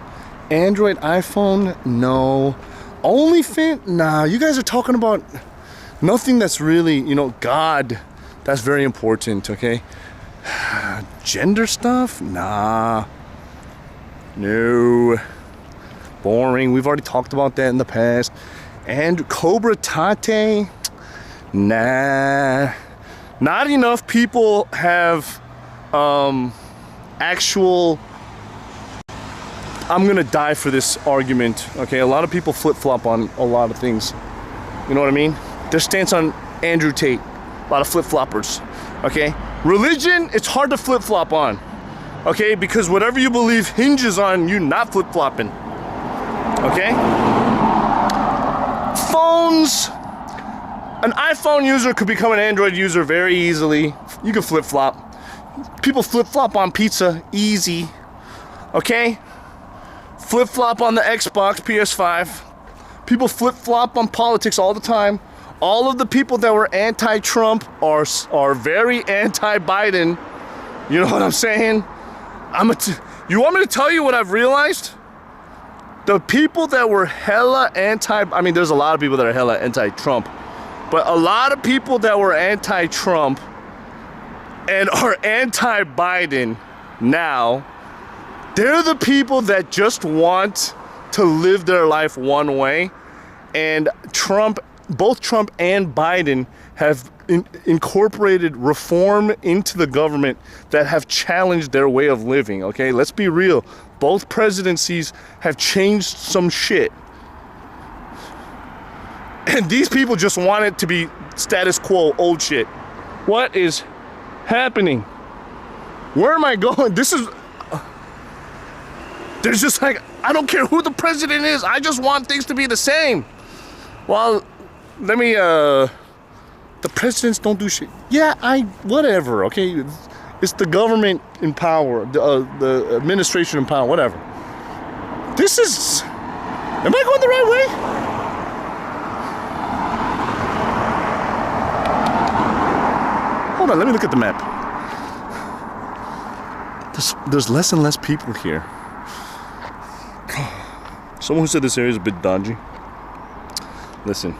Android, iPhone? No. OnlyFans? Nah, you guys are talking about nothing that's really, God. That's very important, okay? Gender stuff? Nah. No. Boring. We've already talked about that in the past. And Cobra Tate? Nah. Not enough people have actual... I'm gonna die for this argument, okay? A lot of people flip-flop on a lot of things. You know what I mean? Their stance on Andrew Tate. A lot of flip-floppers, okay? Religion, it's hard to flip-flop on, okay? Because whatever you believe hinges on you not flip-flopping, okay? Phones, an iPhone user could become an Android user very easily. You can flip-flop. People flip-flop on pizza, easy, okay? Flip-flop on the Xbox, PS5. People flip-flop on politics all the time. All of the people that were anti-Trump are very anti-Biden. You know what I'm saying? You want me to tell you what I've realized? The people that were hella I mean, there's a lot of people that are hella anti-Trump. But a lot of people that were anti-Trump and are anti-Biden now, they're the people that just want to live their life one way. And both Trump and Biden have incorporated reform into the government that have challenged their way of living, okay? Let's be real. Both presidencies have changed some shit. And these people just want it to be status quo, old shit. What is happening? Where am I going? There's just like, I don't care who the president is. I just want things to be the same. Well, let me the presidents don't do shit. Yeah, whatever, okay? It's the government in power, the administration in power, whatever. This is... Am I going the right way? Hold on, let me look at the map. There's less and less people here. Someone who said this area is a bit dodgy. Listen,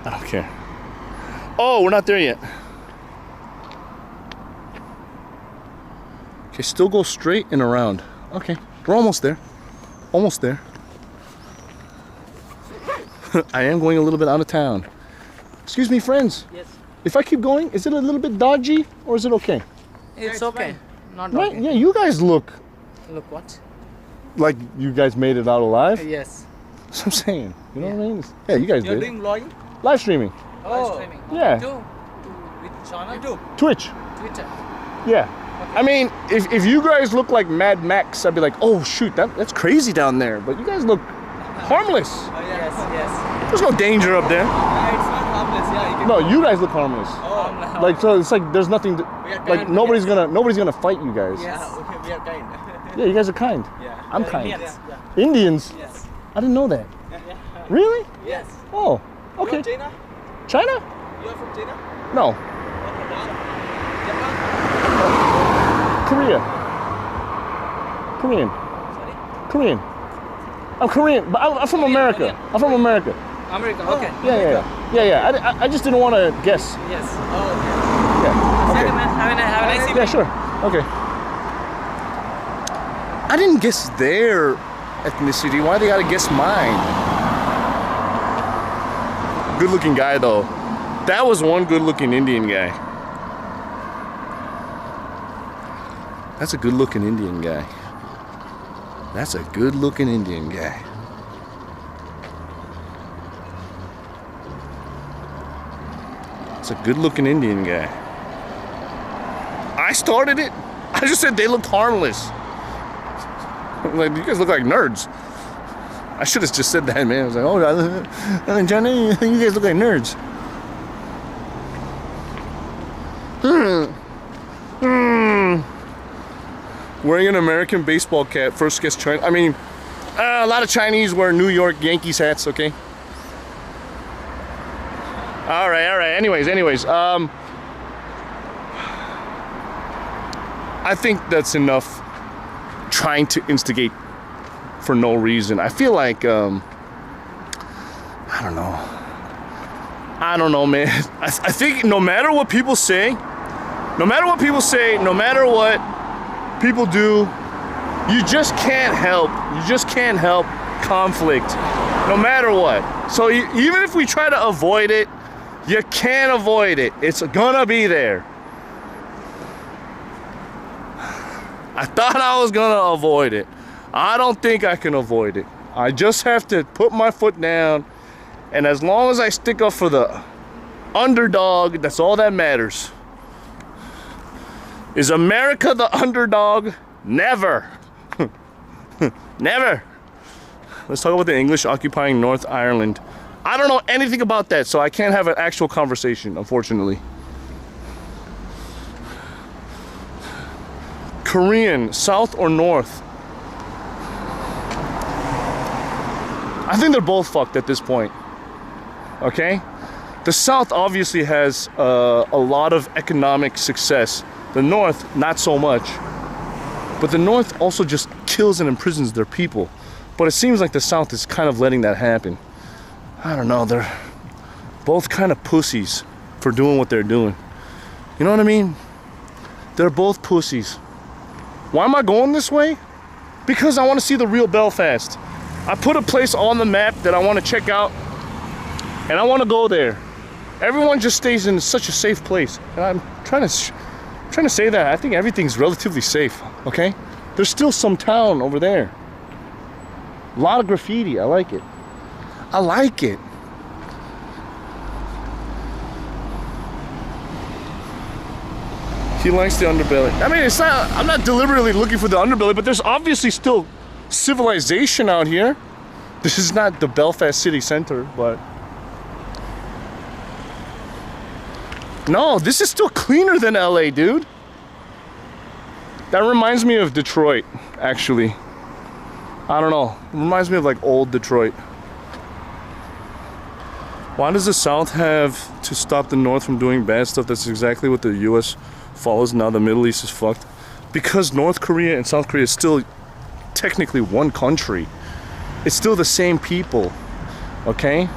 I don't care. Oh, we're not there yet. Okay, still go straight and around. Okay, we're almost there. Almost there. I am going a little bit out of town. Excuse me, friends. Yes. If I keep going, is it a little bit dodgy or is it okay? It's okay. Not right? okay. Yeah, you guys look Look what? like you guys made it out alive. Yes. That's what I'm saying. You know what I mean? Yeah, you guys You're did. doing vlogging? Live streaming. Live streaming. Yeah. Which channel? YouTube. Twitch. Twitter. Yeah. I mean, if you guys look like Mad Max, I'd be like, oh shoot, that's crazy down there. But you guys look harmless. Yes, yes. There's no danger up there. It's not harmless. Yeah, you can. No, you guys look harmless. Oh. Like, so it's like there's nothing. Like nobody's gonna fight you guys. Yes. We are kind. Yeah, you guys are kind. Yeah. I'm kind. Indians. Indians? Yes. I didn't know that. Yeah. Really? Yes. Oh, okay. You're China? China? You're from China? No. Korea. Korean. Sorry? Korean. I'm Korean, but I'm from America. I'm from America. America, okay. Yeah. I just didn't want to guess. Yes. Oh, okay. Yeah. Okay. Man. Have a nice evening. Yeah, sure. Okay. I didn't guess their ethnicity. Why they gotta guess mine? Good looking guy though. That was one good looking Indian guy. That's a good looking Indian guy. That's a good looking Indian guy. It's a good looking Indian guy. I started it. I just said they looked harmless. Like, you guys look like nerds. I should have just said that, man. I was like, oh, Johnny, you guys look like nerds. Wearing an American baseball cap, first guess China. I mean, a lot of Chinese wear New York Yankees hats, okay? All right. Anyways. I think that's enough trying to instigate for no reason. I feel like, I don't know, man. I think no matter what people say, no matter what people do, you just can't help conflict, no matter what. So even if we try to avoid it, you can't avoid it. It's gonna be there. I thought I was gonna avoid it. I don't think I can avoid it. I just have to put my foot down, and as long as I stick up for the underdog, that's all that matters. Is America the underdog? Never. Never. Let's talk about the English occupying North Ireland. I don't know anything about that, so I can't have an actual conversation, unfortunately. Korean, south or north? I think they're both fucked at this point. Okay? The south obviously has a lot of economic success. The north, not so much. But the north also just kills and imprisons their people. But it seems like the south is kind of letting that happen. I don't know, they're both kind of pussies for doing what they're doing. You know what I mean? They're both pussies. Why am I going this way? Because I want to see the real Belfast. I put a place on the map that I want to check out, and I want to go there. Everyone just stays in such a safe place, and I'm trying to say that I think everything's relatively safe. Okay, there's still some town over there. A lot of graffiti. I like it. I like it. He likes the underbelly. I mean, it's not. I'm not deliberately looking for the underbelly, but there's obviously still civilization out here. This is not the Belfast city center, but No, this is still cleaner than LA, dude. That reminds me of Detroit, actually. I don't know. It reminds me of like old Detroit. Why does the South have to stop the North from doing bad stuff? That's exactly what the US follows. Now the Middle East is fucked. Because North Korea and South Korea is still technically one country. It's still the same people, okay?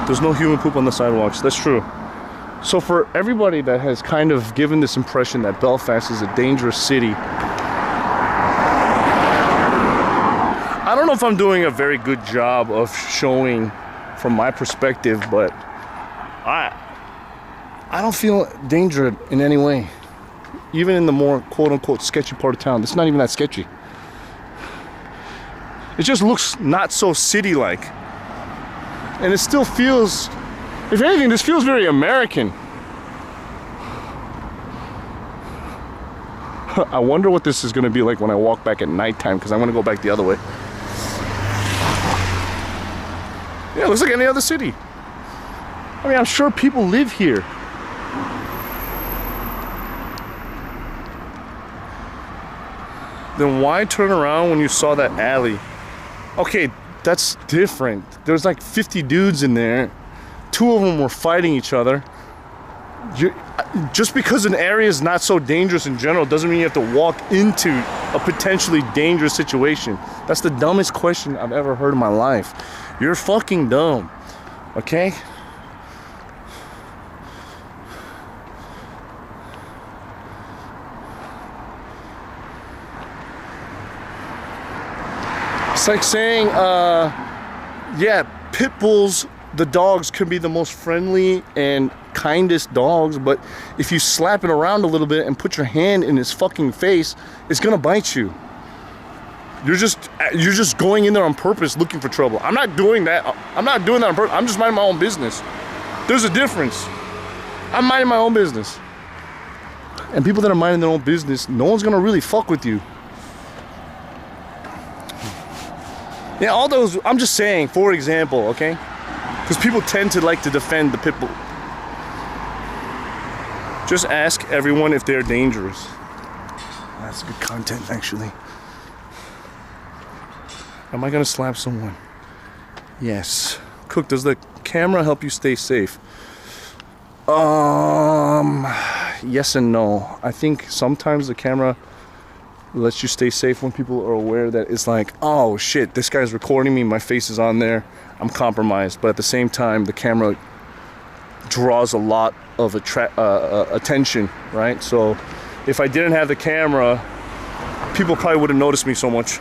There's no human poop on the sidewalks. That's true. So for everybody that has kind of given this impression that Belfast is a dangerous city, I don't know if I'm doing a very good job of showing from my perspective, but I don't feel danger in any way. Even in the more quote-unquote sketchy part of town. It's not even that sketchy. It just looks not so city-like. And it still feels, if anything, this feels very American. I wonder what this is going to be like when I walk back at nighttime, because I want to go back the other way. Yeah, it looks like any other city. I mean, I'm sure people live here. Then why turn around when you saw that alley? Okay, that's different. There's like 50 dudes in there. 2 of them were fighting each other. Just because an area is not so dangerous in general doesn't mean you have to walk into a potentially dangerous situation. That's the dumbest question I've ever heard in my life. You're fucking dumb, okay? It's like saying, yeah, pit bulls, the dogs can be the most friendly and kindest dogs, but if you slap it around a little bit and put your hand in his fucking face, it's gonna bite you. You're just going in there on purpose looking for trouble. I'm not doing that. I'm not doing that on purpose. I'm just minding my own business. There's a difference. I'm minding my own business. And people that are minding their own business, no one's gonna really fuck with you. Yeah, all those, I'm just saying, for example, okay? Because people tend to like to defend the pit bull. Just ask everyone if they're dangerous. That's good content, actually. Am I gonna slap someone? Yes. Cook, does the camera help you stay safe? Yes and no. I think sometimes the camera lets you stay safe when people are aware that it's like, oh shit, this guy's recording me, my face is on there, I'm compromised. But at the same time, the camera draws a lot of attention, right? So if I didn't have the camera, people probably wouldn't notice me so much.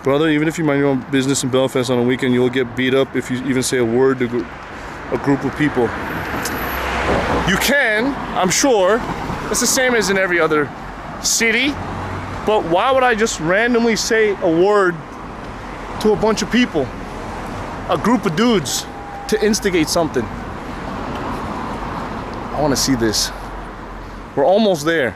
Brother, even if you mind your own business in Belfast on a weekend, you'll get beat up if you even say a word to a group of people. You can, I'm sure. It's the same as in every other city. But why would I just randomly say a word to a bunch of people? A group of dudes to instigate something. I want to see this. We're almost there.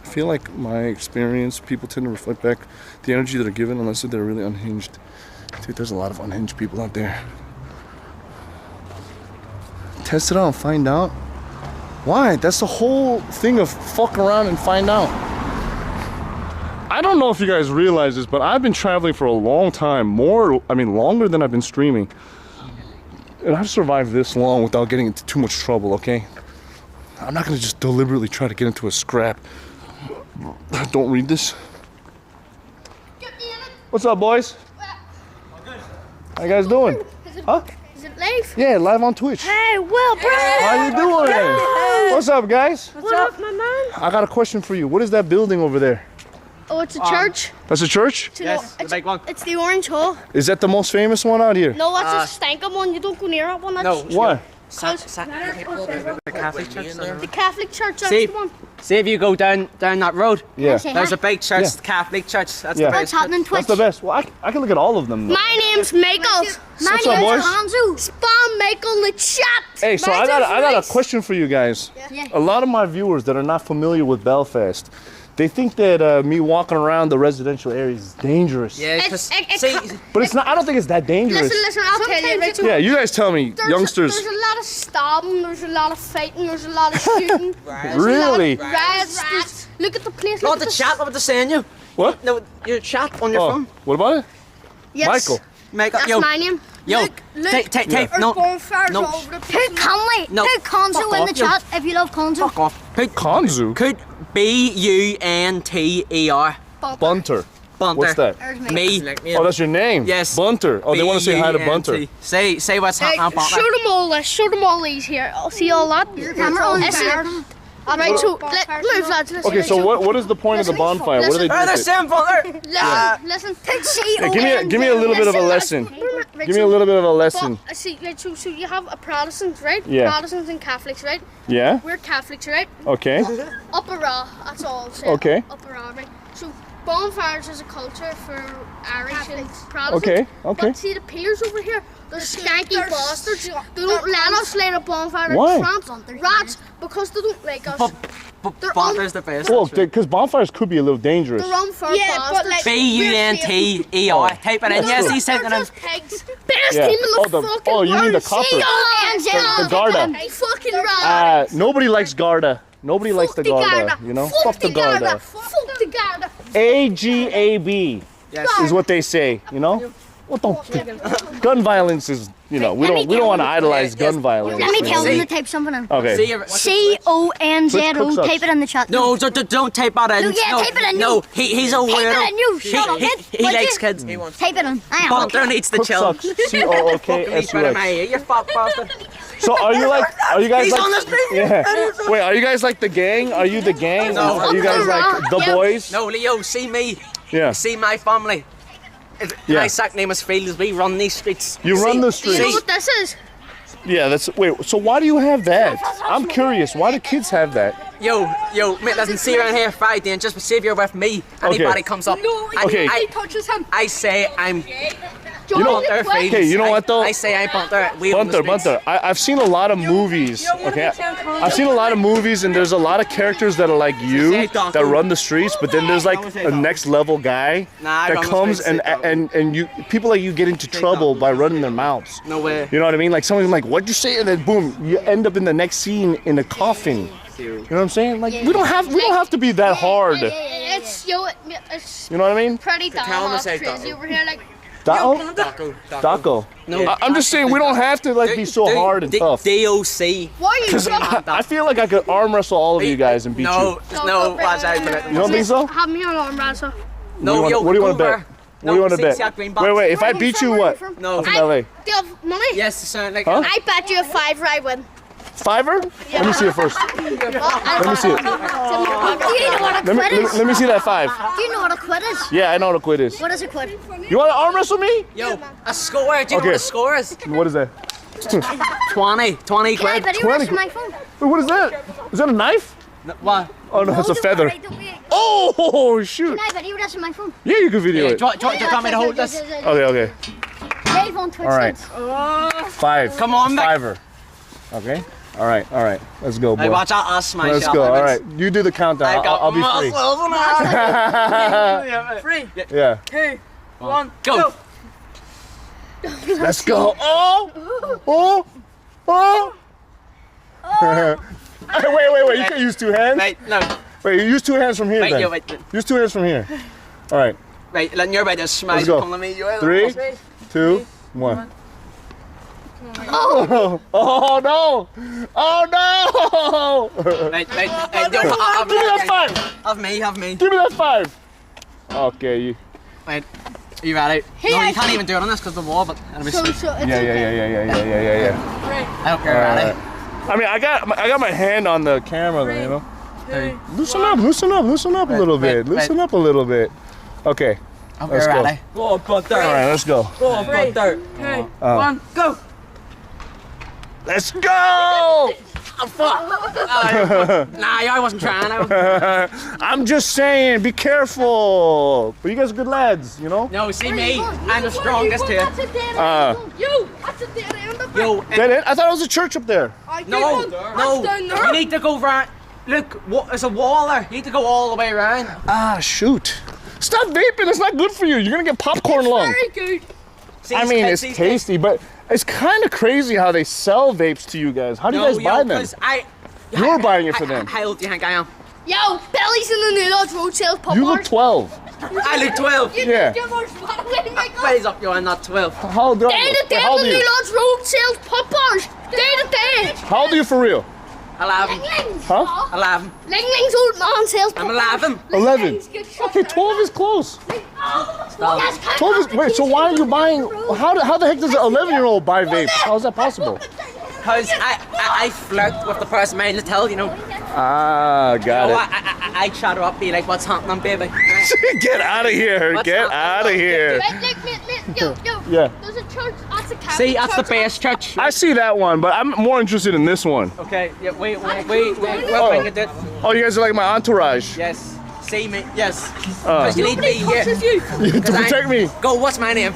I feel like my experience, people tend to reflect back the energy that are given unless they're really unhinged. Dude, there's a lot of unhinged people out there. Test it out and find out. Why? That's the whole thing of fuck around and find out. I don't know if you guys realize this, but I've been traveling for a long time. Longer than I've been streaming. And I've survived this long without getting into too much trouble, okay? I'm not gonna just deliberately try to get into a scrap. Don't read this. What's up, boys? How you guys doing? Huh? Is it live? Yeah, live on Twitch. Hey, Will, bro. How you doing? Hey. What's up, guys? What's up, my man? I got a question for you. What is that building over there? Oh, it's a church. That's a church? Yes, the big one. It's the Orange Hall. Is that the most famous one out here? No, that's a stinking one. You don't go near that one. That's Why? The Catholic Church. The Catholic Church, that's See, the one. see if you go down that road. Yeah. There's a big church, Yeah. the Catholic Church. That's Yeah. the What's best. happening, Twitch? That's the best. Well, I can look at all of them. Though. My name's Michael. My What's up, boys? name's Hanzo. Spam Michael in the chat. Hey, so I got a question for you guys. Yeah. A lot of my viewers that are not familiar with Belfast, they think that me walking around the residential areas is dangerous. Yeah, because But it's not. I don't think it's that dangerous. Listen, I'll tell you, Rachel. Yeah, you guys tell me, youngsters. There's a lot of stabbing, there's a lot of fighting, there's a lot of shooting. Really? Riots. Look at the place. Not the chat. What they're saying you? What? No, your chat on your phone. What about it? Yes. Michael. That's yo, my name. yo, Look, take, there's no, bonfires no. all over the place. Put Conley, No. put Konzo Fuck in off, the yo. chat if you love Konzo. Fuck off. Put Konzu. Could Bunter. Bunter. Bunter. What's that? Me. Oh, that's your name? Yes. Bunter. Oh, they want to say hi to Bunter. B-U-N-T. Say what's happening, Bunter. Show them all this. Show them all these here. I'll see all that. Your camera on fire. Right, so move, lads. Listen, Okay, so what is the point of the bonfire? What do they do with it? Listen. Yeah, give me a little bit of a lesson. Give me a little bit of a lesson. See, right, so you have a Protestant, right? Yeah. Protestants and Catholics, right? Yeah. We're Catholics, right? Okay. Upper Raw, that's all. So Okay. Upper Raw, right? So bonfires is a culture for Irish and Protestant. Okay, okay. But see the peers over here, they're skanky bastards. They don't let us light a bonfire. Why? Rats, because they don't like us. Bunter's the best. Well, because bonfires could be a little dangerous. They're unfair bastards. B-U-N-T-E-R. Type it in. Yes, he's sending them. Best Yeah. team in the fucking Oh, you mean world. the copper. The Garda. Fucking rats. Nobody likes Garda. Nobody likes the Garda, you know? Fuck the Garda. Fuck the Garda. AGAB is what they say, you know? What the gun violence is, you know, we don't want to idolize gun violence. Let me you tell know? them to type something in. Okay. CONZO. Type it in the chat. No, don't type that in. No, yeah, type it in. No, he's a weirdo. Type it in, you. Shut up, He likes kids. Type it in. Bunter needs to chill. COOKSUX. You fuck bastard. So are you guys He's like, on the street. Yeah. Wait, are you guys like the gang? Are you the gang? No. Are you guys like the boys? No, Leo, see me. Yeah. See my family. Yeah. My exact name is Fields. We run these streets. You run the streets. You know what this is? Yeah, wait, so why do you have that? I'm curious, why do kids have that? Yo, mate, listen, see around here Friday and just see if you're with me. Anybody comes up. No, Okay. I touches him. I say I'm You know, Bunter Fields. okay, you know what though? I say I'm Bunter. We own the streets. Bunter. I've seen a lot of movies. Okay, I've seen a lot of movies, and there's a lot of characters that are like you that run the streets, but then there's like a next level guy that comes and you people like you get into trouble by running their mouths. No way. You know what I mean? Like someone's like, "What'd you say?" And then boom, you end up in the next scene in a coffin. You know what I'm saying? Like we don't have to be that hard. It's You know what I mean? pretty damn crazy over here. Like Daco. No. I'm just saying we don't have to like be so hard and tough. DOC. why are you? Because I feel like I could arm wrestle all of you guys and beat you. No, watch out. You don't think so? Have me on arm wrestle. No, what do you want to bet? What do you want to bet? Wait, if I beat you, what? No. I'm from LA. Do you have money? Yes, sound like. Huh? I bet you a $5 I win. Fiver? Let me see it first. Let me see it. Do you know what a quid is? Let me see that 5. Do you know what a quid is? Yeah, I know what a quid is. What is a quid? You want to arm wrestle me? Yo, a score. Do you know what a score is? What is that? 20 Can I quid. bet you rest my phone? Wait, what is that? Is that a knife? What? Oh no, it's a feather. Oh shoot! Can I bet you rest my phone? Yeah, you can video it. Do you want me to hold this? Okay. Live on Twitch. All right. 5. Come on, Mick. Fiver. Okay. All right. Let's go, boy. Hey, watch out, I'll smash. Let's go. All right. You do the countdown. I'll be free. 3. Yeah. 2. 1. Go. Let's go. Oh. Wait. You can't use 2 hands. Wait, no. Wait, you use 2 hands from here. Wait, then. yeah, wait. Use 2 hands from here. All right. Wait, let your bed just smash. Let's go. Come to me. 3, 2, 1. Oh no! Oh no! Wait. Give me that 5. Have me. Give me that 5. Okay, you. Wait. Are you ready? No, you can't even do it on this because the wall, but it'll be sweet. Yeah. I don't care, ready? I mean, I got my hand on the camera, though, you know. Hey. Loosen up a little bit. Loosen up a little bit. Okay. Let's go. Ready? All right, let's go. 3, 2, 1, go. Let's go! Oh, fuck. Nah, I wasn't trying. I'm just saying, be careful. But you guys are good lads, you know? No, see me. I'm the strongest here. You, that's a dead end of it. Yo, Dead end? I thought it was a church up there. no. You need to go round. Look, there's a wall there. You need to go all the way around. Ah, shoot. Stop vaping, it's not good for you. You're gonna get popcorn lung. Very good. See, I mean, it's tasty, but it's kind of crazy how they sell vapes to you guys. How do you guys buy them? You're buying it for them. How old do you think I am? Yo, Billy's in the New Lodge Road sales pop You look 12. I look 12. Yeah. Raise up, I'm not 12. How old are you? Day to day, the New Lodge Road sales pop bars. Day to day. How old are you for real? 11. Huh? 11. Ling Ling's old man sales pop I'm 11. 11. Okay, 12 is close. 12 is, wait, so why are you buying, how the heck does an 11-year-old buy vapes? How is that possible? Because I flirt with the person behind the till, you know. Ah, got it. I chat her up, be like, what's happening, baby? Get out of here. Get out of here. Yo, Yeah. there's a church, that's a Catholic See, that's the church. best church. I see that one, but I'm more interested in this one. Okay, yeah, wait, we'll bring it in. Oh, you guys are like my entourage. Yes. See me, yes. Because you need me here. To protect me. Go, what's my name?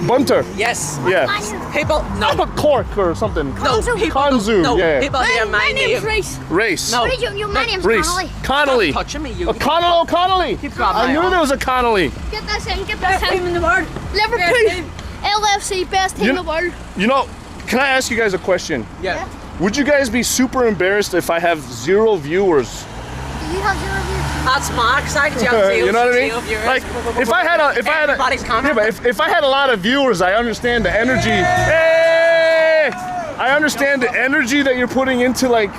Bunter. Yes. Yeah. People, no. I'm a cork or something. No, people. Konzu, No, yeah. people hear my name. Race. No. My name's Reese. Connolly. Connolly. Stop touching me, you. Connolly. Keep grabbing I my knew arm. there was a Connolly. Get this in, in the world. Liverpool, LFC, best team in the world. You know, can I ask you guys a question? Yeah. Would you guys be super embarrassed if I have 0 viewers? Do you have 0 views? That's Max, actually. You know what I mean? Like, if I had a, if I had a lot of viewers, I understand the energy. Hey! I understand the energy that you're putting into like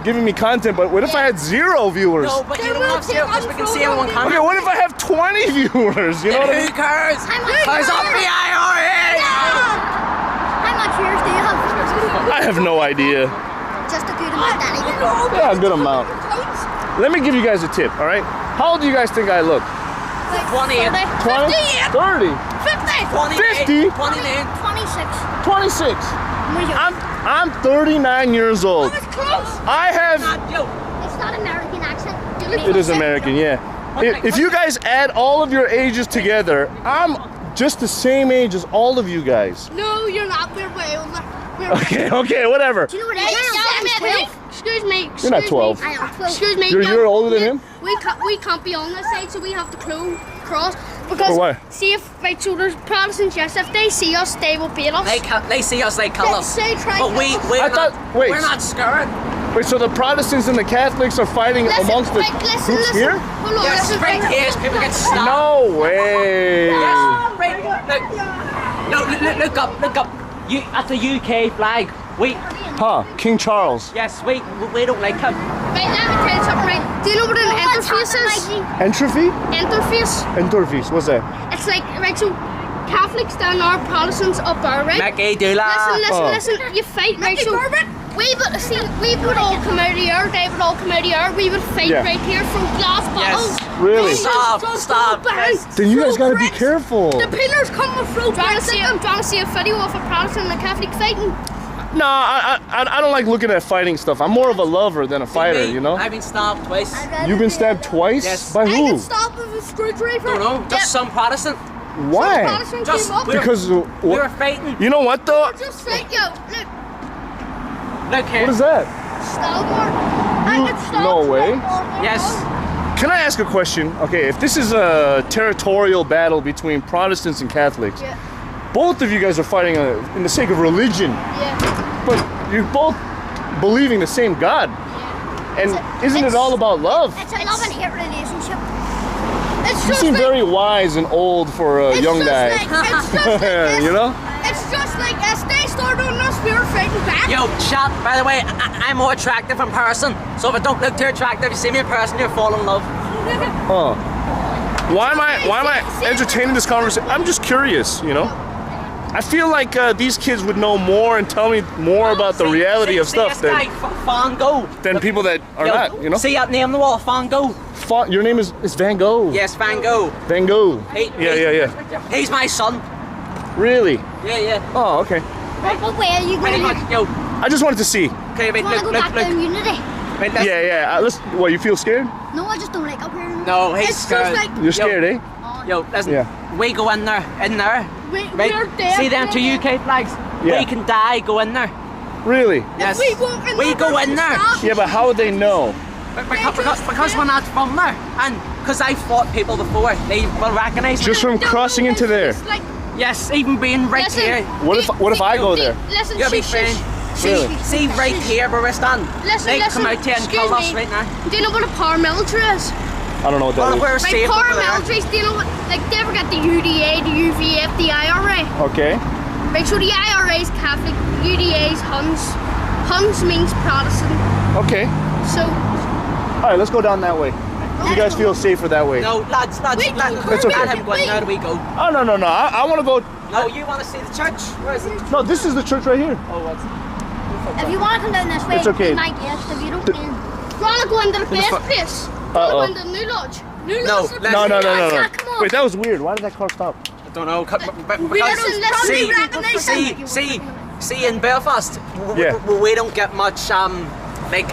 giving me content, but what if I had 0 viewers? No, but you don't have 0 because we can see everyone coming. Okay, what if I have 20 viewers? You know what I mean? Who cares? Cause up the IRA! How much viewers do you have? I have no idea. Just a good amount, anyway. Yeah, a good amount. Let me give you guys a tip, all right? How old do you guys think I look? 28. 20? 30? 50. 50? 29. 26. 26. I'm 39 years old. Oh, it's close. I have... It's not American accent. It is American, yeah. If you guys add all of your ages together, I'm just the same age as all of you guys. No, you're not. We're way older. Okay, whatever. Do you know what it is? I'm 12. Excuse me. You're not 12. I am 12. Excuse me. You're older than him? We can't be on this side, so we have to cross. Because For what? see if so there's Protestants, yes, if they see us, they will beat us. They see us, they kill us. But we're not scared. Wait, so the Protestants and the Catholics are fighting amongst the groups here? Hold on, yes, right here, people get stopped. No way. Yes, right. Look up. That's a UK flag. King Charles. Yes, we don't like him. Right, let me tell you something, right? Do you know what an interface is? Entropy? Interface. What's that? It's like, right, so Catholics down are, Protestants up are, right? Maggie, do that. Listen, you fight, right? So we would all come out of here, they would all come out of here, we would fight right here from glass bottles. Yes. Really? Stop. Then you guys gotta be careful. The pillars come with fruit. Do you want to see a video of a Protestant and a Catholic fighting? No, I don't like looking at fighting stuff. I'm more of a lover than a fighter, you know? I've been stabbed twice. You've been stabbed twice? Yes. By I who? get stabbed with a screwdriver. Don't know, just some Protestant. Why? Just Because we were fighting. You know what though? Just like yo, look here. What is that? No way. Yes. Can I ask a question? Okay, if this is a territorial battle between Protestants and Catholics, both of you guys are fighting in the sake of religion. Yeah. But you're both believing the same God. And isn't it all about love? It's a love and hate relationship. You seem very wise and old for a young guy. It's just like this. You know? It's just like as they started on us, we were fighting back. Yo, chat, by the way, I'm more attractive in person. So if I don't look too attractive, you see me in person, you'll fall in love. Oh. Why am I entertaining this conversation? I'm just curious, you know? I feel like these kids would know more and tell me more about the reality of stuff than people that are not, you know? See that name on the wall, Van Gogh. Your name is Van Gogh? Yes, Van Gogh. Van Gogh. Yeah. He's my son. Really? Yeah. Oh, okay. Right, what way are you going? Yo, I just wanted to see. Okay, wait, Wanna go back down Unity? Wait, let's- Yeah. What, you feel scared? No, I just don't like up here. No, he's It's just scared. like- You're scared, eh? Yo, listen. Yeah. We go in there, We're right? See them two UK flags? Yeah. We can die, go in there. Really? Yes. we walk in We there, go we in there. stop. Yeah, but how would they know? Because we're not from there. And because I fought people before, they will recognise me. Just from crossing into there. It's like, Yes, even being right Listen, here. What if I go there? listen, You'll be shush, fine. shush. Really? See right here where we're standing. Listen, They listen. come out here and Excuse kill us me. right now. Do you know what a paramilitary is? I don't know what that Well, is. we're Like safe over there. paramilitaries, do you know what? Like they ever get the UDA, the UVF, the IRA? Okay. Right, so the IRA is Catholic, UDA is Huns. Huns means Protestant. Okay. So, All right, let's go down that way. You guys feel safer that way? No, lads, Wait, It's okay. let him go in there, we go. Oh, no. I want to go. No, you want to see the church? Where is it? No, this is the church right here. Oh, what's if you want to come down this way, It's okay. be my guest. If you don't, do you want to go into the best place? Do you want to go into the New Lodge? New No, Lodge. let's- No. Come on. Wait, that was weird. Why did that car stop? I don't know. Listen, See, in Belfast, Yeah. we don't get much like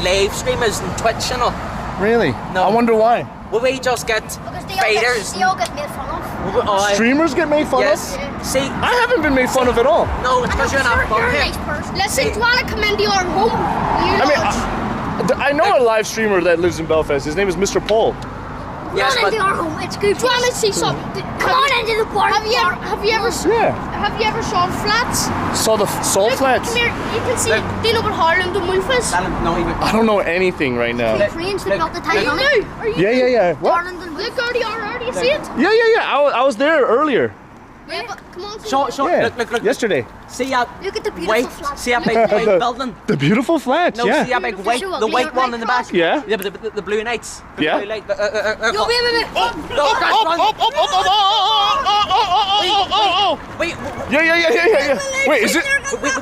live streamers and Twitch and all. Really? No. I wonder why. Well, we just get Because fighters. they all get made fun of. Oh, Streamers get made fun yes. of? See, I haven't been made fun of at all. no, it's because you're not from You're a here. nice person. Listen, do you want to come into our home? New I mean, Lodge? I know a live streamer that lives in Belfast. His name is Mr. Paul. Yes, Come on but into our home. It's good. Do you want to see something? Come on into the bar. Have you ever saw the flats? Saw the salt Look, flats? Come here. You can see. Do you know what Harlem the Wolf is? no, even. I don't know anything right now. The cranes that built the Titanic. Yeah. What? Harlem the Wolf. Look, already. You see it? Yeah. I was there earlier. Yeah, but come on. Show, Yeah. look. Yesterday. See that Look at the beautiful white, flats. see that big white building? The beautiful flats, No, yeah. see that big white, Beautiful the visual. white one in the back? Yeah. Yeah, but the blue lights. The Yeah. blue light. Yo, wait. No, that's wrong. Wait, Yeah. Wait, is it?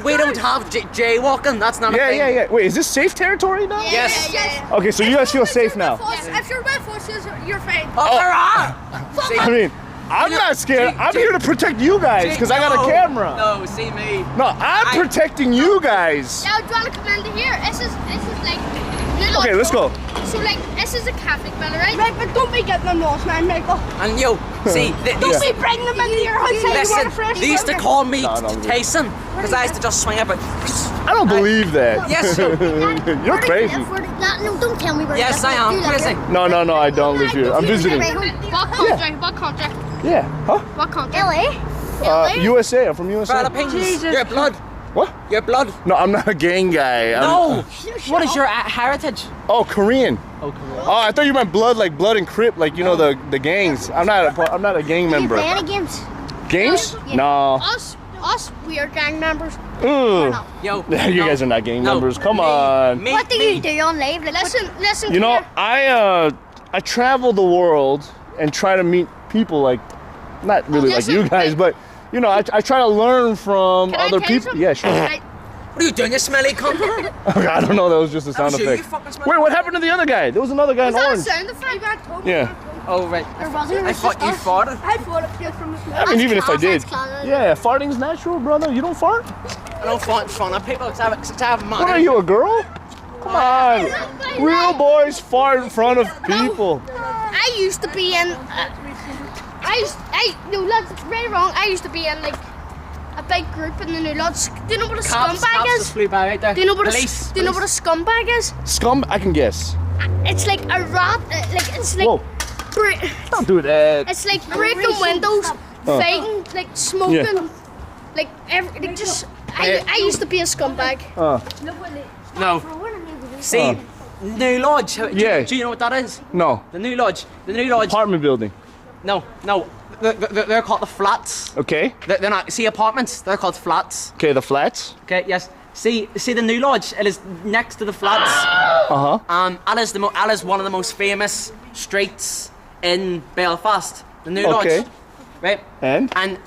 we don't have jaywalking. That's not a thing. Yeah. Wait, is this safe territory now? Yes. Okay, so you guys feel safe now. If you're with forces, you're fine. See, I mean, I'm not scared. I'm here to protect you guys because I got a camera. No, see me. No, I'm protecting you guys. Now, do you want to come into here? This is like. Okay, let's go. So like, this is a Catholic building, right? Right, but don't be getting them lost, man, Michael. And you, see, Don't be bringing them into your house. listen, they used to call me Tyson because I used to just swing about. I don't believe that. Yes, You're crazy. No, don't tell me where you yes, live. I am Do that crazy. here. No, I don't live here. I'm visiting. What country? What country? Yeah. Huh? What country? LA. USA. I'm from USA. Philippines. Your blood. What? Your blood. No, I'm not a gang guy. No. What is your heritage? Oh, Korean. Oh, Korean. Oh, I thought you meant blood, like blood and Crip, like you know the gangs. I'm not a gang member. Do you play any games? Games? Yeah. No. Us, we are gang members. Ugh. Yo. You guys are not gang members. Come on. What do you do on live? Like, listen. You know, here. I travel the world and try to meet people like, not really like you guys, but you know, I try to learn from Can I other tell you people. something? Yeah, sure. What are you doing, you smelly cunt? Okay, I don't know. That was just a sound was you, effect. you fucking smell- Wait, what happened to the other guy? There was another guy in Is that a orange. sound effect? Yeah. Oh, right. There wasn't. I thought you farted. I fought it from the I mean, even if I did. Yeah, farting's natural, brother. You don't fart? I don't fart in front of people. It's have What are you, a girl? Come on. Real boys fart in front of people. I used to be in. No, that's very wrong. I used to be in like a big group in the New Lodge. Do you know what a scumbag is? Just flew by right there. Do you know what Police. Do you know what a scumbag is? Scum? I can guess. It's like a rat. It's like. Whoa. Don't do that. It's like breaking windows, fighting, like smoking, like just. I used to be a scumbag. No. See, New Lodge. Yeah. Do you know what that is? No. The New Lodge. The New Lodge. Apartment building. No. They're called the flats. Okay. They're not. See, apartments. They're called flats. Okay, the flats. Okay. Yes. See the New Lodge. It is next to the flats. That is one of the most famous streets in Belfast. The New Lodge. Right. And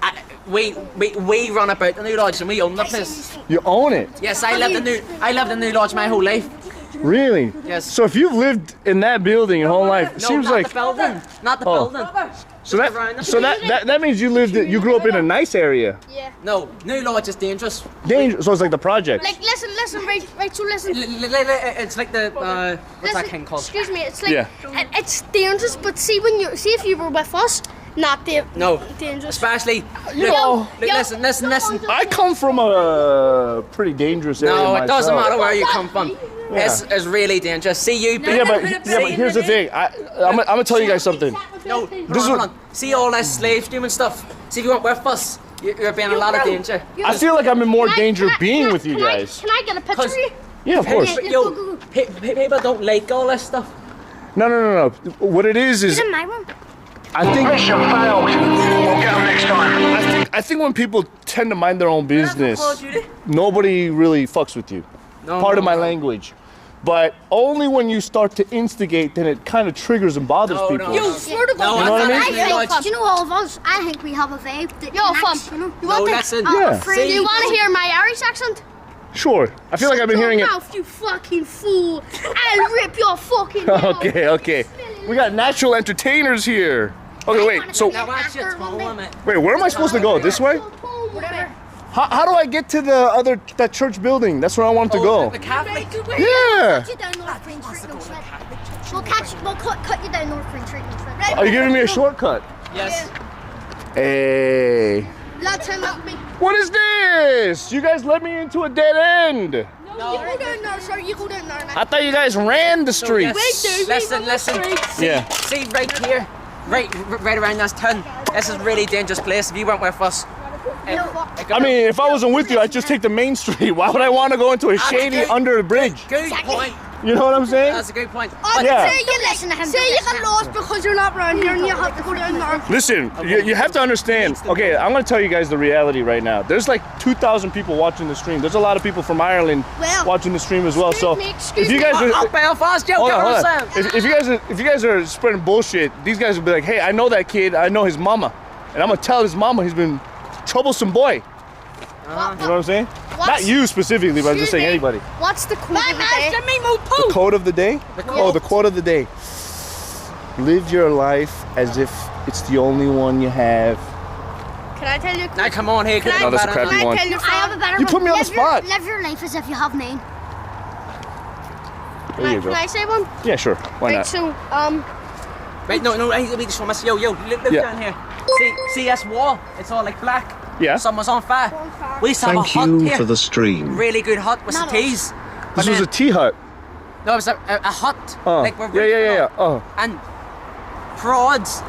we run about the New Lodge and we own the place. You own it. Yes, I lived in New Lodge my whole life. Really? Yes. So if you've lived in that building your whole life, it No, seems not like the building. Not the building. So that means you grew up in a nice area. Yeah. No, New Lodge is dangerous. Dangerous. So it's like the project. Like, listen, Rachel, listen. It's like the what's that king called? Excuse me. It's like it's dangerous, but see if you were with us, not dangerous. Especially. Listen. I come from a pretty dangerous area. No, it myself. doesn't matter where you come from. It's really dangerous. See you. But here's the thing. I'm gonna tell you guys something. No, hold on. See all that slave stream and stuff. See if you weren't with us, you're being in a lot of danger. I feel like I'm in more danger being with you guys. Can I get a picture of you? Yeah, of course. Yo, people don't like all this stuff. No. What it is in my room. I think mission failed. We'll get them next time. I think when people tend to mind their own business, nobody really fucks with you. Part of my language. But only when you start to instigate, then it kind of triggers and bothers people. You swear to God. You know what I mean? You know, all of us, I think we have a vibe that connects, you know? You want listen. Do you want to hear my Irish accent? Sure. I feel like I've been hearing it. Mouth, you fucking fool. I'll rip your fucking mouth. Okay. We got natural entertainers here. Okay, wait. So, wait, where am I supposed to go? This way? How do I get to that church building? That's where I want to go. The Catholic? Yeah. We'll cut you down North Green Street. Are you giving me a shortcut? Yes. Hey. Let's him up me. What is this? You guys led me into a dead end. No, you go down there, sir. You go down there. I thought you guys ran the streets. Listen. Yeah. See right here, right around this turn. This is a really dangerous place. If you weren't with us. I mean, if I wasn't with you, I'd just take the main street. Why would I want to go into a shady under the bridge? Good point. You know what I'm saying? That's a good point. Yeah. Say you listen to him. Say you get lost because you're not around here and you have to go down there. Listen, you have to understand. Okay, I'm going to tell you guys the reality right now. There's like 2,000 people watching the stream. There's a lot of people from Ireland watching the stream as well. So if you guys are Belfast, hold on. If you guys are spreading bullshit, these guys will be like, hey, I know that kid. I know his mama, and I'm gonna tell his mama he's been troublesome boy. You know what I'm saying? Not you specifically, but I'm just saying anybody. What's the quote of the day? The quote of the day? The quote of the day. Live your life as if it's the only one you have. Can I tell you? Now come on here. No, that's a crappy one. I have a better one. You put me on the spot. Live your life as if you have nine. There you go. Can I say one? Yeah, sure. Why not? So, Wait, no, I need to show myself. Yo, look down here. See this wall? It's all like black. Yeah. Someone's on fire. We used to have a hut Thank you here. for the stream. Really good hut with some teas. This was a tea hut. No, it was a hut. Like we're Yeah. Oh. And frauds,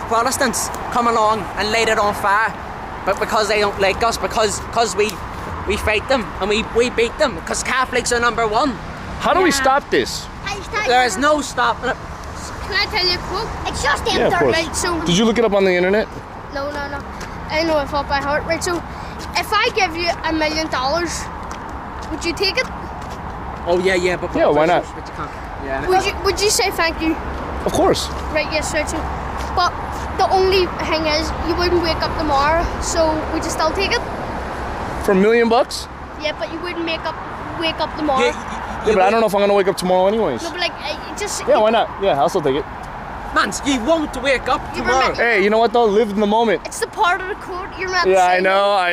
Protestants come along and light it on fire. But because they don't like us, because we fight them and we beat them, because Catholics are number one. How do we stop this? There is no stopping it. Can I tell you a quote? It's just the of course. right, so Did you look it up on the internet? No. I know it off by heart, right? So, if I give you $1 million, would you take it? Oh yeah, but yeah, why not? But you can't. Yeah. Would you say thank you? Of course. Right, yes, right. So, but the only thing is, you wouldn't wake up tomorrow, so would you still take it? For $1 million? Yeah, but you wouldn't wake up tomorrow. Yeah, but I don't know if I'm gonna wake up tomorrow anyways. No, but like, just. Yeah, why not? Yeah, I'll still take it. Man, you won't wake up tomorrow. Hey, you know what though? Live in the moment. It's the part of the code you're not. Yeah, I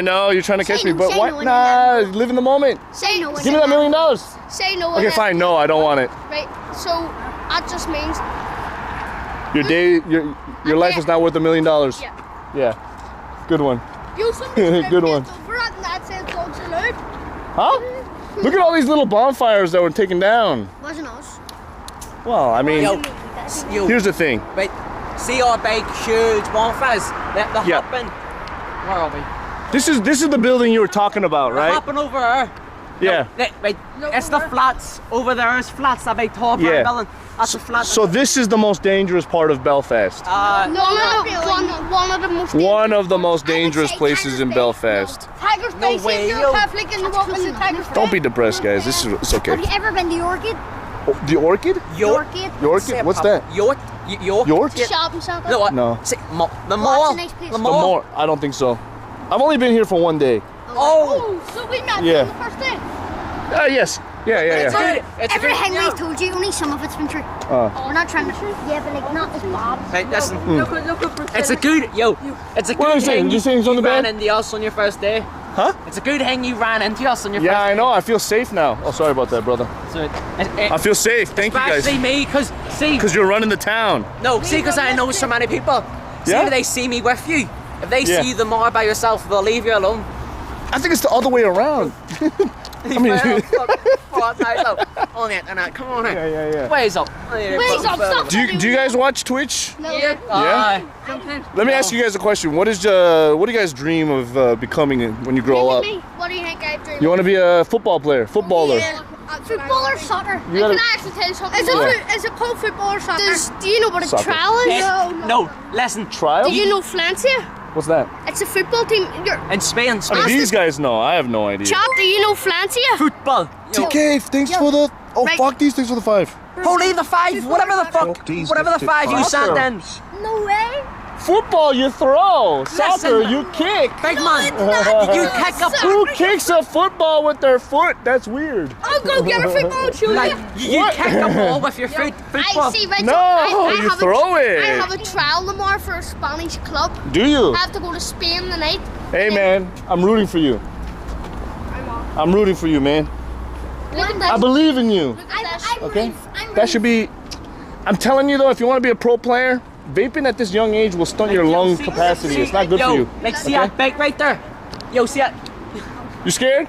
know. You're trying to catch me, but why? Nah, live in the moment. Say no. Give me that $1 million. Say no. Okay, fine. No, I don't want it. Right. So that just means your life is not worth $1 million. Yeah. Good one. Good one. Huh? Look at all these little bonfires that were taken down. Wasn't us. Well, I mean, here's the thing. Wait, see our big, huge bonfires? The hopping. Where are we? This is the building you were talking about, right? Hopping over there. Yeah. Wait, it's the flats over there. It's flats. That big tall building. That's the flats. So this is the most dangerous part of Belfast. One of the most dangerous places in Belfast. No way. Don't be depressed, guys. It's okay. Have you ever been to the Orchid? The Orchid? Orchid? What's that? York? Shopping center? No. The mall? The mall? I don't think so. I've only been here for one day. Oh, so we met on the first day? Yes. Yeah, yeah, It's yeah. good. Everything we've told you, only some of it's been true. We're not trying to. Yeah, but like not as bad. Hey, listen. Mm. It's a good, it's a What are you good saying? thing You saying it's on the ran bed? into us on your first day. Huh? It's a good thing you ran into us on your first Yeah, day. I know. I feel safe now. Oh, sorry about that, brother. So, I feel safe. Thank you guys. Especially me, because you're running the town. No, see, because I know so many people. See, Yeah? if they see me with you, if they Yeah. see you the more by yourself, they'll leave you alone. I think it's the other way around. I mean, On the internet, come on here. yeah. Ways up. Do you guys watch Twitch? No. Yeah? Let me ask you guys a question. What do you guys dream of becoming when you grow up? What do you think I dream? You want to be a football player, footballer. Yeah. Football or soccer? You gotta- Can I actually tell you something? Yeah. Is it called football or soccer? Do you know what a Soccer. trial is? No, listen. Trial? Do you know Francia? What's that? It's a football team. In Spain. I mean, these guys know. I have no idea. Chat, do you know Francia? Football. TK, thanks for the... Oh, Right. fuck these things for the 5. Holy the 5, whatever the fuck, whatever the 5 you sent in. No way. Football, you throw. Soccer, you kick. Big man, you kick a Who kicks a football with their foot? That's weird. I'll go get a football, show like, you What? kick a ball with your foot. Football. I see, right? No, I you have throw it. I have a trial tomorrow for a Spanish club. Do you? I have to go to Spain tonight. Hey, man, I'm rooting for you. I'm rooting for you, man. Look at I this. believe in you. Look at this. Okay? That should be... I'm telling you, though, if you want to be a pro player, vaping at this young age will stunt your lung capacity. It's not good for you. Like, see that bike right there? Yo, see that? You scared?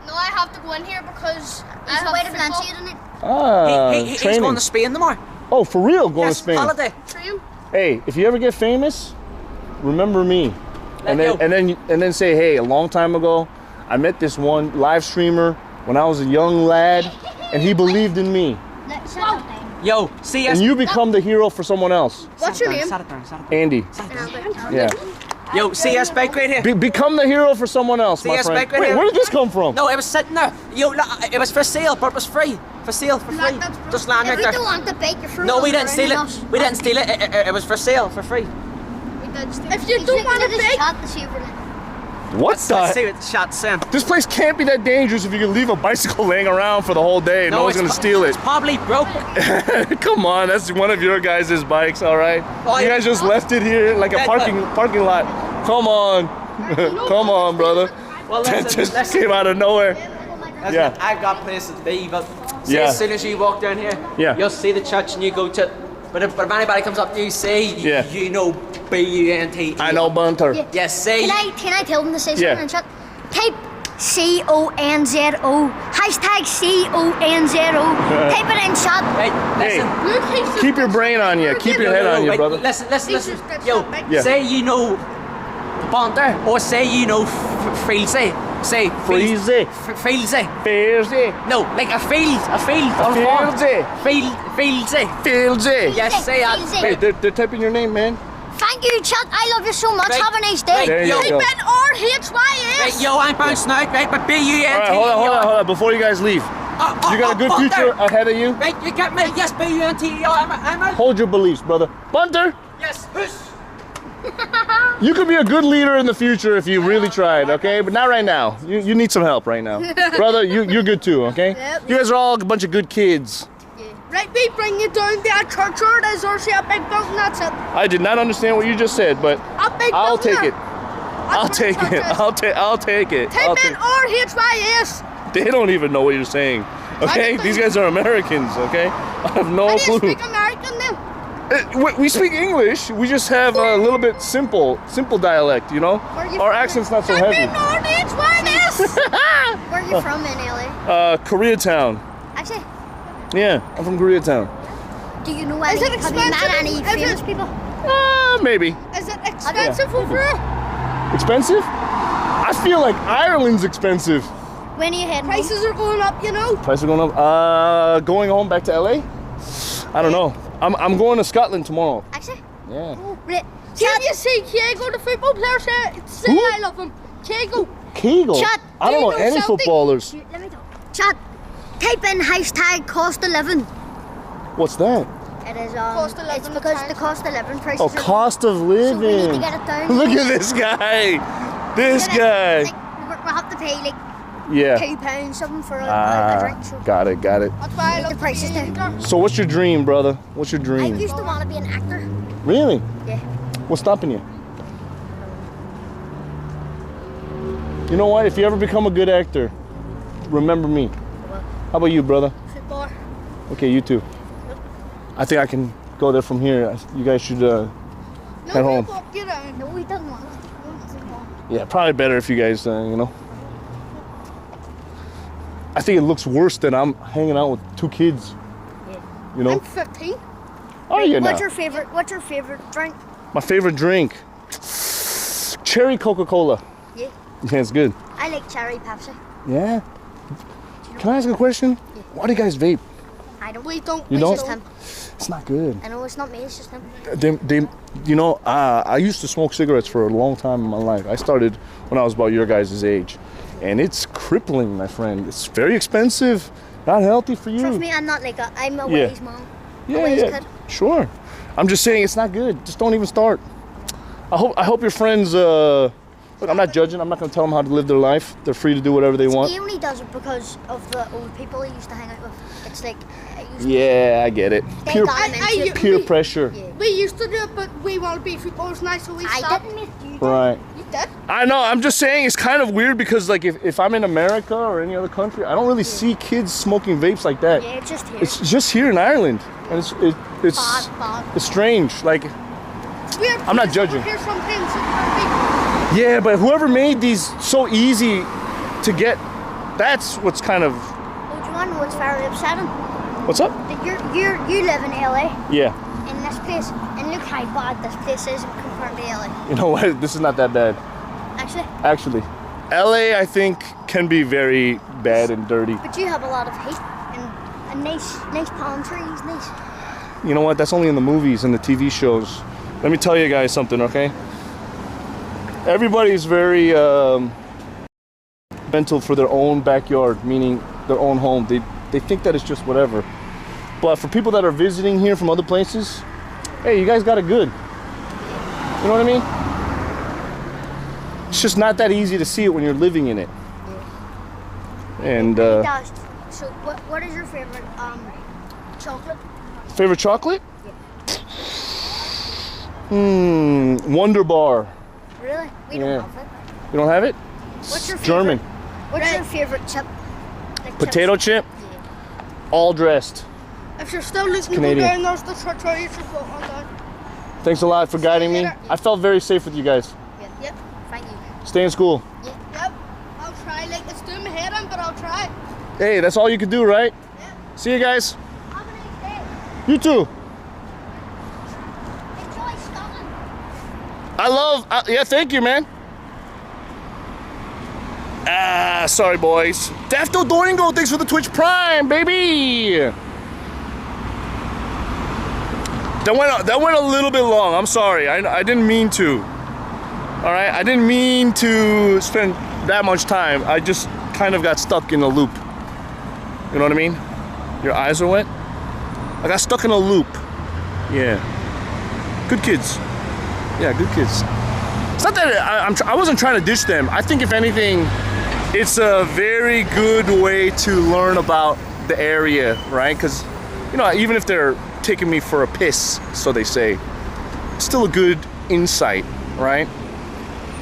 No, I have to go in here because I have to Valencia in it. Ah, He's training. going to Spain tomorrow. Oh, for real? Going to Spain? Holiday. Train. Hey, if you ever get famous, remember me, and Let then say, hey, a long time ago, I met this one live streamer when I was a young lad, and he believed in me. Yo, see us. And you become the hero for someone else. What's your name? Andy. Yeah. Yo, see us bike right here. Become the hero for someone else, See my us friend. back right Wait, here? where did this come from? No, it was sitting there. Yo, look, it was for sale, but it was free. For sale, for free. Just land right If you there. don't want the bike, you're free. No, we didn't steal it. We didn't steal it. It was for sale, for free. If you don't want the bike, What Let's see the? what the shot's saying. This place can't be that dangerous if you can leave a bicycle laying around for the whole day and no one's it's gonna steal it. It's probably broke. Come on, that's one of your guys' bikes, all right? Oh, You yeah. guys just left it here like a Yeah, parking lot. Come on, come on, brother. Well, That listen, just listen. came out of nowhere. Listen, Yeah. I've got places to be, but see, Yeah. as soon as you walk down here, Yeah. you'll see the church and you go to. But if anybody comes up to you, say Yeah. you know B-U-N-T. I know Bunter. Yes, say. Can I tell them to say Yeah. something in chat? Type CONZO. Hashtag CONZO. Type it in chat. Hey, listen. Hey, keep your brain on you. Keep your head on you, Wait, brother. Listen. Yo, Yeah. say you know Bunter or say you know Freezy. Say Freezy. Freezy. Fieldsy. No, like a field on farm. Fieldsy. Fieldsy. Fieldsy. Yes, say that. Fieldsy. Hey, they're typing your name, man. Thank you, chat. I love you so much. Right. Have a nice day. There you Yo. go. Type in RHYS. Right, yo, I'm bouncing out, right? But B-U-N-T. All right, hold on. Before you guys leave, you got a good future ahead of you. Right, you got me. Yes, B-U-N-T. Yo, I'm out. Hold your beliefs, brother. Bunter, Yes, push. you could be a good leader in the future if you really tried, okay? But not right now. You need some help right now. Brother, you're good too, okay? Yep. You guys are all a bunch of good kids. Right, we bring you down to a church or there's also a big building, that's it. I did not understand what you just said, but A big I'll building. take it. I'll take it. I'll take it. Type in RHYS. They don't even know what you're saying, okay? These guys are Americans, okay? I have no I didn't clue. speak American then. We speak English. We just have a little bit simple dialect, you know? Our accent's not so Type heavy. in RHYS. Where are you from in LA? Koreatown. Actually, Yeah, I'm from Koreatown. do you know any? Have you met any famous people? Maybe. Is it expensive over here? Expensive? I feel like Ireland's expensive. When are you heading? Prices are going up, you know. Prices are going up. Going home back to LA? I don't know. I'm going to Scotland tomorrow. Actually? Yeah. Right. Can you see Kiego, the football player, say Who? I love him. Kiego. Kegel? Chat, I don't do know you any Celtic? footballers. Let me talk. Chat, type in hashtag cost of living. Whatst that? It is it's because the cost of living prices Oh, are cost of so we need living. to get it down. Look at this guy. This guy. Like, we'll have to pay like Yeah. £2 something for a drink. So Got it. that's why I love the prices there. So what's your dream, brother? What's your I dream? used to want to be an actor. Really? Yeah. What's stopping you? You know what? If you ever become a good actor, remember me. How about you, brother? Footballer. Okay, you too. I think I can go there from here. You guys should head home. No, we don't want it. Yeah, probably better if you guys, you know. I think it looks worse than I'm hanging out with 2 kids. Yeah. You know? I'm 15. Oh, yeah, now. What's your favorite drink? My favorite drink? Cherry Coca-Cola. Yeah. Yeah, it's good. I like cherry Pepsi. Yeah? Can I ask a question? Yeah. Why do you guys vape? I don't. We don't. You don't? It's just him. It's not good. I know it's not me. It's just him. You know, I used to smoke cigarettes for a long time in my life. I started when I was about your guys' age. And it's crippling, my friend. It's very expensive. Not healthy for you. Trust me, I'm not like a. I'm a wise mom. Yeah, yeah. Sure. I'm just saying it's not good. Just don't even start. I hope your friends. Look, I'm not judging. I'm not going to tell them how to live their life. They're free to do whatever they want. He only does it because of the old people he used to hang out with. It's like. Yeah, I get it. Peer pressure. Yeah. We used to do it, but we want to be footballers now, so we stopped. I didn't. You did. Right. You did. I know. I'm just saying it's kind of weird because, like, if I'm in America or any other country, I don't really see kids smoking vapes like that. Yeah, it's just here. It's just here in Ireland, and it's strange. Like, I'm not judging. Yeah, but whoever made these so easy to get, that's what's kind of. Oh, do you want to know what's very upsetting? What's up? That you live in LA. Yeah. In this place, and look how bad this place is compared to LA. You know what? This is not that bad. Actually, LA I think can be very bad and dirty. But you have a lot of heat and nice palm trees, nice. You know what? That's only in the movies and the TV shows. Let me tell you guys something, okay? Everybody's very mental for their own backyard, meaning their own home. They think that it's just whatever. But for people that are visiting here from other places, hey, you guys got it good. You know what I mean? It's just not that easy to see it when you're living in it. And So what is your favorite chocolate? favorite chocolate? Wonder Bar. Really? We don't have it. You don't have it? What's your German. What's your favorite chip? Like Potato chip? Yeah. All dressed. If you're still listening to Canadian. there's the church where you should go on that. Thanks a lot for guiding me. I felt very safe with you guys. Yep. Thank you. Stay in school. Yep. I'll try. Like it's doing my head in, but I'll try. Hey, that's all you can do, right? Yeah. See you guys. Have a nice day. You too. Enjoy Scotland. Yeah, thank you, man. Sorry, boys. Dafto Doingo, thanks for the Twitch Prime, baby. That went a little bit long. I'm sorry. I didn't mean to. All right, I didn't mean to spend that much time. I just kind of got stuck in a loop. You know what I mean? Your eyes are wet? I got stuck in a loop. Yeah. Good kids. Yeah, good kids. It's not that I wasn't trying to ditch them. I think if anything, it's a very good way to learn about the area, right? Because, you know, even if they're taking me for a piss, so they say, it's still a good insight, right?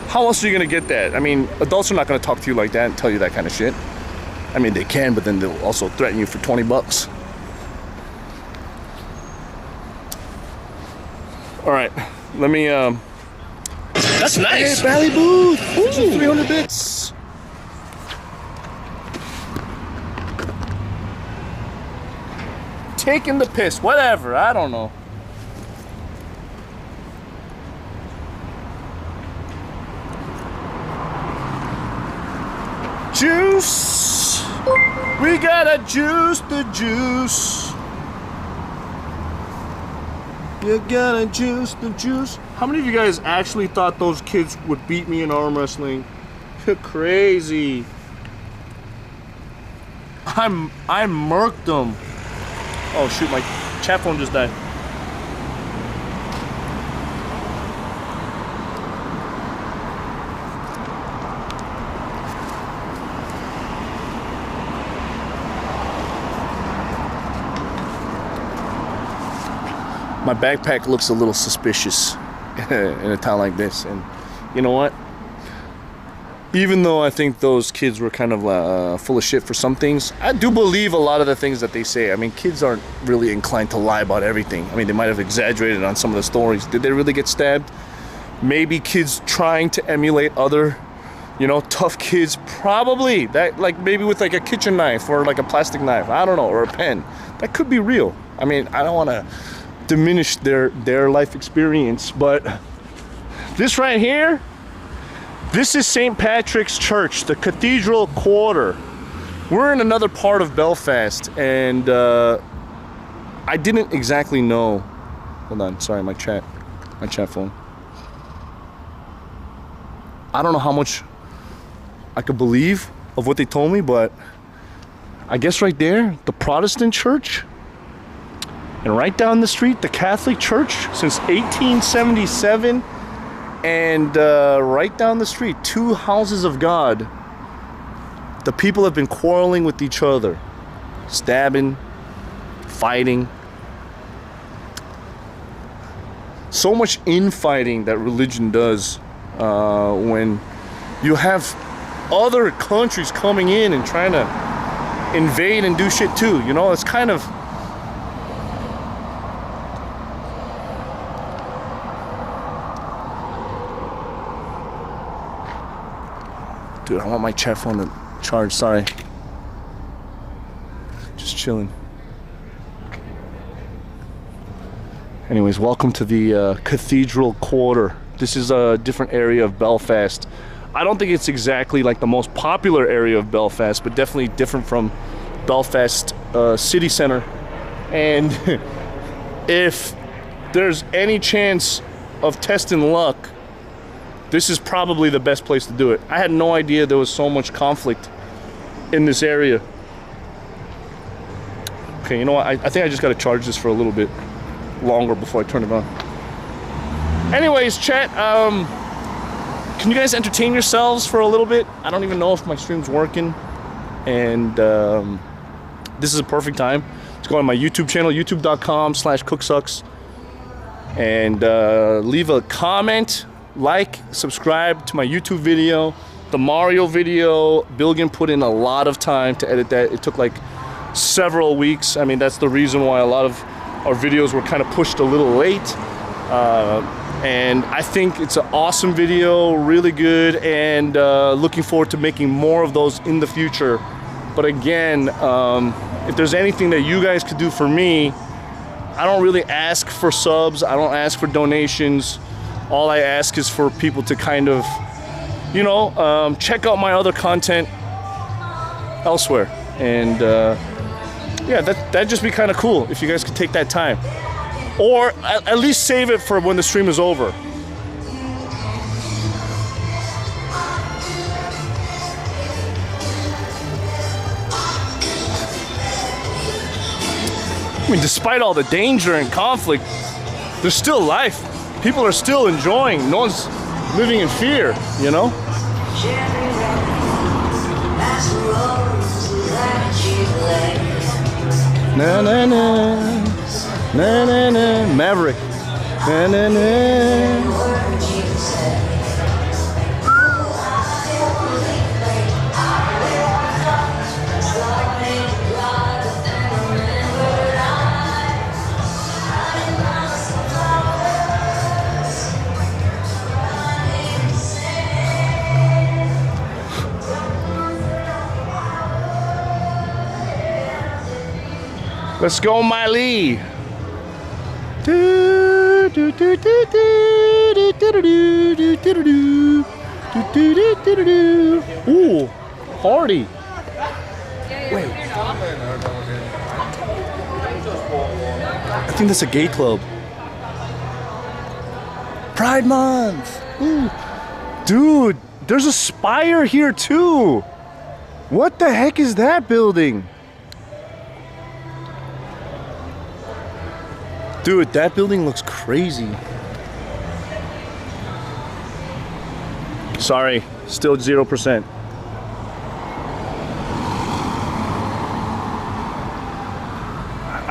How else are you gonna get that? I mean, adults are not gonna talk to you like that and tell you that kind of shit. I mean, they can, but then they'll also threaten you for 20 bucks. All right, let me, That's nice. Hey, Bally Booth. 300 bits. Taking the piss, whatever, I don't know. Juice. We gotta juice the juice. You gotta juice the juice. How many of you guys actually thought those kids would beat me in arm wrestling? You're crazy. I murked them. Oh shoot, my chat phone just died. my backpack looks a little suspicious in a town like this. And you know what? Even though I think those kids were kind of full of shit for some things, I do believe a lot of the things that they say. I mean, kids aren't really inclined to lie about everything. I mean, they might have exaggerated on some of the stories. Did they really get stabbed? Maybe kids trying to emulate other, you know, tough kids. Probably. That, like, maybe with like a kitchen knife or like a plastic knife. I don't know. Or a pen. That could be real. I mean, I don't want to diminish their life experience, but this right here, this is St. Patrick's Church, the Cathedral Quarter. We're in another part of Belfast, and I didn't exactly know. Hold on, sorry, my chat phone. I don't know how much I could believe of what they told me, but I guess right there, the Protestant church, and right down the street, the Catholic Church since 1877. And right down the street, 2 houses of God. The people have been quarreling with each other, stabbing, fighting. So much infighting that religion does when you have other countries coming in and trying to invade and do shit too. You know, it's kind of... Dude, I want my chat phone to charge, sorry. Just chilling. Anyways, welcome to the Cathedral Quarter. This is a different area of Belfast. I don't think it's exactly like the most popular area of Belfast, but definitely different from Belfast city center. And if there's any chance of testing luck, this is probably the best place to do it. I had no idea there was so much conflict in this area. Okay, you know what? I think I just gotta charge this for a little bit longer before I turn it on. Anyways, chat, can you guys entertain yourselves for a little bit? I don't even know if my stream's working. And this is a perfect time to go on my YouTube channel, youtube.com/CookSux. And leave a comment. Like, subscribe to my YouTube video. The Mario video, Bilgan put in a lot of time to edit that. It took like several weeks. I mean, that's the reason why a lot of our videos were kind of pushed a little late. And I think it's an awesome video, really good, and looking forward to making more of those in the future. But again, if there's anything that you guys could do for me, I don't really ask for subs. I don't ask for donations. All I ask is for people to kind of, you know, check out my other content elsewhere. And yeah, that'd just be kind of cool if you guys could take that time. Or at least save it for when the stream is over. I mean, despite all the danger and conflict, there's still life. People are still enjoying. No one's living in fear, you know? Na na na, na na na, Maverick. Na na na. Let's go, Miley. Ooh, party. Wait. I think that's a gay club. Pride Month. Ooh. Dude, there's a spire here too. What the heck is that building? Dude, that building looks crazy. Sorry, still 0%.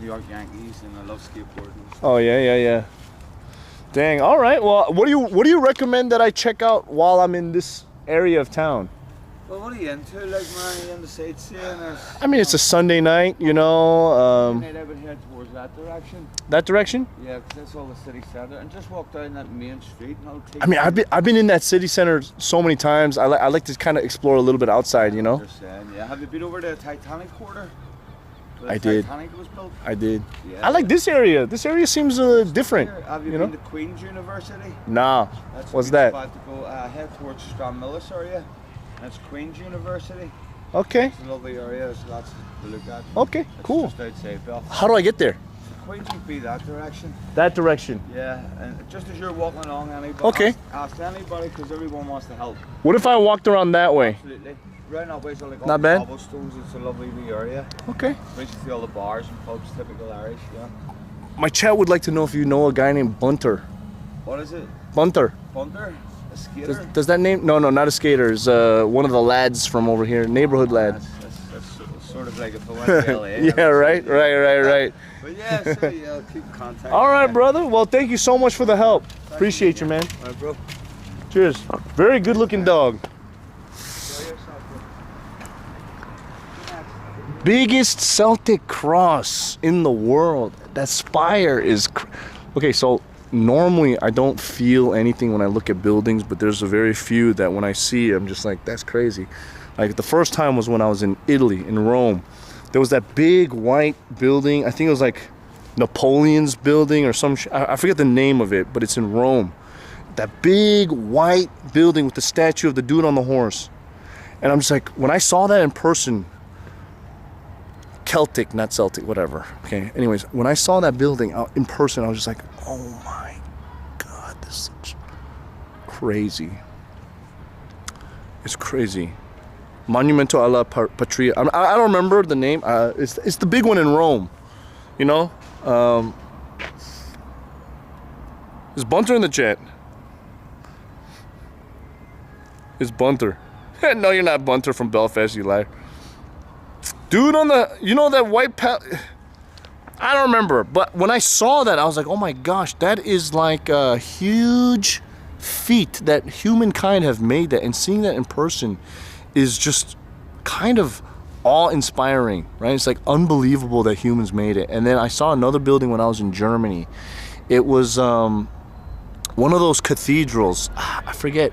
New York Yankees, and I love skateboarding. Oh yeah. Dang. All right. Well, what do you recommend that I check out while I'm in this area of town? Well, what are you into? Like, man, you into sightseeing? I mean, it's a Sunday night, you know. I would head towards that direction. That direction? Yeah, because that's all the city centre, and just walk down that main street, and I'll take. I mean, I've been in that city center so many times. I like to kind of explore a little bit outside, you know. Yeah. Have you been over to the Titanic Quarter? I did. Titanic was built? I did. Yeah. I like this area. This area seems different. Have you been to Queen's University? Nah. That's What's that? About to go head towards Stranmillis area. That's Queen's University. Okay. It's a lovely area. There's lots to look at. Okay, it's cool. Just outside Belfast. How do I get there? Queen's would be that direction. That direction. Yeah, and just as you're walking along, anybody. Okay. Ask anybody, because everyone wants to help. What if I walked around that way? Absolutely. Round that way, so like all Not the bad. cobblestones. It's a lovely wee area. Okay. Basically all the bars and pubs, typical Irish. Yeah. My chat would like to know if you know a guy named Bunter. What is it? Bunter. Bunter? A skater? Does that name? No, not a skater. It's one of the lads from over here, neighborhood lad. That's sort of like if I went to LA. Yeah, right. But yeah, so yeah, keep in contact. All right, brother. Well, thank you so much for the help. Appreciate you, man. All right, bro. Cheers. Very good looking dog. Biggest Celtic cross in the world. That spire is... Okay, so normally I don't feel anything when I look at buildings, but there's a very few that when I see, I'm just like, that's crazy. Like the first time was when I was in Italy, in Rome. There was that big white building. I think it was like Napoleon's building or some... I forget the name of it, but it's in Rome. That big white building with the statue of the dude on the horse. And I'm just like, when I saw that in person... Celtic, not Celtic, whatever. Okay, anyways, when I saw that building out in person, I was just like, oh my God, this looks crazy. It's crazy. Monumento alla Patria. I don't remember the name. It's the big one in Rome, you know? Is Bunter in the chat? Is Bunter? No, you're not Bunter from Belfast, you liar. Dude on the, you know that white I don't remember, but when I saw that, I was like, oh my gosh, that is like a huge feat that humankind have made that, and seeing that in person is just kind of awe-inspiring, right? It's like unbelievable that humans made it. And then I saw another building when I was in Germany. It was one of those cathedrals. I forget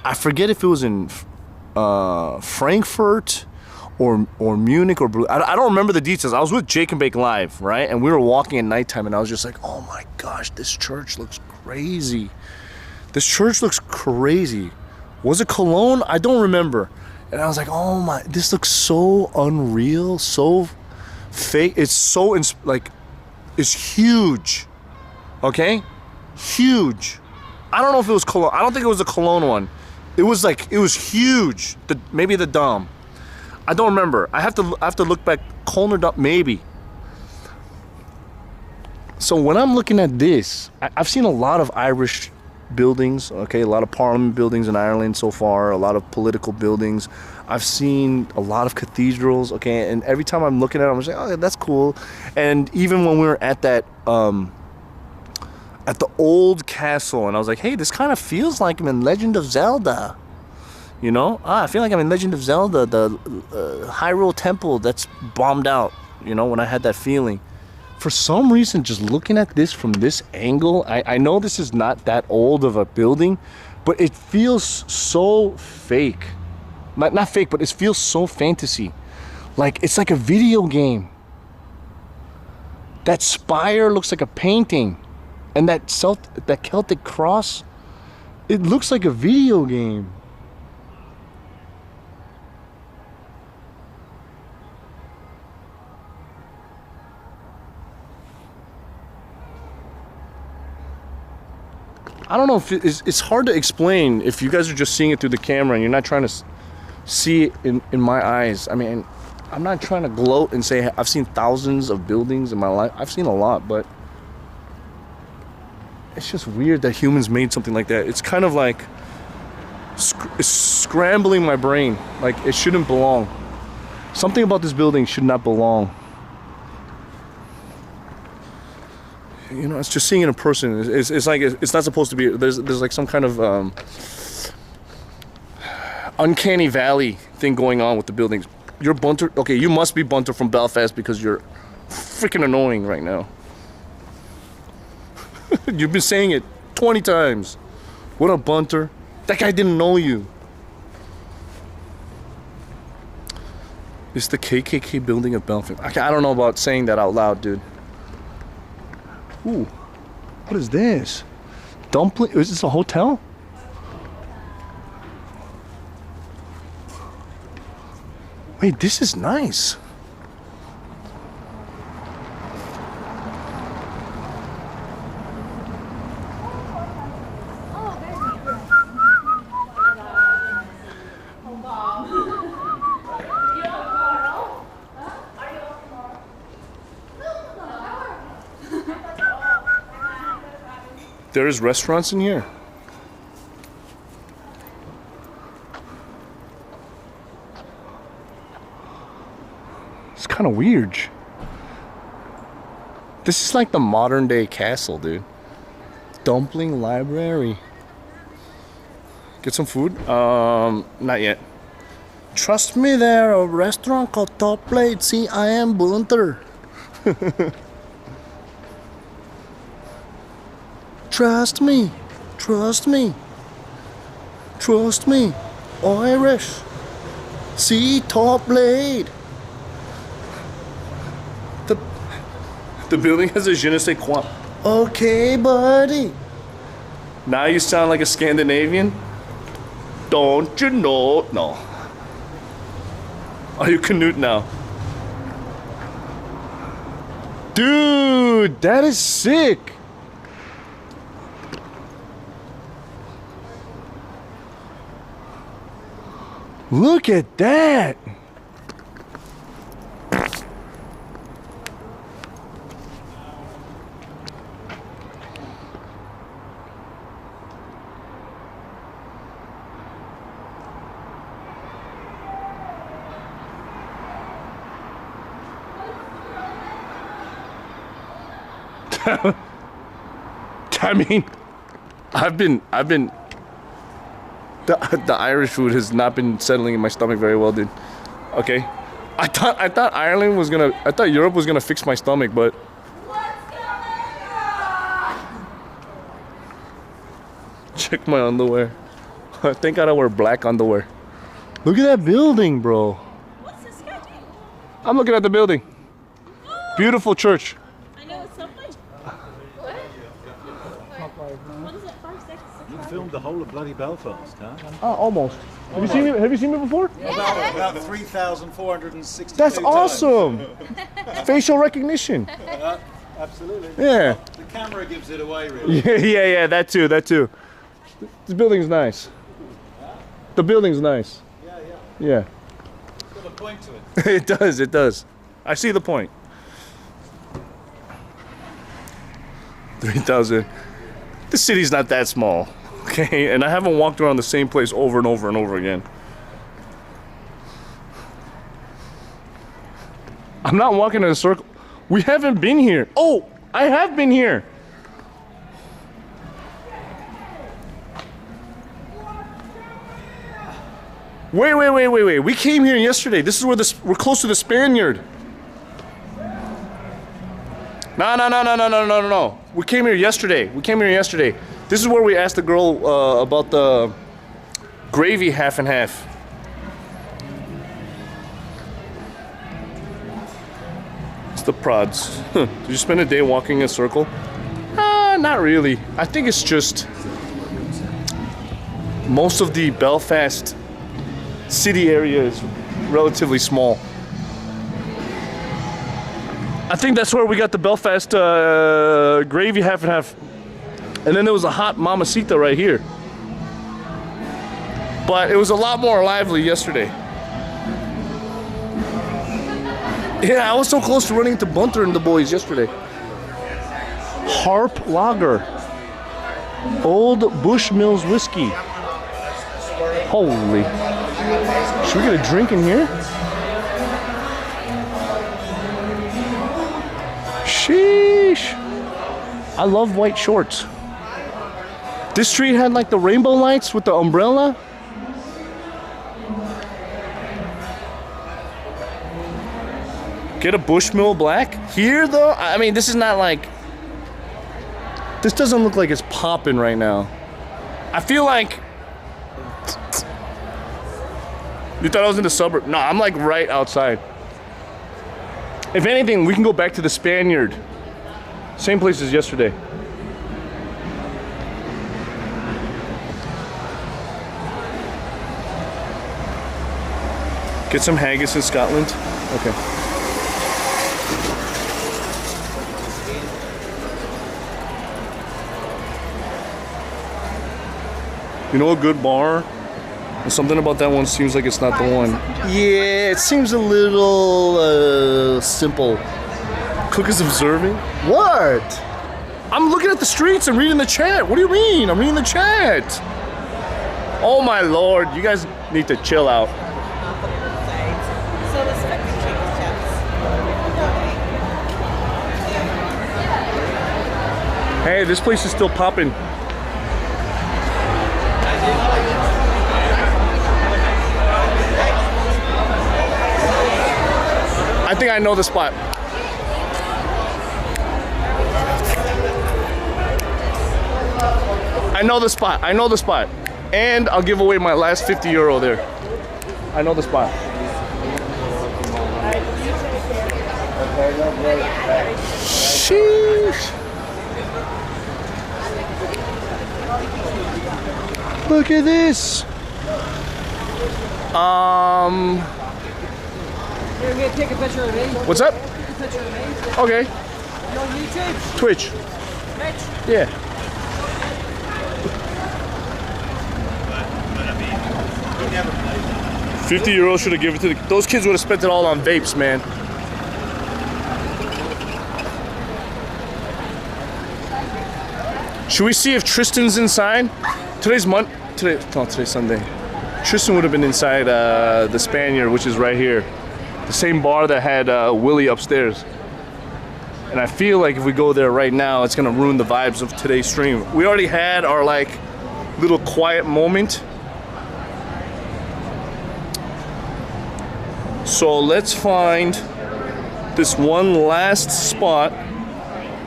if it was in Frankfurt or Munich or I don't remember the details. I was with Jake and Bake Live, right? And we were walking at nighttime, and I was just like, oh my gosh, this church looks crazy. This church looks crazy. Was it Cologne? I don't remember. And I was like, oh my, this looks so unreal, so fake. It's so, it's huge. Okay? Huge. I don't know if it was Cologne. I don't think it was the Cologne one. It was huge. Maybe the Dom. I don't remember. I have to look back. Cologne or Dom, maybe. So when I'm looking at this, I've seen a lot of Irish buildings, okay, a lot of parliament buildings in Ireland so far, a lot of political buildings. I've seen a lot of cathedrals, okay, and every time I'm looking at it, I'm just like, oh, that's cool. And even when we were at that, at the old castle, and I was like, hey, this kind of feels like I'm in Legend of Zelda. You know? I feel like I'm in Legend of Zelda, the Hyrule Temple that's bombed out, you know, when I had that feeling. For some reason, just looking at this from this angle, I know this is not that old of a building, but it feels so fake. Not fake, but it feels so fantasy. Like, it's like a video game. That spire looks like a painting. And that Celtic cross, it looks like a video game. I don't know if it's hard to explain if you guys are just seeing it through the camera and you're not trying to see it in my eyes. I mean, I'm not trying to gloat and say I've seen thousands of buildings in my life. I've seen a lot, but it's just weird that humans made something like that. It's kind of like it's scrambling my brain. Like, it shouldn't belong. Something about this building should not belong. you know, it's just seeing it in person. It's like it's not supposed to be. There's like some kind of uncanny valley thing going on with the buildings. You're Bunter. Okay, you must be Bunter from Belfast because you're freaking annoying right now. You've been saying it 20 times. What up, Bunter? That guy didn't know you. It's the KKK building of Belfast. I don't know about saying that out loud, dude. Ooh, what is this? Dumpling? Is this a hotel? Wait, this is nice. There's restaurants in here. It's kind of weird. This is like the modern day castle, dude. Dumpling library. Get some food? Not yet. Trust me, there a restaurant called Top Plate. See, I am Bunter. Trust me, trust me, trust me, Irish. See, Top Blade. The building has a je ne sais quoi. Okay, buddy. Now you sound like a Scandinavian. Don't you know? No. Are you Canute now? Dude, that is sick. Look at that! I mean, I've been the Irish food has not been settling in my stomach very well, dude. Okay, I thought Ireland was gonna, I thought Europe was gonna fix my stomach, but check my underwear. Thank God I wear black underwear. Look at that building, bro. What's this guy doing? I'm looking at the building. Beautiful church. I know it's something. What? What is it? 5, 6, 6, You filmed the whole of bloody Belfast, huh? Almost. Have you seen me? Have you seen me before? Yeah. About 3,462 That's awesome. Facial recognition. Absolutely. Yeah. The camera gives it away, really. Yeah. That too. The building's nice. The building's nice. Yeah. It's got a point to it. It does. I see the point. 3,000. The city's not that small, okay? And I haven't walked around the same place over and over and over again. I'm not walking in a circle. We haven't been here. Oh, I have been here. Wait. We came here yesterday. This is where we're close to the Spaniard. No. We came here yesterday. This is where we asked the girl about the gravy half and half. It's the prods. Did you spend a day walking in a circle? Not really. I think it's just most of the Belfast city area is relatively small. I think that's where we got the Belfast gravy half and half. And then there was a hot mamacita right here. But it was a lot more lively yesterday. Yeah, I was so close to running into Bunter and the boys yesterday. Harp Lager. Old Bushmills whiskey. Holy. Should we get a drink in here? Sheesh. I love white shorts. This street had like the rainbow lights with the umbrella. Get a Bushmill black. Here though, I mean, this is not like, this doesn't look like it's popping right now. I feel like, you thought I was in the suburb? No, I'm like right outside. If anything, we can go back to the Spaniard. Same place as yesterday. Get some haggis in Scotland. Okay. You know a good bar? Something about that one seems like it's not the one. Yeah, it seems a little simple. Cook is observing? What? I'm looking at the streets and reading the chat. What do you mean? I'm reading the chat. Oh my lord, you guys need to chill out. Hey, this place is still popping. I think I know the spot. I know the spot. I know the spot. And I'll give away my last 50 euro there. I know the spot. Sheesh. Look at this. Here, mate, take a picture of me. What's up? Take a picture of me. Okay. You on YouTube? Twitch. Twitch? Yeah. €50 should have given it to the... Those kids would have spent it all on vapes, man. Should we see if Tristan's inside? Today's Sunday. Tristan would have been inside the Spaniard, which is right here. The same bar that had Willie upstairs. And I feel like if we go there right now, it's gonna ruin the vibes of today's stream. We already had our like little quiet moment. So let's find this one last spot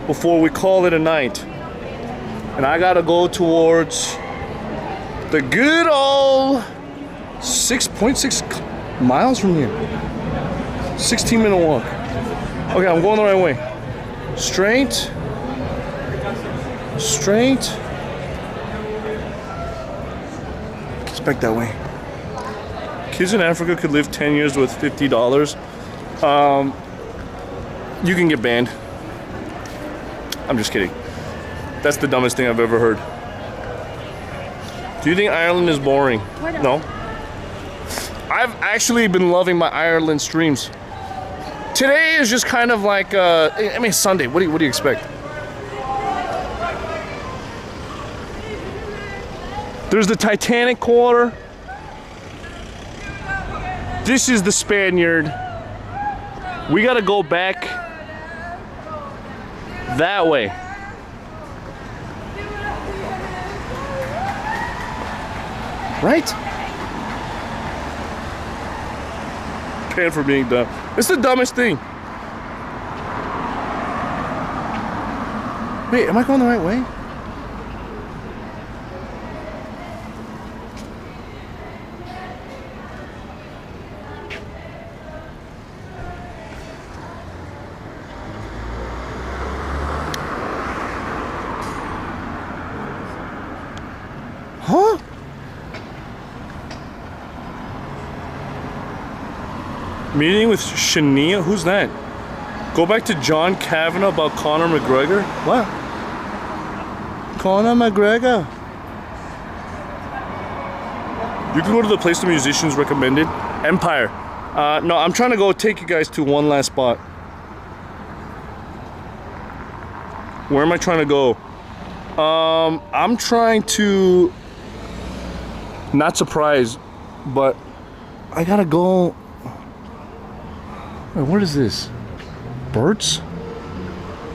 before we call it a night. And I gotta go towards the good old 6.6 miles from here. 16-minute walk. Okay, I'm going the right way. Straight. Straight. It's back that way. Kids in Africa could live 10 years with $50. You can get banned. I'm just kidding. That's the dumbest thing I've ever heard. Do you think Ireland is boring? No. I've actually been loving my Ireland streams. Today is just kind of like, I mean, Sunday. What do you expect? There's the Titanic Quarter. This is the Spaniard. We gotta go back that way. Right? Pan for being dumb. It's the dumbest thing. Wait, am I going the right way? Huh? Meeting with Shania? Who's that? Go back to John Kavanagh about Conor McGregor? What? Conor McGregor. You can go to the place the musicians recommended. Empire. No, I'm trying to go take you guys to one last spot. Where am I trying to go? I'm trying to... Not surprised, but I gotta go... Wait, what is this? Birds?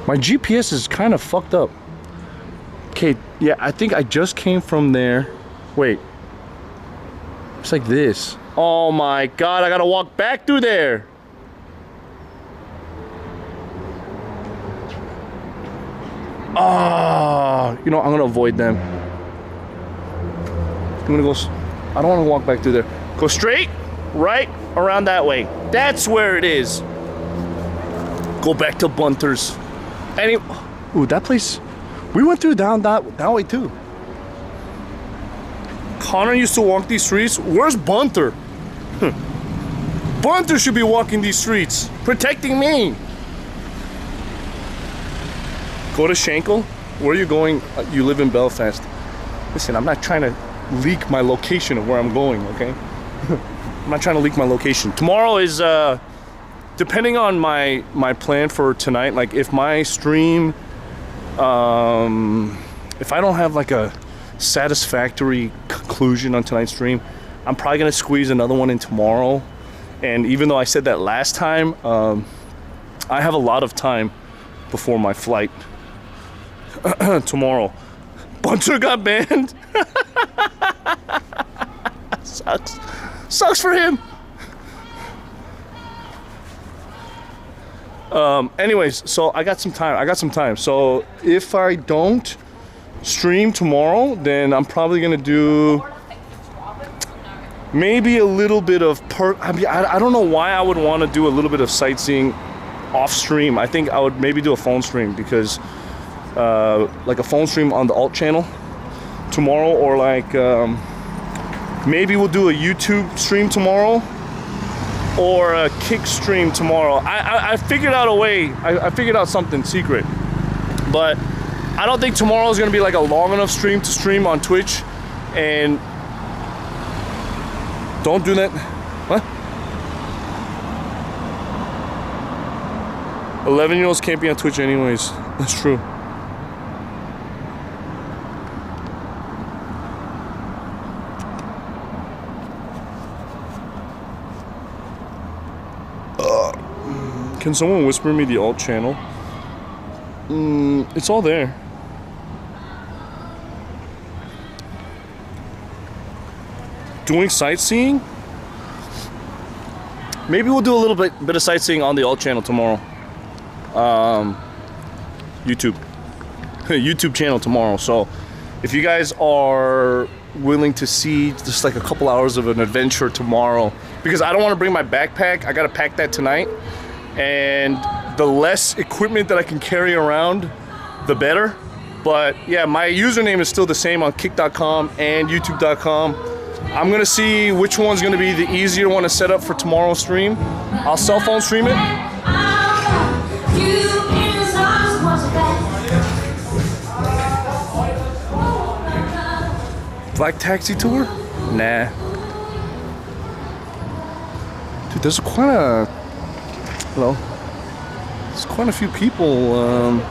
My GPS is kind of fucked up. Okay, yeah, I think I just came from there. Wait. It's like this. Oh my God, I gotta walk back through there. Oh, you know, I'm gonna avoid them. I'm gonna go, I don't wanna walk back through there. Go straight, right, around that way. That's where it is. Go back to Bunter's. Ooh, that place, we went through down that way too. Connor used to walk these streets. Where's Bunter? Bunter should be walking these streets, protecting me. Go to Schenkel. Where are you going? You live in Belfast. Listen, I'm not trying to leak my location of where I'm going, okay? I'm not trying to leak my location. Tomorrow is, depending on my plan for tonight, like if my stream, if I don't have like a satisfactory conclusion on tonight's stream, I'm probably gonna squeeze another one in tomorrow. And even though I said that last time, I have a lot of time before my flight tomorrow. Bunter got banned. Sucks for him. Anyways, so I got some time. So if I don't stream tomorrow, then I'm probably gonna do maybe a little bit of I don't know why I would want to do a little bit of sightseeing off stream. I think I would maybe do a phone stream, because like a phone stream on the alt channel tomorrow, or like maybe we'll do a YouTube stream tomorrow or a Kick stream tomorrow. I figured out a way. I figured out something secret, but I don't think tomorrow is gonna be like a long enough stream to stream on Twitch. And don't do that. What? 11-year-olds can't be on Twitch anyways. That's true. Can someone whisper me the alt channel? It's all there. Doing sightseeing? Maybe we'll do a little bit of sightseeing on the alt channel tomorrow. YouTube. YouTube channel tomorrow. So if you guys are willing to see just like a couple hours of an adventure tomorrow, because I don't want to bring my backpack. I gotta pack that tonight, and the less equipment that I can carry around, the better. But yeah, my username is still the same on kick.com and youtube.com. I'm gonna see which one's gonna be the easier one to set up for tomorrow's stream. I'll cell phone stream it. Black Taxi Tour? Nah. Dude, there's quite a... Hello? There's quite a few people,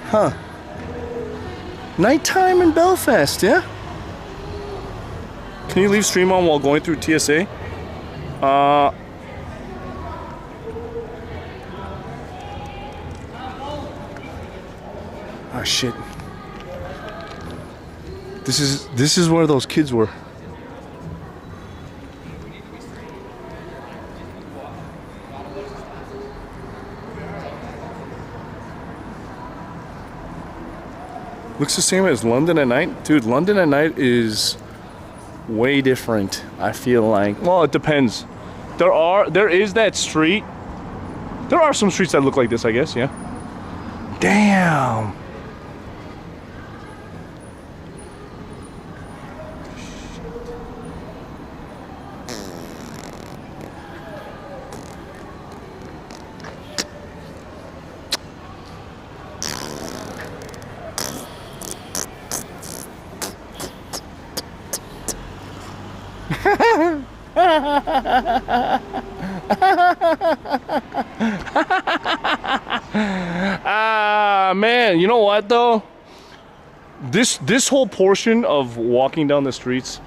Huh. Nighttime in Belfast, yeah? Can you leave stream on while going through TSA? Oh shit. This is where those kids were. Looks the same as London at night. Dude, London at night is way different, I feel like. Well, it depends. There is that street. There are some streets that look like this, I guess, yeah. Damn. Man, you know what though? this whole portion of walking down the streets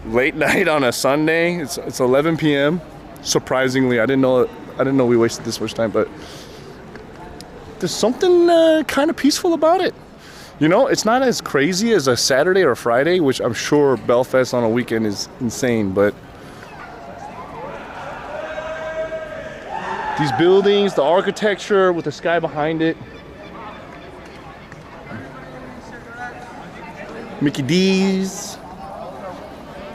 late night on a Sunday, it's 11 p.m. Surprisingly, I didn't know we wasted this much time, but there's something kind of peaceful about it. You know, it's not as crazy as a Saturday or a Friday, which I'm sure Belfast on a weekend is insane, but these buildings, the architecture with the sky behind it. Mickey D's.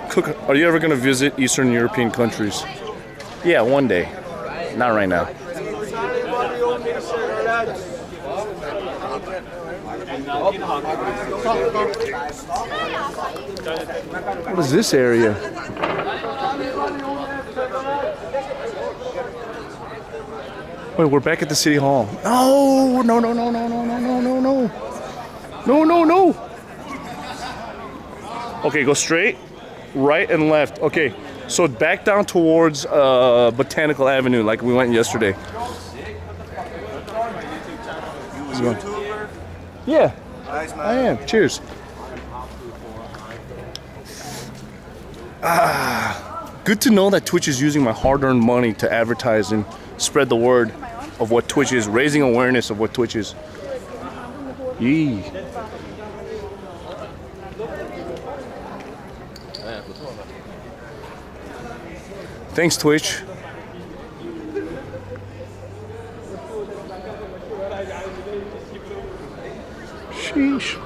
Cook, are you ever gonna visit Eastern European countries? Yeah, one day. Not right now. What is this area? Wait, we're back at the city hall. No, no, no, no, no, no, no, no, no, no. No, no, no. Okay, go straight, right and left. Okay, so back down towards Botanical Avenue like we went yesterday. Yeah, I am. Cheers. Good to know that Twitch is using my hard-earned money to advertise and spread the word of what Twitch is, raising awareness of what Twitch is. Yee. Thanks, Twitch. Sheesh.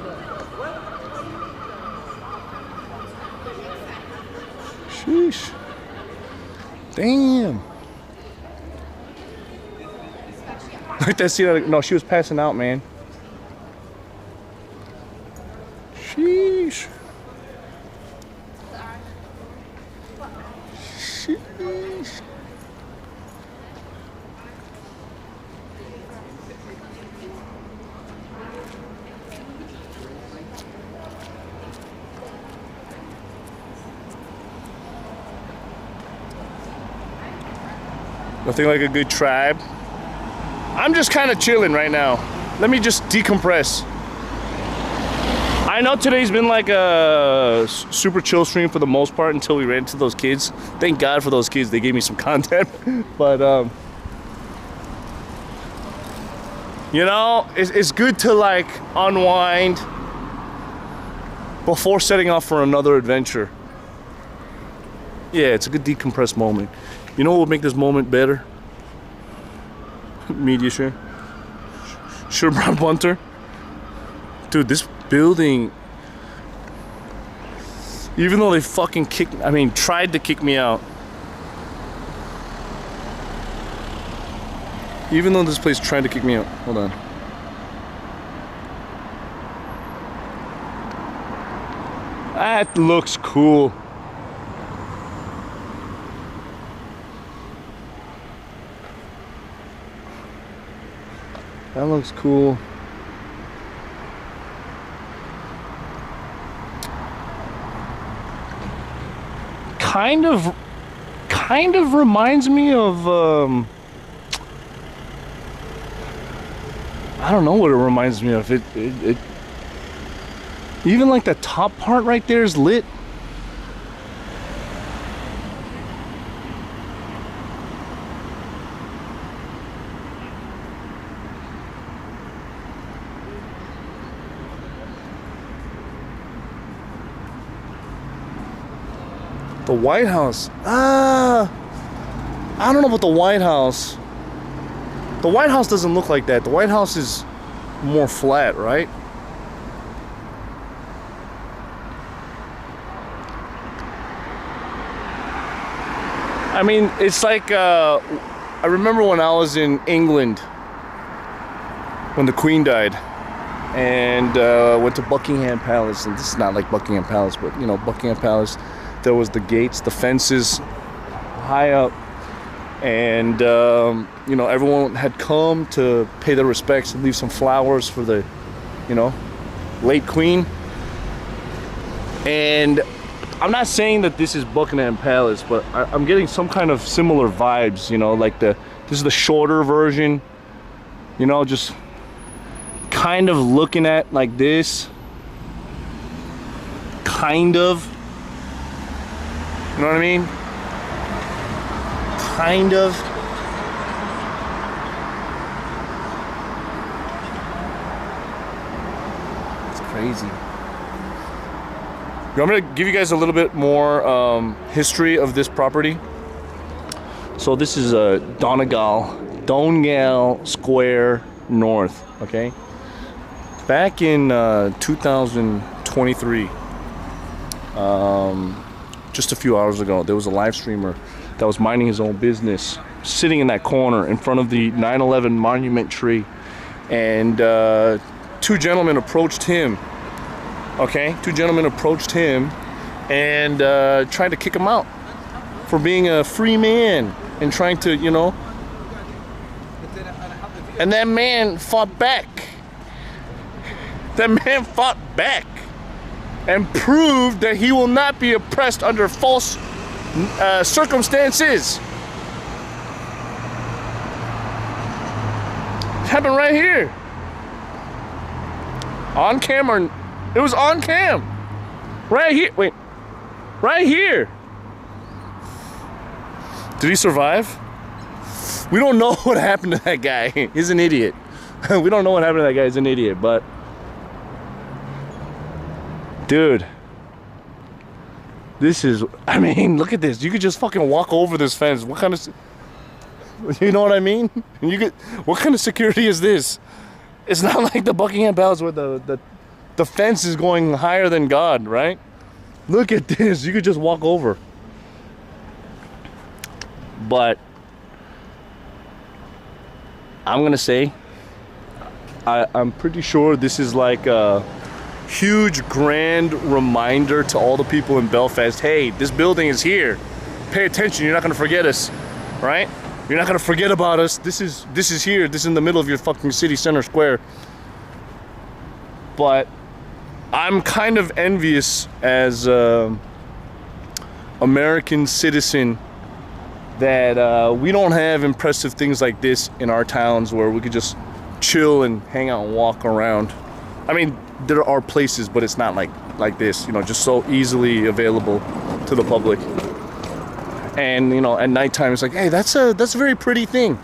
Sheesh. Damn. Like that scene. No, she was passing out, man. Sheesh. Sheesh. Nothing like a good tribe. I'm just kind of chilling right now. Let me just decompress. I know today's been like a super chill stream for the most part until we ran into those kids. Thank God for those kids. They gave me some content. But, you know, it's good to like unwind before setting off for another adventure. Yeah, it's a good decompressed moment. You know what would make this moment better? Media share. Sure, Brown Bunter. Dude, this building, even though they fucking tried to kick me out. Even though this place tried to kick me out. Hold on. That looks cool. That looks cool. Kind of reminds me of I don't know what it reminds me of. It even like the top part right there is lit. The White House. I don't know about the White House. The White House doesn't look like that. The White House is more flat, right? I mean, it's like, I remember when I was in England, when the Queen died, and went to Buckingham Palace, and this is not like Buckingham Palace, but you know, Buckingham Palace. There was the gates, the fences high up, and you know, everyone had come to pay their respects and leave some flowers for the, you know, late Queen. And I'm not saying that this is Buckingham Palace, but I'm getting some kind of similar vibes, you know, like this is the shorter version, you know, just kind of looking at like this. kind of. You know what I mean? Kind of. It's crazy. I'm gonna give you guys a little bit more history of this property. So this is Donegal Square North, okay? Back in 2023, just a few hours ago, there was a live streamer that was minding his own business, sitting in that corner in front of the 9/11 monument tree, and two gentlemen approached him. Okay, two gentlemen approached him and tried to kick him out for being a free man and trying to, you know. And that man fought back. That man fought back and proved that he will not be oppressed under false circumstances. It happened right here. On camera. It was on cam. Right here. Wait. Right here. Did he survive? We don't know what happened to that guy. He's an idiot. We don't know what happened to that guy. He's an idiot, but dude, this is, I mean, look at this. You could just fucking walk over this fence. What kind of, you know what I mean? You could, what kind of security is this? It's not like the Buckingham Palace where the fence is going higher than God, right? Look at this. You could just walk over. But I'm gonna say I'm pretty sure this is like a huge grand reminder to all the people in Belfast. Hey, this building is here. Pay attention. You're not gonna forget us, right? You're not gonna forget about us. This is here. This is in the middle of your fucking city center square. But I'm kind of envious as an American citizen that we don't have impressive things like this in our towns where we could just chill and hang out and walk around. I mean, there are places, but it's not like this, you know, just so easily available to the public. And, you know, at nighttime, it's like, hey, that's a very pretty thing,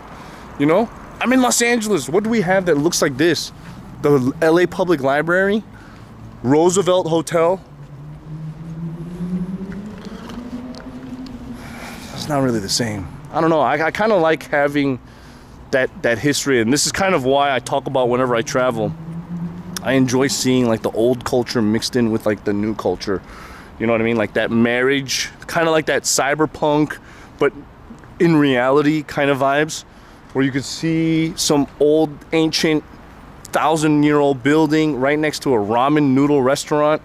you know? I'm in Los Angeles. What do we have that looks like this? The LA Public Library, Roosevelt Hotel. It's not really the same. I don't know. I kind of like having that history, and this is kind of why I talk about whenever I travel. I enjoy seeing like the old culture mixed in with like the new culture. You know what I mean? Like that marriage, kind of like that cyberpunk, but in reality kind of vibes, where you could see some old ancient 1,000-year-old building right next to a ramen noodle restaurant.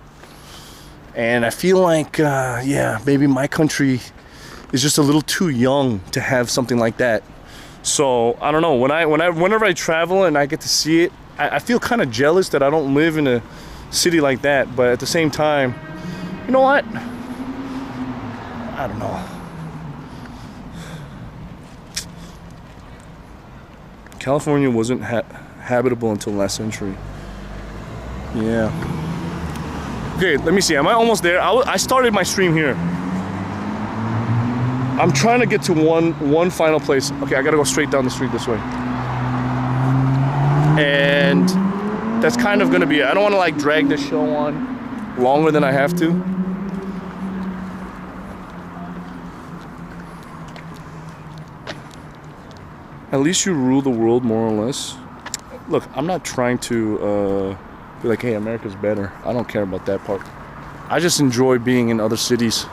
And I feel like, yeah, maybe my country is just a little too young to have something like that. So I don't know. Whenever I travel and I get to see it, I feel kind of jealous that I don't live in a city like that. But at the same time, you know what? I don't know. California wasn't habitable until last century. Yeah. Okay, let me see. Am I almost there? I started my stream here. I'm trying to get to one final place. Okay, I gotta go straight down the street this way. And that's kind of gonna be it. I don't wanna like drag this show on longer than I have to. At least you rule the world more or less. Look, I'm not trying to be like, hey, America's better. I don't care about that part. I just enjoy being in other cities.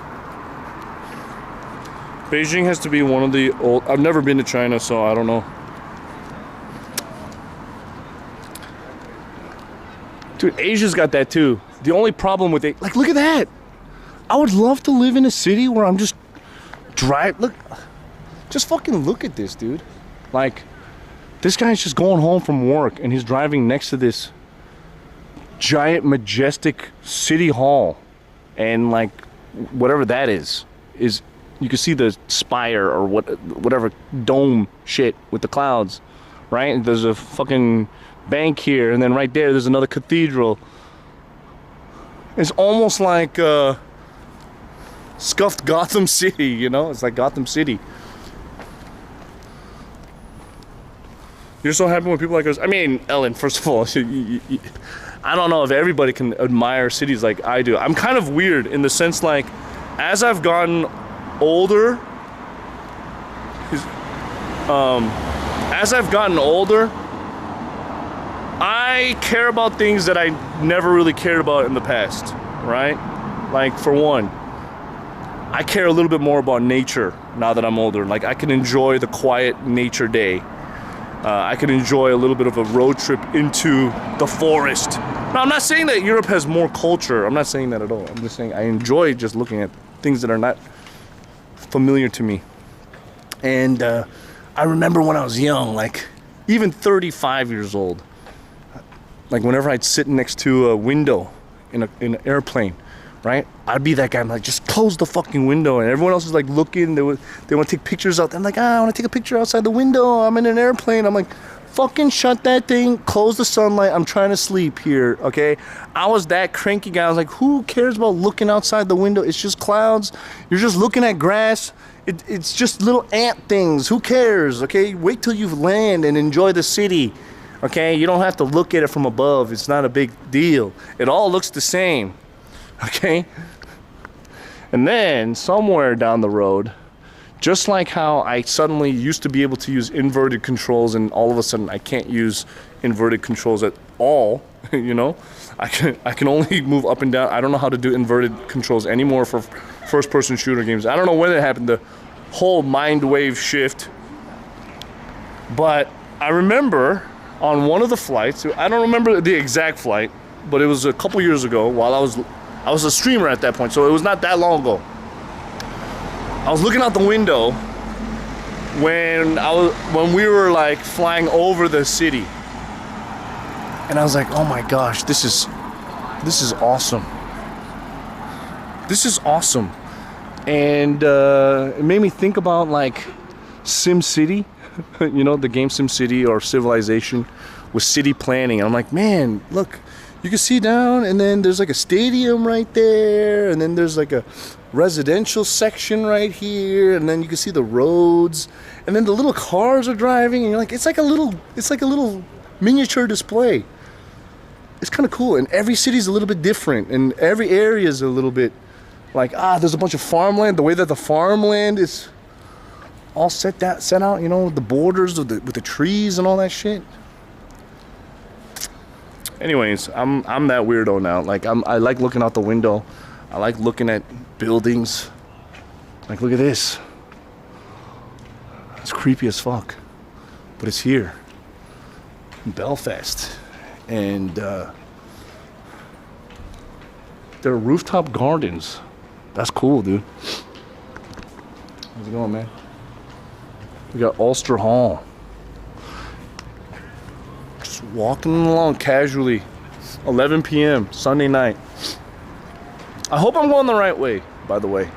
Beijing has to be one of the old... I've never been to China, so I don't know. Dude, Asia's got that too. The only problem with it... Like, look at that! I would love to live in a city where I'm just... Look... Just fucking look at this, dude. Like, this guy's just going home from work and he's driving next to this giant, majestic city hall. And, like, whatever that is... You can see the spire or whatever dome shit with the clouds, right? And there's a fucking bank here, and then right there's another cathedral. It's almost like scuffed Gotham City, you know? It's like Gotham City. You're so happy when people like us. I mean, Ellen, first of all, I don't know if everybody can admire cities like I do. I'm kind of weird in the sense like, as I've gotten older, I care about things that I never really cared about in the past, right? Like, for one, I care a little bit more about nature now that I'm older. Like, I can enjoy the quiet nature day. I can enjoy a little bit of a road trip into the forest. Now, I'm not saying that Europe has more culture. I'm not saying that at all. I'm just saying I enjoy just looking at things that are not familiar to me. And I remember when I was young, like, even 35 years old, like, whenever I'd sit next to a window in an airplane, right? I'd be that guy. I'm like, just close the fucking window, and everyone else is like looking. They want to take pictures out. I'm like, I want to take a picture outside the window. I'm in an airplane. I'm like, fucking shut that thing. Close the sunlight. I'm trying to sleep here. Okay. I was that cranky guy. I was like, who cares about looking outside the window? It's just clouds. You're just looking at grass. It's just little ant things. Who cares? Okay. Wait till you land and enjoy the city. Okay. You don't have to look at it from above. It's not a big deal. It all looks the same. Okay? And then somewhere down the road, just like how I suddenly used to be able to use inverted controls and all of a sudden I can't use inverted controls at all, you know? I can only move up and down. I don't know how to do inverted controls anymore for first person shooter games. I don't know when it happened, the whole mind wave shift. But I remember on one of the flights, I don't remember the exact flight, but it was a couple years ago while I was a streamer at that point, so it was not that long ago. I was looking out the window when we were like flying over the city, and I was like, oh my gosh, this is awesome. This is awesome. And it made me think about like Sim City, you know, the game Sim City or Civilization with city planning. And I'm like, man, look. You can see down, and then there's like a stadium right there, and then there's like a residential section right here, and then you can see the roads, and then the little cars are driving, and you're like, it's like a little miniature display. It's kind of cool, and every city's a little bit different, and every area is a little bit like, there's a bunch of farmland. The way that the farmland is all set out, you know, the borders with the trees and all that shit. Anyways, I'm that weirdo now. Like I like looking out the window. I like looking at buildings. Like, look at this. It's creepy as fuck, but it's here in Belfast, and there are rooftop gardens. That's cool, dude. How's it going, man? We got Ulster Hall. Just walking along casually, 11 p.m. Sunday night. I hope I'm going the right way, by the way.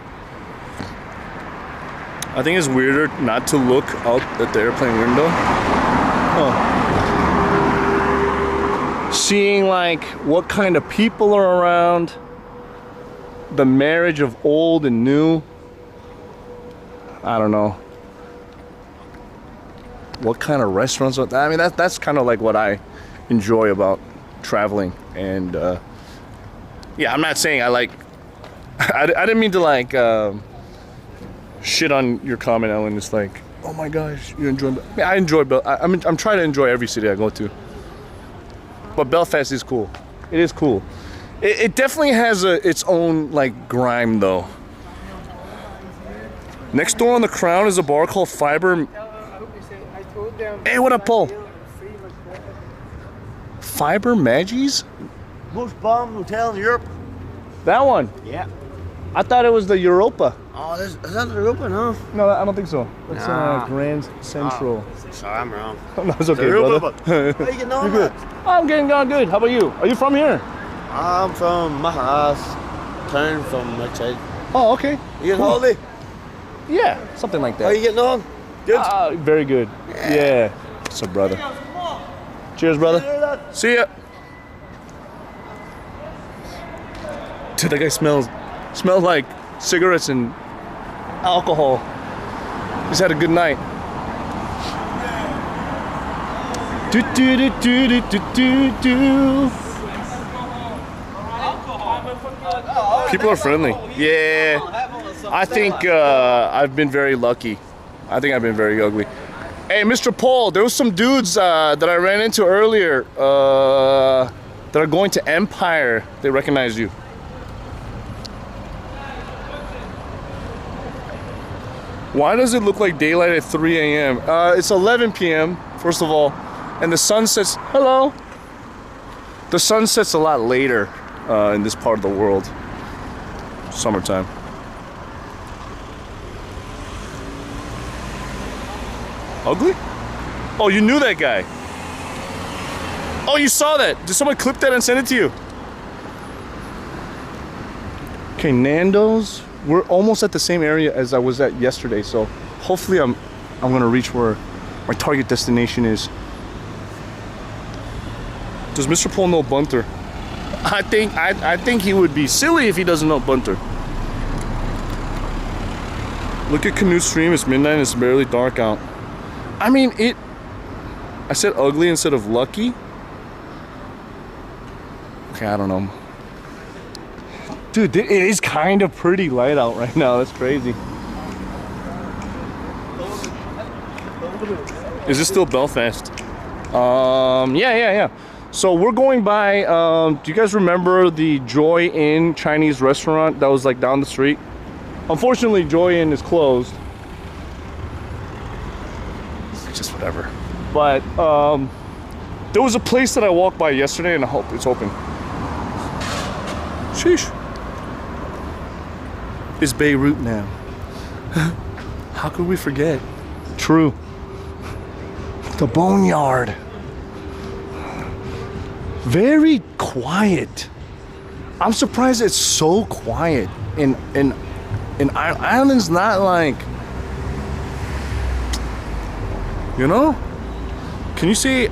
I think it's weirder not to look out at the airplane window. Seeing like what kind of people are around, the marriage of old and new. I don't know. What kind of restaurants? I mean, that's kind of like what I enjoy about traveling. And yeah, I'm not saying I like. I didn't mean to like shit on your comment, Ellen. It's like, oh my gosh, you enjoy. I mean, I enjoy. I'm trying to enjoy every city I go to. But Belfast is cool. It is cool. It definitely has its own like grime though. Next door on the Crown is a bar called Fiber. Hey, what up, Paul? Fiber Maggie's? Most bomb hotel in Europe. That one? Yeah. I thought it was the Europa. Oh, is that the Europa? No. No, I don't think so. That's Grand Central. Oh, sorry, I'm wrong. No, it's okay, brother. How you getting on, good. I'm getting on good. How about you? Are you from here? I'm from my house, town from outside. Oh, okay. You getting holiday? Yeah, something like that. How you getting on? Good? Very good. Yeah. What's up, brother? Cheers, brother. See ya. Dude, that guy smells like cigarettes and alcohol. He's had a good night. Do do do do do do do do. People are friendly. Yeah. I think I've been very lucky. I think I've been very ugly. Hey, Mr. Paul, there was some dudes that I ran into earlier that are going to Empire. They recognize you. Why does it look like daylight at 3 a.m.? It's 11 p.m., first of all, and the sun sets, hello. The sun sets a lot later in this part of the world. Summertime. Ugly? Oh, you knew that guy. Oh, you saw that. Did someone clip that and send it to you? Okay, Nando's. We're almost at the same area as I was at yesterday, so hopefully I'm gonna reach where my target destination is. Does Mr. Paul know Bunter? I think he would be silly if he doesn't know Bunter. Look at Canoe Stream. It's midnight and it's barely dark out. I mean, I said ugly instead of lucky. Okay, I don't know. Dude, it is kind of pretty light out right now. That's crazy. Is this still Belfast? Yeah. So we're going by, do you guys remember the Joy Inn Chinese restaurant that was like down the street? Unfortunately, Joy Inn is closed. It's just whatever. But there was a place that I walked by yesterday and I hope it's open. Sheesh. It's Beirut now. How could we forget? True. The Boneyard. Very quiet. I'm surprised it's so quiet. In Ireland's not like, you know? Can you say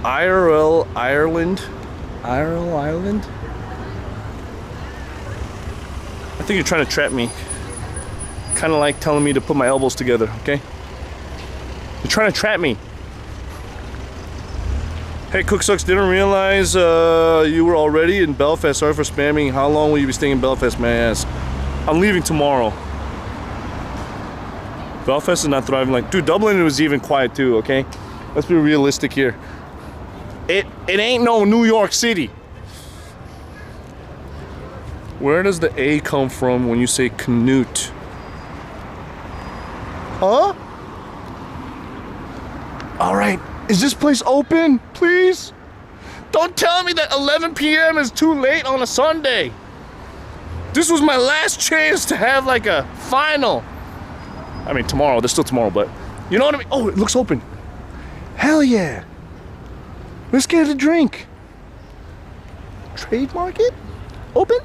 IRL Ireland? IRL Ireland? I think you're trying to trap me. Kind of like telling me to put my elbows together, okay? You're trying to trap me. Hey, CookSux, didn't realize you were already in Belfast. Sorry for spamming. How long will you be staying in Belfast, may I ask? I'm leaving tomorrow. Belfast is not thriving like... Dude, Dublin was even quiet too, okay? Let's be realistic here. It ain't no New York City. Where does the A come from when you say Canute? Huh? All right, is this place open, please? Don't tell me that 11 p.m. is too late on a Sunday. This was my last chance to have like a final. I mean, tomorrow, there's still tomorrow, but you know what I mean? Oh, it looks open. Hell yeah. Let's get a drink. Trade market? Open?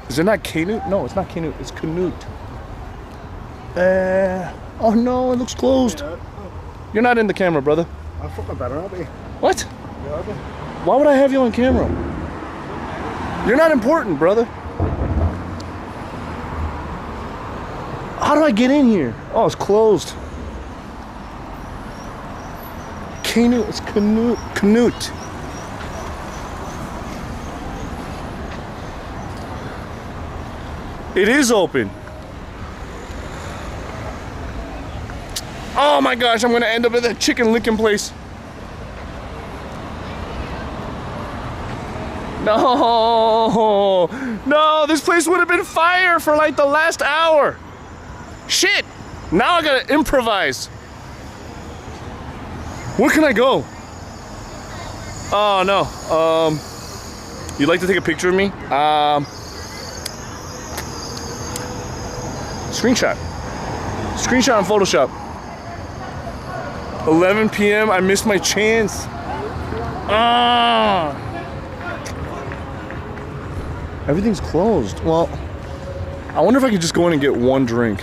Is it not Canute? No, it's not Canute. It's Canute. Oh no, it looks closed. You're not in the camera, brother. I'm fucking better, aren't we? What? Why would I have you on camera? You're not important, brother. How do I get in here? Oh, it's closed. Canute, it's Canute. Canute. It is open. Oh my gosh, I'm gonna end up at that chicken licking place. No, this place would have been fire for like the last hour. Shit, now I gotta improvise. Where can I go? Oh no, you'd like to take a picture of me? Screenshot on Photoshop. 11 p.m. I missed my chance. Everything's closed. Well, I wonder if I could just go in and get one drink.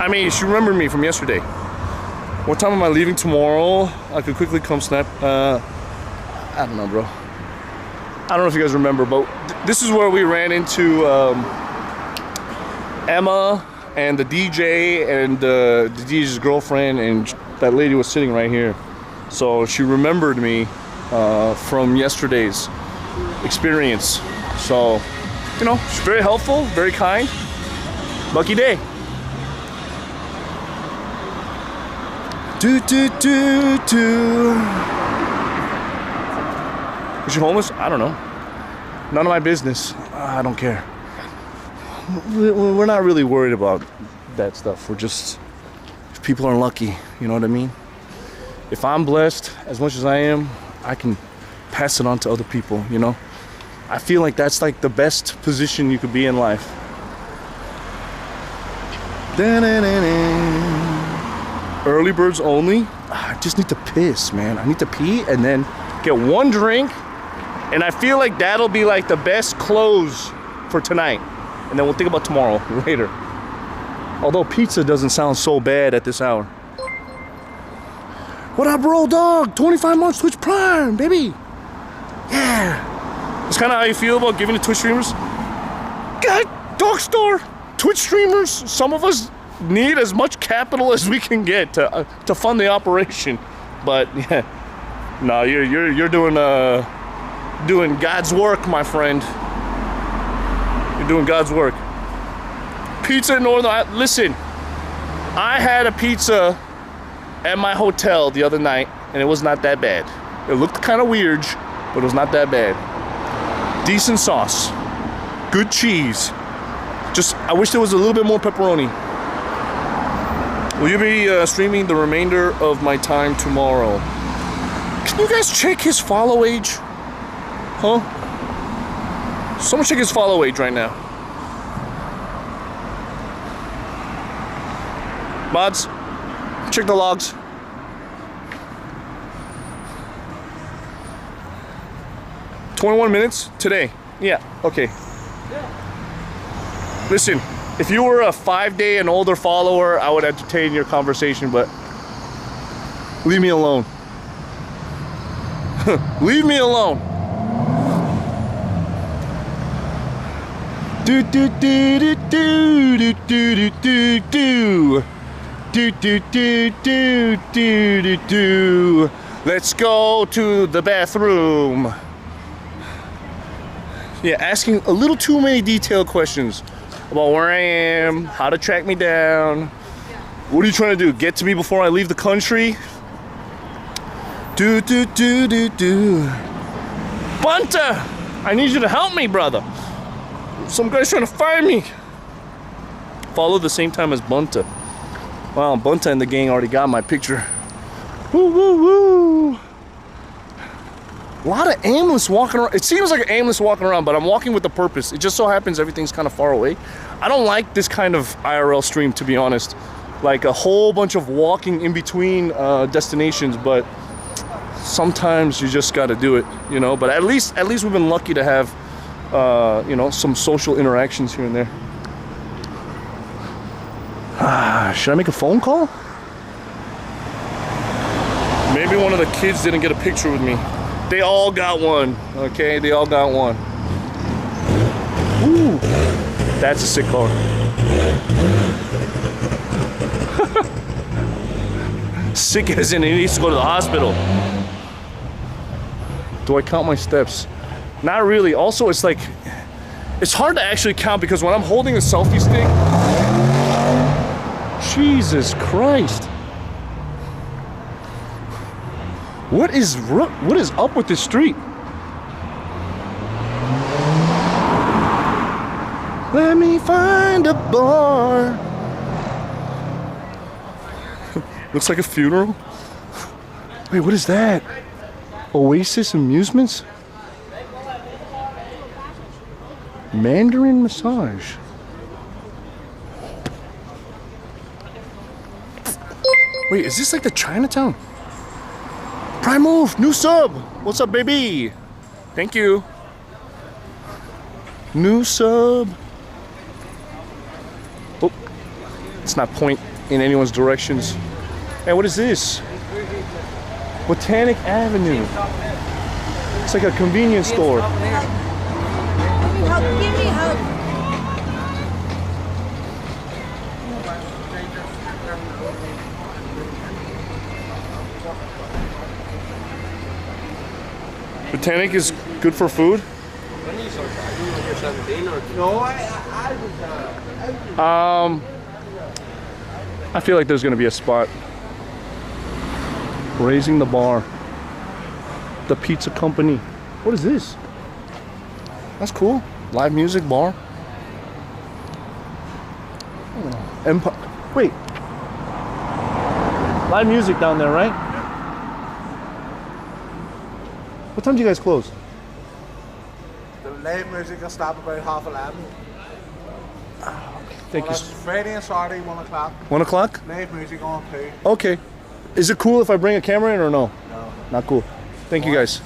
I mean, she remembered me from yesterday. What time am I leaving tomorrow? I could quickly come snap. I don't know, bro. I don't know if you guys remember, but this is where we ran into Emma and the DJ and the DJ's girlfriend, and that lady was sitting right here. So she remembered me from yesterday's experience. So, you know, she's very helpful, very kind. Lucky day. Was she homeless? I don't know. None of my business. I don't care. We're not really worried about that stuff. We're just, if people are lucky, you know what I mean? If I'm blessed as much as I am, I can pass it on to other people, you know? I feel like that's like the best position you could be in life. Early birds only. I just need to piss, man. I need to pee and then get one drink, and I feel like that'll be like the best close for tonight. And then we'll think about tomorrow later. Although pizza doesn't sound so bad at this hour. What up, bro, dog? 25 months Twitch Prime, baby. Yeah. That's kind of how you feel about giving to Twitch streamers. God, dog store. Twitch streamers, some of us need as much capital as we can get to fund the operation. But yeah, no, you're doing God's work, my friend. You're doing God's work. Pizza in Northern. Listen, I had a pizza at my hotel the other night, and it was not that bad. It looked kind of weird, but it was not that bad. Decent sauce, good cheese. Just, I wish there was a little bit more pepperoni. Will you be streaming the remainder of my time tomorrow? Can you guys check his follow age? Huh? Someone check his follow age right now. Mods, check the logs. $21 minutes today. Yeah, okay. Listen, if you were a 5-day and older follower, I would entertain your conversation, but leave me alone. Leave me alone. Do do do do do do do do do do do do do do do do. Let's go to the bathroom. Yeah, asking a little too many detailed questions about where I am, how to track me down. What are you trying to do? Get to me before I leave the country? Do do do do do. Bunta, I need you to help me, brother. Some guy's trying to find me. Follow the same time as Bunta. Wow, Bunta and the gang already got my picture. Woo woo woo. A lot of aimless walking around. It seems like aimless walking around, but I'm walking with a purpose. It just so happens everything's kind of far away. I don't like this kind of IRL stream, to be honest. Like a whole bunch of walking in between destinations, but sometimes you just got to do it, you know. But at least we've been lucky to have, you know, some social interactions here and there. Should I make a phone call? Maybe one of the kids didn't get a picture with me. They all got one, okay? They all got one. Ooh, that's a sick car. Sick as in he needs to go to the hospital. Do I count my steps? Not really. Also, it's like, it's hard to actually count because when I'm holding a selfie stick, Jesus Christ. What is up with this street? Let me find a bar. Looks like a funeral. Wait, what is that? Oasis Amusements? Mandarin massage. Wait, is this like the Chinatown? Prime Move, new sub. What's up, baby? Thank you. New sub. Oh, it's not point in anyone's directions. Hey, what is this? Botanic Avenue. It's like a convenience store. Give me help. Botanic is good for food. I feel like there's gonna be a spot. Raising the bar. The pizza company. What is this? That's cool. Live music bar. Empire. Wait. Live music down there, right? What time do you guys close? The live music will stop about 11:30. Thank you. Friday and Saturday, 1 o'clock. 1 o'clock? Live music on too. Okay. Is it cool if I bring a camera in or no? No. Not cool. Thank you guys.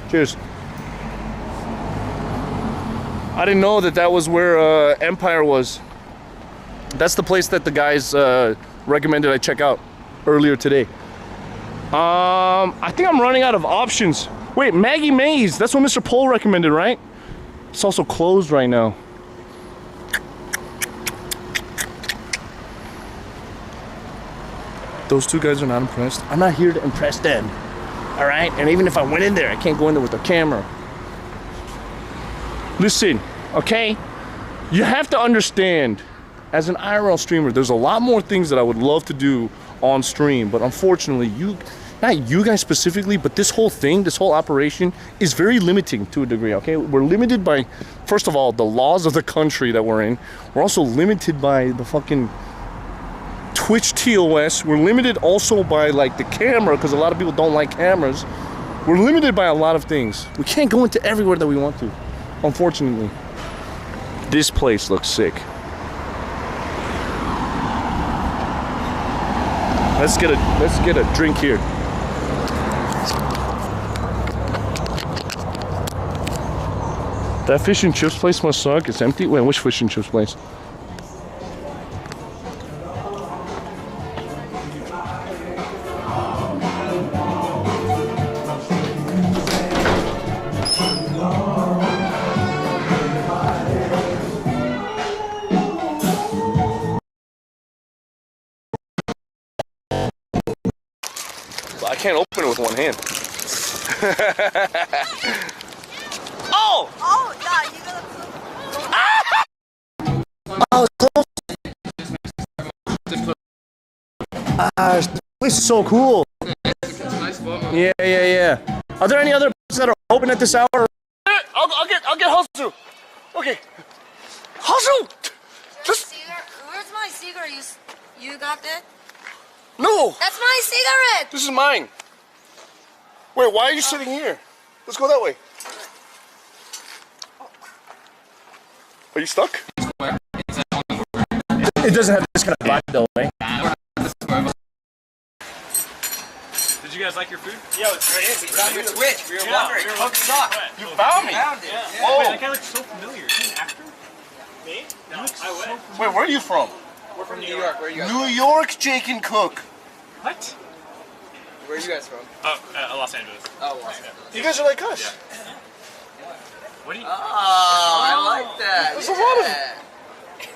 Cheers. I didn't know that was where Empire was. That's the place that the guys recommended I check out earlier today. I think I'm running out of options. Wait, Maggie Maze. That's what Mr. Pohl recommended, right? It's also closed right now. Those two guys are not impressed. I'm not here to impress them. All right? And even if I went in there, I can't go in there with a camera. Listen, okay? You have to understand, as an IRL streamer, there's a lot more things that I would love to do on stream, but unfortunately, not you guys specifically, but this whole thing, this whole operation is very limiting to a degree, okay? We're limited by, first of all, the laws of the country that we're in. We're also limited by the fucking Twitch TOS. We're limited also by like the camera, because a lot of people don't like cameras. We're limited by a lot of things. We can't go into everywhere that we want to, unfortunately. This place looks sick. Let's get a drink here. That fish and chips place must suck. It's empty. Wait, which fish and chips place? I can't open it with one hand. Oh! Oh, yeah, you gotta. This place is so cool. Yeah. Are there any other places that are open at this hour? I'll get Hustle. Okay. Hustle! Where's my cigarette? You got that? No! That's my cigarette! This is mine. Wait, why are you sitting here? Let's go that way. Are you stuck? It doesn't have this kind of vibe though, eh? Did you guys like your food? Yo, it's great. We found your Twitch. We were wondering. CookSux. You found me? Found it. Yeah. Whoa. Wait, that guy looks so familiar. Is he an actor? Me? No, Wait, where are you from? We're from New York. Where are you guys New York, Jake and Cook. What? from? Where are you guys from? Los Angeles. Oh, Los Angeles. You guys are like us. Yeah. What do you? Oh, I like that. There's a lot of.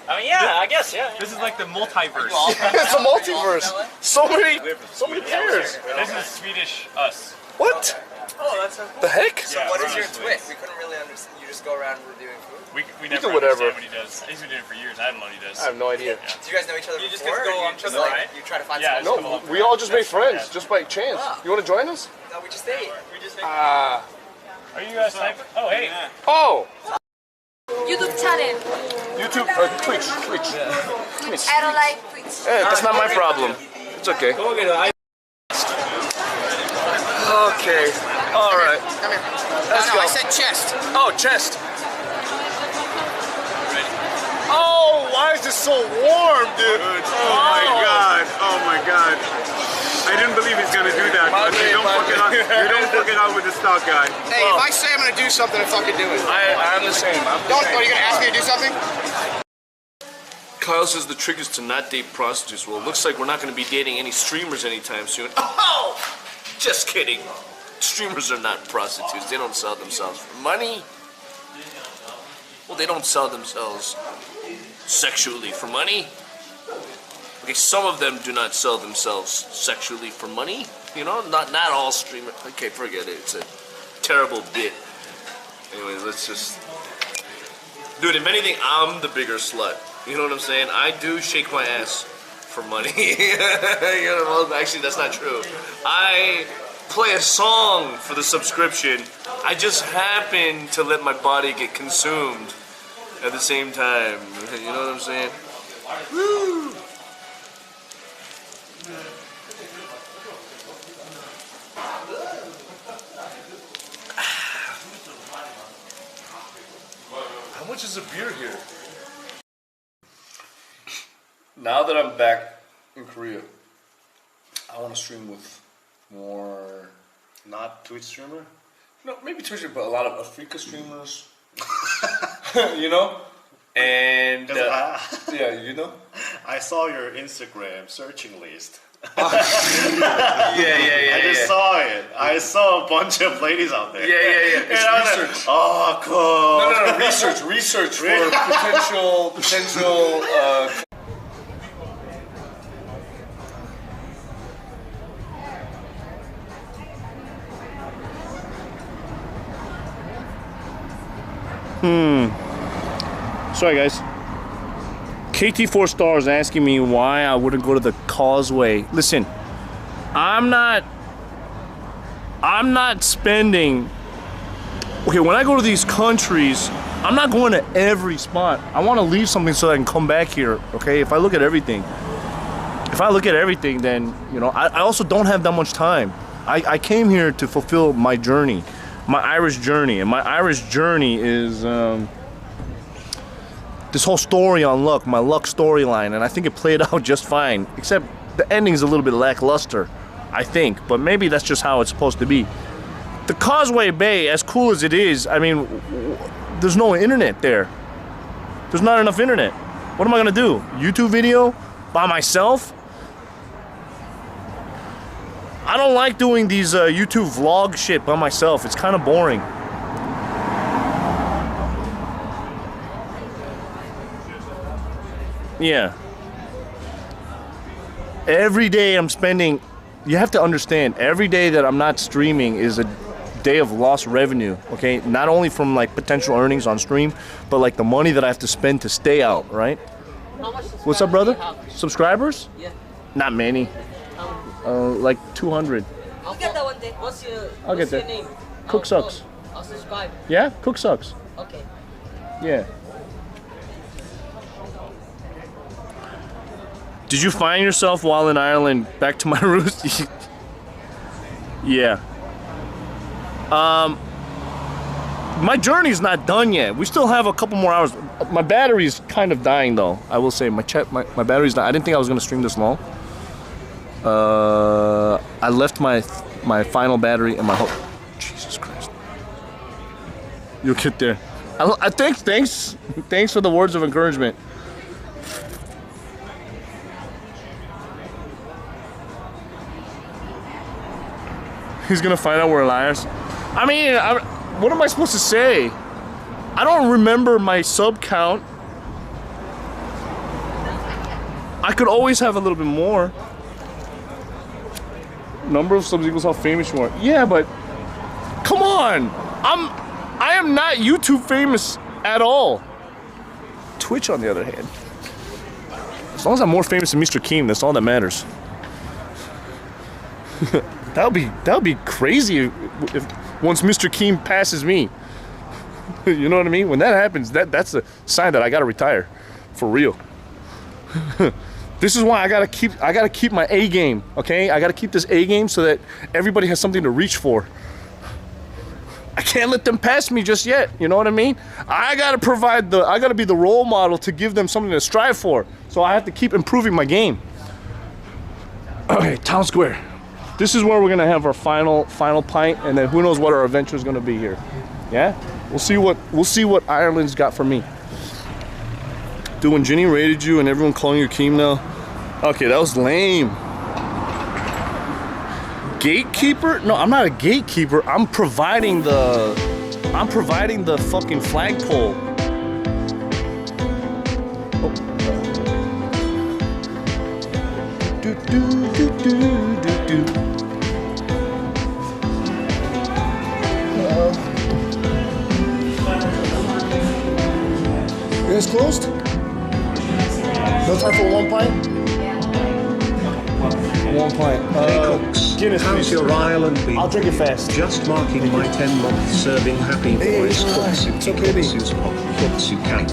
I mean, yeah, I guess, yeah. This is like the multiverse. It's a multiverse. So many pairs. This is Swedish us. What? Oh, that's so cool. The heck? So what is your twist? We couldn't really understand. You just go around reviewing food? We never do whatever. understand what he does. He's been doing it for years. I don't know what he does. I have no idea. Yeah. Do you guys know each other You just before? get to go Or on you just to the like right? you try to find Yeah, someone? No, we all just made friends, just by chance. Wow. You want to join us? No, we just ate. Are you guys typing? Oh, hey. Oh! YouTube channel. YouTube, Twitch. Twitch. I don't like Twitch. Hey, that's not my problem. It's okay. Okay. All right. Come here. Let's go. I said chest. Oh, chest. Oh, why is this so warm, dude? Oh my god. Oh my god. I didn't believe he's gonna do that. But you don't fuck it out with the stock guy. Hey, if I say I'm gonna do something, I fucking do it. I'm the same. Are you gonna ask me to do something? Kyle says the trick is to not date prostitutes. Well, it looks like we're not going to be dating any streamers anytime soon. Oh! Just kidding. Streamers are not prostitutes. They don't sell themselves for money. Well, they don't sell themselves sexually for money. Okay, some of them do not sell themselves sexually for money. You know, not all streamers. Okay, forget it. It's a terrible bit. Anyway, let's just... Dude, if anything, I'm the bigger slut. You know what I'm saying? I do shake my ass for money. You know, well, actually, that's not true. I play a song for the subscription. I just happen to let my body get consumed at the same time. You know what I'm saying? Woo! How much is a beer here? Now that I'm back in Korea, I want to stream with more, not Twitch streamer? No, maybe Twitch, but a lot of Africa streamers. You know? And, yeah, you know? I saw your Instagram searching list. Yeah. I just saw it. I saw a bunch of ladies out there. Yeah. It's research. Like, oh, cool. No. Research for potential. Sorry, guys. KT4 Star is asking me why I wouldn't go to the Causeway. Listen, I'm not spending... Okay, when I go to these countries, I'm not going to every spot. I want to leave something so I can come back here, okay? If I look at everything, then, you know, I also don't have that much time. I came here to fulfill my journey, my Irish journey, and my Irish journey is... this whole story on luck, my luck storyline, and I think it played out just fine, except the ending's a little bit lackluster, I think, but maybe that's just how it's supposed to be. The Causeway Bay, as cool as it is, I mean, there's no internet there. There's not enough internet. What am I gonna do? YouTube video by myself? I don't like doing these YouTube vlog shit by myself. It's kind of boring. Yeah. Every day I'm spending, you have to understand, every day that I'm not streaming is a day of lost revenue, okay? Not only from like potential earnings on stream, but like the money that I have to spend to stay out, right? How much What's up, brother? Subscribers? Yeah. Not many. Like 200. I'll get that one day. What's your name? CookSux. I'll subscribe. Yeah? CookSux. Okay. Yeah. Did you find yourself while in Ireland back to my roots? Yeah. My journey's not done yet. We still have a couple more hours. My battery's kind of dying though. I will say my battery's dying. I didn't think I was gonna stream this long. I left my final battery in my home. Jesus Christ. You'll get there. Thanks for the words of encouragement. He's gonna find out we're liars. I mean, what am I supposed to say? I don't remember my sub count. I could always have a little bit more. Number of subs equals how famous you are. Yeah, but come on. I am not YouTube famous at all. Twitch, on the other hand. As long as I'm more famous than Mr. Keem, that's all that matters. That would be crazy if once Mr. Keem passes me. You know what I mean? When that happens, that's a sign that I gotta retire, for real. This is why I gotta keep my A game. Okay, I gotta keep this A game so that everybody has something to reach for. I can't let them pass me just yet. You know what I mean? I gotta be the role model to give them something to strive for. So I have to keep improving my game. Okay, Town Square. This is where we're gonna have our final pint, and then who knows what our adventure is gonna be here. Yeah, we'll see what Ireland's got for me. Dude, when Ginny raided you and everyone calling you Keem now. Okay, that was lame. Gatekeeper? No, I'm not a gatekeeper. I'm providing the fucking flagpole. Oh. Do, do, do, do, do, do. It's closed? No time for one pint? One pint. Hey Cooks, Guinness, how's please. your Ireland been? I'll drink it fast. Just marking my 10-month serving. Happy boys. Cooks you can. Cooks you pop. Cooks you can.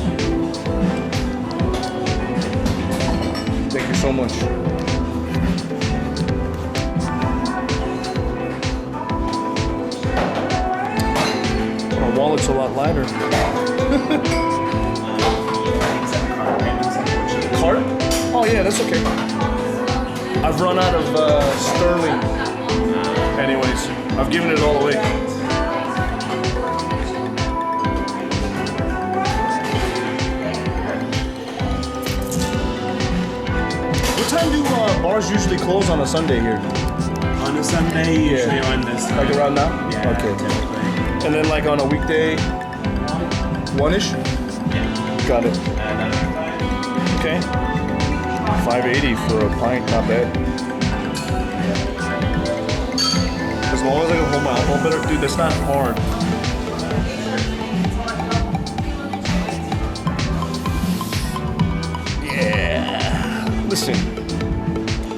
Thank you so much. My wallet's a lot lighter. Cart? Oh yeah, that's okay. I've run out of sterling. Anyways, I've given it all away. What time do bars usually close on a Sunday here? On a Sunday, usually around this time. Like around now? Yeah. Okay. And then like on a weekday, 1-ish? Yeah. Got it. Okay. $5.80 for a pint, not bad. As long as I can hold my alcohol better, dude, that's not hard. Yeah. Listen,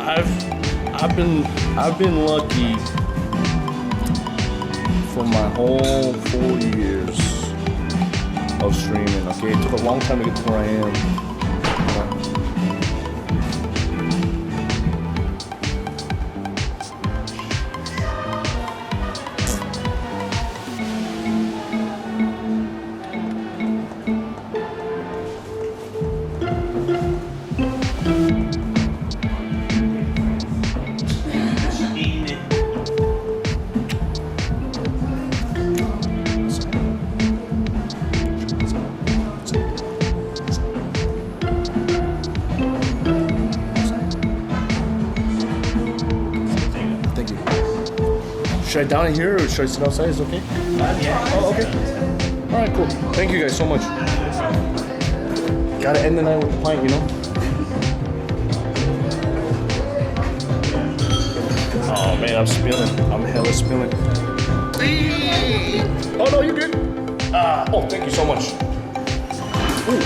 I've been lucky for my whole 4 years of streaming. Okay, it took a long time to get to where I am. Should I down it here or should I sit outside? Is it okay? Yeah. Oh, okay. All right, cool. Thank you guys so much. Gotta end the night with a pint, you know? Oh man, I'm spilling. I'm hella spilling. Oh no, you're good. Oh, thank you so much. Ooh.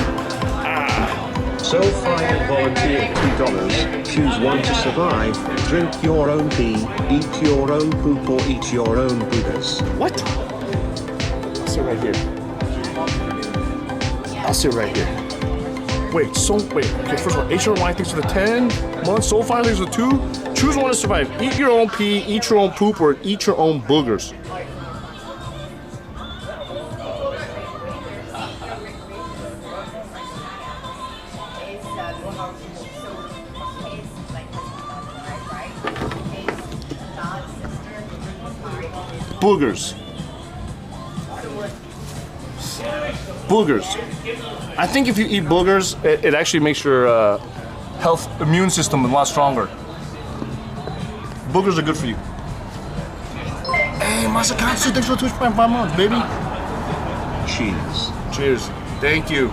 So fine volunteer $2. Choose one to survive. Drink your own pee, eat your own poop, or eat your own boogers. What? I'll sit right here. I'll sit right here. Wait, okay, first of all, H&Y thinks for the 10 months, so far thinks for 2. Choose one to survive. Eat your own pee, eat your own poop, or eat your own boogers. Boogers. Boogers. I think if you eat boogers, it actually makes your immune system a lot stronger. Boogers are good for you. Hey, Masakatsu, thanks for 2.5 months, baby. Cheers. Cheers. Thank you.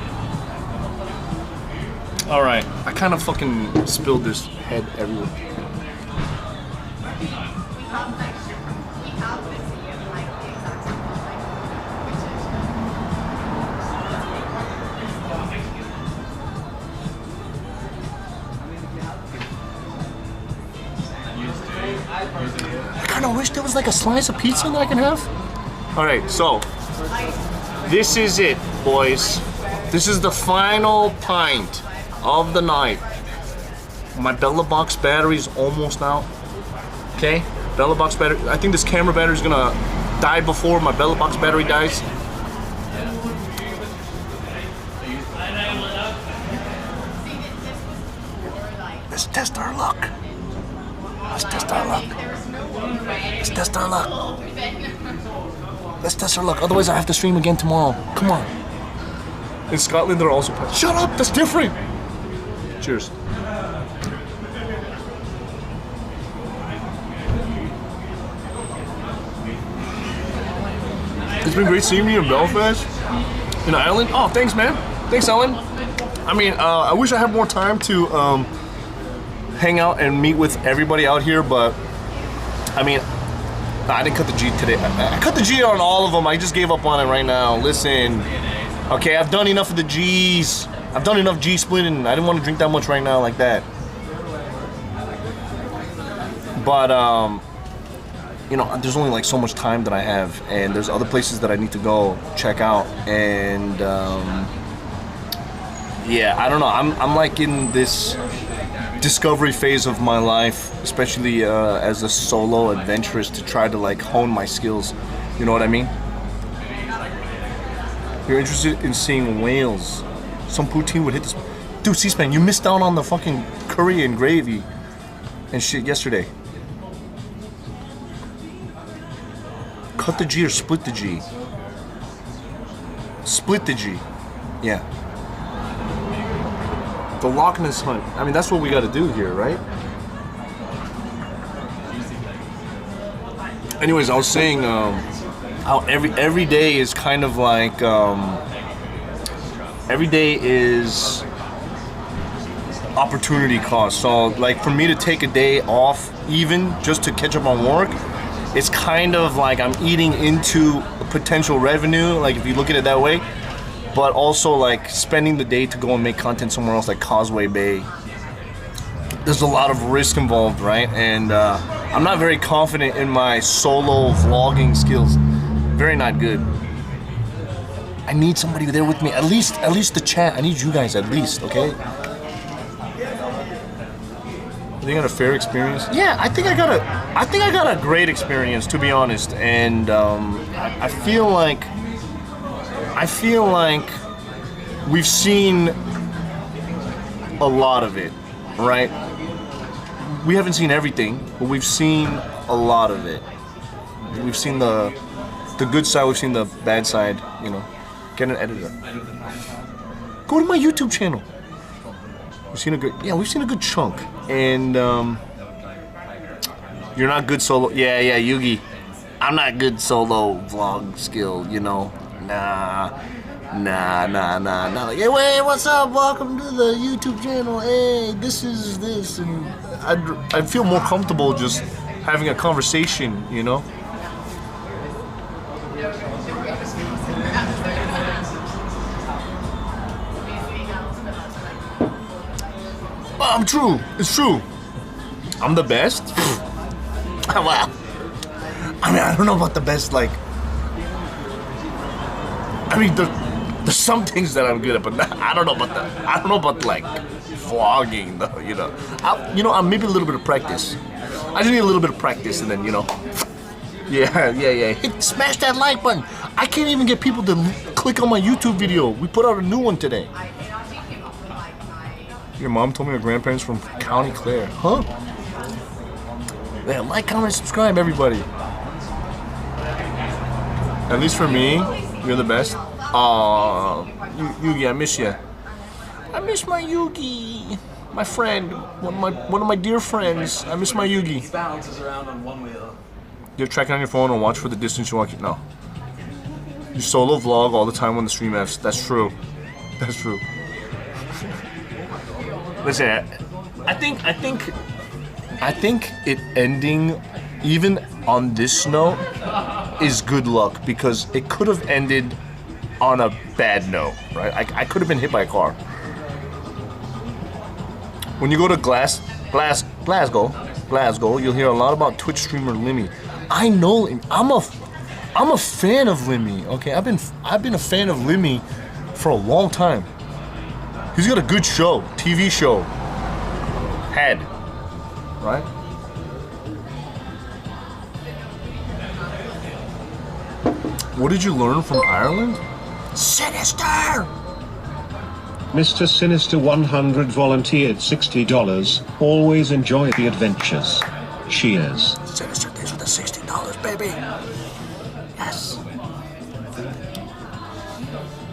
All right. I kind of fucking spilled this head everywhere. I kind of wish there was like a slice of pizza that I can have. All right, so this is it, boys. This is the final pint of the night. My Bella Box battery's almost out. Okay, Bella Box battery. I think this camera battery is gonna die before my Bella Box battery dies. Let's test our luck. Let's test our luck. Let's test our luck. Let's test our luck. Otherwise, I have to stream again tomorrow. Come on. In Scotland, they're also pints. Shut up, that's different. Cheers. It's been great seeing you in Belfast, in Ireland. Oh, thanks, man. Thanks, Ellen. I mean, I wish I had more time to hang out and meet with everybody out here, but I mean, I didn't cut the G today. I cut the G on all of them. I just gave up on it right now. Listen, okay, I've done enough of the G's. I've done enough G splitting. I didn't want to drink that much right now like that. But, you know, there's only like so much time that I have, and there's other places that I need to go check out, and yeah, I don't know. I'm like in this discovery phase of my life, especially as a solo adventurist, to try to like hone my skills. You know what I mean? You're interested in seeing whales? Some poutine would hit this. Dude, C-SPAN, you missed out on the fucking curry and gravy and shit yesterday. Cut the G or split the G? Split the G. Yeah. The Loch Ness hunt. I mean, that's what we got to do here, right? Anyways, I was saying how every day is kind of like every day is opportunity cost. So, like, for me to take a day off, even just to catch up on work, it's kind of like I'm eating into potential revenue, like if you look at it that way, but also like spending the day to go and make content somewhere else like Causeway Bay. There's a lot of risk involved, right? And I'm not very confident in my solo vlogging skills. Very not good. I need somebody there with me, at least the chat. I need you guys at least, okay? I think I got a fair experience. Yeah, I think I got a great experience, to be honest. And I feel like we've seen a lot of it, right? We haven't seen everything, but we've seen a lot of it. We've seen the good side, we've seen the bad side, you know. Get an editor. Go to my YouTube channel. We've seen a good chunk. And you're not good solo. Yeah, Yugi. I'm not good solo vlog skill, you know. Nah. Like, hey, wait, what's up? Welcome to the YouTube channel. Hey, this is this. And I'd feel more comfortable just having a conversation, you know. True. It's true. I'm the best. Well, I mean, I don't know about the best. Like, I mean, there's some things that I'm good at, but I don't know about like vlogging, though. You know, I'm maybe a little bit of practice. I just need a little bit of practice, and then yeah. Smash that like button. I can't even get people to click on my YouTube video. We put out a new one today. Your mom told me her grandparents from County Clare. Huh? Yeah, like, comment, subscribe, everybody. At least for me, you're the best. Yugi, I miss you. I miss my Yugi. My friend. One of my dear friends. I miss my Yugi. Bounces around on one wheel. You track it on your phone and watch for the distance you want to keep. No. You solo vlog all the time when the stream F's. That's true. That's true. Listen, I think it ending even on this note is good luck, because it could have ended on a bad note, right? I could have been hit by a car. When you go to Glasgow, you'll hear a lot about Twitch streamer Limmy. I know him. I'm a fan of Limmy. Okay, I've been a fan of Limmy for a long time. He's got a good show, TV show. Right? What did you learn from Ireland? Sinister! Mr. Sinister 100 volunteered $60. Always enjoy the adventures. Cheers. Sinister, thanks for the $60, baby. Yes.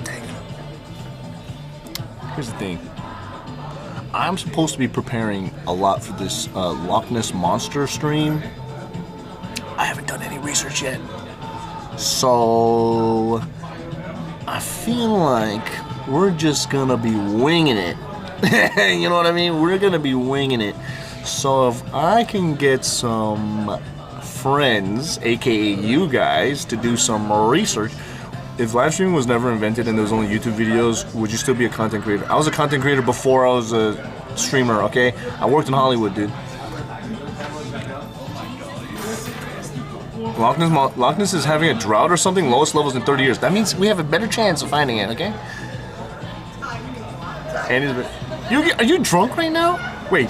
Thank you. Here's the thing. I'm supposed to be preparing a lot for this Loch Ness Monster stream. I haven't done any research yet. So I feel like we're just gonna be winging it. You know what I mean? We're gonna be winging it. So if I can get some friends, aka you guys, to do some research. If live streaming was never invented and there was only YouTube videos, would you still be a content creator? I was a content creator before I was a streamer, okay? I worked in Hollywood, dude. Loch Ness is having a drought or something, lowest levels in 30 years. That means we have a better chance of finding it, okay? And are you drunk right now? Wait.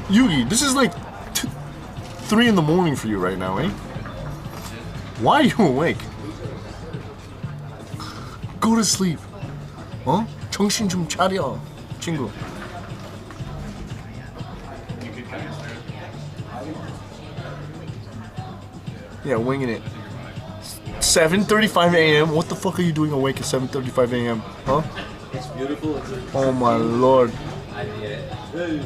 Yugi, this is like 3 in the morning for you right now, eh? Why are you awake? Go to sleep. 어? 정신 좀 차려, 친구. Yeah, winging it. 7:35 a.m. What the fuck are you doing awake at 7:35 a.m.? Huh? It's beautiful. Oh my lord. I need it.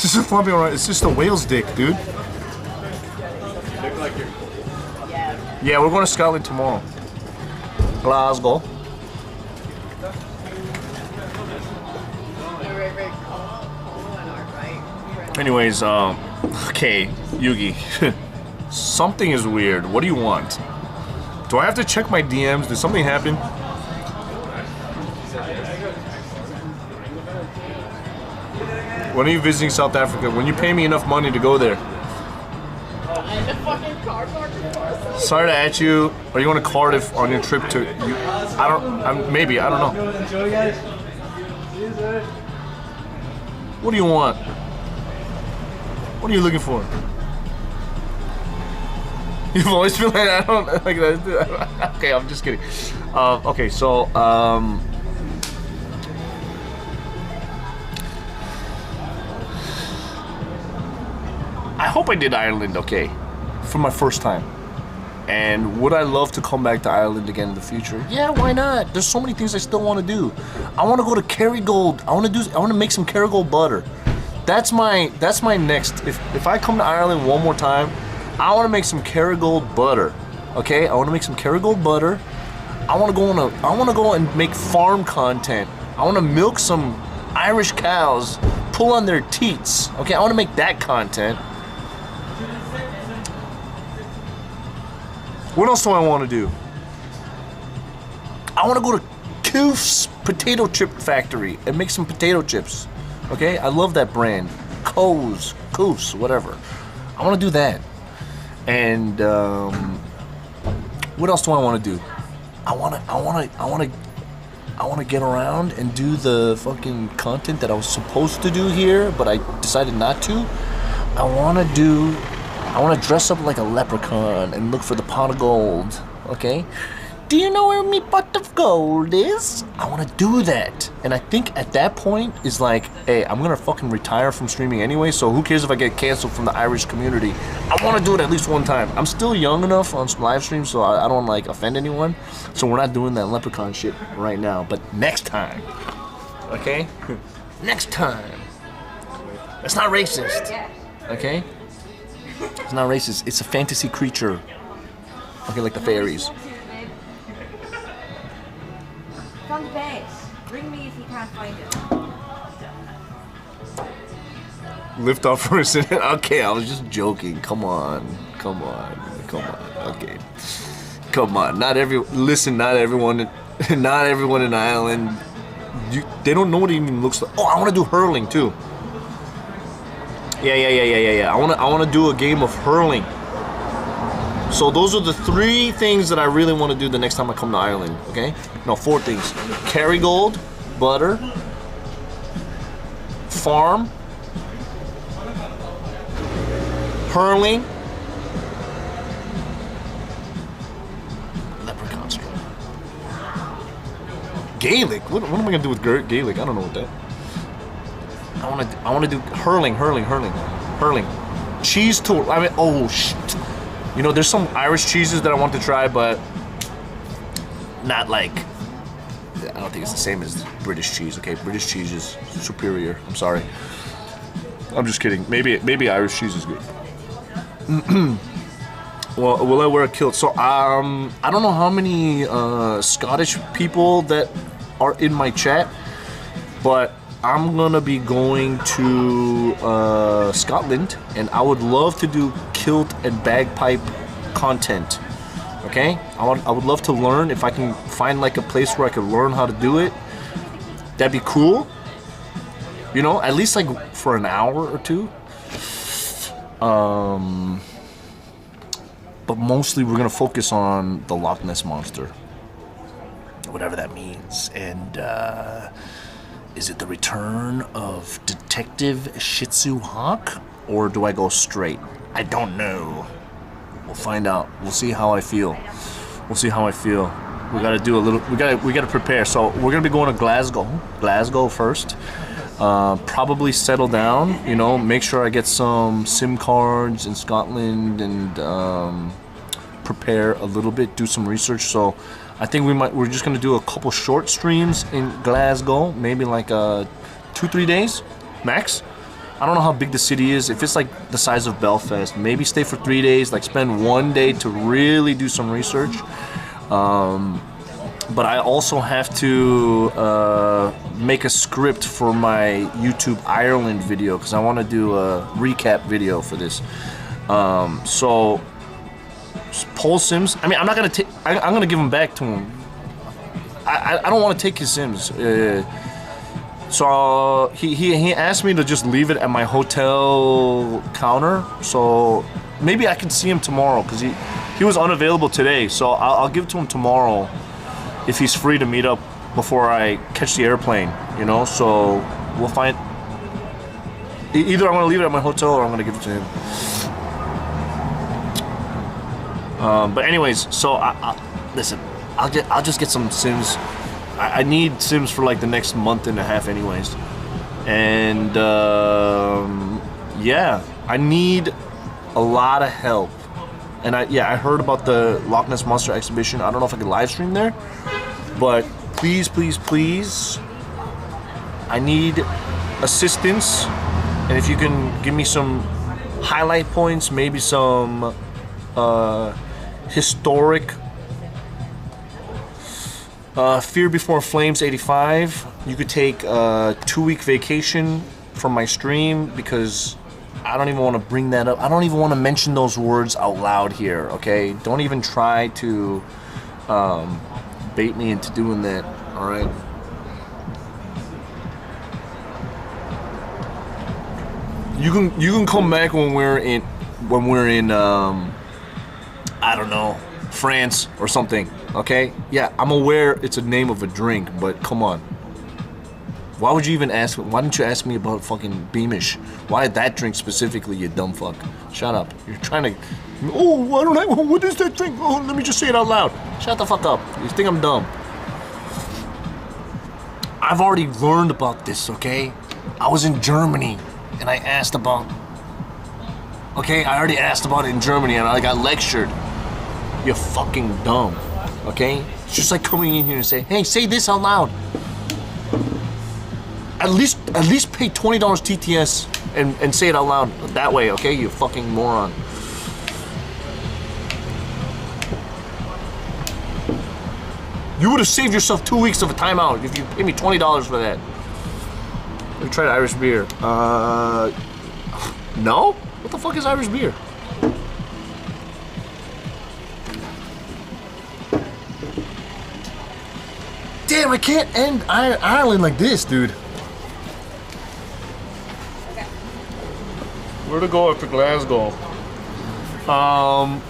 This is flopping alright. It's just a whale's dick, dude. Look like you're. Yeah, we're going to Scotland tomorrow. Glasgow. Anyways, okay, Yugi. Something is weird. What do you want? Do I have to check my DMs? Did something happen? When are you visiting South Africa? When you pay me enough money to go there. Sorry to at you. Are you going to Cardiff on your trip to? Maybe. I don't know. What do you want? What are you looking for? You've always been like, I don't like that. Okay, I'm just kidding. Okay, so I hope I did Ireland okay for my first time. And would I love to come back to Ireland again in the future? Yeah, why not? There's so many things I still want to do. I want to go to Kerrygold. I want to make some Kerrygold butter. That's my next. If I come to Ireland one more time, I want to make some Kerrygold butter. Okay, I want to make some Kerrygold butter. I want to go and make farm content. I want to milk some Irish cows, pull on their teats. Okay, I want to make that content. What else do I want to do? I want to go to Koof's potato chip factory and make some potato chips. Okay, I love that brand. Koof's, whatever. I want to do that. And what else do I want to do? I want to get around and do the fucking content that I was supposed to do here, but I decided not to. I want to dress up like a leprechaun and look for the pot of gold. Okay? Do you know where me pot of gold is? I want to do that. And I think at that point is like, hey, I'm gonna fucking retire from streaming anyway, so who cares if I get canceled from the Irish community? I want to do it at least one time. I'm still young enough on live streams, so I don't like offend anyone. So we're not doing that leprechaun shit right now, but next time. Okay? Next time. It's not racist. Okay? It's not racist. It's a fantasy creature. Okay, like the fairies. From the base. Ring me if you can't find it. Lift off for a second. Okay, I was just joking. Come on. Okay. Come on. Not everyone in Ireland. They don't know what it even looks like. Oh, I want to do hurling too. Yeah. I want to do a game of hurling. So those are the 3 things that I really want to do the next time I come to Ireland, okay? No, 4 things. Kerrygold, butter, farm, hurling, leprechaun stream. Gaelic? What am I going to do with Gaelic? I don't know what that. I wanna do hurling. Cheese tour. I mean, oh shit. You know, there's some Irish cheeses that I want to try, but not like. I don't think it's the same as British cheese. Okay, British cheese is superior. I'm sorry. I'm just kidding. Maybe Irish cheese is good. Well, will I wear a kilt? So I don't know how many Scottish people that are in my chat, but I'm gonna be going to Scotland, and I would love to do kilt and bagpipe content. Okay, I would love to learn. If I can find like a place where I could learn how to do it, that'd be cool. You know, at least like for an hour or two. But mostly we're gonna focus on the Loch Ness Monster, whatever that means. And is it the return of Detective Shih Tzu Hawk, or do I go straight? I don't know. We'll find out. We'll see how I feel. We gotta do a little. We gotta prepare. So we're gonna be going to Glasgow first. Probably settle down. You know, make sure I get some SIM cards in Scotland and prepare a little bit. Do some research. So I think we're just gonna do a couple short streams in Glasgow. Maybe like 2-3 days max. I don't know how big the city is. If it's like the size of Belfast, maybe stay for 3 days, like spend 1 day to really do some research. But I also have to make a script for my YouTube Ireland video, because I want to do a recap video for this. So Paul Sims, I mean, I'm not gonna take. I'm gonna give them back to him. I don't want to take his Sims. So he asked me to just leave it at my hotel counter. So maybe I can see him tomorrow, because he was unavailable today. So I'll give it to him tomorrow if he's free to meet up before I catch the airplane. You know, so we'll find. Either I'm gonna leave it at my hotel or I'm gonna give it to him. But anyways, so listen, I'll just get some Sims. I need Sims for like the next month and a half anyways. And yeah, I need a lot of help. And I heard about the Loch Ness Monster exhibition. I don't know if I can live stream there, but please, I need assistance. And if you can give me some highlight points, maybe some historic Fear Before Flames 85. You could take a 2-week vacation from my stream, because I don't even want to bring that up. I don't even want to mention those words out loud here, okay? Don't even try to bait me into doing that, all right? You can come back when we're in I don't know, France or something, okay? Yeah, I'm aware it's a name of a drink, but come on. Why would you even ask? Why didn't you ask me about fucking Beamish? Why that drink specifically, you dumb fuck? Shut up. You're trying to... Oh, I don't know. What is that drink? Oh, let me just say it out loud. Shut the fuck up. You think I'm dumb? I've already learned about this, okay? I was in Germany and I asked about... Okay, I already asked about it in Germany and I got lectured. You're fucking dumb, okay? It's just like coming in here and say, hey, say this out loud. At least pay $20 TTS and say it out loud that way, okay? You fucking moron. You would have saved yourself 2 weeks of a timeout if you paid me $20 for that. Let me try the Irish beer. No? What the fuck is Irish beer? Damn, I can't end Ireland like this, dude. Where to go after Glasgow?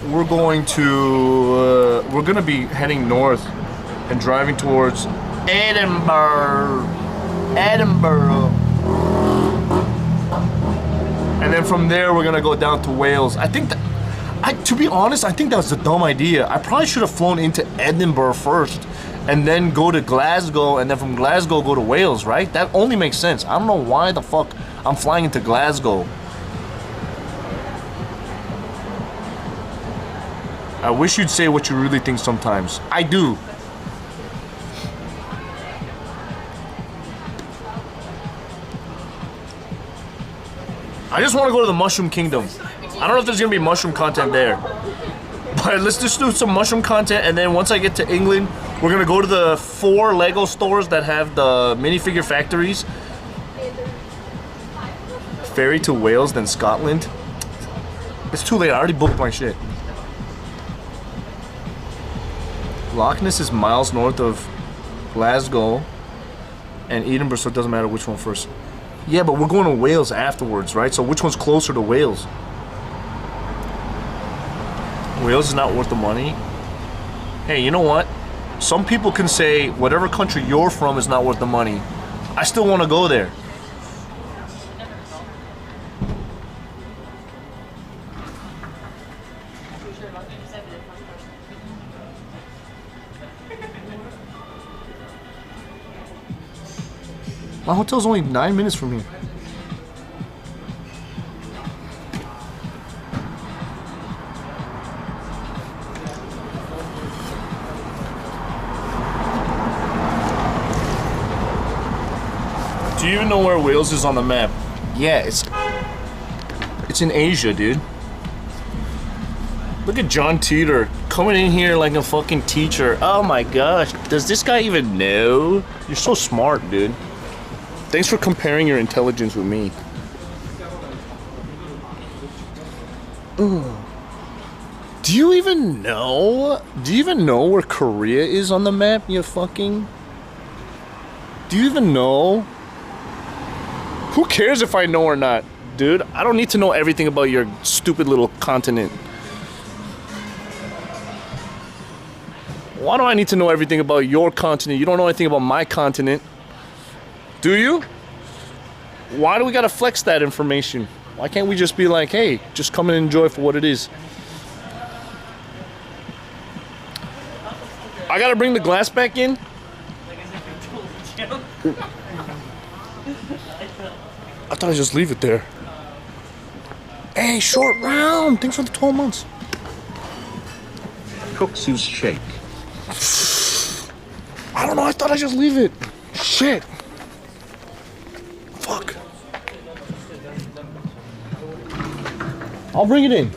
We're going to, we're gonna be heading north and driving towards Edinburgh. And then from there, we're gonna go down to Wales. I think that, to be honest, I think that was a dumb idea. I probably should have flown into Edinburgh first and then go to Glasgow, and then from Glasgow go to Wales, right? That only makes sense. I don't know why the fuck I'm flying into Glasgow. I wish you'd say what you really think sometimes. I do. I just want to go to the Mushroom Kingdom. I don't know if there's gonna be mushroom content there, but let's just do some mushroom content, and then once I get to England, we're gonna go to the 4 Lego stores that have the minifigure factories. Ferry to Wales, then Scotland. It's too late, I already booked my shit. Loch Ness is miles north of Glasgow and Edinburgh, so it doesn't matter which one first. Yeah, but we're going to Wales afterwards, right? So which one's closer to Wales? Wales is not worth the money. Hey, you know what? Some people can say whatever country you're from is not worth the money. I still want to go there. My hotel's only 9 minutes from here. Do you even know where Wales is on the map? Yeah, it's in Asia, dude. Look at John Teeter coming in here like a fucking teacher. Oh my gosh, does this guy even know? You're so smart, dude. Thanks for comparing your intelligence with me. Ugh. Do you even know? Do you even know where Korea is on the map, you fucking? Do you even know? Who cares if I know or not, dude? I don't need to know everything about your stupid little continent. Why do I need to know everything about your continent? You don't know anything about my continent. Do you? Why do we gotta flex that information? Why can't we just be like, hey, just come and enjoy for what it is? I gotta bring the glass back in? I thought I'd just leave it there. Hey, short round! Thanks for the 12 months. CookSux shake. I don't know, I thought I'd just leave it. Shit. Fuck. I'll bring it in.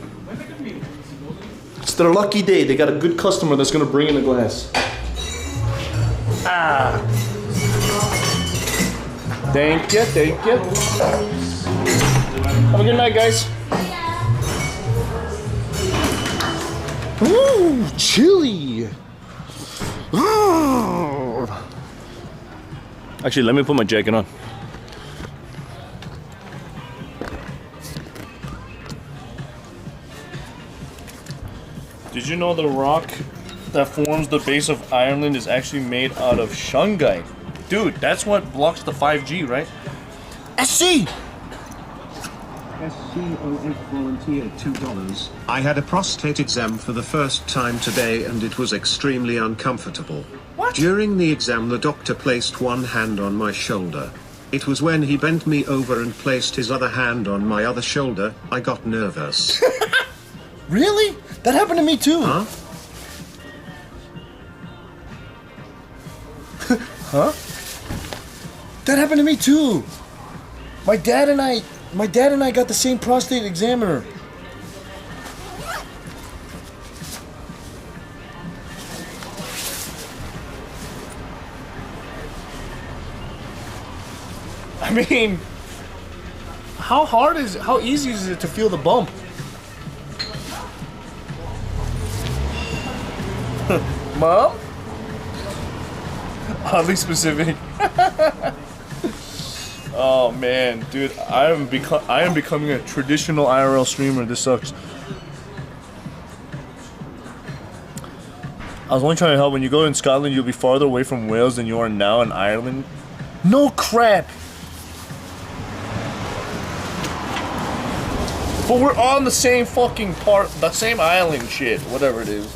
It's their lucky day. They got a good customer that's gonna bring in a glass. Ah. Thank you, thank you. Have a good night, guys. Ooh, chili. Oh. Actually, let me put my jacket on. Did you know the rock that forms the base of Ireland is actually made out of shungite? Dude, that's what blocks the 5G, right? SC! SCOF volunteered $2. I had a prostate exam for the first time today and it was extremely uncomfortable. What? During the exam the doctor placed one hand on my shoulder. It was when he bent me over and placed his other hand on my other shoulder, I got nervous. Really? That happened to me too. Huh? Huh? That happened to me too. My dad and I got the same prostate examiner. I mean, how easy is it to feel the bump? Mom? Oddly specific. Oh man, dude, I am becoming a traditional IRL streamer. This sucks. I was only trying to help. When you go in Scotland, you'll be farther away from Wales than you are now in Ireland. No crap. But we're on the same fucking part, the same island shit, whatever it is.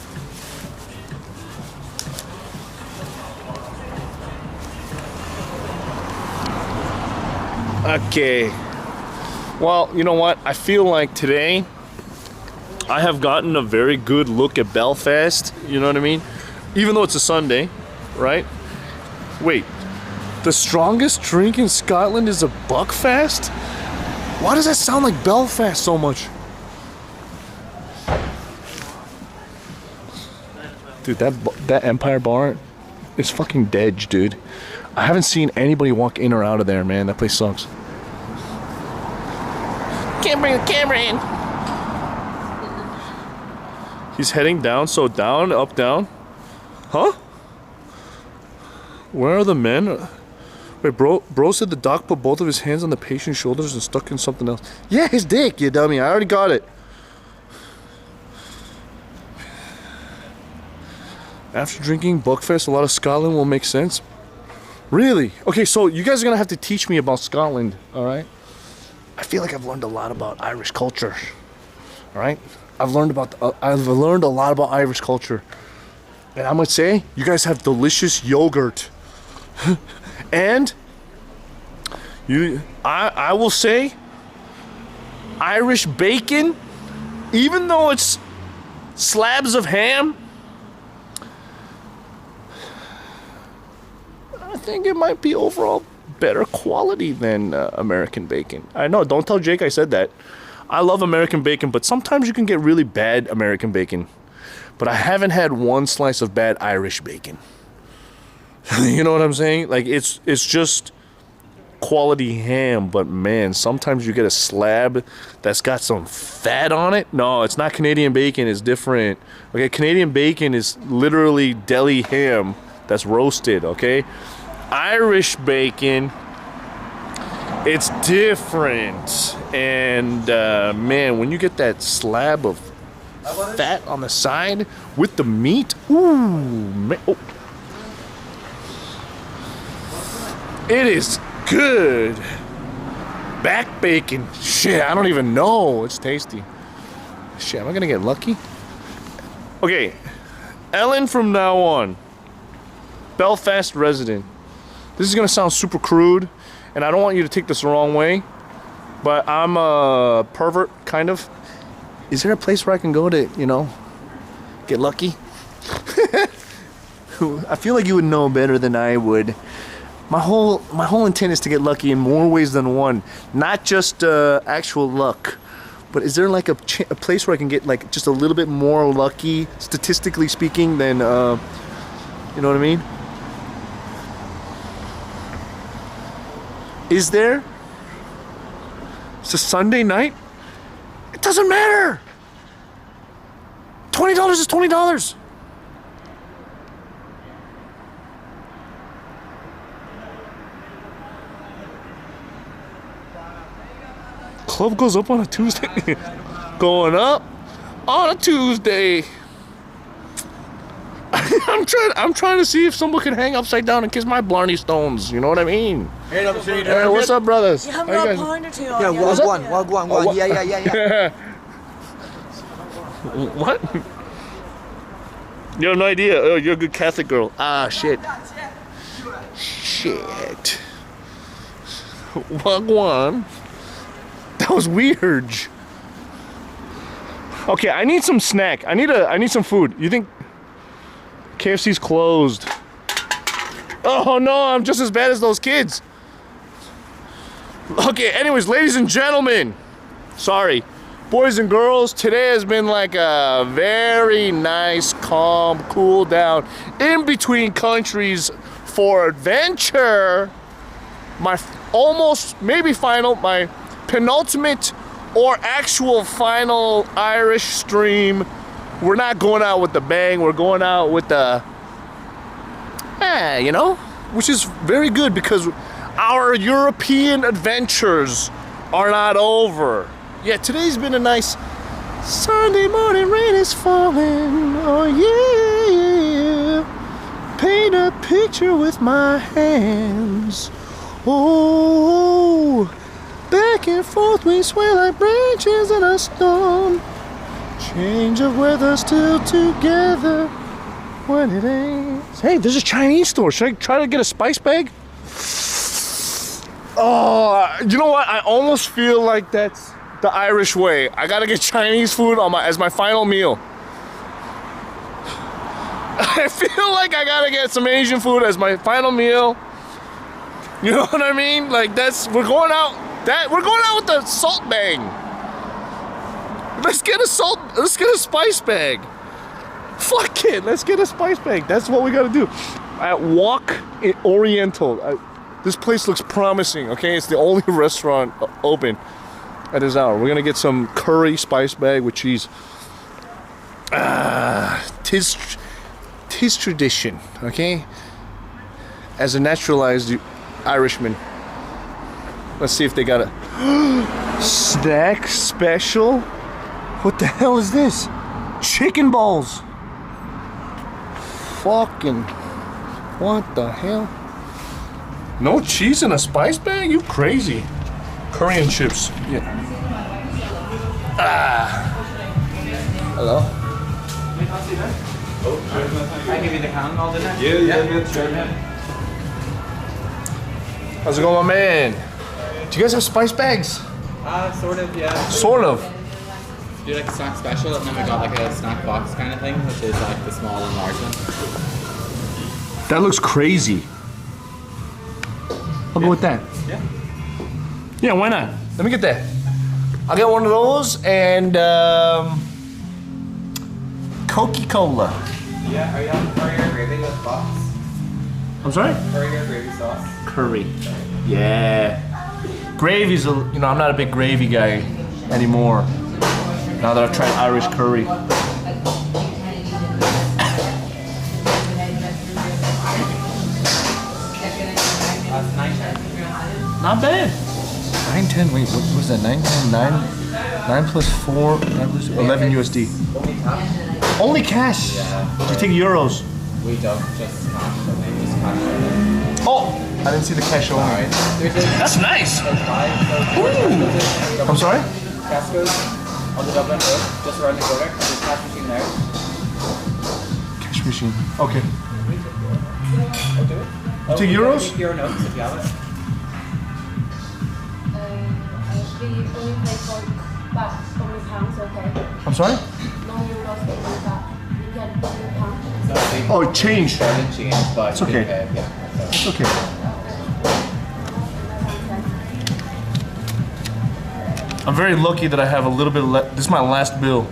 Okay. Well, you know what? I feel like today I have gotten a very good look at Belfast. You know what I mean? Even though it's a Sunday, right? Wait. The strongest drink in Scotland is a Buckfast? Why does that sound like Belfast so much? Dude, that Empire Bar is fucking dead, dude. I haven't seen anybody walk in or out of there, man. That place sucks. Can't bring the camera in. He's heading down, so down, up, down. Huh? Where are the men? Wait, bro said the doc put both of his hands on the patient's shoulders and stuck in something else. Yeah, his dick, you dummy. I already got it. After drinking Buckfast, a lot of Scotland will make sense. Really? Okay, so you guys are gonna have to teach me about Scotland, all right? I feel like I've learned a lot about Irish culture. All right? I've learned a lot about Irish culture. And I'm gonna say, you guys have delicious yogurt. And I will say, Irish bacon, even though it's slabs of ham, I think it might be overall better quality than American bacon. I know, don't tell Jake I said that. I love American bacon, but sometimes you can get really bad American bacon. But I haven't had one slice of bad Irish bacon. You know what I'm saying? Like, it's just quality ham, but man, sometimes you get a slab that's got some fat on it. No, it's not Canadian bacon, it's different. Okay, Canadian bacon is literally deli ham that's roasted, okay? Irish bacon, it's different. And man, when you get that slab of fat on the side with the meat, ooh, man, oh. It is good. Back bacon, shit, I don't even know. It's tasty. Shit, am I gonna get lucky? Okay, Ellen from now on, Belfast resident. This is gonna sound super crude, and I don't want you to take this the wrong way, but I'm a pervert, kind of. Is there a place where I can go to, you know, get lucky? I feel like you would know better than I would. My whole intent is to get lucky in more ways than one, not just actual luck. But is there like a place where I can get like just a little bit more lucky, statistically speaking, than you know what I mean? Is there? It's a Sunday night? It doesn't matter! $20 is $20! Club goes up on a Tuesday? Going up on a Tuesday. I'm trying to see if someone can hang upside down and kiss my Blarney Stones. You know what I mean? Hey, what's up, brothers? You haven't got a pound or two on Yeah, you. one. Yeah. What? You have no idea. Oh, you're a good Catholic girl. Ah, shit. Shit. Wagwan. That was weird. Okay, I need some snack. I need some food. You think KFC's closed? Oh no, I'm just as bad as those kids. Okay, anyways, ladies and gentlemen, sorry, boys and girls, today has been like a very nice, calm, cool down in between countries for adventure. My almost, maybe final, my penultimate or actual final Irish stream. We're not going out with the bang, we're going out with the, you know, which is very good because our European adventures are not over. Yeah, today's been a nice Sunday morning, rain is falling, oh yeah, paint a picture with my hands, oh, back and forth we sway like branches in a storm, change of weather still together when it ain't. Hey, there's a Chinese store. Should I try to get a spice bag? Oh, you know what? I almost feel like that's the Irish way. I gotta get Chinese food on as my final meal. I feel like I gotta get some Asian food as my final meal. You know what I mean? Like we're going out with the salt bag. Let's get a spice bag. Fuck it, let's get a spice bag. That's what we gotta do. At Wok Oriental. This place looks promising, okay? It's the only restaurant open at this hour. We're gonna get some curry spice bag with cheese. Tis tradition, okay? As a naturalized Irishman. Let's see if they got a snack special. What the hell is this? Chicken balls. Fucking, what the hell? No cheese in a spice bag? You crazy. Curry and chips. Yeah. Hello? Can I give you the can all dinner? Yeah, sure. How's it going, my man? Do you guys have spice bags? Sort of, yeah. Sort of. Do like a snack special, and then we got like a snack box kind of thing, which is like the small and large one. That looks crazy. I'll go with that. Yeah. Yeah, why not? Let me get that. I'll get one of those and Coca-Cola. Yeah, are you having curry or gravy with box? I'm sorry? Curry or gravy sauce? Curry. Yeah. Gravy's I'm not a big gravy guy anymore. Now that I've tried Irish curry. Not bad. 910, wait, what was that? 910, 9 plus 4, 9 plus 11 USD. Only cash? Yeah. You take euros? We don't, just cash. Just cash. Oh! I didn't see the cash only. That's nice! Ooh. I'm sorry? Tesco's on the Dublin Road, just around the corner. There's a cash machine there. Cash machine. Okay. I'll do it. You take euros? Take euro notes if you have it. I'm sorry? Oh, change. It's okay. It's okay. I'm very lucky that I have a little bit left. This is my last bill.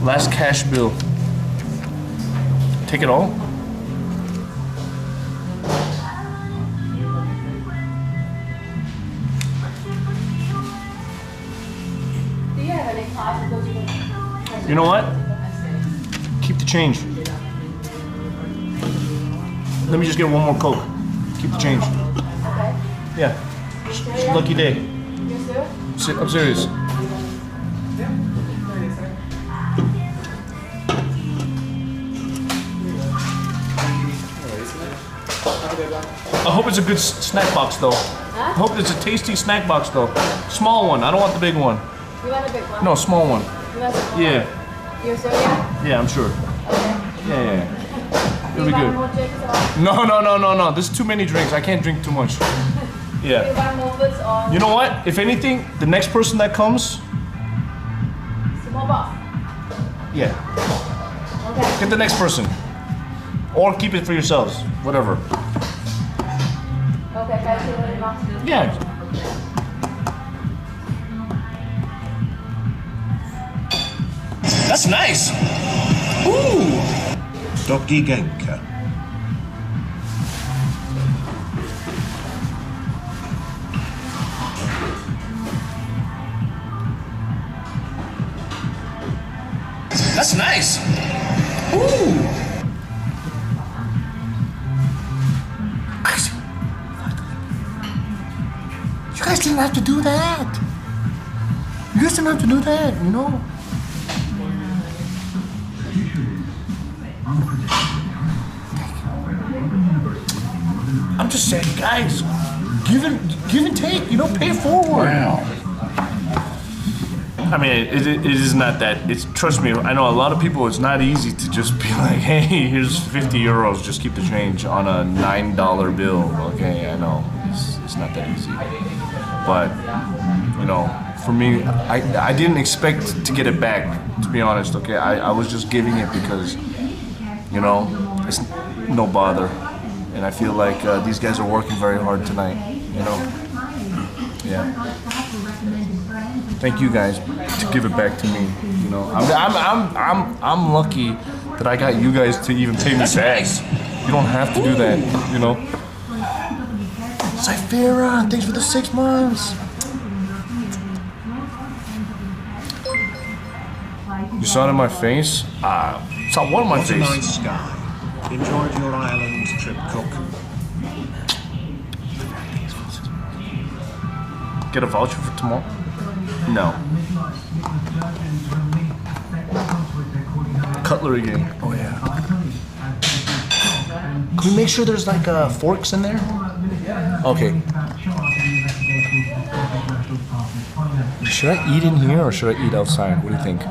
Last cash bill. Take it all? You know what? Keep the change. Let me just get one more Coke. Keep the change. Yeah. It's a lucky day. I'm serious. I hope it's a good snack box though. I hope it's a tasty snack box though. Small one. I don't want the big one. You want a big one? No, small one. You want a small Yeah. one? You're sure, yeah? Yeah, I'm sure. Okay. Yeah. It'll be You want good. more drinks or? No. There's too many drinks. I can't drink too much. Yeah. You want more foods or? You know what? If anything, the next person that comes, Small box. yeah. Okay. Get the next person. Or keep it for yourselves. Whatever. Okay, guys, you want a box? Yeah. That's nice. Ooh. Doggy Genka. That's nice. Ooh. You guys didn't have to do that. You guys didn't have to do that, you know? I'm just saying, guys, give and take, you know, pay it forward. Wow. I mean, it is not that. It's, trust me, I know a lot of people, it's not easy to just be like, hey, here's 50 euros, just keep the change on a $9 bill. Okay, I know, it's not that easy. But, you know, for me, I didn't expect to get it back, to be honest, okay? I was just giving it because, you know, it's no bother. And I feel like these guys are working very hard tonight, you know? Yeah. Thank you guys to give it back to me. You know, I'm lucky that I got you guys to even pay me back. You don't have to do that, you know. Cyphera, thanks for the 6 months. You saw it in my face? Saw one of my face. What a nice sky. Enjoyed your island trip, Cook. Get a voucher for tomorrow? No. Cutlery game. Oh yeah. Can we make sure there's like forks in there? Okay. Should I eat in here or should I eat outside? What do you think?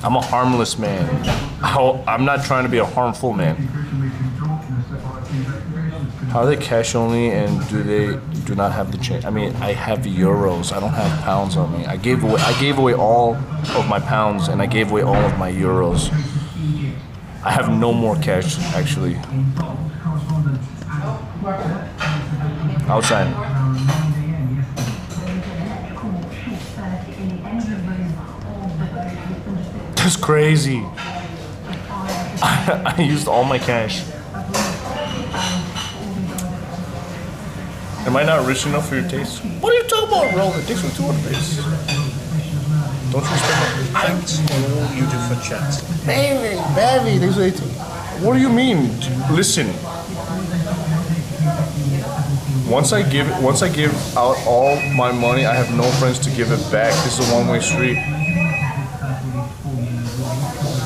I'm a harmless man. I'm not trying to be a harmful man. How are they cash only and do not have the change? I mean, I have euros. I don't have pounds on me. I gave away all of my pounds and I gave away all of my euros. I have no more cash actually. Outside. That's crazy. I used all my cash. Am I not rich enough for your taste? What are you talking about, Roll? It takes me 200 base. Don't you respect my Thanks for all you do for chat. Baby, thanks for 18. What do you mean? Listen. Once I give out all my money, I have no friends to give it back. This is a one-way street.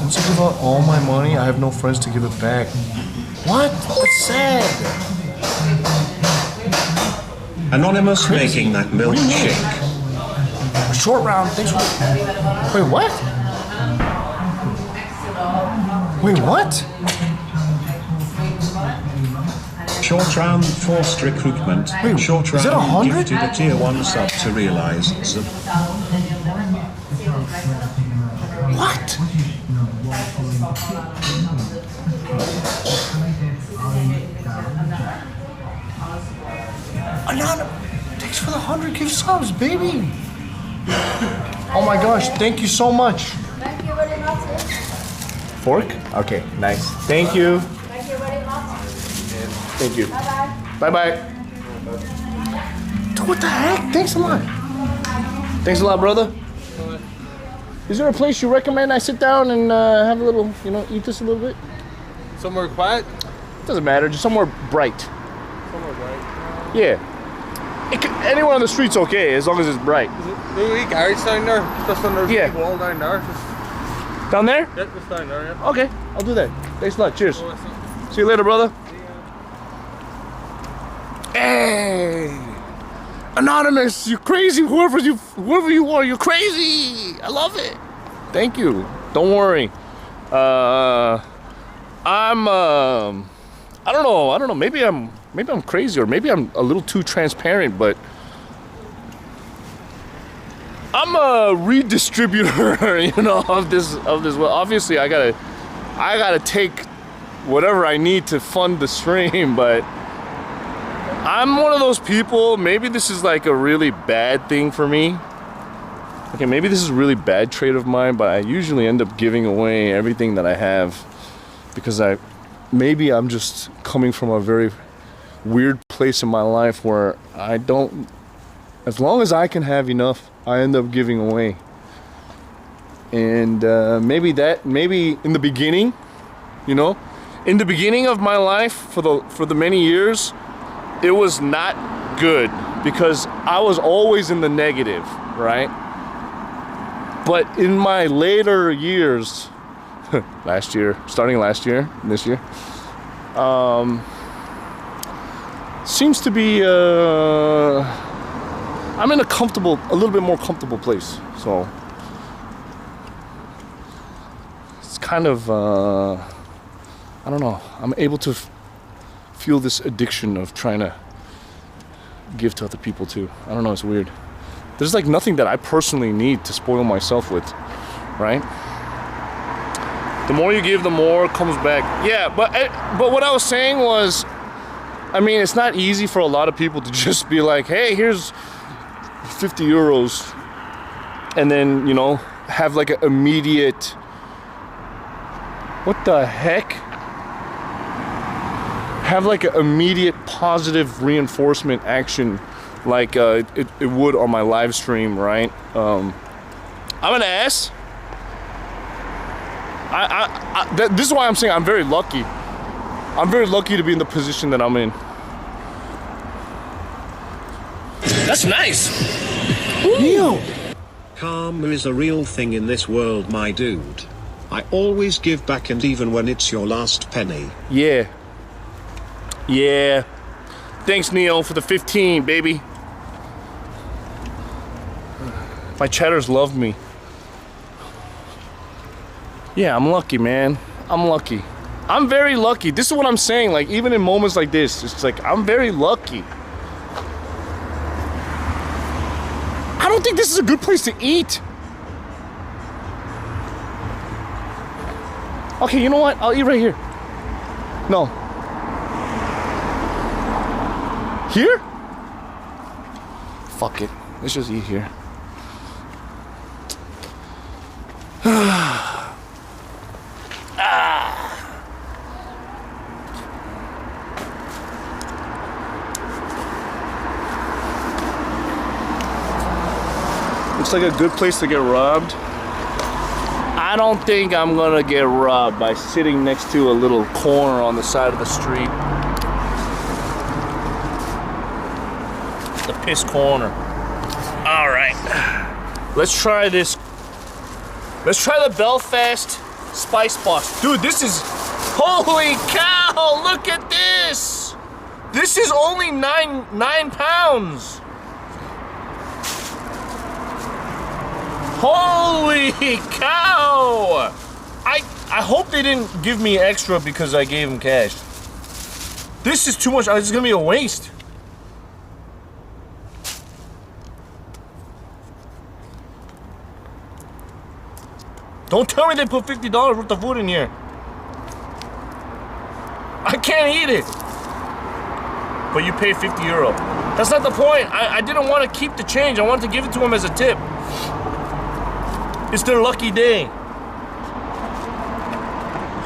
Once I give out all my money, I have no friends to give it back. What? That's sad. Anonymous crazy. Making that milkshake. Short round, thanks for... Wait, what? Wait, what? Short round forced recruitment. Wait, short round is it 100? gifted a tier 1 sub to realize. What? Anonymous, thanks for the 100 gift subs, baby. Oh my gosh, thank you so much. Thank you very much. Fork? Okay, nice. Thank you. Thank you very much. Thank you. Bye-bye. Bye-bye. Dude, what the heck? Thanks a lot. Thanks a lot, brother. Is there a place you recommend I sit down and have a little, you know, eat this a little bit? Somewhere quiet? Doesn't matter, just somewhere bright. Somewhere bright. Yeah. Anywhere on the street's okay, as long as it's bright. There's a wee garage down there, just under the Yeah. wall down there. Down there? Yeah, just down there, yeah. Okay, I'll do that. Thanks a lot, cheers. See you later, brother. Hey! Anonymous, you crazy, whoever you are, you're crazy! I love it. Thank you. Don't worry. I don't know, maybe I'm crazy, or maybe I'm a little too transparent, but I'm a redistributor, you know, of this. Well, obviously, I gotta take whatever I need to fund the stream, but I'm one of those people. Maybe this is like a really bad thing for me. Okay, maybe this is a really bad trait of mine, but I usually end up giving away everything that I have because maybe I'm just coming from a very weird place in my life where I don't, as long as I can have enough, I end up giving away. And maybe in the beginning, you know, in the beginning of my life for the many years, it was not good because I was always in the negative, right? But in my later years, starting last year, this year, seems to be, I'm in a little bit more comfortable place. So it's kind of, I don't know. I'm able to feel this addiction of trying to give to other people too. I don't know, it's weird. There's like nothing that I personally need to spoil myself with, right? The more you give, the more comes back. Yeah, but what I was saying was, I mean, it's not easy for a lot of people to just be like, hey, here's 50 euros. And then, you know, have like an immediate, what the heck? Have like an immediate positive reinforcement action like it would on my live stream, right? I'm an ass. This is why I'm saying I'm very lucky. I'm very lucky to be in the position that I'm in. That's nice. Neil. Karma is a real thing in this world, my dude. I always give back, and even when it's your last penny. Yeah. Yeah. Thanks, Neo, for the 15, baby. My chatters love me. Yeah, I'm lucky, man. I'm lucky. I'm very lucky. This is what I'm saying. Like, even in moments like this, it's like, I'm very lucky. I don't think this is a good place to eat. Okay, you know what? I'll eat right here. No. Here? Fuck it. Let's just eat here. Looks like a good place to get robbed. I don't think I'm gonna get robbed by sitting next to a little corner on the side of the street. The piss corner. All right, let's try this. Let's try the Belfast Spice Box. Dude, this is, holy cow, look at this. This is only nine pounds. Holy cow! I hope they didn't give me extra because I gave them cash. This is too much. It's gonna be a waste. Don't tell me they put $50 worth of food in here. I can't eat it. But you pay 50 euro. That's not the point. I didn't want to keep the change. I wanted to give it to them as a tip. It's their lucky day.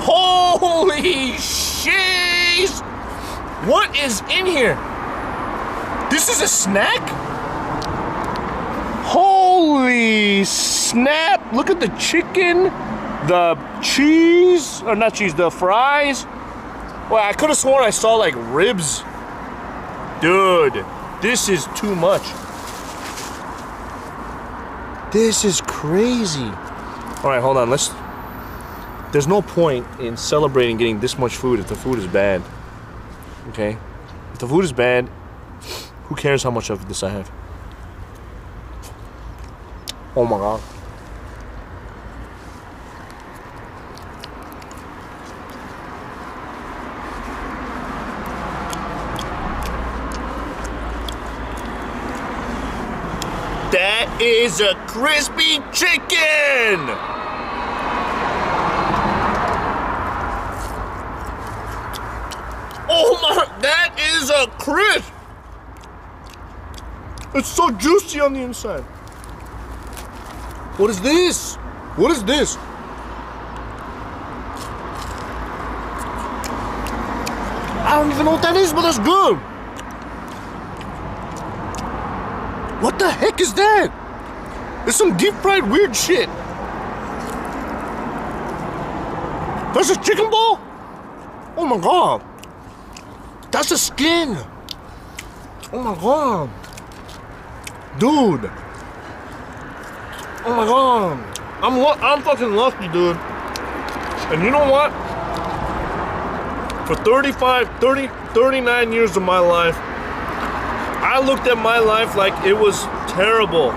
Holy shit! What is in here? This is a snack? Holy snap! Look at the chicken, the cheese, or not cheese, the fries. Well, I could have sworn I saw like ribs. Dude, this is too much. This is crazy. All right, hold on. There's no point in celebrating getting this much food if the food is bad. Okay? If the food is bad, who cares how much of this I have? Oh my God. That is a crispy chicken! Oh my, that is a crisp! It's so juicy on the inside. What is this? What is this? I don't even know what that is, but that's good. What the heck is that? It's some deep fried weird shit. That's a chicken ball? Oh my God. That's a skin. Oh my God. Dude. Oh my God. I'm fucking lucky, dude. And you know what? For 39 years of my life, I looked at my life like it was terrible.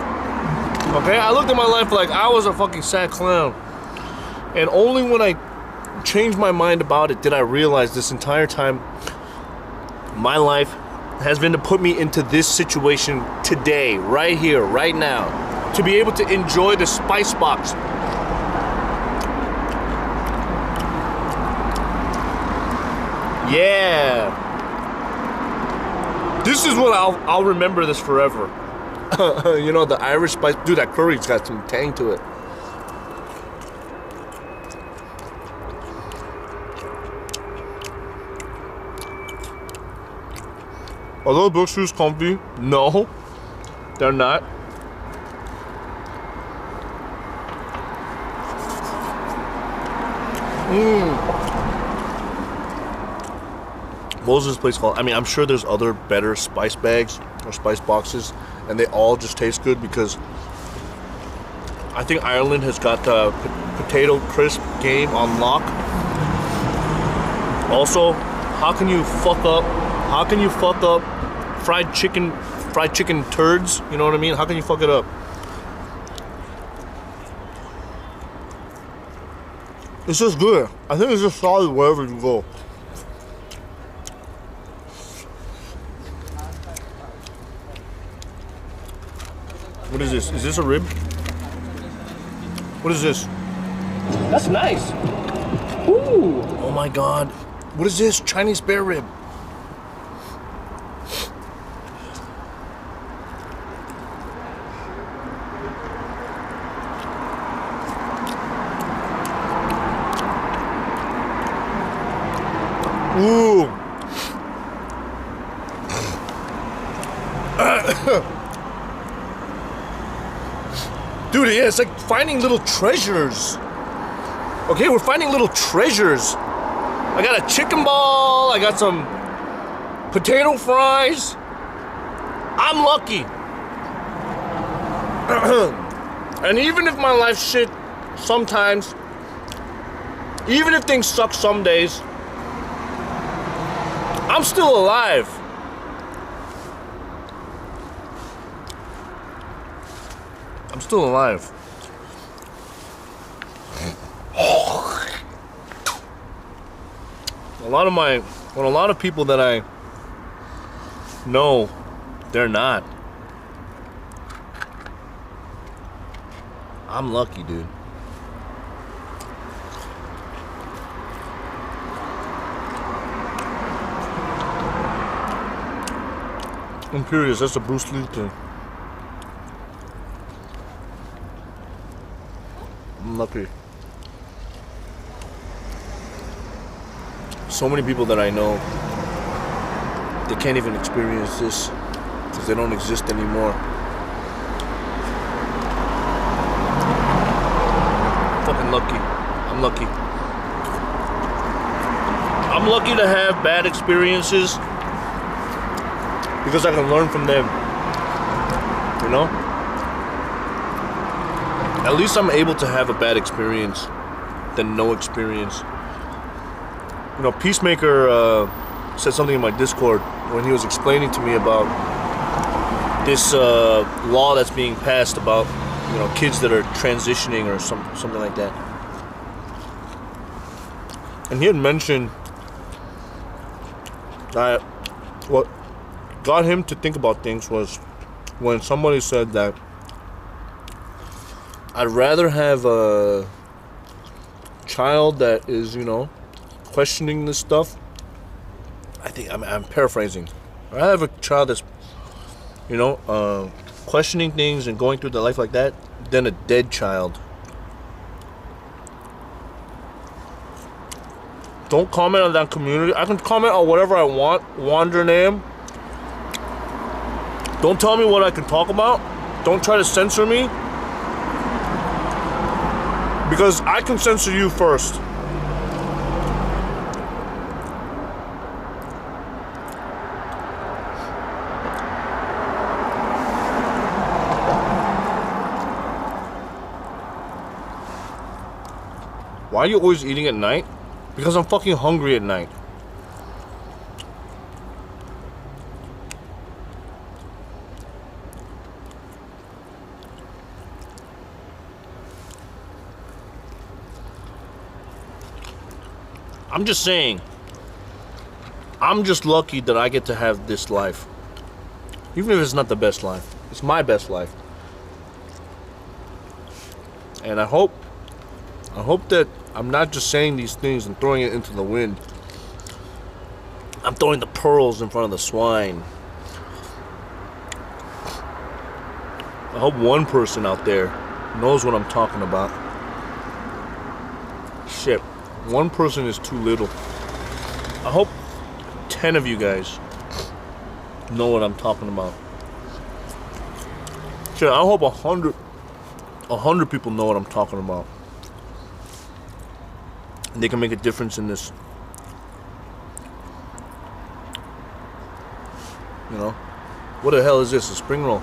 Okay, I looked at my life like I was a fucking sad clown. And only when I changed my mind about it did I realize this entire time my life has been to put me into this situation today, right here, right now, to be able to enjoy the spice box. Yeah. This is what I'll remember this forever. You know, the Irish spice. Dude, that curry's got some tang to it. Are those book shoes comfy? No, they're not. What was this place called? I mean, I'm sure there's other better spice bags or spice boxes, and they all just taste good because I think Ireland has got the potato crisp game on lock. Also, how can you fuck up fried chicken turds? You know what I mean? How can you fuck it up? It's just good. I think it's just solid wherever you go. What is this? Is this a rib? What is this? That's nice. Ooh. Oh my God. What is this? Chinese spare rib. Ooh. Dude, yeah, it's like finding little treasures. Okay, we're finding little treasures. I got a chicken ball, I got some potato fries. I'm lucky. And even if my life's shit sometimes, even if things suck some days, I'm still alive. I'm still alive. A lot of people that I know, they're not. I'm lucky, dude. I'm curious, that's a Bruce Lee thing. I'm lucky. So many people that I know, they can't even experience this because they don't exist anymore. Fucking lucky. I'm lucky. I'm lucky to have bad experiences because I can learn from them. You know? At least I'm able to have a bad experience than no experience. You know, Peacemaker said something in my Discord when he was explaining to me about this law that's being passed about, you know, kids that are transitioning or something like that. And he had mentioned that what got him to think about things was when somebody said that I'd rather have a child that is, you know, questioning this stuff. I think I'm paraphrasing. I have a child that's, you know, questioning things and going through their life like that than a dead child. Don't comment on that community. I can comment on whatever I want. Wander name. Don't tell me what I can talk about. Don't try to censor me. Because I can censor you first. Why are you always eating at night? Because I'm fucking hungry at night. I'm just saying, I'm just lucky that I get to have this life. Even if it's not the best life, it's my best life. And I hope that I'm not just saying these things and throwing it into the wind. I'm throwing the pearls in front of the swine. I hope one person out there knows what I'm talking about. Shit, one person is too little. I hope 10 of you guys know what I'm talking about. Shit, I hope 100 people know what I'm talking about. And they can make a difference in this. You know? What the hell is this? A spring roll?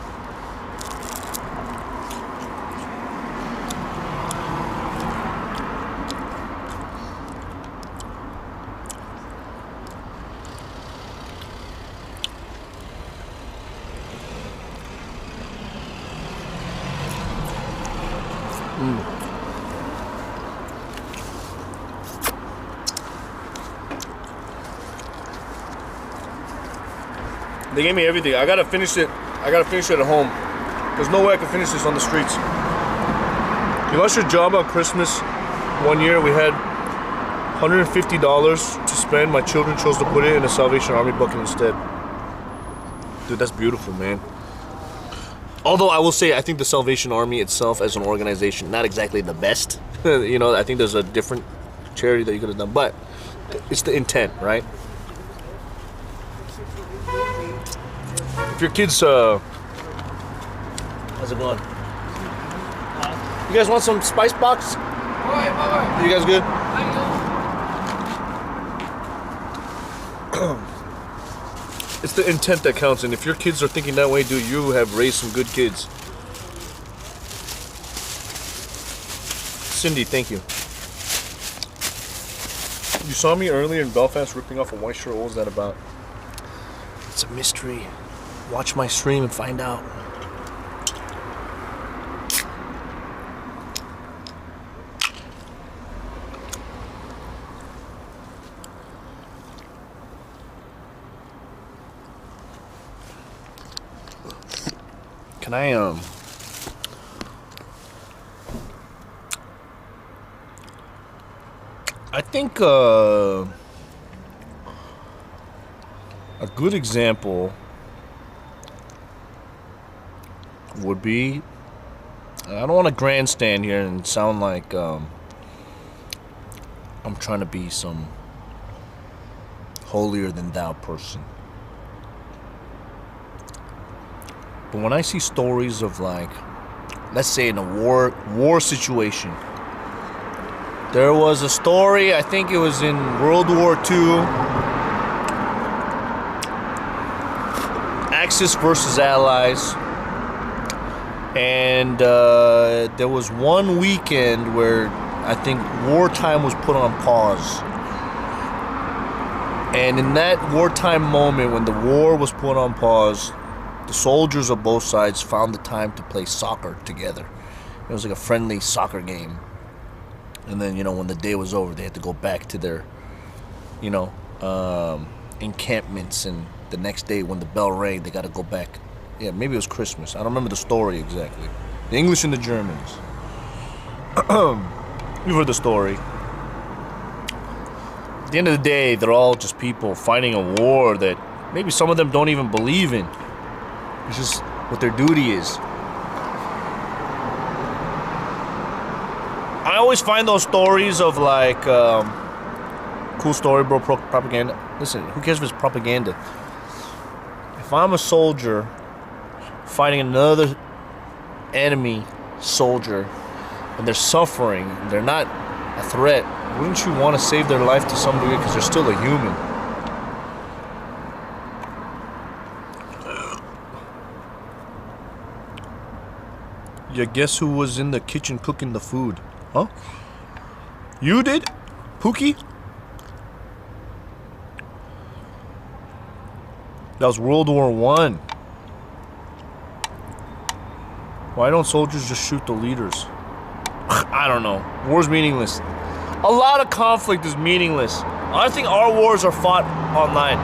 They gave me everything. I gotta finish it. I gotta finish it at home. There's no way I can finish this on the streets. You lost your job on Christmas. One year we had $150 to spend. My children chose to put it in a Salvation Army bucket instead. Dude, that's beautiful, man. Although I will say, I think the Salvation Army itself as an organization, not exactly the best. You know, I think there's a different charity that you could have done, but it's the intent, right? If your kids, how's it going? You guys want some spice box? You guys good? It's the intent that counts, and if your kids are thinking that way, dude, you have raised some good kids. Cindy, thank you. You saw me earlier in Belfast ripping off a white shirt. What was that about? It's a mystery. Watch my stream and find out. Can I I think a good example would be, I don't want to grandstand here and sound like I'm trying to be some holier than thou person. But when I see stories of, like, let's say in a war situation, there was a story, I think it was in World War II, Axis versus Allies, and there was one weekend where I think wartime was put on pause. And in that wartime moment, when the war was put on pause, the soldiers of both sides found the time to play soccer together. It was like a friendly soccer game. And then, you know, when the day was over, they had to go back to their, you know, encampments. And the next day, when the bell rang, they got to go back. Yeah, maybe it was Christmas. I don't remember the story exactly. The English and the Germans. You've heard the story. At the end of the day, they're all just people fighting a war that maybe some of them don't even believe in. It's just what their duty is. I always find those stories of, like, cool story, bro, propaganda. Listen, who cares if it's propaganda? If I'm a soldier fighting another enemy soldier and they're suffering, and they're not a threat, wouldn't you want to save their life to some degree because they're still a human? Yeah, guess who was in the kitchen cooking the food? Huh? You did? Pookie? That was World War I. Why don't soldiers just shoot the leaders? I don't know. War's meaningless. A lot of conflict is meaningless. I think our wars are fought online.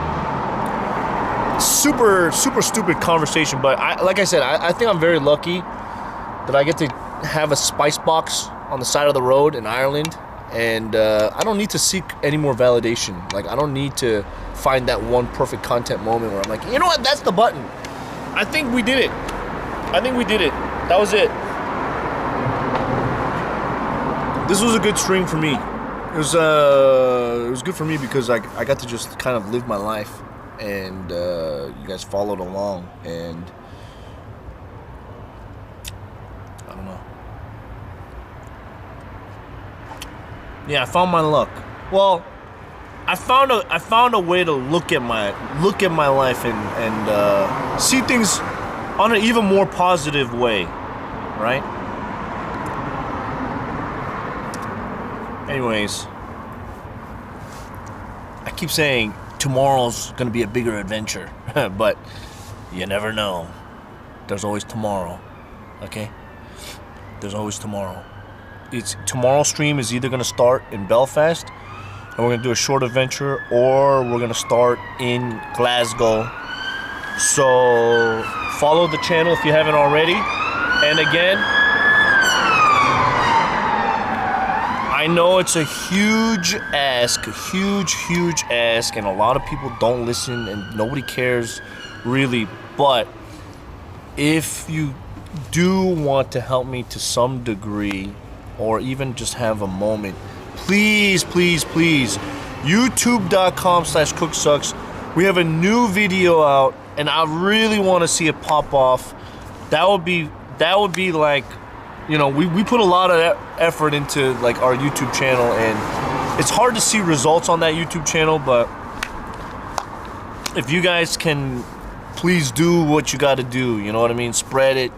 Super stupid conversation, but like I said, I think I'm very lucky that I get to have a spice box on the side of the road in Ireland, and I don't need to seek any more validation. Like, I don't need to find that one perfect content moment where I'm like, you know what, that's the button. I think we did it. I think we did it. That was it. This was a good stream for me. It was good for me because I got to just kind of live my life, and you guys followed along, and I don't know. Yeah, I found my luck. Well, I found a way to look at my life and see things on an even more positive way, right? Anyways, I keep saying tomorrow's gonna be a bigger adventure, but you never know. There's always tomorrow, okay? There's always tomorrow. Tomorrow's stream is either gonna start in Belfast, and we're gonna do a short adventure, or we're gonna start in Glasgow. So follow the channel if you haven't already. And again, I know it's a huge ask, and a lot of people don't listen and nobody cares really, but if you do want to help me to some degree, or even just have a moment, please, youtube.com/CookSux. We have a new video out, and I really want to see it pop off. That would be like, you know, we put a lot of effort into like our YouTube channel, and it's hard to see results on that YouTube channel, but if you guys can please do what you got to do, you know what I mean? Spread it,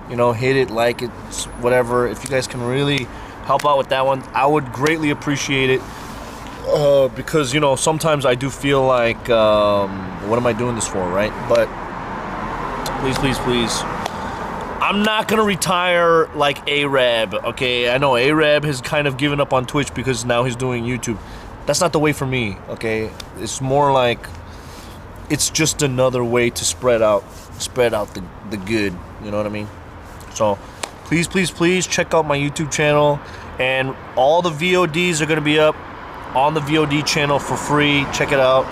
you know, hit it, like it, whatever. If you guys can really help out with that one, I would greatly appreciate it. Because, you know, sometimes I do feel like, what am I doing this for, right? But please. I'm not gonna retire like Arab, okay? I know Arab has kind of given up on Twitch because now he's doing YouTube. That's not the way for me, okay? It's more like, it's just another way to spread out the good, you know what I mean? So please check out my YouTube channel, and all the VODs are gonna be up on the VOD channel for free. Check it out.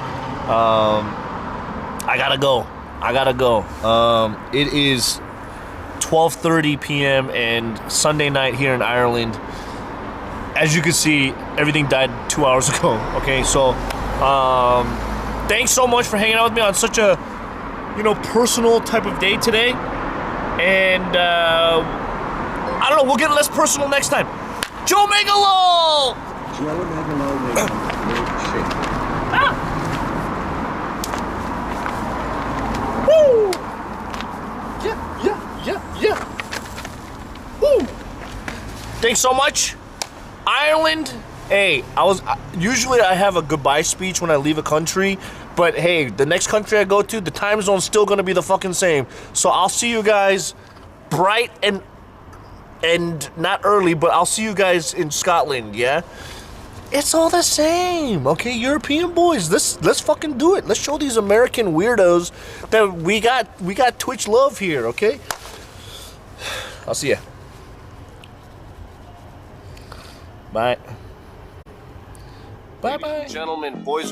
I gotta go. It is 12:30 p.m. and Sunday night here in Ireland. As you can see, everything died 2 hours ago. Okay, so thanks so much for hanging out with me on such a, you know, personal type of day today. And I don't know, we'll get less personal next time. Joe Megalo! Joe Megalo makes shit. Woo! Yeah. Woo! Thanks so much. Ireland, hey, usually I have a goodbye speech when I leave a country, but hey, the next country I go to, the time zone's still gonna be the fucking same. So I'll see you guys bright and not early, but I'll see you guys in Scotland, yeah? It's all the same, okay? European boys, let's fucking do it. Let's show these American weirdos that we got Twitch love here, okay? I'll see ya. Bye. Bye-bye. Gentlemen, boys.